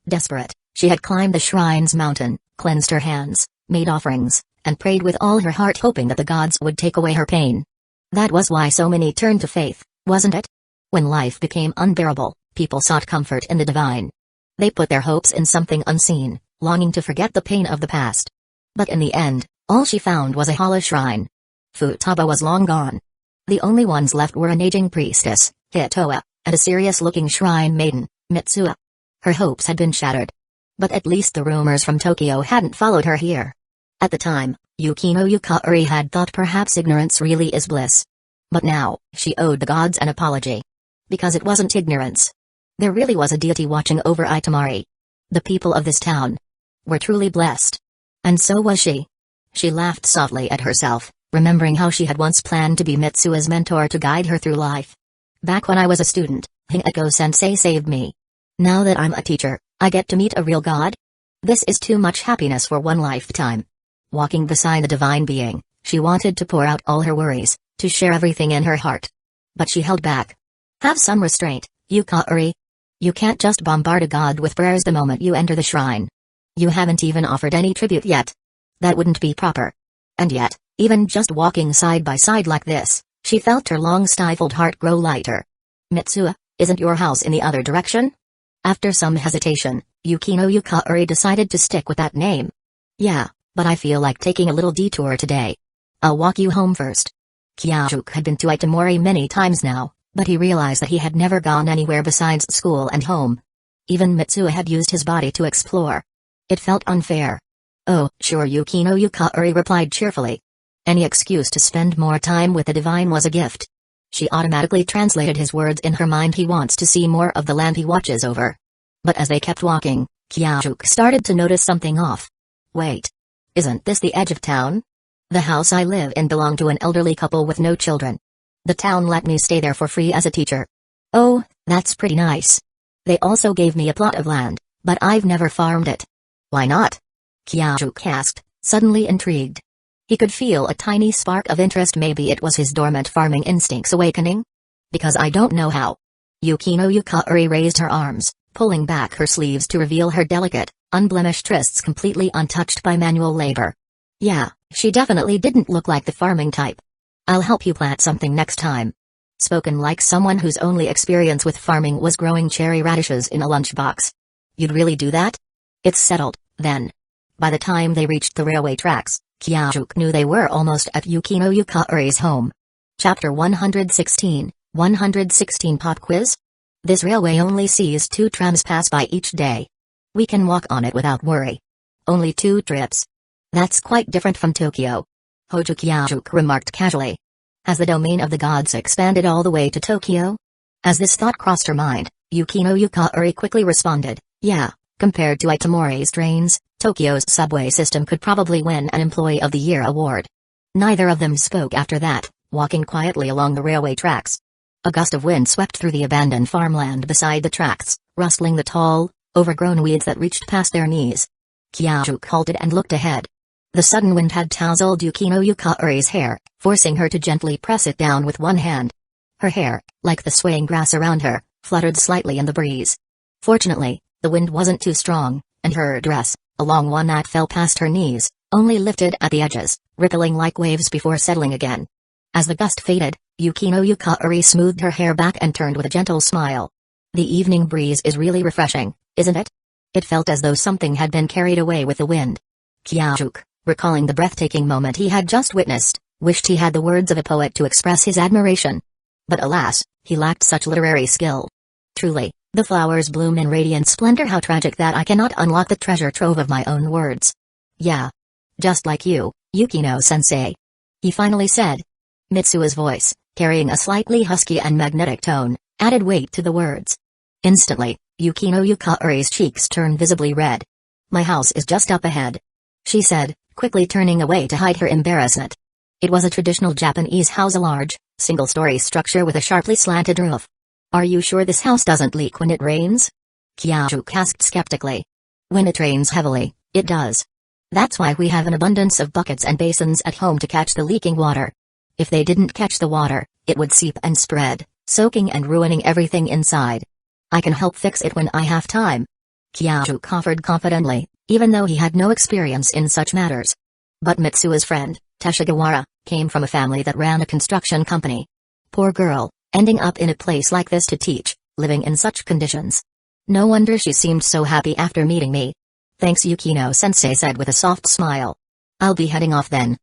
Desperate, she had climbed the shrine's mountain, cleansed her hands, made offerings, and prayed with all her heart, hoping that the gods would take away her pain. That was why so many turned to faith, wasn't it? When life became unbearable, people sought comfort in the divine. They put their hopes in something unseen, longing to forget the pain of the past. But in the end, all she found was a hollow shrine. Futaba was long gone. The only ones left were an aging priestess, Hitoa, and a serious-looking shrine maiden, Mitsua. Her hopes had been shattered. But at least the rumors from Tokyo hadn't followed her here. At the time, Yukino Yukari had thought perhaps ignorance really is bliss. But now, she owed the gods an apology. Because it wasn't ignorance. There really was a deity watching over Itamari. The people of this town were truly blessed. And so was she. She laughed softly at herself, remembering how she had once planned to be Mitsuo's mentor to guide her through life. Back when I was a student, Hueco-sensei saved me. Now that I'm a teacher, I get to meet a real god? This is too much happiness for one lifetime. Walking beside the divine being, she wanted to pour out all her worries, to share everything in her heart. But she held back. Have some restraint, Yukari. You can't just bombard a god with prayers the moment you enter the shrine. You haven't even offered any tribute yet. That wouldn't be proper. And yet, even just walking side by side like this, she felt her long-stifled heart grow lighter. Mitsuo, isn't your house in the other direction? After some hesitation, Yukino Yukari decided to stick with that name. Yeah, but I feel like taking a little detour today. I'll walk you home first. Kyajuk had been to Itamori many times now, but he realized that he had never gone anywhere besides school and home. Even Mitsuo had used his body to explore. It felt unfair. Oh, sure, Yukino Yukari replied cheerfully. Any excuse to spend more time with the divine was a gift. She automatically translated his words in her mind. He wants to see more of the land he watches over. But as they kept walking, Kyajuk started to notice something off. Wait. Isn't this the edge of town? The house I live in belonged to an elderly couple with no children. The town let me stay there for free as a teacher. Oh, that's pretty nice. They also gave me a plot of land, but I've never farmed it. Why not? Kyajuk asked, suddenly intrigued. He could feel a tiny spark of interest. Maybe it was his dormant farming instincts awakening? Because I don't know how. Yukino Yukari raised her arms, pulling back her sleeves to reveal her delicate, unblemished wrists completely untouched by manual labor. Yeah, she definitely didn't look like the farming type. I'll help you plant something next time. Spoken like someone whose only experience with farming was growing cherry radishes in a lunchbox. You'd really do that? It's settled, then. By the time they reached the railway tracks, Kyajuk knew they were almost at Yukino Yukari's home. Chapter 116, 116 Pop Quiz? This railway only sees 2 trams pass by each day. We can walk on it without worry. Only 2 trips. That's quite different from Tokyo. Hojo Kyajuk remarked casually. Has the domain of the gods expanded all the way to Tokyo? As this thought crossed her mind, Yukino Yukari quickly responded, yeah, compared to Itamori's trains, Tokyo's subway system could probably win an Employee of the Year award. Neither of them spoke after that, walking quietly along the railway tracks. A gust of wind swept through the abandoned farmland beside the tracks, rustling the tall, overgrown weeds that reached past their knees. Kyajuk halted and looked ahead. The sudden wind had tousled Yukino Yukari's hair, forcing her to gently press it down with one hand. Her hair, like the swaying grass around her, fluttered slightly in the breeze. Fortunately, the wind wasn't too strong, and her dress, a long one that fell past her knees, only lifted at the edges, rippling like waves before settling again. As the gust faded, Yukino Yukari smoothed her hair back and turned with a gentle smile. The evening breeze is really refreshing, isn't it? It felt as though something had been carried away with the wind. Kyajuk, recalling the breathtaking moment he had just witnessed, wished he had the words of a poet to express his admiration. But alas, he lacked such literary skill. Truly, the flowers bloom in radiant splendor. How tragic that I cannot unlock the treasure trove of my own words. Yeah. Just like you, Yukino-sensei. He finally said. Mitsuo's voice, carrying a slightly husky and magnetic tone, added weight to the words. Instantly, Yukino Yukari's cheeks turned visibly red. My house is just up ahead, she said, quickly turning away to hide her embarrassment. It was a traditional Japanese house, a large, single-story structure with a sharply slanted roof. Are you sure this house doesn't leak when it rains? Kyajuk asked skeptically. When it rains heavily, it does. That's why we have an abundance of buckets and basins at home to catch the leaking water. If they didn't catch the water, it would seep and spread, soaking and ruining everything inside. I can help fix it when I have time. Kyajuk offered confidently, even though he had no experience in such matters. But Mitsuo's friend, Teshigawara, came from a family that ran a construction company. Poor girl, ending up in a place like this to teach, living in such conditions. No wonder she seemed so happy after meeting me. Thanks, Yukino-sensei said with a soft smile. I'll be heading off then.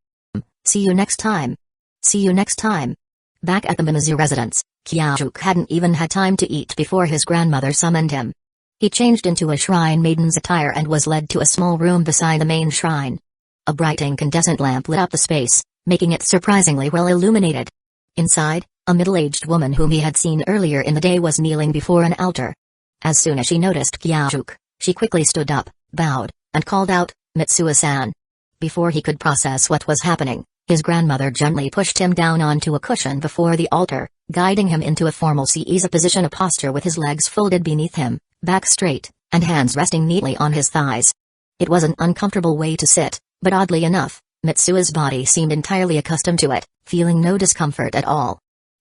See you next time. See you next time. Back at the Mimizu residence, Kyajuk hadn't even had time to eat before his grandmother summoned him. He changed into a shrine maiden's attire and was led to a small room beside the main shrine. A bright incandescent lamp lit up the space, making it surprisingly well illuminated. Inside, a middle-aged woman whom he had seen earlier in the day was kneeling before an altar. As soon as she noticed Kyajuk, she quickly stood up, bowed, and called out, "Mitsuo-san." Before he could process what was happening, his grandmother gently pushed him down onto a cushion before the altar, guiding him into a formal seiza position, a posture with his legs folded beneath him, back straight, and hands resting neatly on his thighs. It was an uncomfortable way to sit, but oddly enough, Mitsuo's body seemed entirely accustomed to it, feeling no discomfort at all.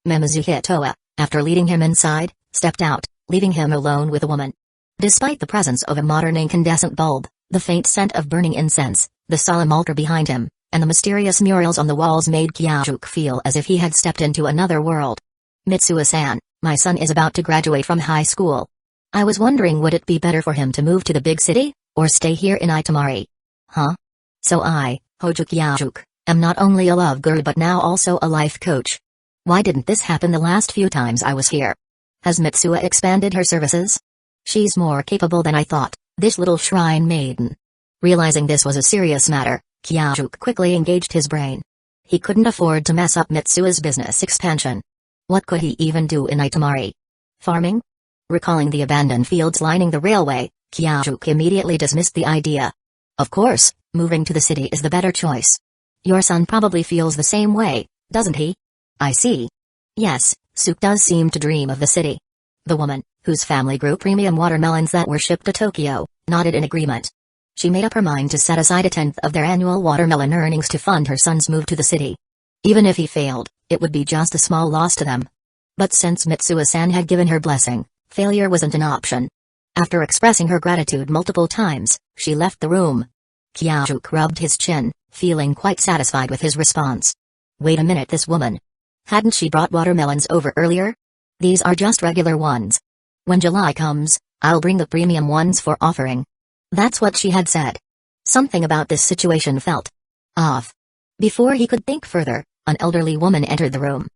Mimizu Hitoa, after leading him inside, stepped out, leaving him alone with the woman. Despite the presence of a modern incandescent bulb, the faint scent of burning incense, the solemn altar behind him, and the mysterious murals on the walls made Kyajuk feel as if he had stepped into another world. "Mitsuo-san, my son is about to graduate from high school. I was wondering, would it be better for him to move to the big city, or stay here in Itamari?" "Huh? So I, Hojo Kyajuk, am not only a love guru but now also a life coach. Why didn't this happen the last few times I was here? Has Mitsuo expanded her services? She's more capable than I thought, this little shrine maiden." Realizing this was a serious matter, Kyajuk quickly engaged his brain. He couldn't afford to mess up Mitsuo's business expansion. What could he even do in Itamari? Farming? Recalling the abandoned fields lining the railway, Kyajuk immediately dismissed the idea. Of course, moving to the city is the better choice. Your son probably feels the same way, doesn't he? I see. Yes, Suke does seem to dream of the city. The woman, whose family grew premium watermelons that were shipped to Tokyo, nodded in agreement. She made up her mind to set aside a tenth of their annual watermelon earnings to fund her son's move to the city. Even if he failed, it would be just a small loss to them. But since Mitsuo-san had given her blessing, failure wasn't an option. After expressing her gratitude multiple times, she left the room. Kyajuk rubbed his chin, feeling quite satisfied with his response. Wait a minute, this woman. Hadn't she brought watermelons over earlier? These are just regular ones. When July comes, I'll bring the premium ones for offering. That's what she had said. Something about this situation felt off. Before he could think further, an elderly woman entered the room.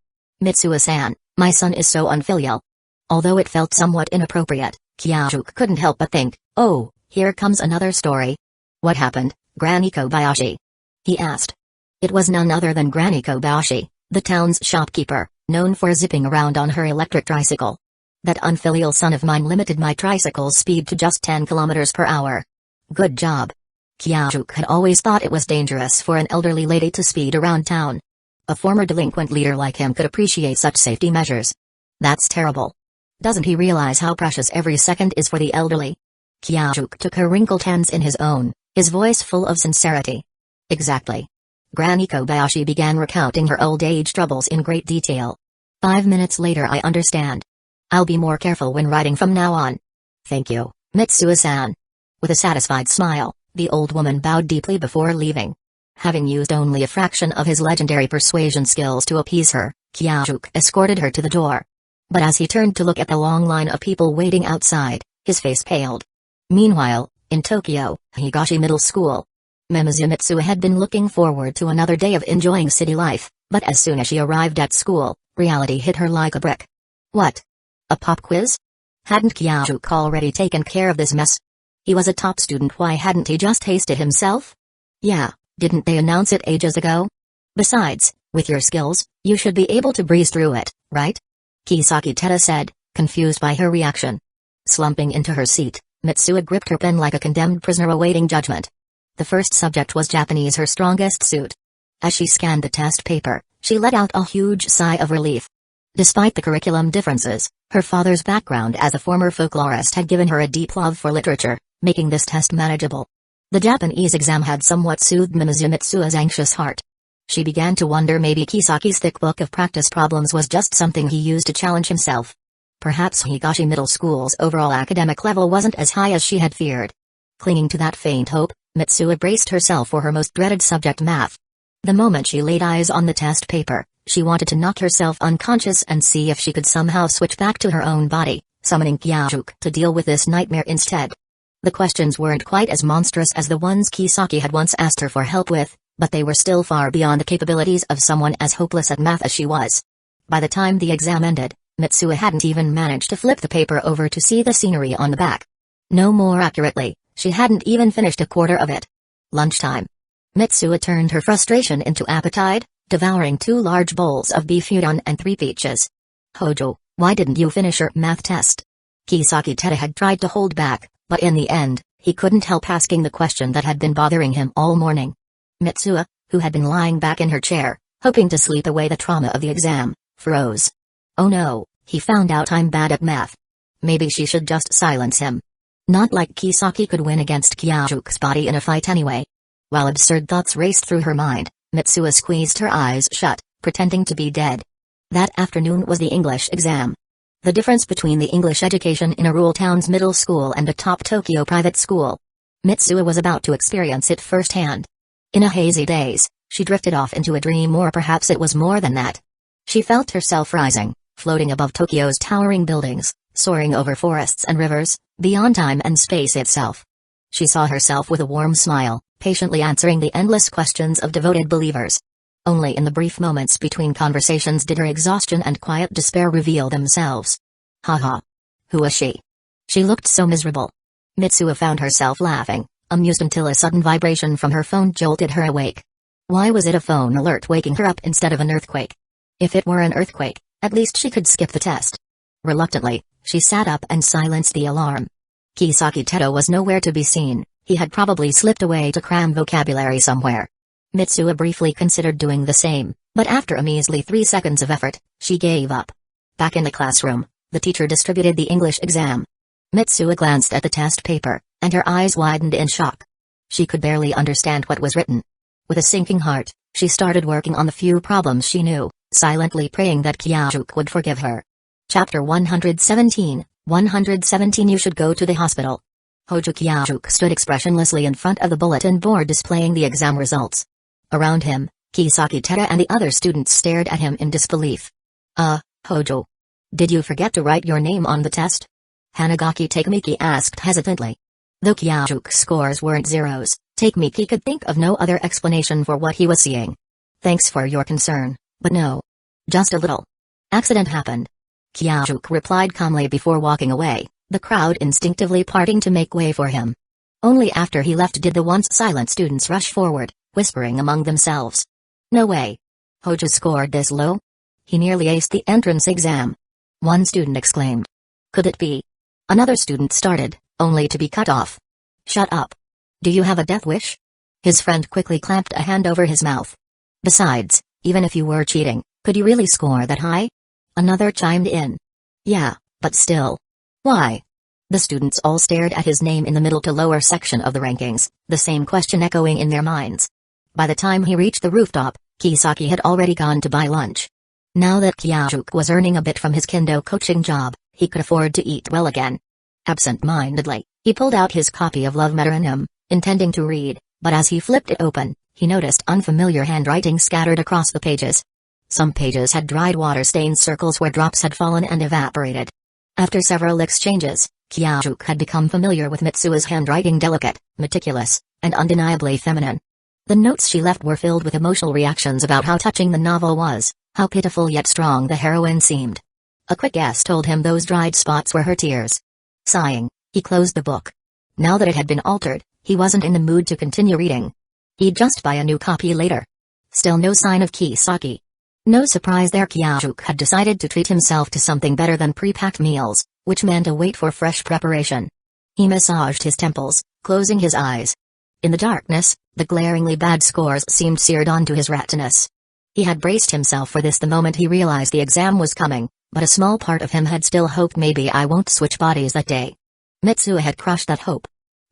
Mitsuo-san, my son is so unfilial. Although it felt somewhat inappropriate, Kyajuk couldn't help but think, oh, here comes another story. What happened, Granny Kobayashi? He asked. It was none other than Granny Kobayashi, the town's shopkeeper, known for zipping around on her electric tricycle. That unfilial son of mine limited my tricycle's speed to just 10 kilometers per hour. Good job. Kyajuk had always thought it was dangerous for an elderly lady to speed around town. A former delinquent leader like him could appreciate such safety measures. That's terrible. Doesn't he realize how precious every second is for the elderly? Kyajuk took her wrinkled hands in his own, his voice full of sincerity. Exactly. Granny Kobayashi began recounting her old age troubles in great detail. 5 minutes later, I understand. I'll be more careful when riding from now on. Thank you, Mitsuo-san. With a satisfied smile, the old woman bowed deeply before leaving. Having used only a fraction of his legendary persuasion skills to appease her, Kyajuk escorted her to the door. But as he turned to look at the long line of people waiting outside, his face paled. Meanwhile, in Tokyo, Higashi Middle School, Mimizu Mitsuo had been looking forward to another day of enjoying city life, but as soon as she arrived at school, reality hit her like a brick. What? A pop quiz? Hadn't Kyajuk already taken care of this mess? He was a top student, why hadn't he just aced it himself? Yeah, didn't they announce it ages ago? Besides, with your skills, you should be able to breeze through it, right? Kisaki Teta said, confused by her reaction. Slumping into her seat, Mitsuo gripped her pen like a condemned prisoner awaiting judgment. The first subject was Japanese, her strongest suit. As she scanned the test paper, she let out a huge sigh of relief. Despite the curriculum differences, her father's background as a former folklorist had given her a deep love for literature, making this test manageable. The Japanese exam had somewhat soothed Mimizu Mitsuo's anxious heart. She began to wonder maybe Kisaki's thick book of practice problems was just something he used to challenge himself. Perhaps Higashi Middle School's overall academic level wasn't as high as she had feared. Clinging to that faint hope, Mitsuo braced herself for her most dreaded subject, math. The moment she laid eyes on the test paper, she wanted to knock herself unconscious and see if she could somehow switch back to her own body, summoning Kyajuk to deal with this nightmare instead. The questions weren't quite as monstrous as the ones Kisaki had once asked her for help with, but they were still far beyond the capabilities of someone as hopeless at math as she was. By the time the exam ended, Mitsuo hadn't even managed to flip the paper over to see the scenery on the back. No, more accurately, she hadn't even finished a quarter of it. Lunchtime. Mitsuo turned her frustration into appetite, devouring 2 large bowls of beef udon and 3 peaches. Hojo, why didn't you finish your math test? Kisaki Teta had tried to hold back, but in the end, he couldn't help asking the question that had been bothering him all morning. Mitsuo, who had been lying back in her chair, hoping to sleep away the trauma of the exam, froze. Oh no, he found out I'm bad at math. Maybe she should just silence him. Not like Kisaki could win against Kyajuke's body in a fight anyway. While absurd thoughts raced through her mind, Mitsuo squeezed her eyes shut, pretending to be dead. That afternoon was the English exam. The difference between the English education in a rural town's middle school and a top Tokyo private school. Mitsuo was about to experience it firsthand. In a hazy daze, she drifted off into a dream, or perhaps it was more than that. She felt herself rising, floating above Tokyo's towering buildings, soaring over forests and rivers, beyond time and space itself. She saw herself with a warm smile, patiently answering the endless questions of devoted believers. Only in the brief moments between conversations did her exhaustion and quiet despair reveal themselves. Haha. Who was she? She looked so miserable. Mitsuo found herself laughing, amused until a sudden vibration from her phone jolted her awake. Why was it a phone alert waking her up instead of an earthquake? If it were an earthquake, at least she could skip the test. Reluctantly, she sat up and silenced the alarm. Kisaki Teto was nowhere to be seen. He had probably slipped away to cram vocabulary somewhere. Mitsuo briefly considered doing the same, but after a measly 3 seconds of effort, she gave up. Back in the classroom, the teacher distributed the English exam. Mitsuo glanced at the test paper, and her eyes widened in shock. She could barely understand what was written. With a sinking heart, she started working on the few problems she knew, silently praying that Kyajuke would forgive her. Chapter 117, 117 You should go to the hospital. Hojo Kyajuke stood expressionlessly in front of the bulletin board displaying the exam results. Around him, Kisaki Teta and the other students stared at him in disbelief. Hojo. Did you forget to write your name on the test? Hanagaki Takemiki asked hesitantly. Though Kyajuke's scores weren't zeros, Takemiki could think of no other explanation for what he was seeing. Thanks for your concern, but no. Just a little. Accident happened. Kyajuke replied calmly before walking away, the crowd instinctively parting to make way for him. Only after he left did the once silent students rush forward, whispering among themselves. No way. Hojo scored this low? He nearly aced the entrance exam. One student exclaimed. Could it be? Another student started, only to be cut off. Shut up. Do you have a death wish? His friend quickly clamped a hand over his mouth. Besides, even if you were cheating, could you really score that high? Another chimed in. Yeah, but still. Why? The students all stared at his name in the middle to lower section of the rankings, the same question echoing in their minds. By the time he reached the rooftop, Kisaki had already gone to buy lunch. Now that Kyajuke was earning a bit from his kendo coaching job, he could afford to eat well again. Absent-mindedly, he pulled out his copy of Love Metronym, intending to read, but as he flipped it open, he noticed unfamiliar handwriting scattered across the pages. Some pages had dried water-stained circles where drops had fallen and evaporated. After several exchanges, Kyajuke had become familiar with Mitsuo's handwriting, delicate, meticulous, and undeniably feminine. The notes she left were filled with emotional reactions about how touching the novel was, how pitiful yet strong the heroine seemed. A quick guess told him those dried spots were her tears. Sighing, he closed the book. Now that it had been altered, he wasn't in the mood to continue reading. He'd just buy a new copy later. Still no sign of Kisaki. No surprise there, Kyajuke had decided to treat himself to something better than pre-packed meals, which meant a wait for fresh preparation. He massaged his temples, closing his eyes. In the darkness, the glaringly bad scores seemed seared onto his retinas. He had braced himself for this the moment he realized the exam was coming, but a small part of him had still hoped maybe I won't switch bodies that day. Mitsuo had crushed that hope.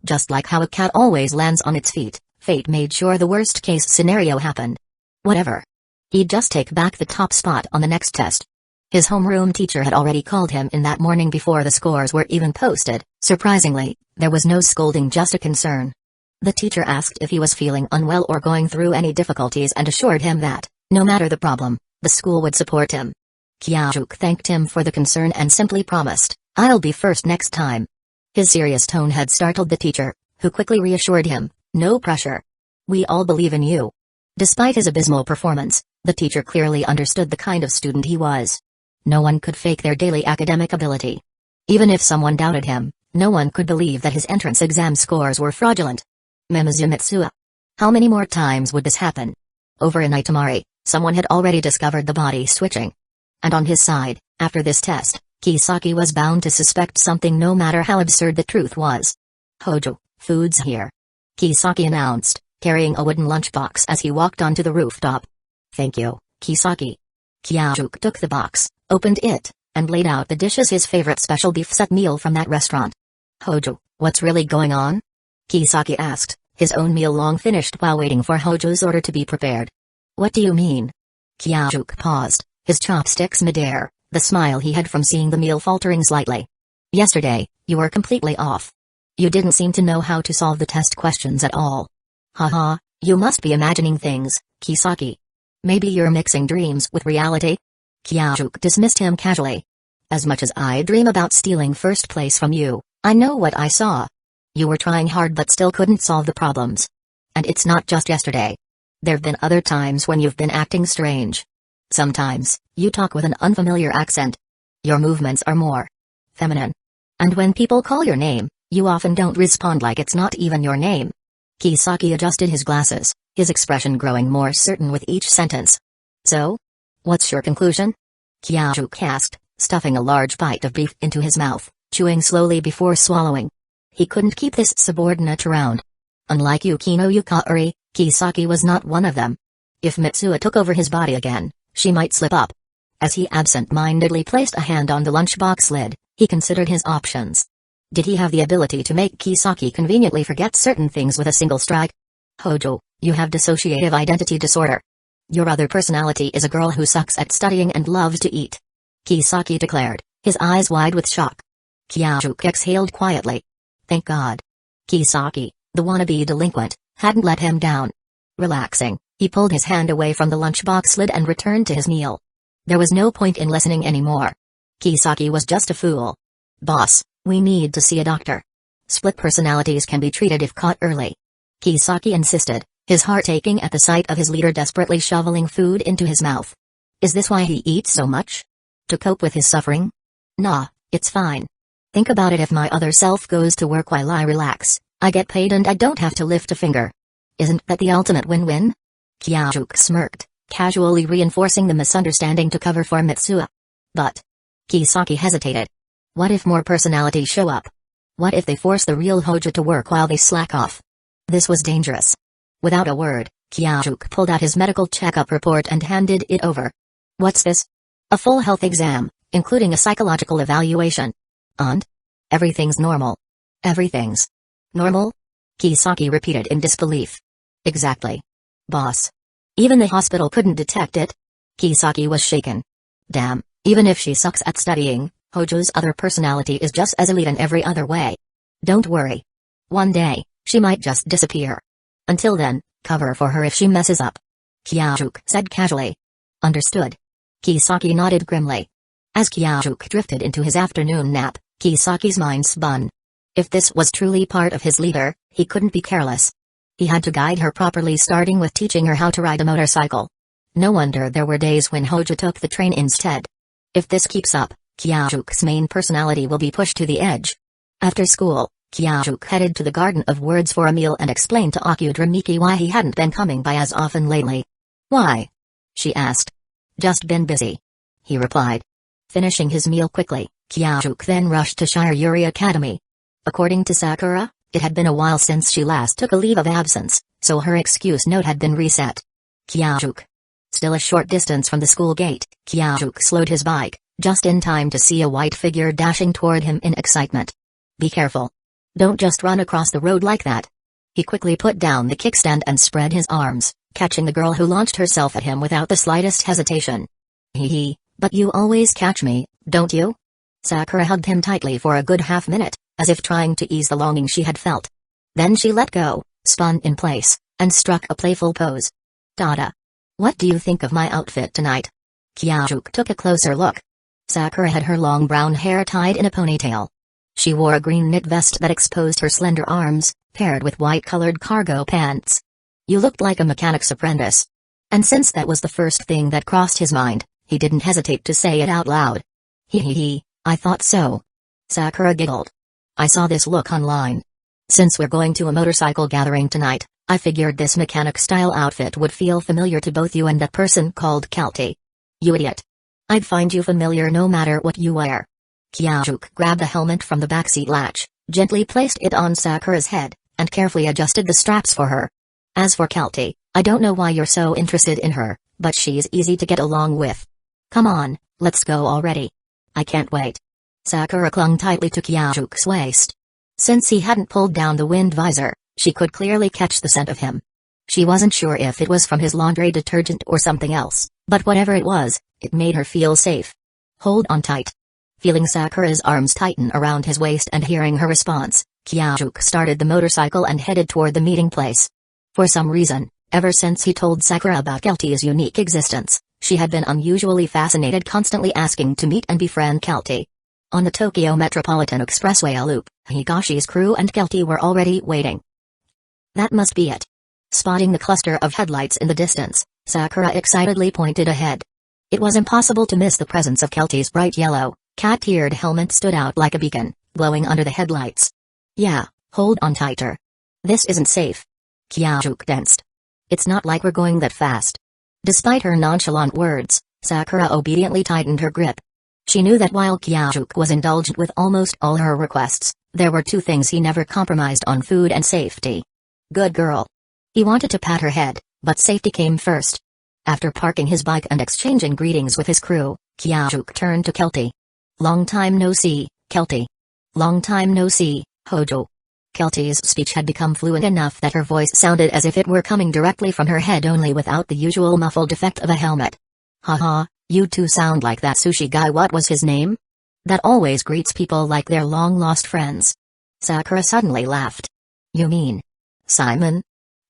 Just like how a cat always lands on its feet, fate made sure the worst-case scenario happened. Whatever. He'd just take back the top spot on the next test. His homeroom teacher had already called him in that morning before the scores were even posted. Surprisingly, there was no scolding, just a concern. The teacher asked if he was feeling unwell or going through any difficulties and assured him that, no matter the problem, the school would support him. Kyajuke thanked him for the concern and simply promised, I'll be first next time. His serious tone had startled the teacher, who quickly reassured him, no pressure. We all believe in you. Despite his abysmal performance, the teacher clearly understood the kind of student he was. No one could fake their daily academic ability. Even if someone doubted him, No one could believe that his entrance exam scores were fraudulent. Mimizu Mitsuo. How many more times would this happen? Over in Itamari, someone had already discovered the body switching. And on his side, after this test, Kisaki was bound to suspect something no matter how absurd the truth was. Hojo, food's here. Kisaki announced, carrying a wooden lunchbox as he walked onto the rooftop. Thank you, Kisaki. Kyajuk took the box, opened it, and laid out the dishes, his favorite special beef set meal from that restaurant. Hojo, what's really going on? Kisaki asked, his own meal long finished while waiting for Hojo's order to be prepared. What do you mean? Kyajuk paused, his chopsticks midair, the smile he had from seeing the meal faltering slightly. Yesterday, you were completely off. You didn't seem to know how to solve the test questions at all. Haha, you must be imagining things, Kisaki. Maybe you're mixing dreams with reality? Kyajuk dismissed him casually. As much as I dream about stealing first place from you, I know what I saw. You were trying hard but still couldn't solve the problems. And it's not just yesterday. There've been other times when you've been acting strange. Sometimes, you talk with an unfamiliar accent. Your movements are more feminine. And when people call your name, you often don't respond like it's not even your name. Kisaki adjusted his glasses, his expression growing more certain with each sentence. So? What's your conclusion? Kyajuk asked, stuffing a large bite of beef into his mouth, chewing slowly before swallowing. He couldn't keep this subordinate around. Unlike Yukino Yukari, Kisaki was not one of them. If Mitsuo took over his body again, she might slip up. As he absent-mindedly placed a hand on the lunchbox lid, he considered his options. Did he have the ability to make Kisaki conveniently forget certain things with a single strike? Hojo, you have dissociative identity disorder. Your other personality is a girl who sucks at studying and loves to eat. Kisaki declared, his eyes wide with shock. Kyajuk exhaled quietly. Thank God. Kisaki, the wannabe delinquent, hadn't let him down. Relaxing, he pulled his hand away from the lunchbox lid and returned to his meal. There was no point in listening anymore. Kisaki was just a fool. Boss, we need to see a doctor. Split personalities can be treated if caught early. Kisaki insisted, his heart aching at the sight of his leader desperately shoveling food into his mouth. Is this why he eats so much? To cope with his suffering? Nah, it's fine. Think about it, if my other self goes to work while I relax, I get paid and I don't have to lift a finger. Isn't that the ultimate win-win? Kyajuk smirked, casually reinforcing the misunderstanding to cover for Mitsuo. But Kisaki hesitated. What if more personalities show up? What if they force the real Hojo to work while they slack off? This was dangerous. Without a word, Kyajuk pulled out his medical checkup report and handed it over. What's this? A full health exam, including a psychological evaluation. And? Everything's normal. Everything's normal? Kisaki repeated in disbelief. Exactly. Boss. Even the hospital couldn't detect it? Kisaki was shaken. Damn, even if she sucks at studying, Hojo's other personality is just as elite in every other way. Don't worry. One day, she might just disappear. Until then, cover for her if she messes up. Kyajuk said casually. Understood. Kisaki nodded grimly. As Kyajuk drifted into his afternoon nap, Kisaki's mind spun. If this was truly part of his leader, he couldn't be careless. He had to guide her properly, starting with teaching her how to ride a motorcycle. No wonder there were days when Hojo took the train instead. If this keeps up, Kyajuk's main personality will be pushed to the edge. After school, Kyajuk headed to the Garden of Words for a meal and explained to Akudramiki why he hadn't been coming by as often lately. Why? She asked. Just been busy. He replied. Finishing his meal quickly, Kyajuk then rushed to Shire Yuri Academy. According to Sakura, it had been a while since she last took a leave of absence, so her excuse note had been reset. Kyajuk. Still a short distance from the school gate, Kyajuk slowed his bike, just in time to see a white figure dashing toward him in excitement. Be careful. Don't just run across the road like that. He quickly put down the kickstand and spread his arms, catching the girl who launched herself at him without the slightest hesitation. Hee, but you always catch me, don't you? Sakura hugged him tightly for a good half-minute, as if trying to ease the longing she had felt. Then she let go, spun in place, and struck a playful pose. Dada. What do you think of my outfit tonight? Kyajuk took a closer look. Sakura had her long brown hair tied in a ponytail. She wore a green knit vest that exposed her slender arms, paired with white-colored cargo pants. You looked like a mechanic's apprentice. And since that was the first thing that crossed his mind, he didn't hesitate to say it out loud. Hee, I thought so. Sakura giggled. I saw this look online. Since we're going to a motorcycle gathering tonight, I figured this mechanic-style outfit would feel familiar to both you and that person called Kelty. You idiot. I'd find you familiar no matter what you wear. Kyajuk grabbed the helmet from the backseat latch, gently placed it on Sakura's head, and carefully adjusted the straps for her. As for Kelty, I don't know why you're so interested in her, but she's easy to get along with. Come on, let's go already. I can't wait. Sakura clung tightly to Kyajuk's waist. Since he hadn't pulled down the wind visor, she could clearly catch the scent of him. She wasn't sure if it was from his laundry detergent or something else, but whatever it was, it made her feel safe. Hold on tight. Feeling Sakura's arms tighten around his waist and hearing her response, Kyajuk started the motorcycle and headed toward the meeting place. For some reason, ever since he told Sakura about Kelty's unique existence, she had been unusually fascinated, constantly asking to meet and befriend Kelty. On the Tokyo Metropolitan Expressway loop, Higashi's crew and Kelty were already waiting. That must be it. Spotting the cluster of headlights in the distance, Sakura excitedly pointed ahead. It was impossible to miss the presence of Kelty's bright yellow, cat-eared helmet stood out like a beacon, glowing under the headlights. Yeah, hold on tighter. This isn't safe. Kyajuk tensed. It's not like we're going that fast. Despite her nonchalant words, Sakura obediently tightened her grip. She knew that while Kyajuk was indulgent with almost all her requests, there were two things he never compromised on: food and safety. Good girl. He wanted to pat her head, but safety came first. After parking his bike and exchanging greetings with his crew, Kyajuk turned to Kelty. Long time no see, Kelty. Long time no see, Hojo. Kelty's speech had become fluent enough that her voice sounded as if it were coming directly from her head, only without the usual muffled effect of a helmet. Haha, you two sound like that sushi guy. What was his name? That always greets people like they're long-lost friends. Sakura suddenly laughed. You mean Simon?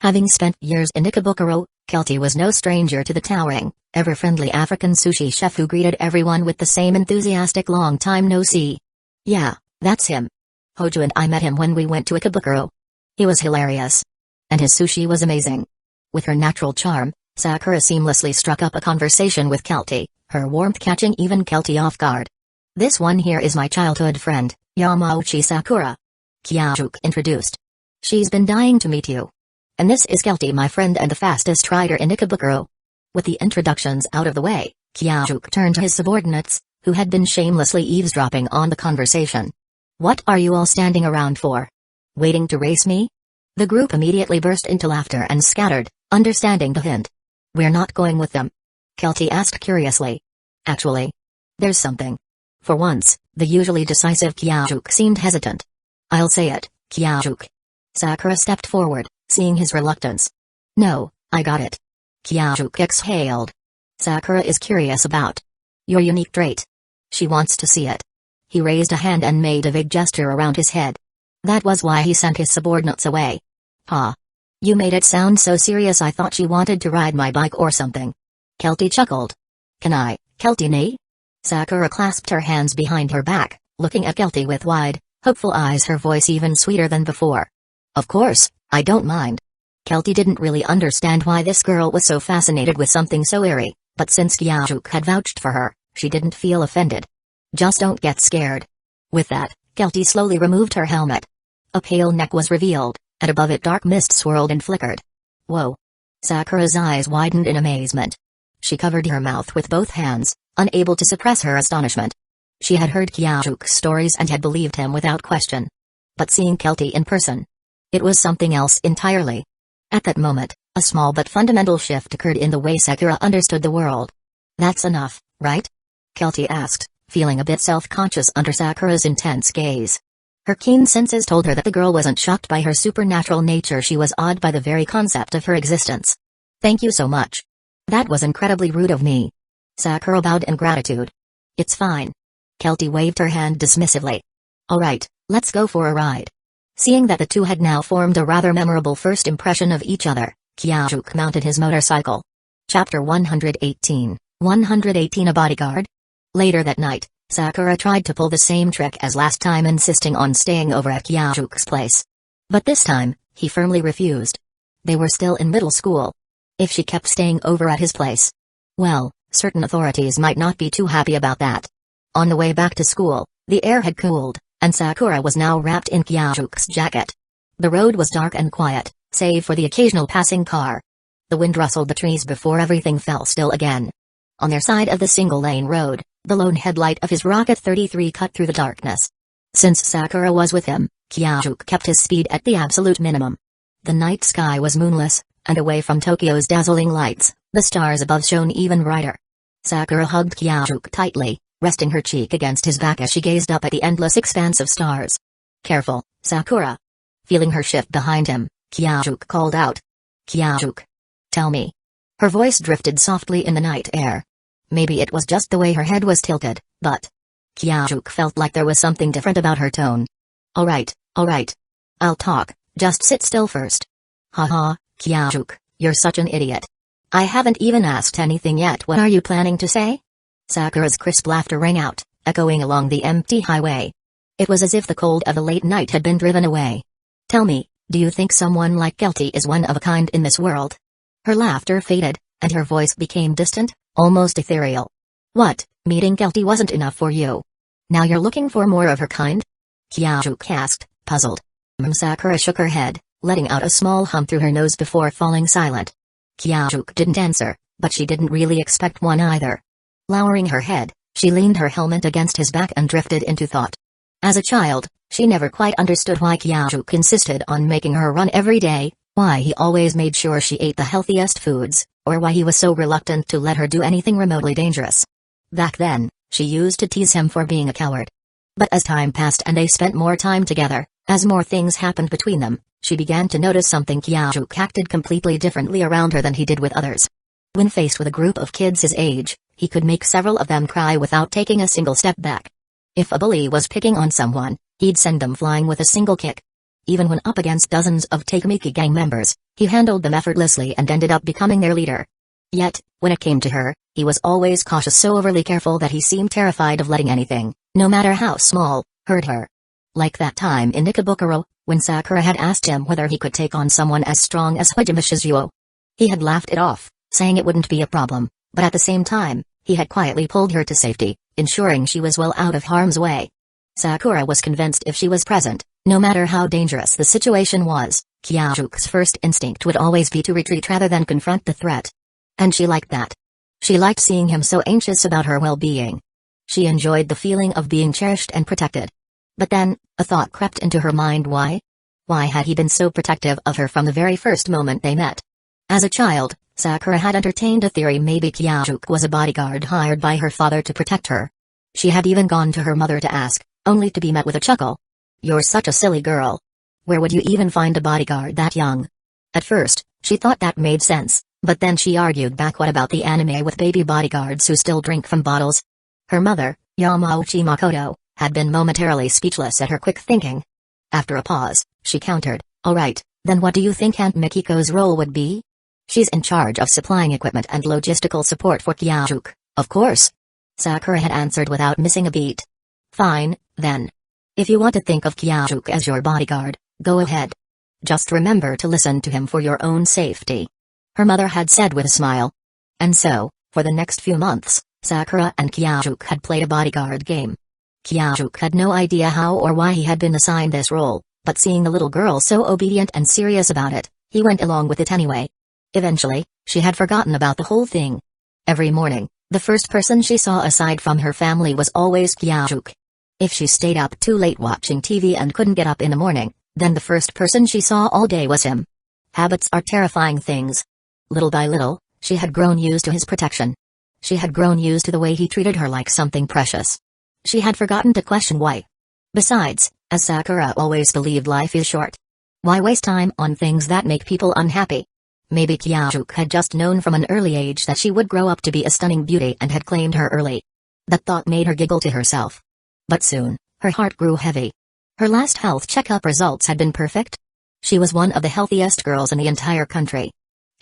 Having spent years in Ikebukuro, Kelty was no stranger to the towering, ever-friendly African sushi chef who greeted everyone with the same enthusiastic long time no see. Yeah, that's him. Hojo and I met him when we went to Ikebukuro. He was hilarious. And his sushi was amazing. With her natural charm, Sakura seamlessly struck up a conversation with Kelty, her warmth catching even Kelty off guard. This one here is my childhood friend, Yamauchi Sakura. Kyajuk introduced. She's been dying to meet you. And this is Kelty, my friend and the fastest rider in Ikebukuro. With the introductions out of the way, Kyajuk turned to his subordinates, who had been shamelessly eavesdropping on the conversation. What are you all standing around for? Waiting to race me? The group immediately burst into laughter and scattered, understanding the hint. We're not going with them. Kelty asked curiously. Actually, there's something. For once, the usually decisive Kyajuk seemed hesitant. I'll say it, Kyajuk. Sakura stepped forward, seeing his reluctance. No, I got it. Kyajuk exhaled. Sakura is curious about your unique trait. She wants to see it. He raised a hand and made a vague gesture around his head. That was why he sent his subordinates away. Ha. You made it sound so serious. I thought she wanted to ride my bike or something. Kelty chuckled. Can I, Kelty nee? Sakura clasped her hands behind her back, looking at Kelty with wide, hopeful eyes, her voice even sweeter than before. Of course, I don't mind. Kelty didn't really understand why this girl was so fascinated with something so airy, but since Kyajuk had vouched for her, she didn't feel offended. Just don't get scared. With that, Kelty slowly removed her helmet. A pale neck was revealed, and above it dark mist swirled and flickered. Whoa. Sakura's eyes widened in amazement. She covered her mouth with both hands, unable to suppress her astonishment. She had heard Kyaju's stories and had believed him without question. But seeing Kelty in person, it was something else entirely. At that moment, a small but fundamental shift occurred in the way Sakura understood the world. That's enough, right? Kelty asked, feeling a bit self-conscious under Sakura's intense gaze. Her keen senses told her that the girl wasn't shocked by her supernatural nature, she was awed by the very concept of her existence. Thank you so much. That was incredibly rude of me. Sakura bowed in gratitude. It's fine. Kelty waved her hand dismissively. Alright, let's go for a ride. Seeing that the two had now formed a rather memorable first impression of each other, Kyajuk mounted his motorcycle. Chapter 118, 118 A Bodyguard? Later that night, Sakura tried to pull the same trick as last time, insisting on staying over at Kyajuk's place. But this time, he firmly refused. They were still in middle school. If she kept staying over at his place, well, certain authorities might not be too happy about that. On the way back to school, the air had cooled, and Sakura was now wrapped in Kyajuke's jacket. The road was dark and quiet, save for the occasional passing car. The wind rustled the trees before everything fell still again. On their side of the single-lane road, the lone headlight of his Rocket 33 cut through the darkness. Since Sakura was with him, Kyajuke kept his speed at the absolute minimum. The night sky was moonless, and away from Tokyo's dazzling lights, the stars above shone even brighter. Sakura hugged Kyajuke tightly, resting her cheek against his back as she gazed up at the endless expanse of stars. "Careful, Sakura." Feeling her shift behind him, Kyajuke called out. "Kyajuke. Tell me." Her voice drifted softly in the night air. Maybe it was just the way her head was tilted, but Kyajuke felt like there was something different about her tone. Alright. I'll talk, just sit still first." "Haha, Kyajuke, you're such an idiot. I haven't even asked anything yet. What are you planning to say?" Sakura's crisp laughter rang out, echoing along the empty highway. It was as if the cold of the late night had been driven away. "Tell me, do you think someone like Kelty is one of a kind in this world?" Her laughter faded, and her voice became distant, almost ethereal. "What, meeting Kelty wasn't enough for you? Now you're looking for more of her kind?" Kyajuke asked, puzzled. Sakura shook her head, letting out a small hum through her nose before falling silent. Kyajuke didn't answer, but she didn't really expect one either. Lowering her head, she leaned her helmet against his back and drifted into thought. As a child, she never quite understood why Kyajuke insisted on making her run every day, why he always made sure she ate the healthiest foods, or why he was so reluctant to let her do anything remotely dangerous. Back then, she used to tease him for being a coward. But as time passed and they spent more time together, as more things happened between them, she began to notice something. Kyajuke acted completely differently around her than he did with others. When faced with a group of kids his age, he could make several of them cry without taking a single step back. If a bully was picking on someone, he'd send them flying with a single kick. Even when up against dozens of Takamiki gang members, he handled them effortlessly and ended up becoming their leader. Yet, when it came to her, he was always cautious, so overly careful that he seemed terrified of letting anything, no matter how small, hurt her. Like that time in Nikabukuro, when Sakura had asked him whether he could take on someone as strong as Hajime Shizuo. He had laughed it off, saying it wouldn't be a problem, but at the same time, he had quietly pulled her to safety, ensuring she was well out of harm's way. Sakura was convinced if she was present, no matter how dangerous the situation was, Kyajuke's first instinct would always be to retreat rather than confront the threat. And she liked that. She liked seeing him so anxious about her well-being. She enjoyed the feeling of being cherished and protected. But then, a thought crept into her mind. Why? Why had he been so protective of her from the very first moment they met? As a child, Sakura had entertained a theory maybe Kyajuke was a bodyguard hired by her father to protect her. She had even gone to her mother to ask, only to be met with a chuckle. "You're such a silly girl. Where would you even find a bodyguard that young?" At first, she thought that made sense, but then she argued back, what about the anime with baby bodyguards who still drink from bottles? Her mother, Yamauchi Makoto, had been momentarily speechless at her quick thinking. After a pause, she countered, "Alright, then what do you think Aunt Mikiko's role would be?" "She's in charge of supplying equipment and logistical support for Kyajuke, of course," Sakura had answered without missing a beat. "Fine, then. If you want to think of Kyajuke as your bodyguard, go ahead. Just remember to listen to him for your own safety," her mother had said with a smile. And so, for the next few months, Sakura and Kyajuke had played a bodyguard game. Kyajuke had no idea how or why he had been assigned this role, but seeing the little girl so obedient and serious about it, he went along with it anyway. Eventually, she had forgotten about the whole thing. Every morning, the first person she saw aside from her family was always Kyajuke. If she stayed up too late watching TV and couldn't get up in the morning, then the first person she saw all day was him. Habits are terrifying things. Little by little, she had grown used to his protection. She had grown used to the way he treated her like something precious. She had forgotten to question why. Besides, as Sakura always believed, life is short. Why waste time on things that make people unhappy? Maybe Kyajuke had just known from an early age that she would grow up to be a stunning beauty and had claimed her early. That thought made her giggle to herself. But soon, her heart grew heavy. Her last health checkup results had been perfect. She was one of the healthiest girls in the entire country.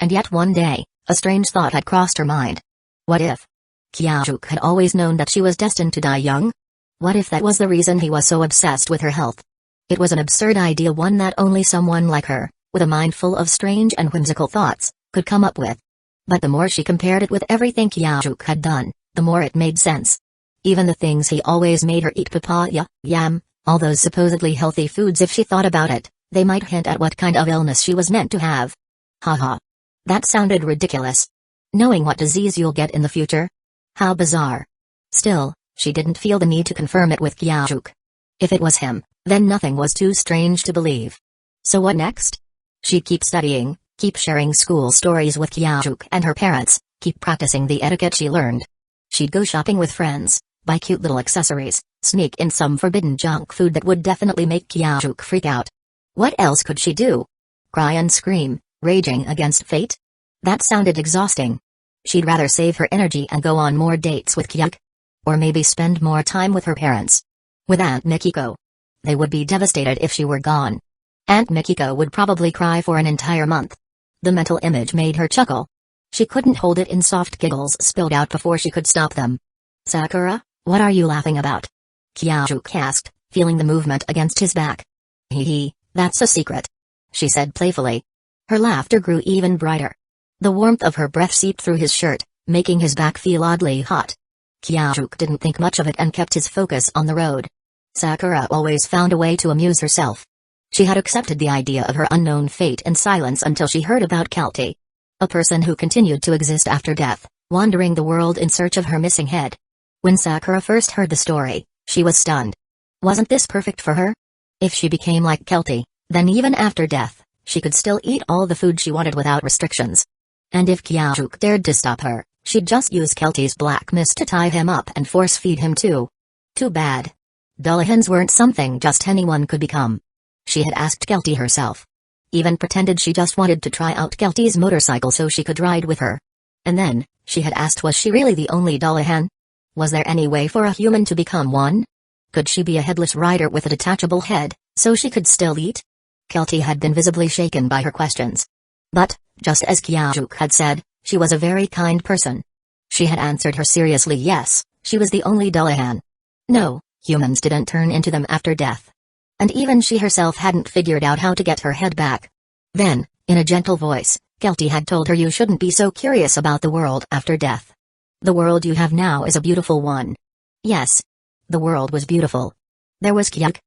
And yet one day, a strange thought had crossed her mind. What if Kyajuke had always known that she was destined to die young? What if that was the reason he was so obsessed with her health? It was an absurd idea, one that only someone like her, with a mind full of strange and whimsical thoughts, could come up with. But the more she compared it with everything Kyajuke had done, the more it made sense. Even the things he always made her eat, papaya, yam, All those supposedly healthy foods, if she thought about it, they might hint at what kind of illness she was meant to have. Haha. That sounded ridiculous. Knowing what disease you'll get in the future? How bizarre. Still, she didn't feel the need to confirm it with Kyajuk. If it was him, then nothing was too strange to believe. So what next? She'd keep studying, keep sharing school stories with Kyajuk and her parents, keep practicing the etiquette she learned. She'd go shopping with friends, buy cute little accessories, sneak in some forbidden junk food that would definitely make Kyajuk freak out. What else could she do? Cry and scream, raging against fate? That sounded exhausting. She'd rather save her energy and go on more dates with Kyajuk. Or maybe spend more time with her parents. With Aunt Mikiko. They would be devastated if she were gone. Aunt Mikiko would probably cry for an entire month. The mental image made her chuckle. She couldn't hold it in, soft giggles spilled out before she could stop them. Sakura, what are you laughing about? Kyajuk asked, feeling the movement against his back. Hee, that's a secret, she said playfully. Her laughter grew even brighter. The warmth of her breath seeped through his shirt, making his back feel oddly hot. Kyajuk didn't think much of it and kept his focus on the road. Sakura always found a way to amuse herself. She had accepted the idea of her unknown fate in silence until she heard about Kelty. A person who continued to exist after death, wandering the world in search of her missing head. When Sakura first heard the story, she was stunned. Wasn't this perfect for her? If she became like Kelty, then even after death, she could still eat all the food she wanted without restrictions. And if Kyajuk dared to stop her, she'd just use Kelty's black mist to tie him up and force-feed him too. Too bad. Dullahens weren't something just anyone could become. She had asked Kelty herself. Even pretended she just wanted to try out Kelty's motorcycle so she could ride with her. And then, she had asked, was she really the only Dullahan? Was there any way for a human to become one? Could she be a headless rider with a detachable head, so she could still eat? Kelty had been visibly shaken by her questions. But, just as Kyajuk had said, she was a very kind person. She had answered her seriously, yes, she was the only Dullahan. No, humans didn't turn into them after death. And even she herself hadn't figured out how to get her head back. Then, in a gentle voice, Kelty had told her, you shouldn't be so curious about the world after death. The world you have now is a beautiful one. Yes. The world was beautiful. There was Kyajuk.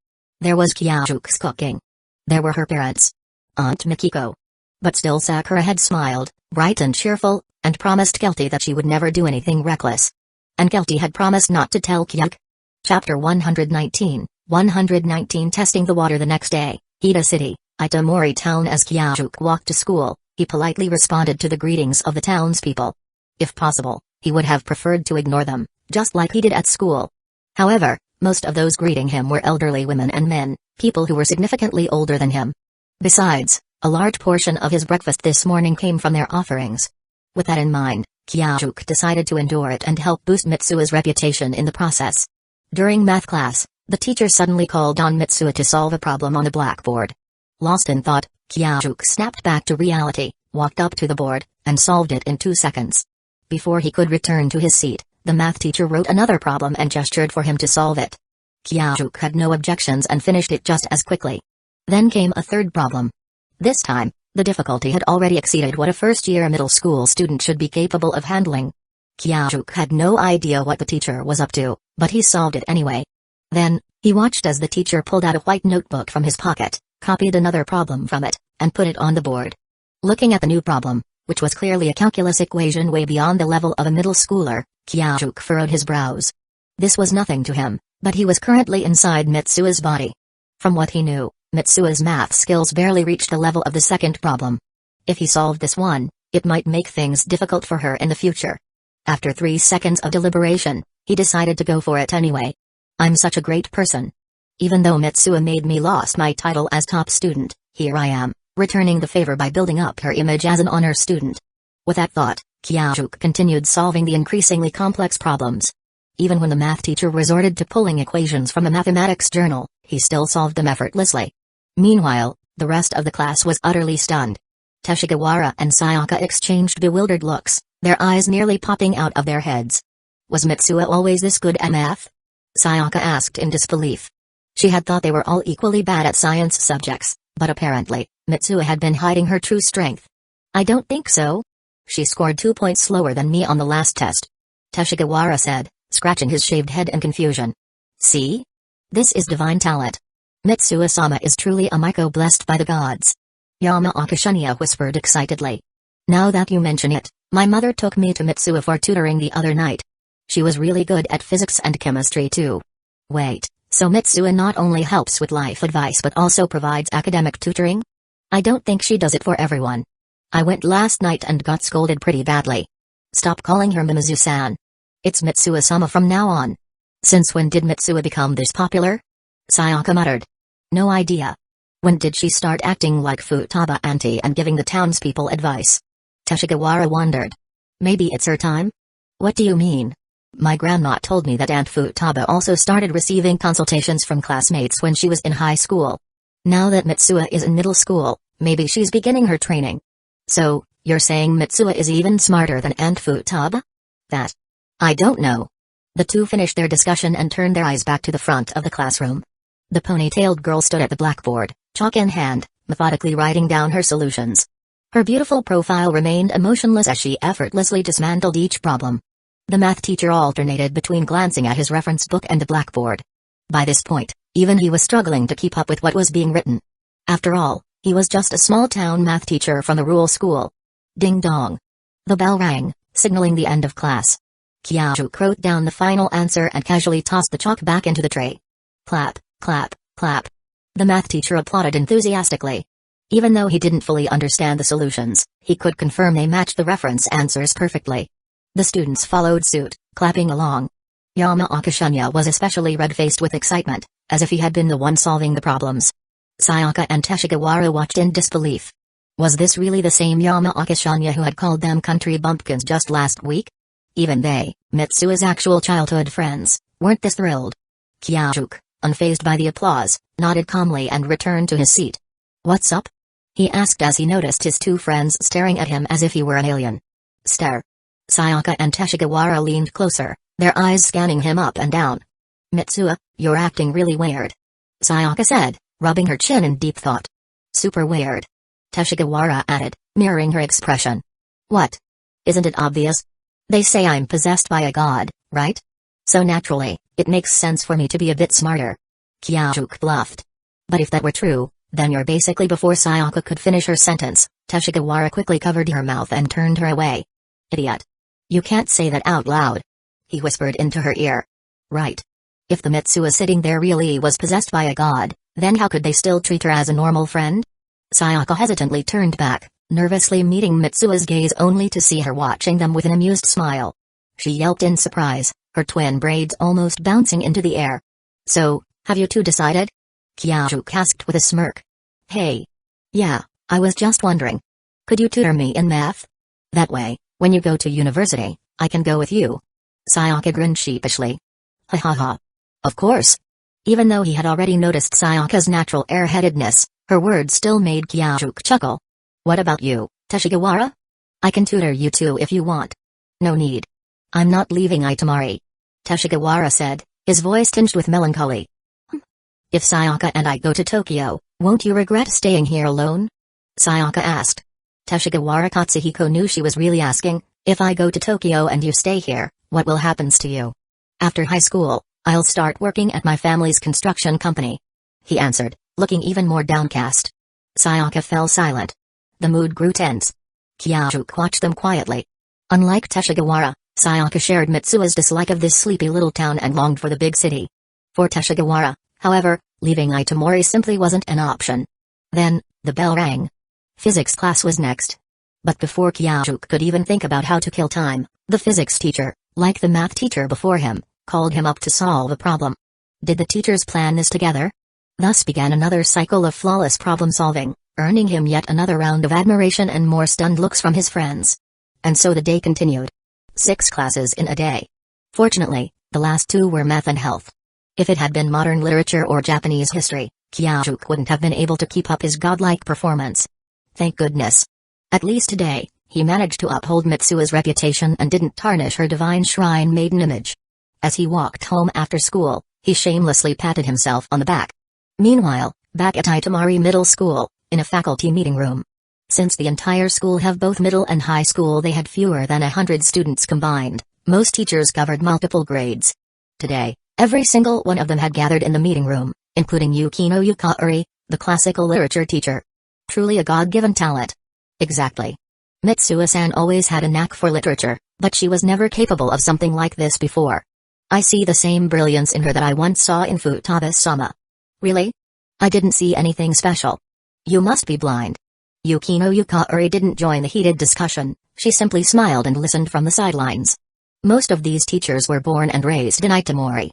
There was Kyaju's cooking. There were her parents. Aunt Mikiko. But still Sakura had smiled, bright and cheerful, and promised Kelty that she would never do anything reckless. And Kelty had promised not to tell Kyajuk. Chapter 119, 119. Testing the water. The next day, Hida City, Itamori Town. As Kyajuk walked to school, he politely responded to the greetings of the townspeople. If possible, he would have preferred to ignore them, just like he did at school. However, most of those greeting him were elderly women and men, people who were significantly older than him. Besides, a large portion of his breakfast this morning came from their offerings. With that in mind, Kyajuk decided to endure it and help boost Mitsua's reputation in the process. During math class, the teacher suddenly called on Mitsua to solve a problem on the blackboard. Lost in thought, Kyajuk snapped back to reality, walked up to the board, and solved it in 2 seconds. Before he could return to his seat, the math teacher wrote another problem and gestured for him to solve it. Kyajuk had no objections and finished it just as quickly. Then came a third problem. This time, the difficulty had already exceeded what a first-year middle school student should be capable of handling. Kyajuk had no idea what the teacher was up to, but he solved it anyway. Then, he watched as the teacher pulled out a white notebook from his pocket, copied another problem from it, and put it on the board. Looking at the new problem, which was clearly a calculus equation way beyond the level of a middle schooler, Kyajuk furrowed his brows. This was nothing to him, but he was currently inside Mitsua's body. From what he knew, Mitsua's math skills barely reached the level of the second problem. If he solved this one, it might make things difficult for her in the future. After 3 seconds of deliberation, he decided to go for it anyway. I'm such a great person. Even though Mitsua made me lost my title as top student, here I am, returning the favor by building up her image as an honor student. With that thought, Kyajuk continued solving the increasingly complex problems. Even when the math teacher resorted to pulling equations from a mathematics journal, he still solved them effortlessly. Meanwhile, the rest of the class was utterly stunned. Teshigawara and Sayaka exchanged bewildered looks, their eyes nearly popping out of their heads. Was Mitsua always this good at math? Sayaka asked in disbelief. She had thought they were all equally bad at science subjects, but apparently, Mitsua had been hiding her true strength. I don't think so. She scored 2 points lower than me on the last test. Teshigawara said, scratching his shaved head in confusion. See? This is divine talent. Mitsuo-sama is truly a Maiko blessed by the gods. Yamaoka Shunya whispered excitedly. Now that you mention it, my mother took me to Mitsuo for tutoring the other night. She was really good at physics and chemistry too. Wait, so Mitsuo not only helps with life advice but also provides academic tutoring? I don't think she does it for everyone. I went last night and got scolded pretty badly. Stop calling her Mimizu-san. It's Mitsuo-sama from now on. Since when did Mitsuo become this popular? Sayaka muttered. No idea. When did she start acting like Futaba auntie and giving the townspeople advice? Teshigawara wondered. Maybe it's her time? What do you mean? My grandma told me that Aunt Futaba also started receiving consultations from classmates when she was in high school. Now that Mitsuo is in middle school, maybe she's beginning her training. So, you're saying Mitsuo is even smarter than Aunt Futaba? That. I don't know. The two finished their discussion and turned their eyes back to the front of the classroom. The ponytailed girl stood at the blackboard, chalk in hand, methodically writing down her solutions. Her beautiful profile remained emotionless as she effortlessly dismantled each problem. The math teacher alternated between glancing at his reference book and the blackboard. By this point, even he was struggling to keep up with what was being written. After all, he was just a small-town math teacher from the rural school. Ding dong. The bell rang, signaling the end of class. Kyajuk wrote down the final answer and casually tossed the chalk back into the tray. Clap, clap, clap. The math teacher applauded enthusiastically. Even though he didn't fully understand the solutions, he could confirm they matched the reference answers perfectly. The students followed suit, clapping along. Yamaoka Shunya was especially red-faced with excitement, as if he had been the one solving the problems. Sayaka and Teshigawara watched in disbelief. Was this really the same Yamaoka Shunya who had called them country bumpkins just last week? Even they, Mitsuo's actual childhood friends, weren't this thrilled. Kyajuk, unfazed by the applause, nodded calmly and returned to his seat. What's up? He asked as he noticed his two friends staring at him as if he were an alien. Stare. Sayaka and Teshigawara leaned closer, their eyes scanning him up and down. Mitsuo, you're acting really weird. Sayaka said, rubbing her chin in deep thought. Super weird. Teshigawara added, mirroring her expression. What? Isn't it obvious? They say I'm possessed by a god, right? So naturally, it makes sense for me to be a bit smarter. Kyajuk bluffed. But if that were true, then you're basically. Before Sayaka could finish her sentence, Teshigawara quickly covered her mouth and turned her away. Idiot. You can't say that out loud. He whispered into her ear. Right. If the Mitsuo sitting there really was possessed by a god, then how could they still treat her as a normal friend? Sayaka hesitantly turned back, nervously meeting Mitsuo's gaze only to see her watching them with an amused smile. She yelped in surprise, her twin braids almost bouncing into the air. So, have you two decided? Kyajuk asked with a smirk. Hey. Yeah, I was just wondering. Could you tutor me in math? That way, when you go to university, I can go with you. Sayaka grinned sheepishly. Ha ha ha. Of course. Even though he had already noticed Sayaka's natural airheadedness, her words still made Kyajuk chuckle. What about you, Teshigawara? I can tutor you too if you want. No need. I'm not leaving Itamari. Teshigawara said, his voice tinged with melancholy. If Sayaka and I go to Tokyo, won't you regret staying here alone? Sayaka asked. Teshigawara Katsuhiko knew she was really asking, if I go to Tokyo and you stay here, what will happen to you? After high school, I'll start working at my family's construction company. He answered, looking even more downcast. Sayaka fell silent. The mood grew tense. Kyajuk watched them quietly. Unlike Teshigawara, Sayaka shared Mitsuo's dislike of this sleepy little town and longed for the big city. For Teshigawara, however, leaving Itamori simply wasn't an option. Then, the bell rang. Physics class was next. But before Kyajuk could even think about how to kill time, the physics teacher, like the math teacher before him, called him up to solve a problem. Did the teachers plan this together? Thus began another cycle of flawless problem-solving, earning him yet another round of admiration and more stunned looks from his friends. And so the day continued. 6 classes in a day. Fortunately, the last 2 were math and health. If it had been modern literature or Japanese history, Kyajuk wouldn't have been able to keep up his godlike performance. Thank goodness. At least today, he managed to uphold Mitsuo's reputation and didn't tarnish her divine shrine maiden image. As he walked home after school, he shamelessly patted himself on the back. Meanwhile, back at Itamari Middle School, in a faculty meeting room. Since the entire school have both middle and high school, they had fewer than 100 students combined. Most teachers covered multiple grades. Today, Every single one of them had gathered in the meeting room, including Yukino Yukaori, the classical literature teacher. Truly a God-given talent. Exactly. Mitsuo-san always had a knack for literature, but she was never capable of something like this before. I see the same brilliance in her that I once saw in Futaba-sama. Really? I didn't see anything special. You must be blind. Yukino Yukaori didn't join the heated discussion, she simply smiled and listened from the sidelines. Most of these teachers were born and raised in Itamori.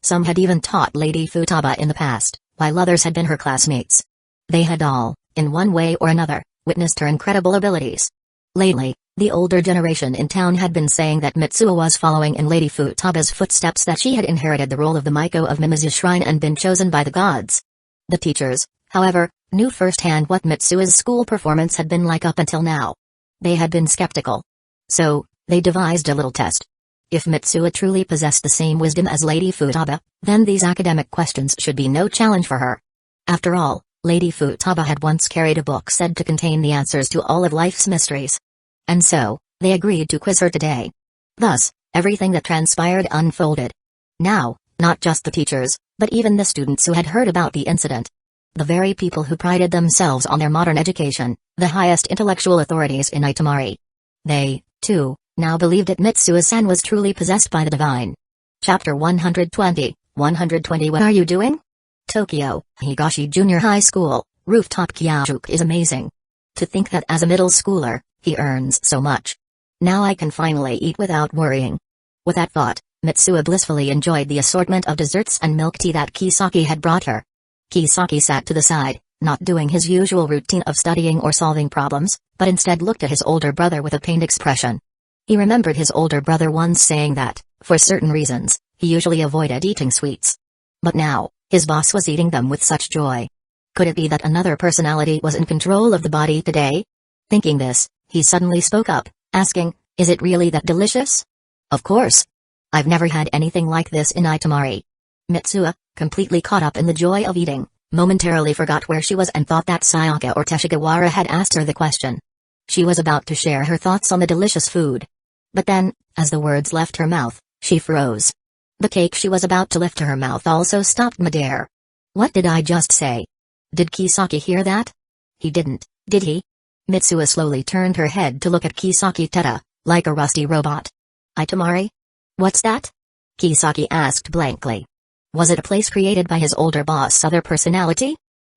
Some had even taught Lady Futaba in the past, while others had been her classmates. They had all, in one way or another, witnessed her incredible abilities. Lately, the older generation in town had been saying that Mitsuo was following in Lady Futaba's footsteps, that she had inherited the role of the Maiko of Mimizu's shrine and been chosen by the gods. The teachers, however, knew firsthand what Mitsuo's school performance had been like up until now. They had been skeptical. So, they devised a little test. If Mitsuo truly possessed the same wisdom as Lady Futaba, then these academic questions should be no challenge for her. After all, Lady Futaba had once carried a book said to contain the answers to all of life's mysteries. And so, they agreed to quiz her today. Thus, everything that transpired unfolded. Now, not just the teachers, but even the students who had heard about the incident. The very people who prided themselves on their modern education, the highest intellectual authorities in Itamari. They, too, now believed that Mitsuo-san was truly possessed by the divine. Chapter 120, 120. What are you doing? Tokyo, Higashi Junior High School, rooftop kyojuk is amazing. To think that as a middle schooler, he earns so much. Now I can finally eat without worrying. With that thought, Mitsuo blissfully enjoyed the assortment of desserts and milk tea that Kisaki had brought her. Kisaki sat to the side, not doing his usual routine of studying or solving problems, but instead looked at his older brother with a pained expression. He remembered his older brother once saying that, for certain reasons, he usually avoided eating sweets. But now, his boss was eating them with such joy. Could it be that another personality was in control of the body today? Thinking this, he suddenly spoke up, asking, "Is it really that delicious?" "Of course. I've never had anything like this in Itamari." Mitsuo, completely caught up in the joy of eating, momentarily forgot where she was and thought that Sayaka or Teshigawara had asked her the question. She was about to share her thoughts on the delicious food. But then, as the words left her mouth, she froze. The cake she was about to lift to her mouth also stopped midair. What did I just say? Did Kisaki hear that? He didn't, did he? Mitsuo slowly turned her head to look at Kisaki Teta, like a rusty robot. Itamari? What's that? Kisaki asked blankly. Was it a place created by his older boss' other personality?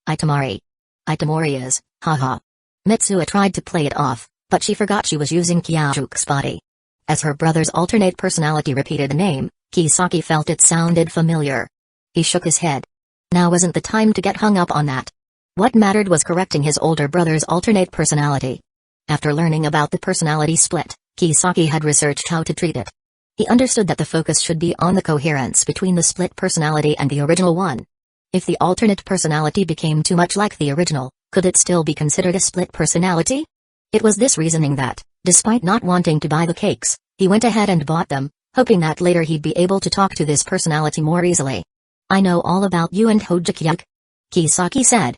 Itamari. Itamori is, haha. Mitsuo tried to play it off, but she forgot she was using Kyojuku's body. As her brother's alternate personality repeated the name, Kisaki felt it sounded familiar. He shook his head. Now wasn't the time to get hung up on that. What mattered was correcting his older brother's alternate personality. After learning about the personality split, Kisaki had researched how to treat it. He understood that the focus should be on the coherence between the split personality and the original one. If the alternate personality became too much like the original, could it still be considered a split personality? It was this reasoning that, despite not wanting to buy the cakes, he went ahead and bought them, hoping that later he'd be able to talk to this personality more easily. I know all about you and Hojikyuk, Kisaki said.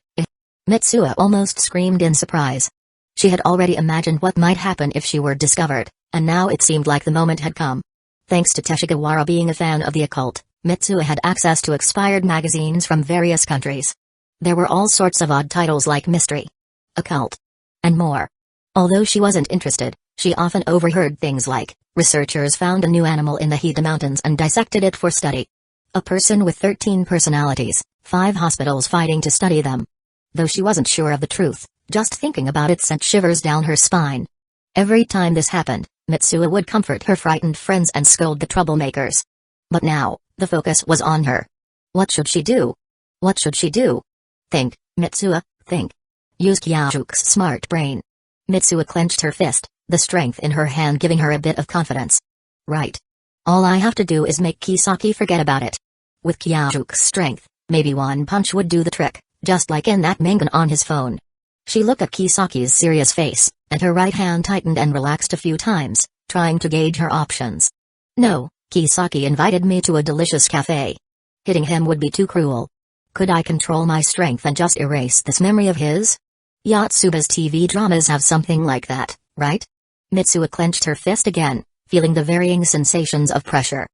Mitsuo almost screamed in surprise. She had already imagined what might happen if she were discovered, and now it seemed like the moment had come. Thanks to Teshigawara being a fan of the occult, Mitsuo had access to expired magazines from various countries. There were all sorts of odd titles like mystery, occult, and more. Although she wasn't interested, she often overheard things like, researchers found a new animal in the Hida Mountains and dissected it for study. A person with 13 personalities, 5 hospitals fighting to study them. Though she wasn't sure of the truth, just thinking about it sent shivers down her spine. Every time this happened, Mitsuo would comfort her frightened friends and scold the troublemakers. But now, the focus was on her. What should she do? What should she do? Think, Mitsuo, think. Use Kyojuku's smart brain. Mitsuo clenched her fist, the strength in her hand giving her a bit of confidence. Right. All I have to do is make Kisaki forget about it. With Kyojuku's strength, maybe one punch would do the trick, just like in that mangan on his phone. She looked at Kisaki's serious face, and her right hand tightened and relaxed a few times, trying to gauge her options. No, Kisaki invited me to a delicious cafe. Hitting him would be too cruel. Could I control my strength and just erase this memory of his? Yotsuba's TV dramas have something like that, right? Mitsuo clenched her fist again, feeling the varying sensations of pressure.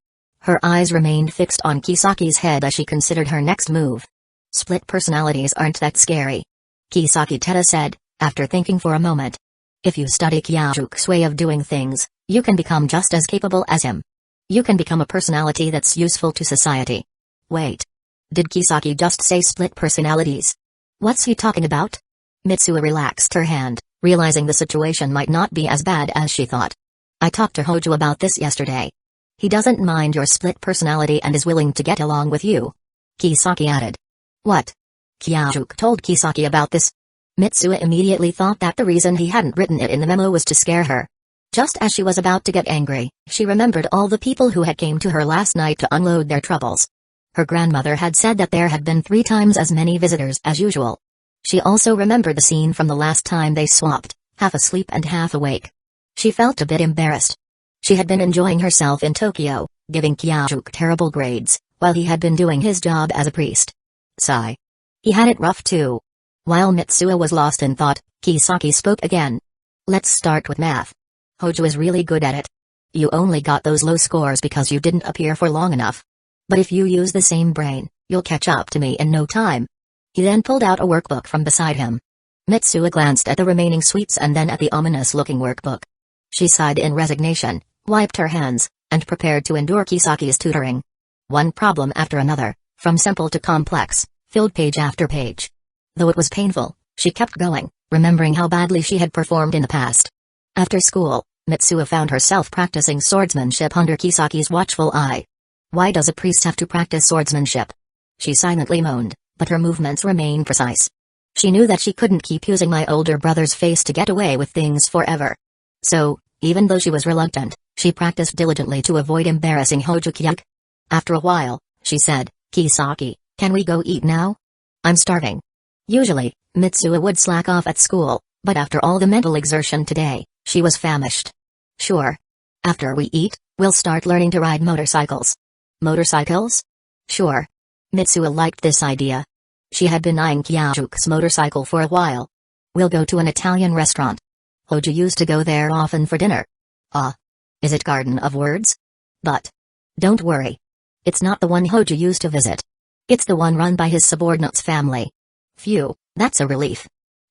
Her eyes remained fixed on Kisaki's head as she considered her next move. Split personalities aren't that scary, Kisaki Teta said, after thinking for a moment. If you study Kyajuke's way of doing things, you can become just as capable as him. You can become a personality that's useful to society. Wait. Did Kisaki just say split personalities? What's he talking about? Mitsuo relaxed her hand, realizing the situation might not be as bad as she thought. I talked to Hojo about this yesterday. He doesn't mind your split personality and is willing to get along with you. Kisaki added. What? Kyajuke told Kisaki about this. Mitsuo immediately thought that the reason he hadn't written it in the memo was to scare her. Just as she was about to get angry, she remembered all the people who had came to her last night to unload their troubles. Her grandmother had said that there had been 3 times as many visitors as usual. She also remembered the scene from the last time they swapped, half asleep and half awake. She felt a bit embarrassed. She had been enjoying herself in Tokyo, giving Kyajuke terrible grades, while he had been doing his job as a priest. Sigh. He had it rough too. While Mitsuo was lost in thought, Kisaki spoke again. Let's start with math. Hojo is really good at it. You only got those low scores because you didn't appear for long enough. But if you use the same brain, you'll catch up to me in no time. He then pulled out a workbook from beside him. Mitsuo glanced at the remaining sweets and then at the ominous-looking workbook. She sighed in resignation, wiped her hands, and prepared to endure Kisaki's tutoring. One problem after another, from simple to complex, filled page after page. Though it was painful, she kept going, remembering how badly she had performed in the past. After school, Mitsuo found herself practicing swordsmanship under Kisaki's watchful eye. Why does a priest have to practice swordsmanship? She silently moaned, but her movements remained precise. She knew that she couldn't keep using my older brother's face to get away with things forever. So, even though she was reluctant, she practiced diligently to avoid embarrassing Hojo Kyajuke. After a while, she said, Kisaki, can we go eat now? I'm starving. Usually, Mitsuo would slack off at school, but after all the mental exertion today, she was famished. Sure. After we eat, we'll start learning to ride motorcycles. Motorcycles? Sure. Mitsuo liked this idea. She had been eyeing Kyajuke's motorcycle for a while. We'll go to an Italian restaurant. Hojo used to go there often for dinner. Ah. Is it Garden of Words? But. Don't worry. It's not the one Hojo used to visit. It's the one run by his subordinate's family. Phew, that's a relief.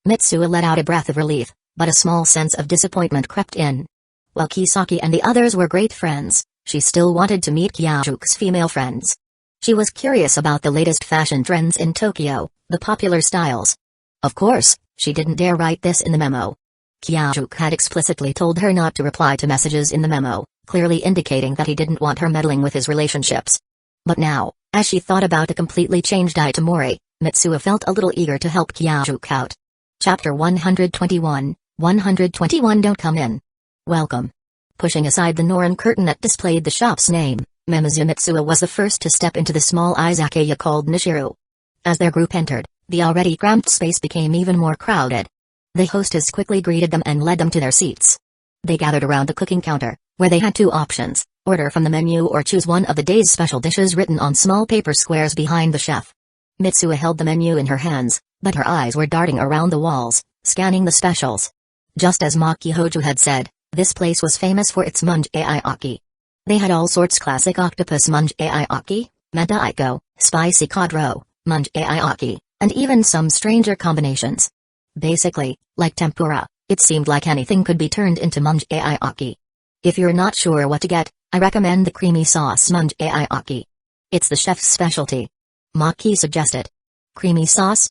Mitsuo let out a breath of relief, but a small sense of disappointment crept in. While Kisaki and the others were great friends, she still wanted to meet Kyajuke's female friends. She was curious about the latest fashion trends in Tokyo, the popular styles. Of course, she didn't dare write this in the memo. Kyajuke had explicitly told her not to reply to messages in the memo, clearly indicating that he didn't want her meddling with his relationships. But now, as she thought about a completely changed Itamori, Mitsuo felt a little eager to help Kyajuke out. Chapter 121, 121 Don't come in. Welcome. Pushing aside the Norin curtain that displayed the shop's name, Mimizu Mitsuo was the first to step into the small izakaya called Nishiru. As their group entered, the already cramped space became even more crowded. The hostess quickly greeted them and led them to their seats. They gathered around the cooking counter, where they had 2 options, order from the menu or choose one of the day's special dishes written on small paper squares behind the chef. Mitsuo held the menu in her hands, but her eyes were darting around the walls, scanning the specials. Just as Maki Hojo had said, this place was famous for its mangekyō. They had all sorts: classic octopus mangekyō, mentaiko, spicy cod roe, mangekyō, and even some stranger combinations. Basically, like tempura, it seemed like anything could be turned into mangekyō. If you're not sure what to get, I recommend the creamy sauce mangekyō. It's the chef's specialty. Maki suggested. Creamy sauce?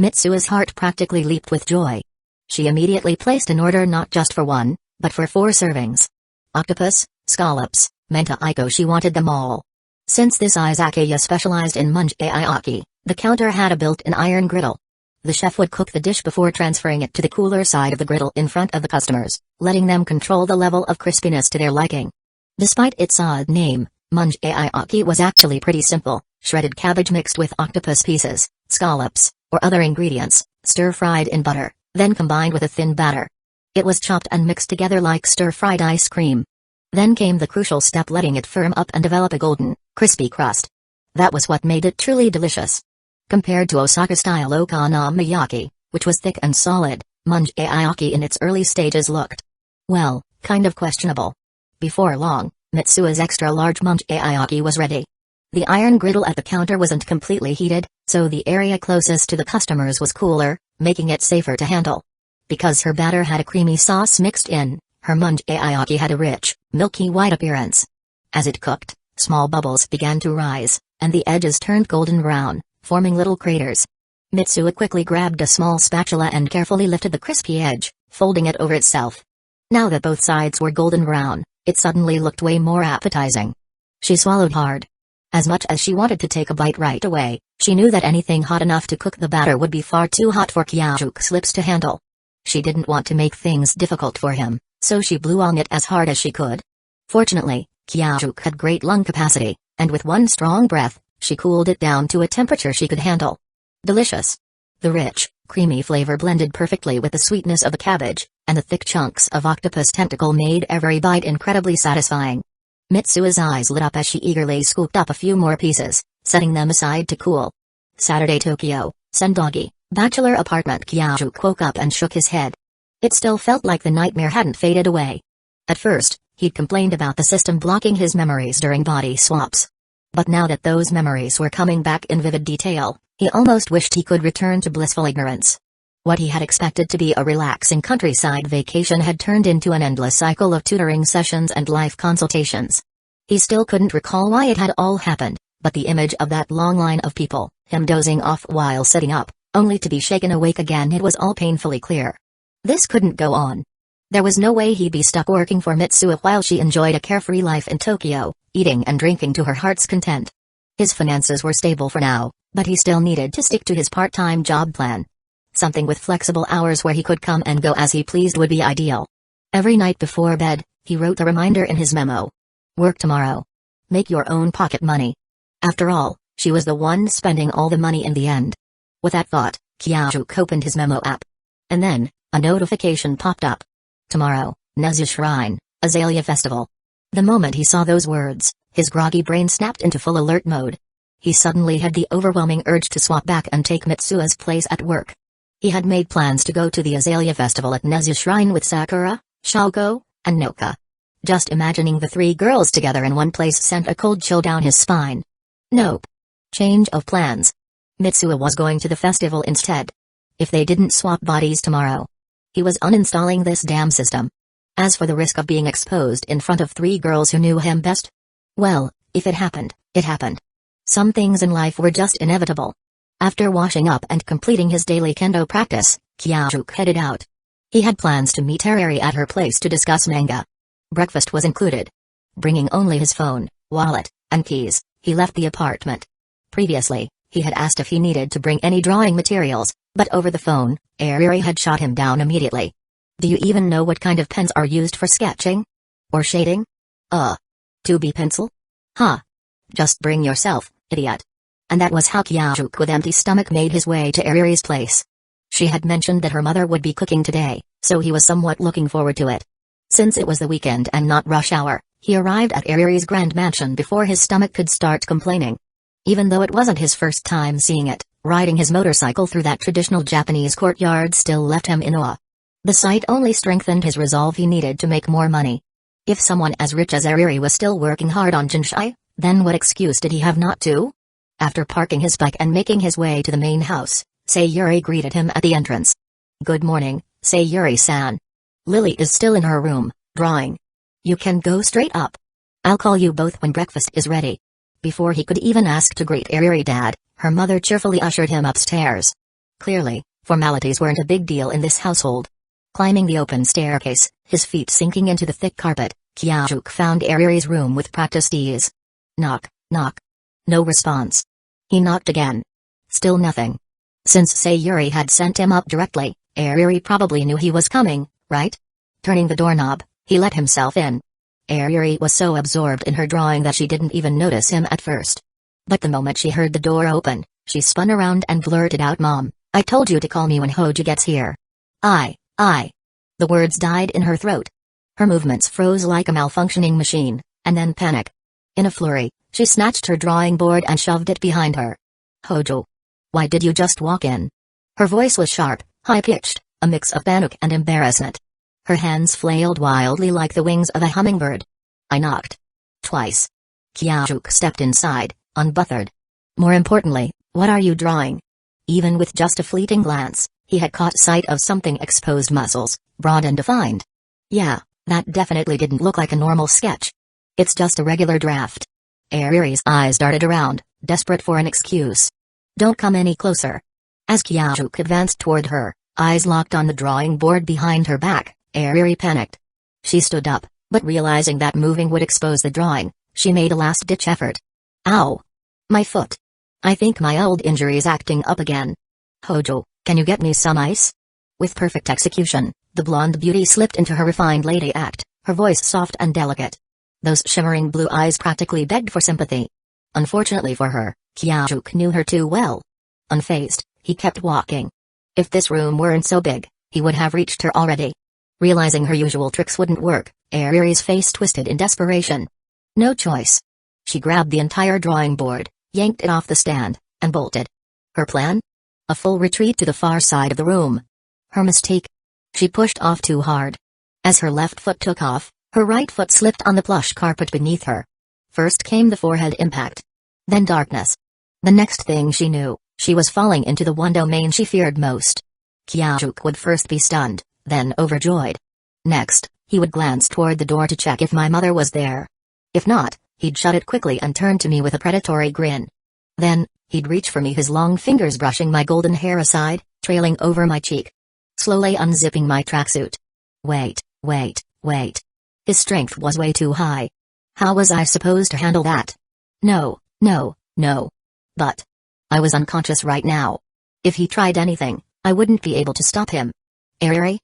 Mitsuo's heart practically leaped with joy. She immediately placed an order not just for 1, but for 4 servings. Octopus, scallops, mentaiko, she wanted them all. Since this izakaya specialized in mangekyō, the counter had a built-in iron griddle. The chef would cook the dish before transferring it to the cooler side of the griddle in front of the customers, letting them control the level of crispiness to their liking. Despite its odd name, mangekyō was actually pretty simple: shredded cabbage mixed with octopus pieces, scallops, or other ingredients, stir-fried in butter, then combined with a thin batter. It was chopped and mixed together like stir-fried ice cream. Then came the crucial step: letting it firm up and develop a golden, crispy crust. That was what made it truly delicious. Compared to Osaka-style okonomiyaki, which was thick and solid, mangekyō in its early stages looked, well, kind of questionable. Before long, Mitsuo's extra-large Mangekyō was ready. The iron griddle at the counter wasn't completely heated, so the area closest to the customers was cooler, making it safer to handle. Because her batter had a creamy sauce mixed in, her Mangekyō had a rich, milky white appearance. As it cooked, small bubbles began to rise, and the edges turned golden brown, forming little craters. Mitsuo quickly grabbed a small spatula and carefully lifted the crispy edge, folding it over itself. Now that both sides were golden brown, it suddenly looked way more appetizing. She swallowed hard. As much as she wanted to take a bite right away, she knew that anything hot enough to cook the batter would be far too hot for Kyajuke's lips to handle. She didn't want to make things difficult for him, so she blew on it as hard as she could. Fortunately, Kyajuke had great lung capacity, and with one strong breath, she cooled it down to a temperature she could handle. Delicious. The rich, creamy flavor blended perfectly with the sweetness of the cabbage, and the thick chunks of octopus tentacle made every bite incredibly satisfying. Mitsuo's eyes lit up as she eagerly scooped up a few more pieces, setting them aside to cool. Saturday Tokyo, Sendagi, bachelor apartment. Kyajuke woke up and shook his head. It still felt like the nightmare hadn't faded away. At first, he'd complained about the system blocking his memories during body swaps. But now that those memories were coming back in vivid detail, he almost wished he could return to blissful ignorance. What he had expected to be a relaxing countryside vacation had turned into an endless cycle of tutoring sessions and life consultations. He still couldn't recall why it had all happened, but the image of that long line of people, him dozing off while sitting up, only to be shaken awake again, it was all painfully clear. This couldn't go on. There was no way he'd be stuck working for Mitsuo while she enjoyed a carefree life in Tokyo, eating and drinking to her heart's content. His finances were stable for now, but he still needed to stick to his part-time job plan. Something with flexible hours where he could come and go as he pleased would be ideal. Every night before bed, he wrote a reminder in his memo. Work tomorrow. Make your own pocket money. After all, she was the one spending all the money in the end. With that thought, Kyajuke opened his memo app. And then, a notification popped up. Tomorrow, Nezu Shrine, Azalea Festival. The moment he saw those words, his groggy brain snapped into full alert mode. He suddenly had the overwhelming urge to swap back and take Mitsuo's place at work. He had made plans to go to the Azalea Festival at Nezu Shrine with Sakura, Shouko, and Noka. Just imagining the three girls together in one place sent a cold chill down his spine. Nope. Change of plans. Mitsuo was going to the festival instead. If they didn't swap bodies tomorrow, he was uninstalling this damn system. As for the risk of being exposed in front of three girls who knew him best, well, if it happened, it happened. Some things in life were just inevitable. After washing up and completing his daily kendo practice, Kyajuke headed out. He had plans to meet Hariri at her place to discuss manga. Breakfast was included. Bringing only his phone, wallet, and keys, he left the apartment. Previously, he had asked if he needed to bring any drawing materials, but over the phone, Hariri had shot him down immediately. Do you even know what kind of pens are used for sketching? Or shading? 2B pencil? Huh. Just bring yourself, idiot. And that was how Kyajuke with empty stomach made his way to Hariri's place. She had mentioned that her mother would be cooking today, so he was somewhat looking forward to it. Since it was the weekend and not rush hour, he arrived at Hariri's grand mansion before his stomach could start complaining. Even though it wasn't his first time seeing it, riding his motorcycle through that traditional Japanese courtyard still left him in awe. The sight only strengthened his resolve he needed to make more money. If someone as rich as Hariri was still working hard on Jinshai, then what excuse did he have not to? After parking his bike and making his way to the main house, Sayuri greeted him at the entrance. Good morning, Sayuri-san. Lily is still in her room, drawing. You can go straight up. I'll call you both when breakfast is ready. Before he could even ask to greet Hariri dad, her mother cheerfully ushered him upstairs. Clearly, formalities weren't a big deal in this household. Climbing the open staircase, his feet sinking into the thick carpet, Kyajuke found Hariri's room with practiced ease. Knock, knock. No response. He knocked again. Still nothing. Since Sayuri had sent him up directly, Hariri probably knew he was coming, right? Turning the doorknob, he let himself in. Hariri was so absorbed in her drawing that she didn't even notice him at first. But the moment she heard the door open, she spun around and blurted out, Mom, I told you to call me when Hoji gets here. I. The words died in her throat. Her movements froze like a malfunctioning machine, and then panic. In a flurry, she snatched her drawing board and shoved it behind her. Hojo. Why did you just walk in? Her voice was sharp, high-pitched, a mix of panic and embarrassment. Her hands flailed wildly like the wings of a hummingbird. I knocked. twice. Kyajuk stepped inside, unbothered. More importantly, what are you drawing? Even with just a fleeting glance, he had caught sight of something: exposed muscles, broad and defined. Yeah, that definitely didn't look like a normal sketch. It's just a regular draft. Ariri's eyes darted around, desperate for an excuse. Don't come any closer. As Kyajuk advanced toward her, eyes locked on the drawing board behind her back, Ariri panicked. She stood up, but realizing that moving would expose the drawing, she made a last-ditch effort. Ow! My foot. I think my old injury's acting up again. Hojo, can you get me some ice? With perfect execution, the blonde beauty slipped into her refined lady act, her voice soft and delicate. Those shimmering blue eyes practically begged for sympathy. Unfortunately for her, Kyajuk knew her too well. Unfazed, he kept walking. If this room weren't so big, he would have reached her already. Realizing her usual tricks wouldn't work, Ariri's face twisted in desperation. No choice. She grabbed the entire drawing board, yanked it off the stand, and bolted. Her plan? A full retreat to the far side of the room. Her mistake? She pushed off too hard. As her left foot took off, her right foot slipped on the plush carpet beneath her. First came the forehead impact. Then darkness. The next thing she knew, she was falling into the one domain she feared most. Kyajuk would first be stunned, then overjoyed. Next, he would glance toward the door to check if my mother was there. If not, he'd shut it quickly and turn to me with a predatory grin. Then, he'd reach for me, his long fingers brushing my golden hair aside, trailing over my cheek. Slowly unzipping my tracksuit. Wait. His strength was way too high. How was I supposed to handle that? No. But I was unconscious right now. If he tried anything, I wouldn't be able to stop him. Ariri?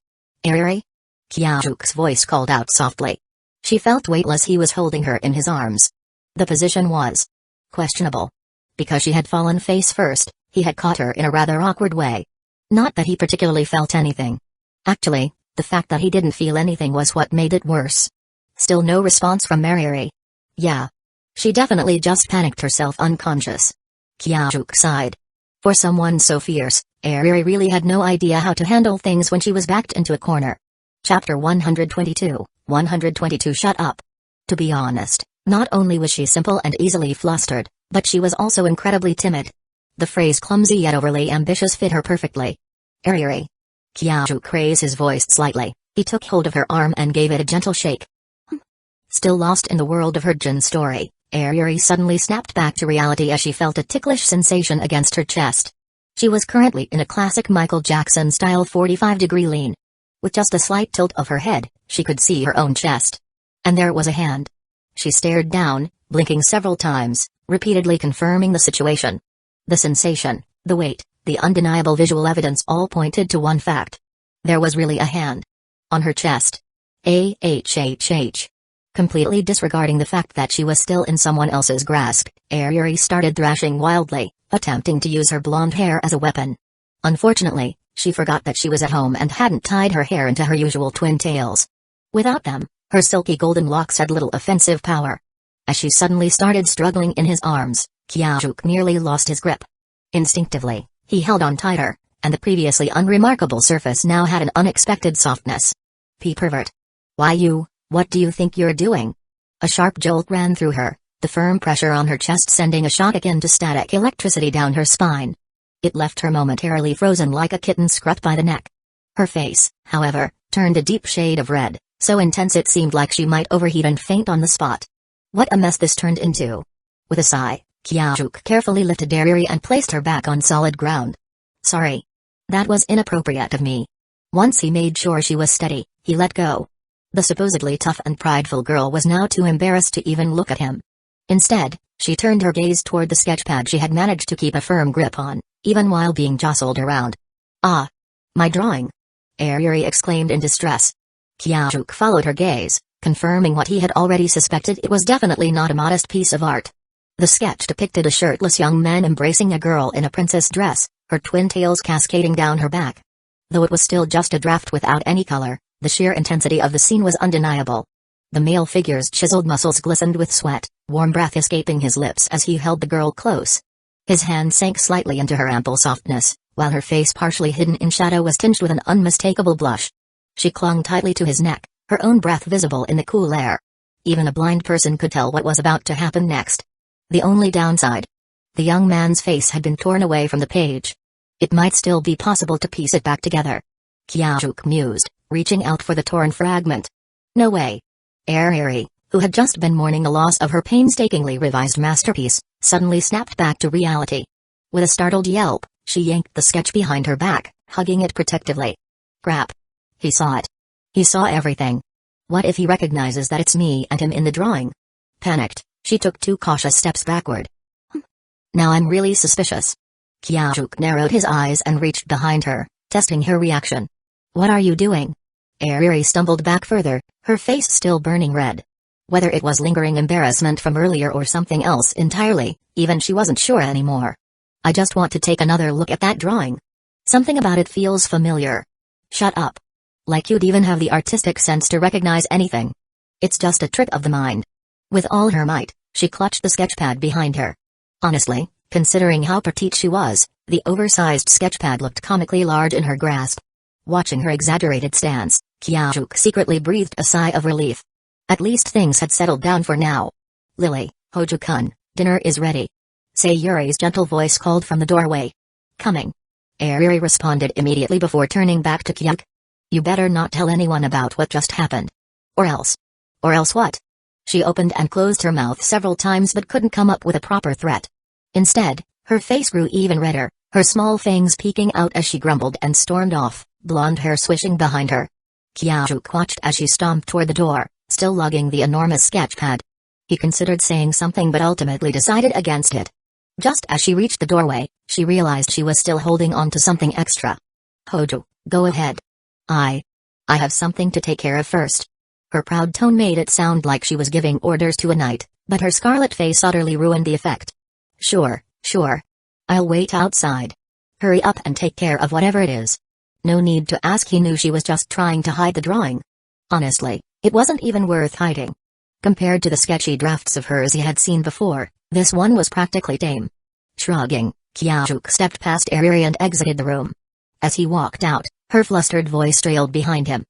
Kyaju's voice called out softly. She felt weightless. He was holding her in his arms. The position was questionable. Because she had fallen face first, he had caught her in a rather awkward way. Not that he particularly felt anything. Actually, the fact that he didn't feel anything was what made it worse. Still no response from Ariri. Yeah. She definitely just panicked herself unconscious. Kyajuk sighed. For someone so fierce, Ariri really had no idea how to handle things when she was backed into a corner. Chapter 122 Shut up. To be honest, not only was she simple and easily flustered, but she was also incredibly timid. The phrase clumsy yet overly ambitious fit her perfectly. Ariri. Kyajuk raised his voice slightly. He took hold of her arm and gave it a gentle shake. Still lost in the world of her Jin story, Ariri suddenly snapped back to reality as she felt a ticklish sensation against her chest. She was currently in a classic Michael Jackson-style 45-degree lean. With just a slight tilt of her head, she could see her own chest. And there was a hand. She stared down, blinking several times, repeatedly confirming the situation. The sensation, the weight, the undeniable visual evidence all pointed to one fact. There was really a hand. On her chest. Completely disregarding the fact that she was still in someone else's grasp, Ariri started thrashing wildly, attempting to use her blonde hair as a weapon. Unfortunately, she forgot that she was at home and hadn't tied her hair into her usual twin tails. Without them, her silky golden locks had little offensive power. As she suddenly started struggling in his arms, Kyajuk nearly lost his grip. Instinctively, he held on tighter, and the previously unremarkable surface now had an unexpected softness. Pervert. What do you think you're doing? A sharp jolt ran through her, the firm pressure on her chest sending a shock akin to static electricity down her spine. It left her momentarily frozen like a kitten scrubbed by the neck. Her face, however, turned a deep shade of red, so intense it seemed like she might overheat and faint on the spot. What a mess this turned into. With a sigh, Kyajuk carefully lifted Ariri and placed her back on solid ground. Sorry. That was inappropriate of me. Once he made sure she was steady, he let go. The supposedly tough and prideful girl was now too embarrassed to even look at him. Instead, she turned her gaze toward the sketchpad she had managed to keep a firm grip on, even while being jostled around. Ah! My drawing! Ariri exclaimed in distress. Kyajuk followed her gaze, confirming what he had already suspected: it was definitely not a modest piece of art. The sketch depicted a shirtless young man embracing a girl in a princess dress, her twin tails cascading down her back. Though it was still just a draft without any color, the sheer intensity of the scene was undeniable. The male figure's chiseled muscles glistened with sweat, warm breath escaping his lips as he held the girl close. His hand sank slightly into her ample softness, while her face, partially hidden in shadow, was tinged with an unmistakable blush. She clung tightly to his neck, her own breath visible in the cool air. Even a blind person could tell what was about to happen next. The only downside. The young man's face had been torn away from the page. It might still be possible to piece it back together. Kyajuk mused, reaching out for the torn fragment. No way. Eri, who had just been mourning the loss of her painstakingly revised masterpiece, suddenly snapped back to reality. With a startled yelp, she yanked the sketch behind her back, hugging it protectively. Crap. He saw it. He saw everything. What if he recognizes that it's me and him in the drawing? Panicked, she took 2 cautious steps backward. Now I'm really suspicious. Kyajuk narrowed his eyes and reached behind her, testing her reaction. What are you doing? Eri stumbled back further, her face still burning red. Whether it was lingering embarrassment from earlier or something else entirely, even she wasn't sure anymore. I just want to take another look at that drawing. Something about it feels familiar. Shut up. Like you'd even have the artistic sense to recognize anything. It's just a trick of the mind. With all her might, she clutched the sketchpad behind her. Honestly, considering how petite she was, the oversized sketchpad looked comically large in her grasp. Watching her exaggerated stance, Kyajuk secretly breathed a sigh of relief. At least things had settled down for now. Lily, Hojo-kun, dinner is ready. Sayuri's gentle voice called from the doorway. Coming. Eri responded immediately before turning back to Kyajuk. You better not tell anyone about what just happened. Or else. Or else what? She opened and closed her mouth several times but couldn't come up with a proper threat. Instead, her face grew even redder, her small fangs peeking out as she grumbled and stormed off, blonde hair swishing behind her. Kyajuk watched as she stomped toward the door, still lugging the enormous sketchpad. He considered saying something but ultimately decided against it. Just as she reached the doorway, she realized she was still holding on to something extra. Hojo, go ahead. I have something to take care of first. Her proud tone made it sound like she was giving orders to a knight, but her scarlet face utterly ruined the effect. Sure. I'll wait outside. Hurry up and take care of whatever it is. No need to ask, he knew she was just trying to hide the drawing. Honestly, it wasn't even worth hiding. Compared to the sketchy drafts of hers he had seen before, this one was practically tame. Shrugging, Kyajuk stepped past Eri and exited the room. As he walked out, her flustered voice trailed behind him.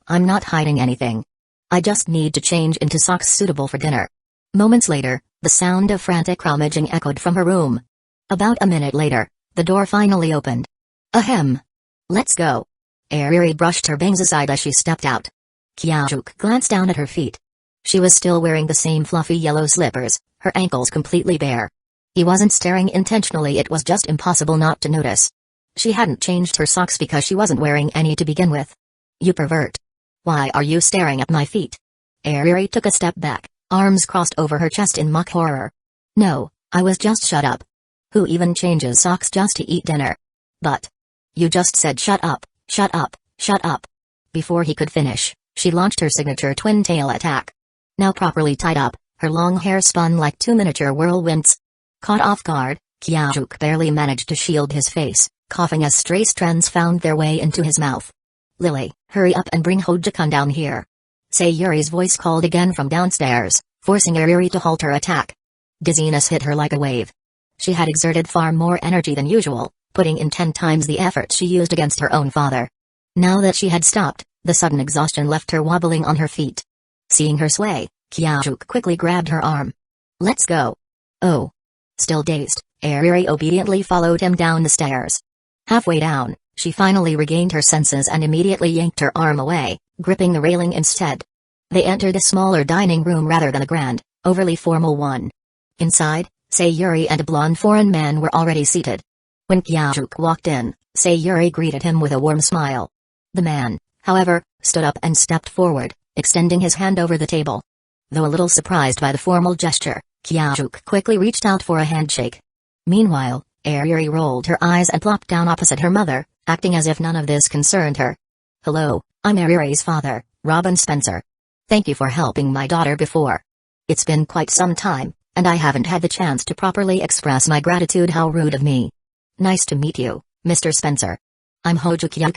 I'm not hiding anything. I just need to change into socks suitable for dinner. Moments later, the sound of frantic rummaging echoed from her room. About a minute later, the door finally opened. Ahem. Let's go. Eri brushed her bangs aside as she stepped out. Kyajuk glanced down at her feet. She was still wearing the same fluffy yellow slippers, her ankles completely bare. He wasn't staring intentionally, it was just impossible not to notice. She hadn't changed her socks because she wasn't wearing any to begin with. You pervert. Why are you staring at my feet? Eri took a step back, arms crossed over her chest in mock horror. No, I was just shut up. Who even changes socks just to eat dinner? But. You just said shut up, shut up, shut up. Before he could finish, she launched her signature twin tail attack. Now properly tied up, her long hair spun like 2 miniature whirlwinds. Caught off guard, Kyajuk barely managed to shield his face, coughing as stray strands found their way into his mouth. Lily, hurry up and bring Hojo-kun down here. Sayuri's voice called again from downstairs, forcing Eri to halt her attack. Dizziness hit her like a wave. She had exerted far more energy than usual, putting in 10 times the effort she used against her own father. Now that she had stopped, the sudden exhaustion left her wobbling on her feet. Seeing her sway, Kyajuk quickly grabbed her arm. Let's go. Oh. Still dazed, Eri obediently followed him down the stairs. Halfway down, she finally regained her senses and immediately yanked her arm away, gripping the railing instead. They entered a smaller dining room rather than a grand, overly formal one. Inside, Sayuri and a blonde foreign man were already seated. When Kyajuk walked in, Sayuri greeted him with a warm smile. The man, however, stood up and stepped forward, extending his hand over the table. Though a little surprised by the formal gesture, Kyajuk quickly reached out for a handshake. Meanwhile, Eri rolled her eyes and plopped down opposite her mother, acting as if none of this concerned her. Hello, I'm Eri's father, Robin Spencer. Thank you for helping my daughter before. It's been quite some time, and I haven't had the chance to properly express my gratitude. How rude of me. Nice to meet you, Mr. Spencer. I'm Hojo-kyuk.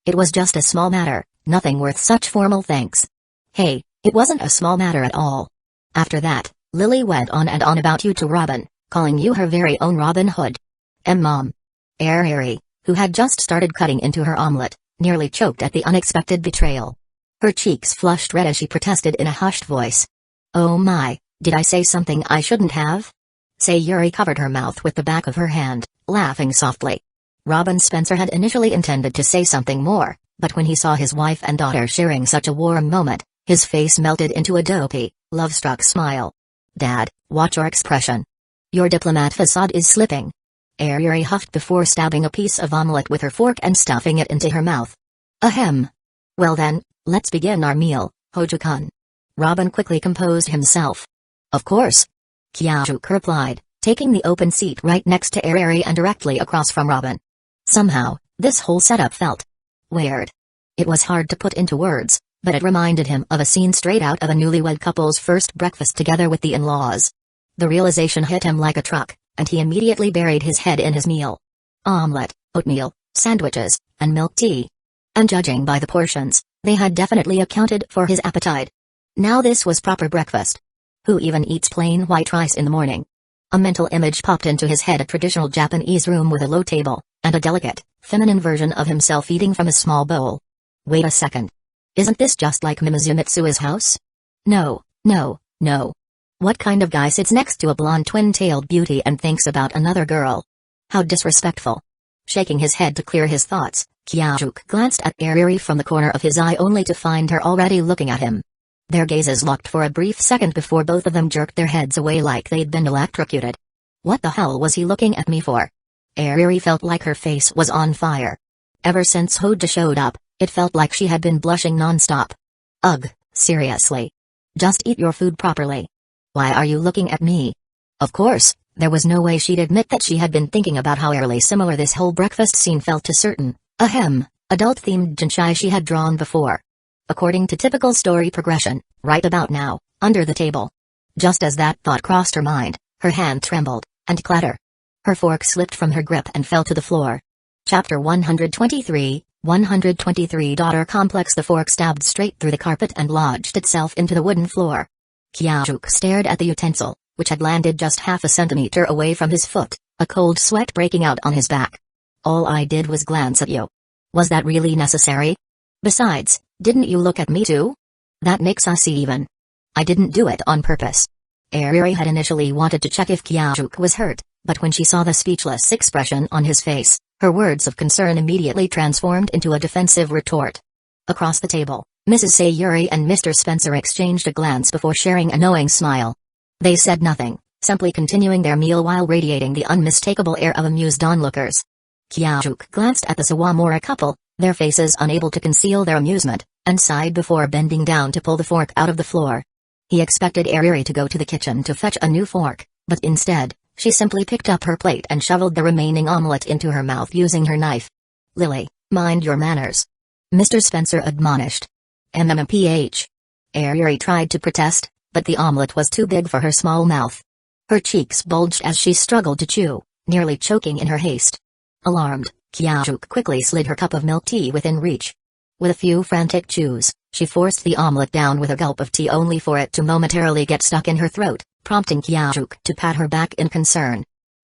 It was just a small matter, nothing worth such formal thanks. Hey, it wasn't a small matter at all. After that, Lily went on and on about you to Robin, calling you her very own Robin Hood. Mom. Eri, who had just started cutting into her omelette, nearly choked at the unexpected betrayal. Her cheeks flushed red as she protested in a hushed voice. Oh my, did I say something I shouldn't have? Sayuri covered her mouth with the back of her hand, laughing softly. Robin Spencer had initially intended to say something more, but when he saw his wife and daughter sharing such a warm moment, his face melted into a dopey, love-struck smile. Dad, watch your expression. Your diplomat facade is slipping. Sayuri huffed before stabbing a piece of omelette with her fork and stuffing it into her mouth. Ahem. Well then, let's begin our meal, Hojo-kun. Robin quickly composed himself. Of course. Kyajuk replied, taking the open seat right next to Sayuri and directly across from Robin. Somehow, this whole setup felt weird. It was hard to put into words, but it reminded him of a scene straight out of a newlywed couple's first breakfast together with the in-laws. The realization hit him like a truck, and he immediately buried his head in his meal. Omelette, oatmeal, sandwiches, and milk tea. And judging by the portions, they had definitely accounted for his appetite. Now this was proper breakfast. Who even eats plain white rice in the morning? A mental image popped into his head: a traditional Japanese room with a low table, and a delicate, feminine version of himself eating from a small bowl. Wait a second. Isn't this just like Mimizu house? No, no, no. What kind of guy sits next to a blonde twin-tailed beauty and thinks about another girl? How disrespectful. Shaking his head to clear his thoughts, Kyajuk glanced at Sayuri from the corner of his eye only to find her already looking at him. Their gazes locked for a brief second before both of them jerked their heads away like they'd been electrocuted. What the hell was he looking at me for? Sayuri felt like her face was on fire. Ever since Hojo showed up, it felt like she had been blushing non-stop. Ugh, seriously. Just eat your food properly. Why are you looking at me? Of course, there was no way she'd admit that she had been thinking about how eerily similar this whole breakfast scene felt to certain, adult-themed jinchai she had drawn before. According to typical story progression, right about now, under the table. Just as that thought crossed her mind, her hand trembled, and clatter. Her fork slipped from her grip and fell to the floor. Chapter 123, 123 Daughter Complex. The fork stabbed straight through the carpet and lodged itself into the wooden floor. Kyajuk stared at the utensil, which had landed just half a centimeter away from his foot, a cold sweat breaking out on his back. All I did was glance at you. Was that really necessary? Besides, didn't you look at me too? That makes us even. I didn't do it on purpose. Sayuri had initially wanted to check if Kyajuk was hurt, but when she saw the speechless expression on his face, her words of concern immediately transformed into a defensive retort. Across the table, Mrs. Sayuri and Mr. Spencer exchanged a glance before sharing a knowing smile. They said nothing, simply continuing their meal while radiating the unmistakable air of amused onlookers. Kyajuk glanced at the Sawamura couple, their faces unable to conceal their amusement, and sighed before bending down to pull the fork out of the floor. He expected Sayuri to go to the kitchen to fetch a new fork, but instead, she simply picked up her plate and shoveled the remaining omelette into her mouth using her knife. Lily, mind your manners. Mr. Spencer admonished. MMPH. Sayuri tried to protest, but the omelette was too big for her small mouth. Her cheeks bulged as she struggled to chew, nearly choking in her haste. Alarmed, Kyajuk quickly slid her cup of milk tea within reach. With a few frantic chews, she forced the omelette down with a gulp of tea only for it to momentarily get stuck in her throat, prompting Kyajuk to pat her back in concern.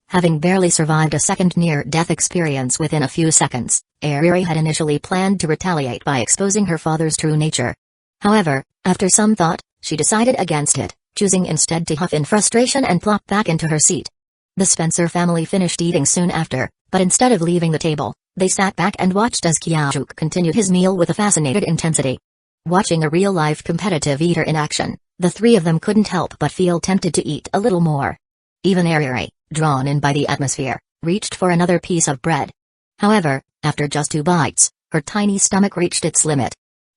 Having barely survived a second near-death experience within a few seconds, Sayuri had initially planned to retaliate by exposing her father's true nature. However, after some thought, she decided against it, choosing instead to huff in frustration and plop back into her seat. The Spencer family finished eating soon after, but instead of leaving the table, they sat back and watched as Kyajuk continued his meal with a fascinated intensity. Watching a real-life competitive eater in action, the three of them couldn't help but feel tempted to eat a little more. Even Sayuri, drawn in by the atmosphere, reached for another piece of bread. However, after just 2 bites, her tiny stomach reached its limit.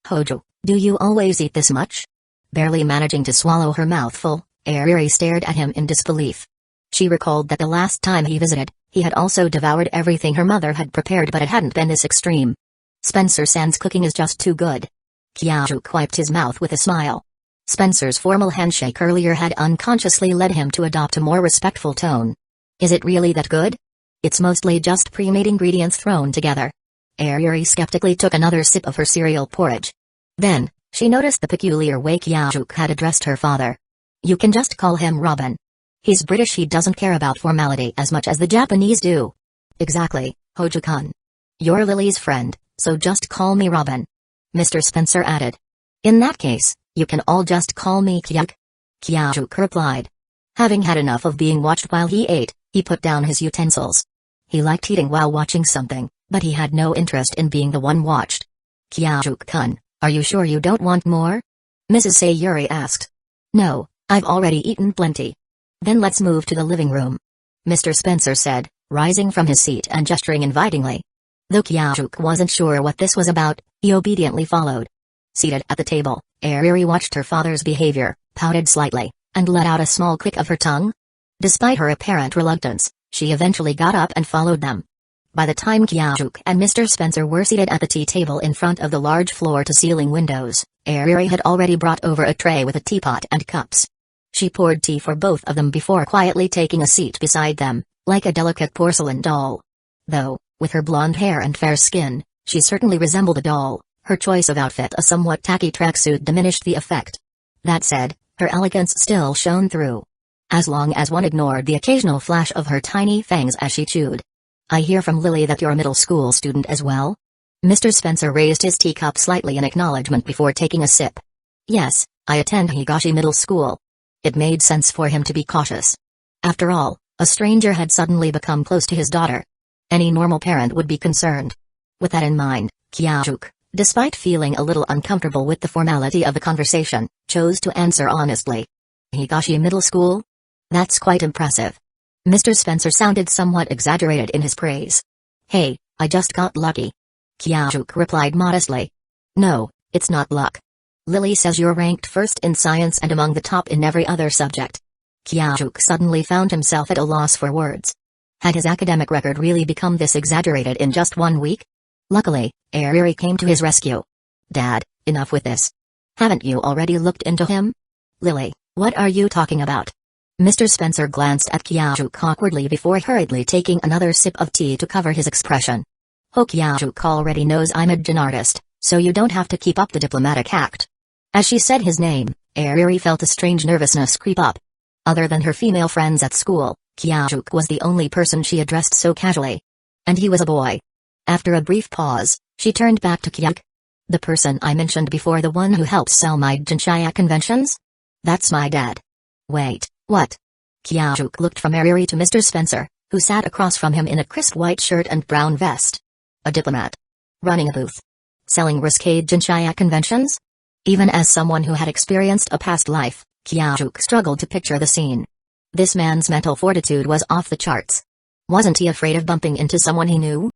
Hojo, do you always eat this much? Barely managing to swallow her mouthful, Sayuri stared at him in disbelief. She recalled that the last time he visited, he had also devoured everything her mother had prepared, but it hadn't been this extreme. Spencer-san's cooking is just too good. Kyajuk wiped his mouth with a smile. Spencer's formal handshake earlier had unconsciously led him to adopt a more respectful tone. Is it really that good? It's mostly just pre-made ingredients thrown together. Sayuri skeptically took another sip of her cereal porridge. Then, she noticed the peculiar way Kyajuk had addressed her father. You can just call him Robin. He's British, he doesn't care about formality as much as the Japanese do. Exactly, Hojo-kun. You're Lily's friend, so just call me Robin. Mr. Spencer added. In that case, you can all just call me Kyuk. Kyajuk replied. Having had enough of being watched while he ate, he put down his utensils. He liked eating while watching something, but he had no interest in being the one watched. Kyajuk-kun, are you sure you don't want more? Mrs. Sayuri asked. No, I've already eaten plenty. Then let's move to the living room. Mr. Spencer said, rising from his seat and gesturing invitingly. Though Kyajuk wasn't sure what this was about, he obediently followed. Seated at the table, Ariri watched her father's behavior, pouted slightly, and let out a small click of her tongue. Despite her apparent reluctance, she eventually got up and followed them. By the time Kyajuk and Mr. Spencer were seated at the tea table in front of the large floor-to-ceiling windows, Ariri had already brought over a tray with a teapot and cups. She poured tea for both of them before quietly taking a seat beside them, like a delicate porcelain doll. Though, with her blonde hair and fair skin, she certainly resembled a doll. Her choice of outfit, a somewhat tacky tracksuit, diminished the effect. That said, her elegance still shone through. As long as one ignored the occasional flash of her tiny fangs as she chewed. I hear from Lily that you're a middle school student as well? Mr. Spencer raised his teacup slightly in acknowledgement before taking a sip. Yes, I attend Higashi Middle School. It made sense for him to be cautious. After all, a stranger had suddenly become close to his daughter. Any normal parent would be concerned. With that in mind, Kyajuk, despite feeling a little uncomfortable with the formality of the conversation, chose to answer honestly. Higashi Middle School? That's quite impressive. Mr. Spencer sounded somewhat exaggerated in his praise. Hey, I just got lucky. Kyajuk replied modestly. No, it's not luck. Lily says you're ranked first in science and among the top in every other subject. Kyajuk suddenly found himself at a loss for words. Had his academic record really become this exaggerated in just 1 week? Luckily, Ariri came to his rescue. Dad, enough with this. Haven't you already looked into him? Lily, what are you talking about? Mr. Spencer glanced at Kyajuk awkwardly before hurriedly taking another sip of tea to cover his expression. Oh, Kyajuk already knows I'm a gin artist, so you don't have to keep up the diplomatic act. As she said his name, Ariri felt a strange nervousness creep up. Other than her female friends at school, Kyajuk was the only person she addressed so casually. And he was a boy. After a brief pause, she turned back to Kyajuk. The person I mentioned before, the one who helps sell my Jinchaya conventions? That's my dad. Wait, what? Kyajuk looked from Ariri to Mr. Spencer, who sat across from him in a crisp white shirt and brown vest. A diplomat. Running a booth. Selling risque Jinchaya conventions? Even as someone who had experienced a past life, Kyajuk struggled to picture the scene. This man's mental fortitude was off the charts. Wasn't he afraid of bumping into someone he knew?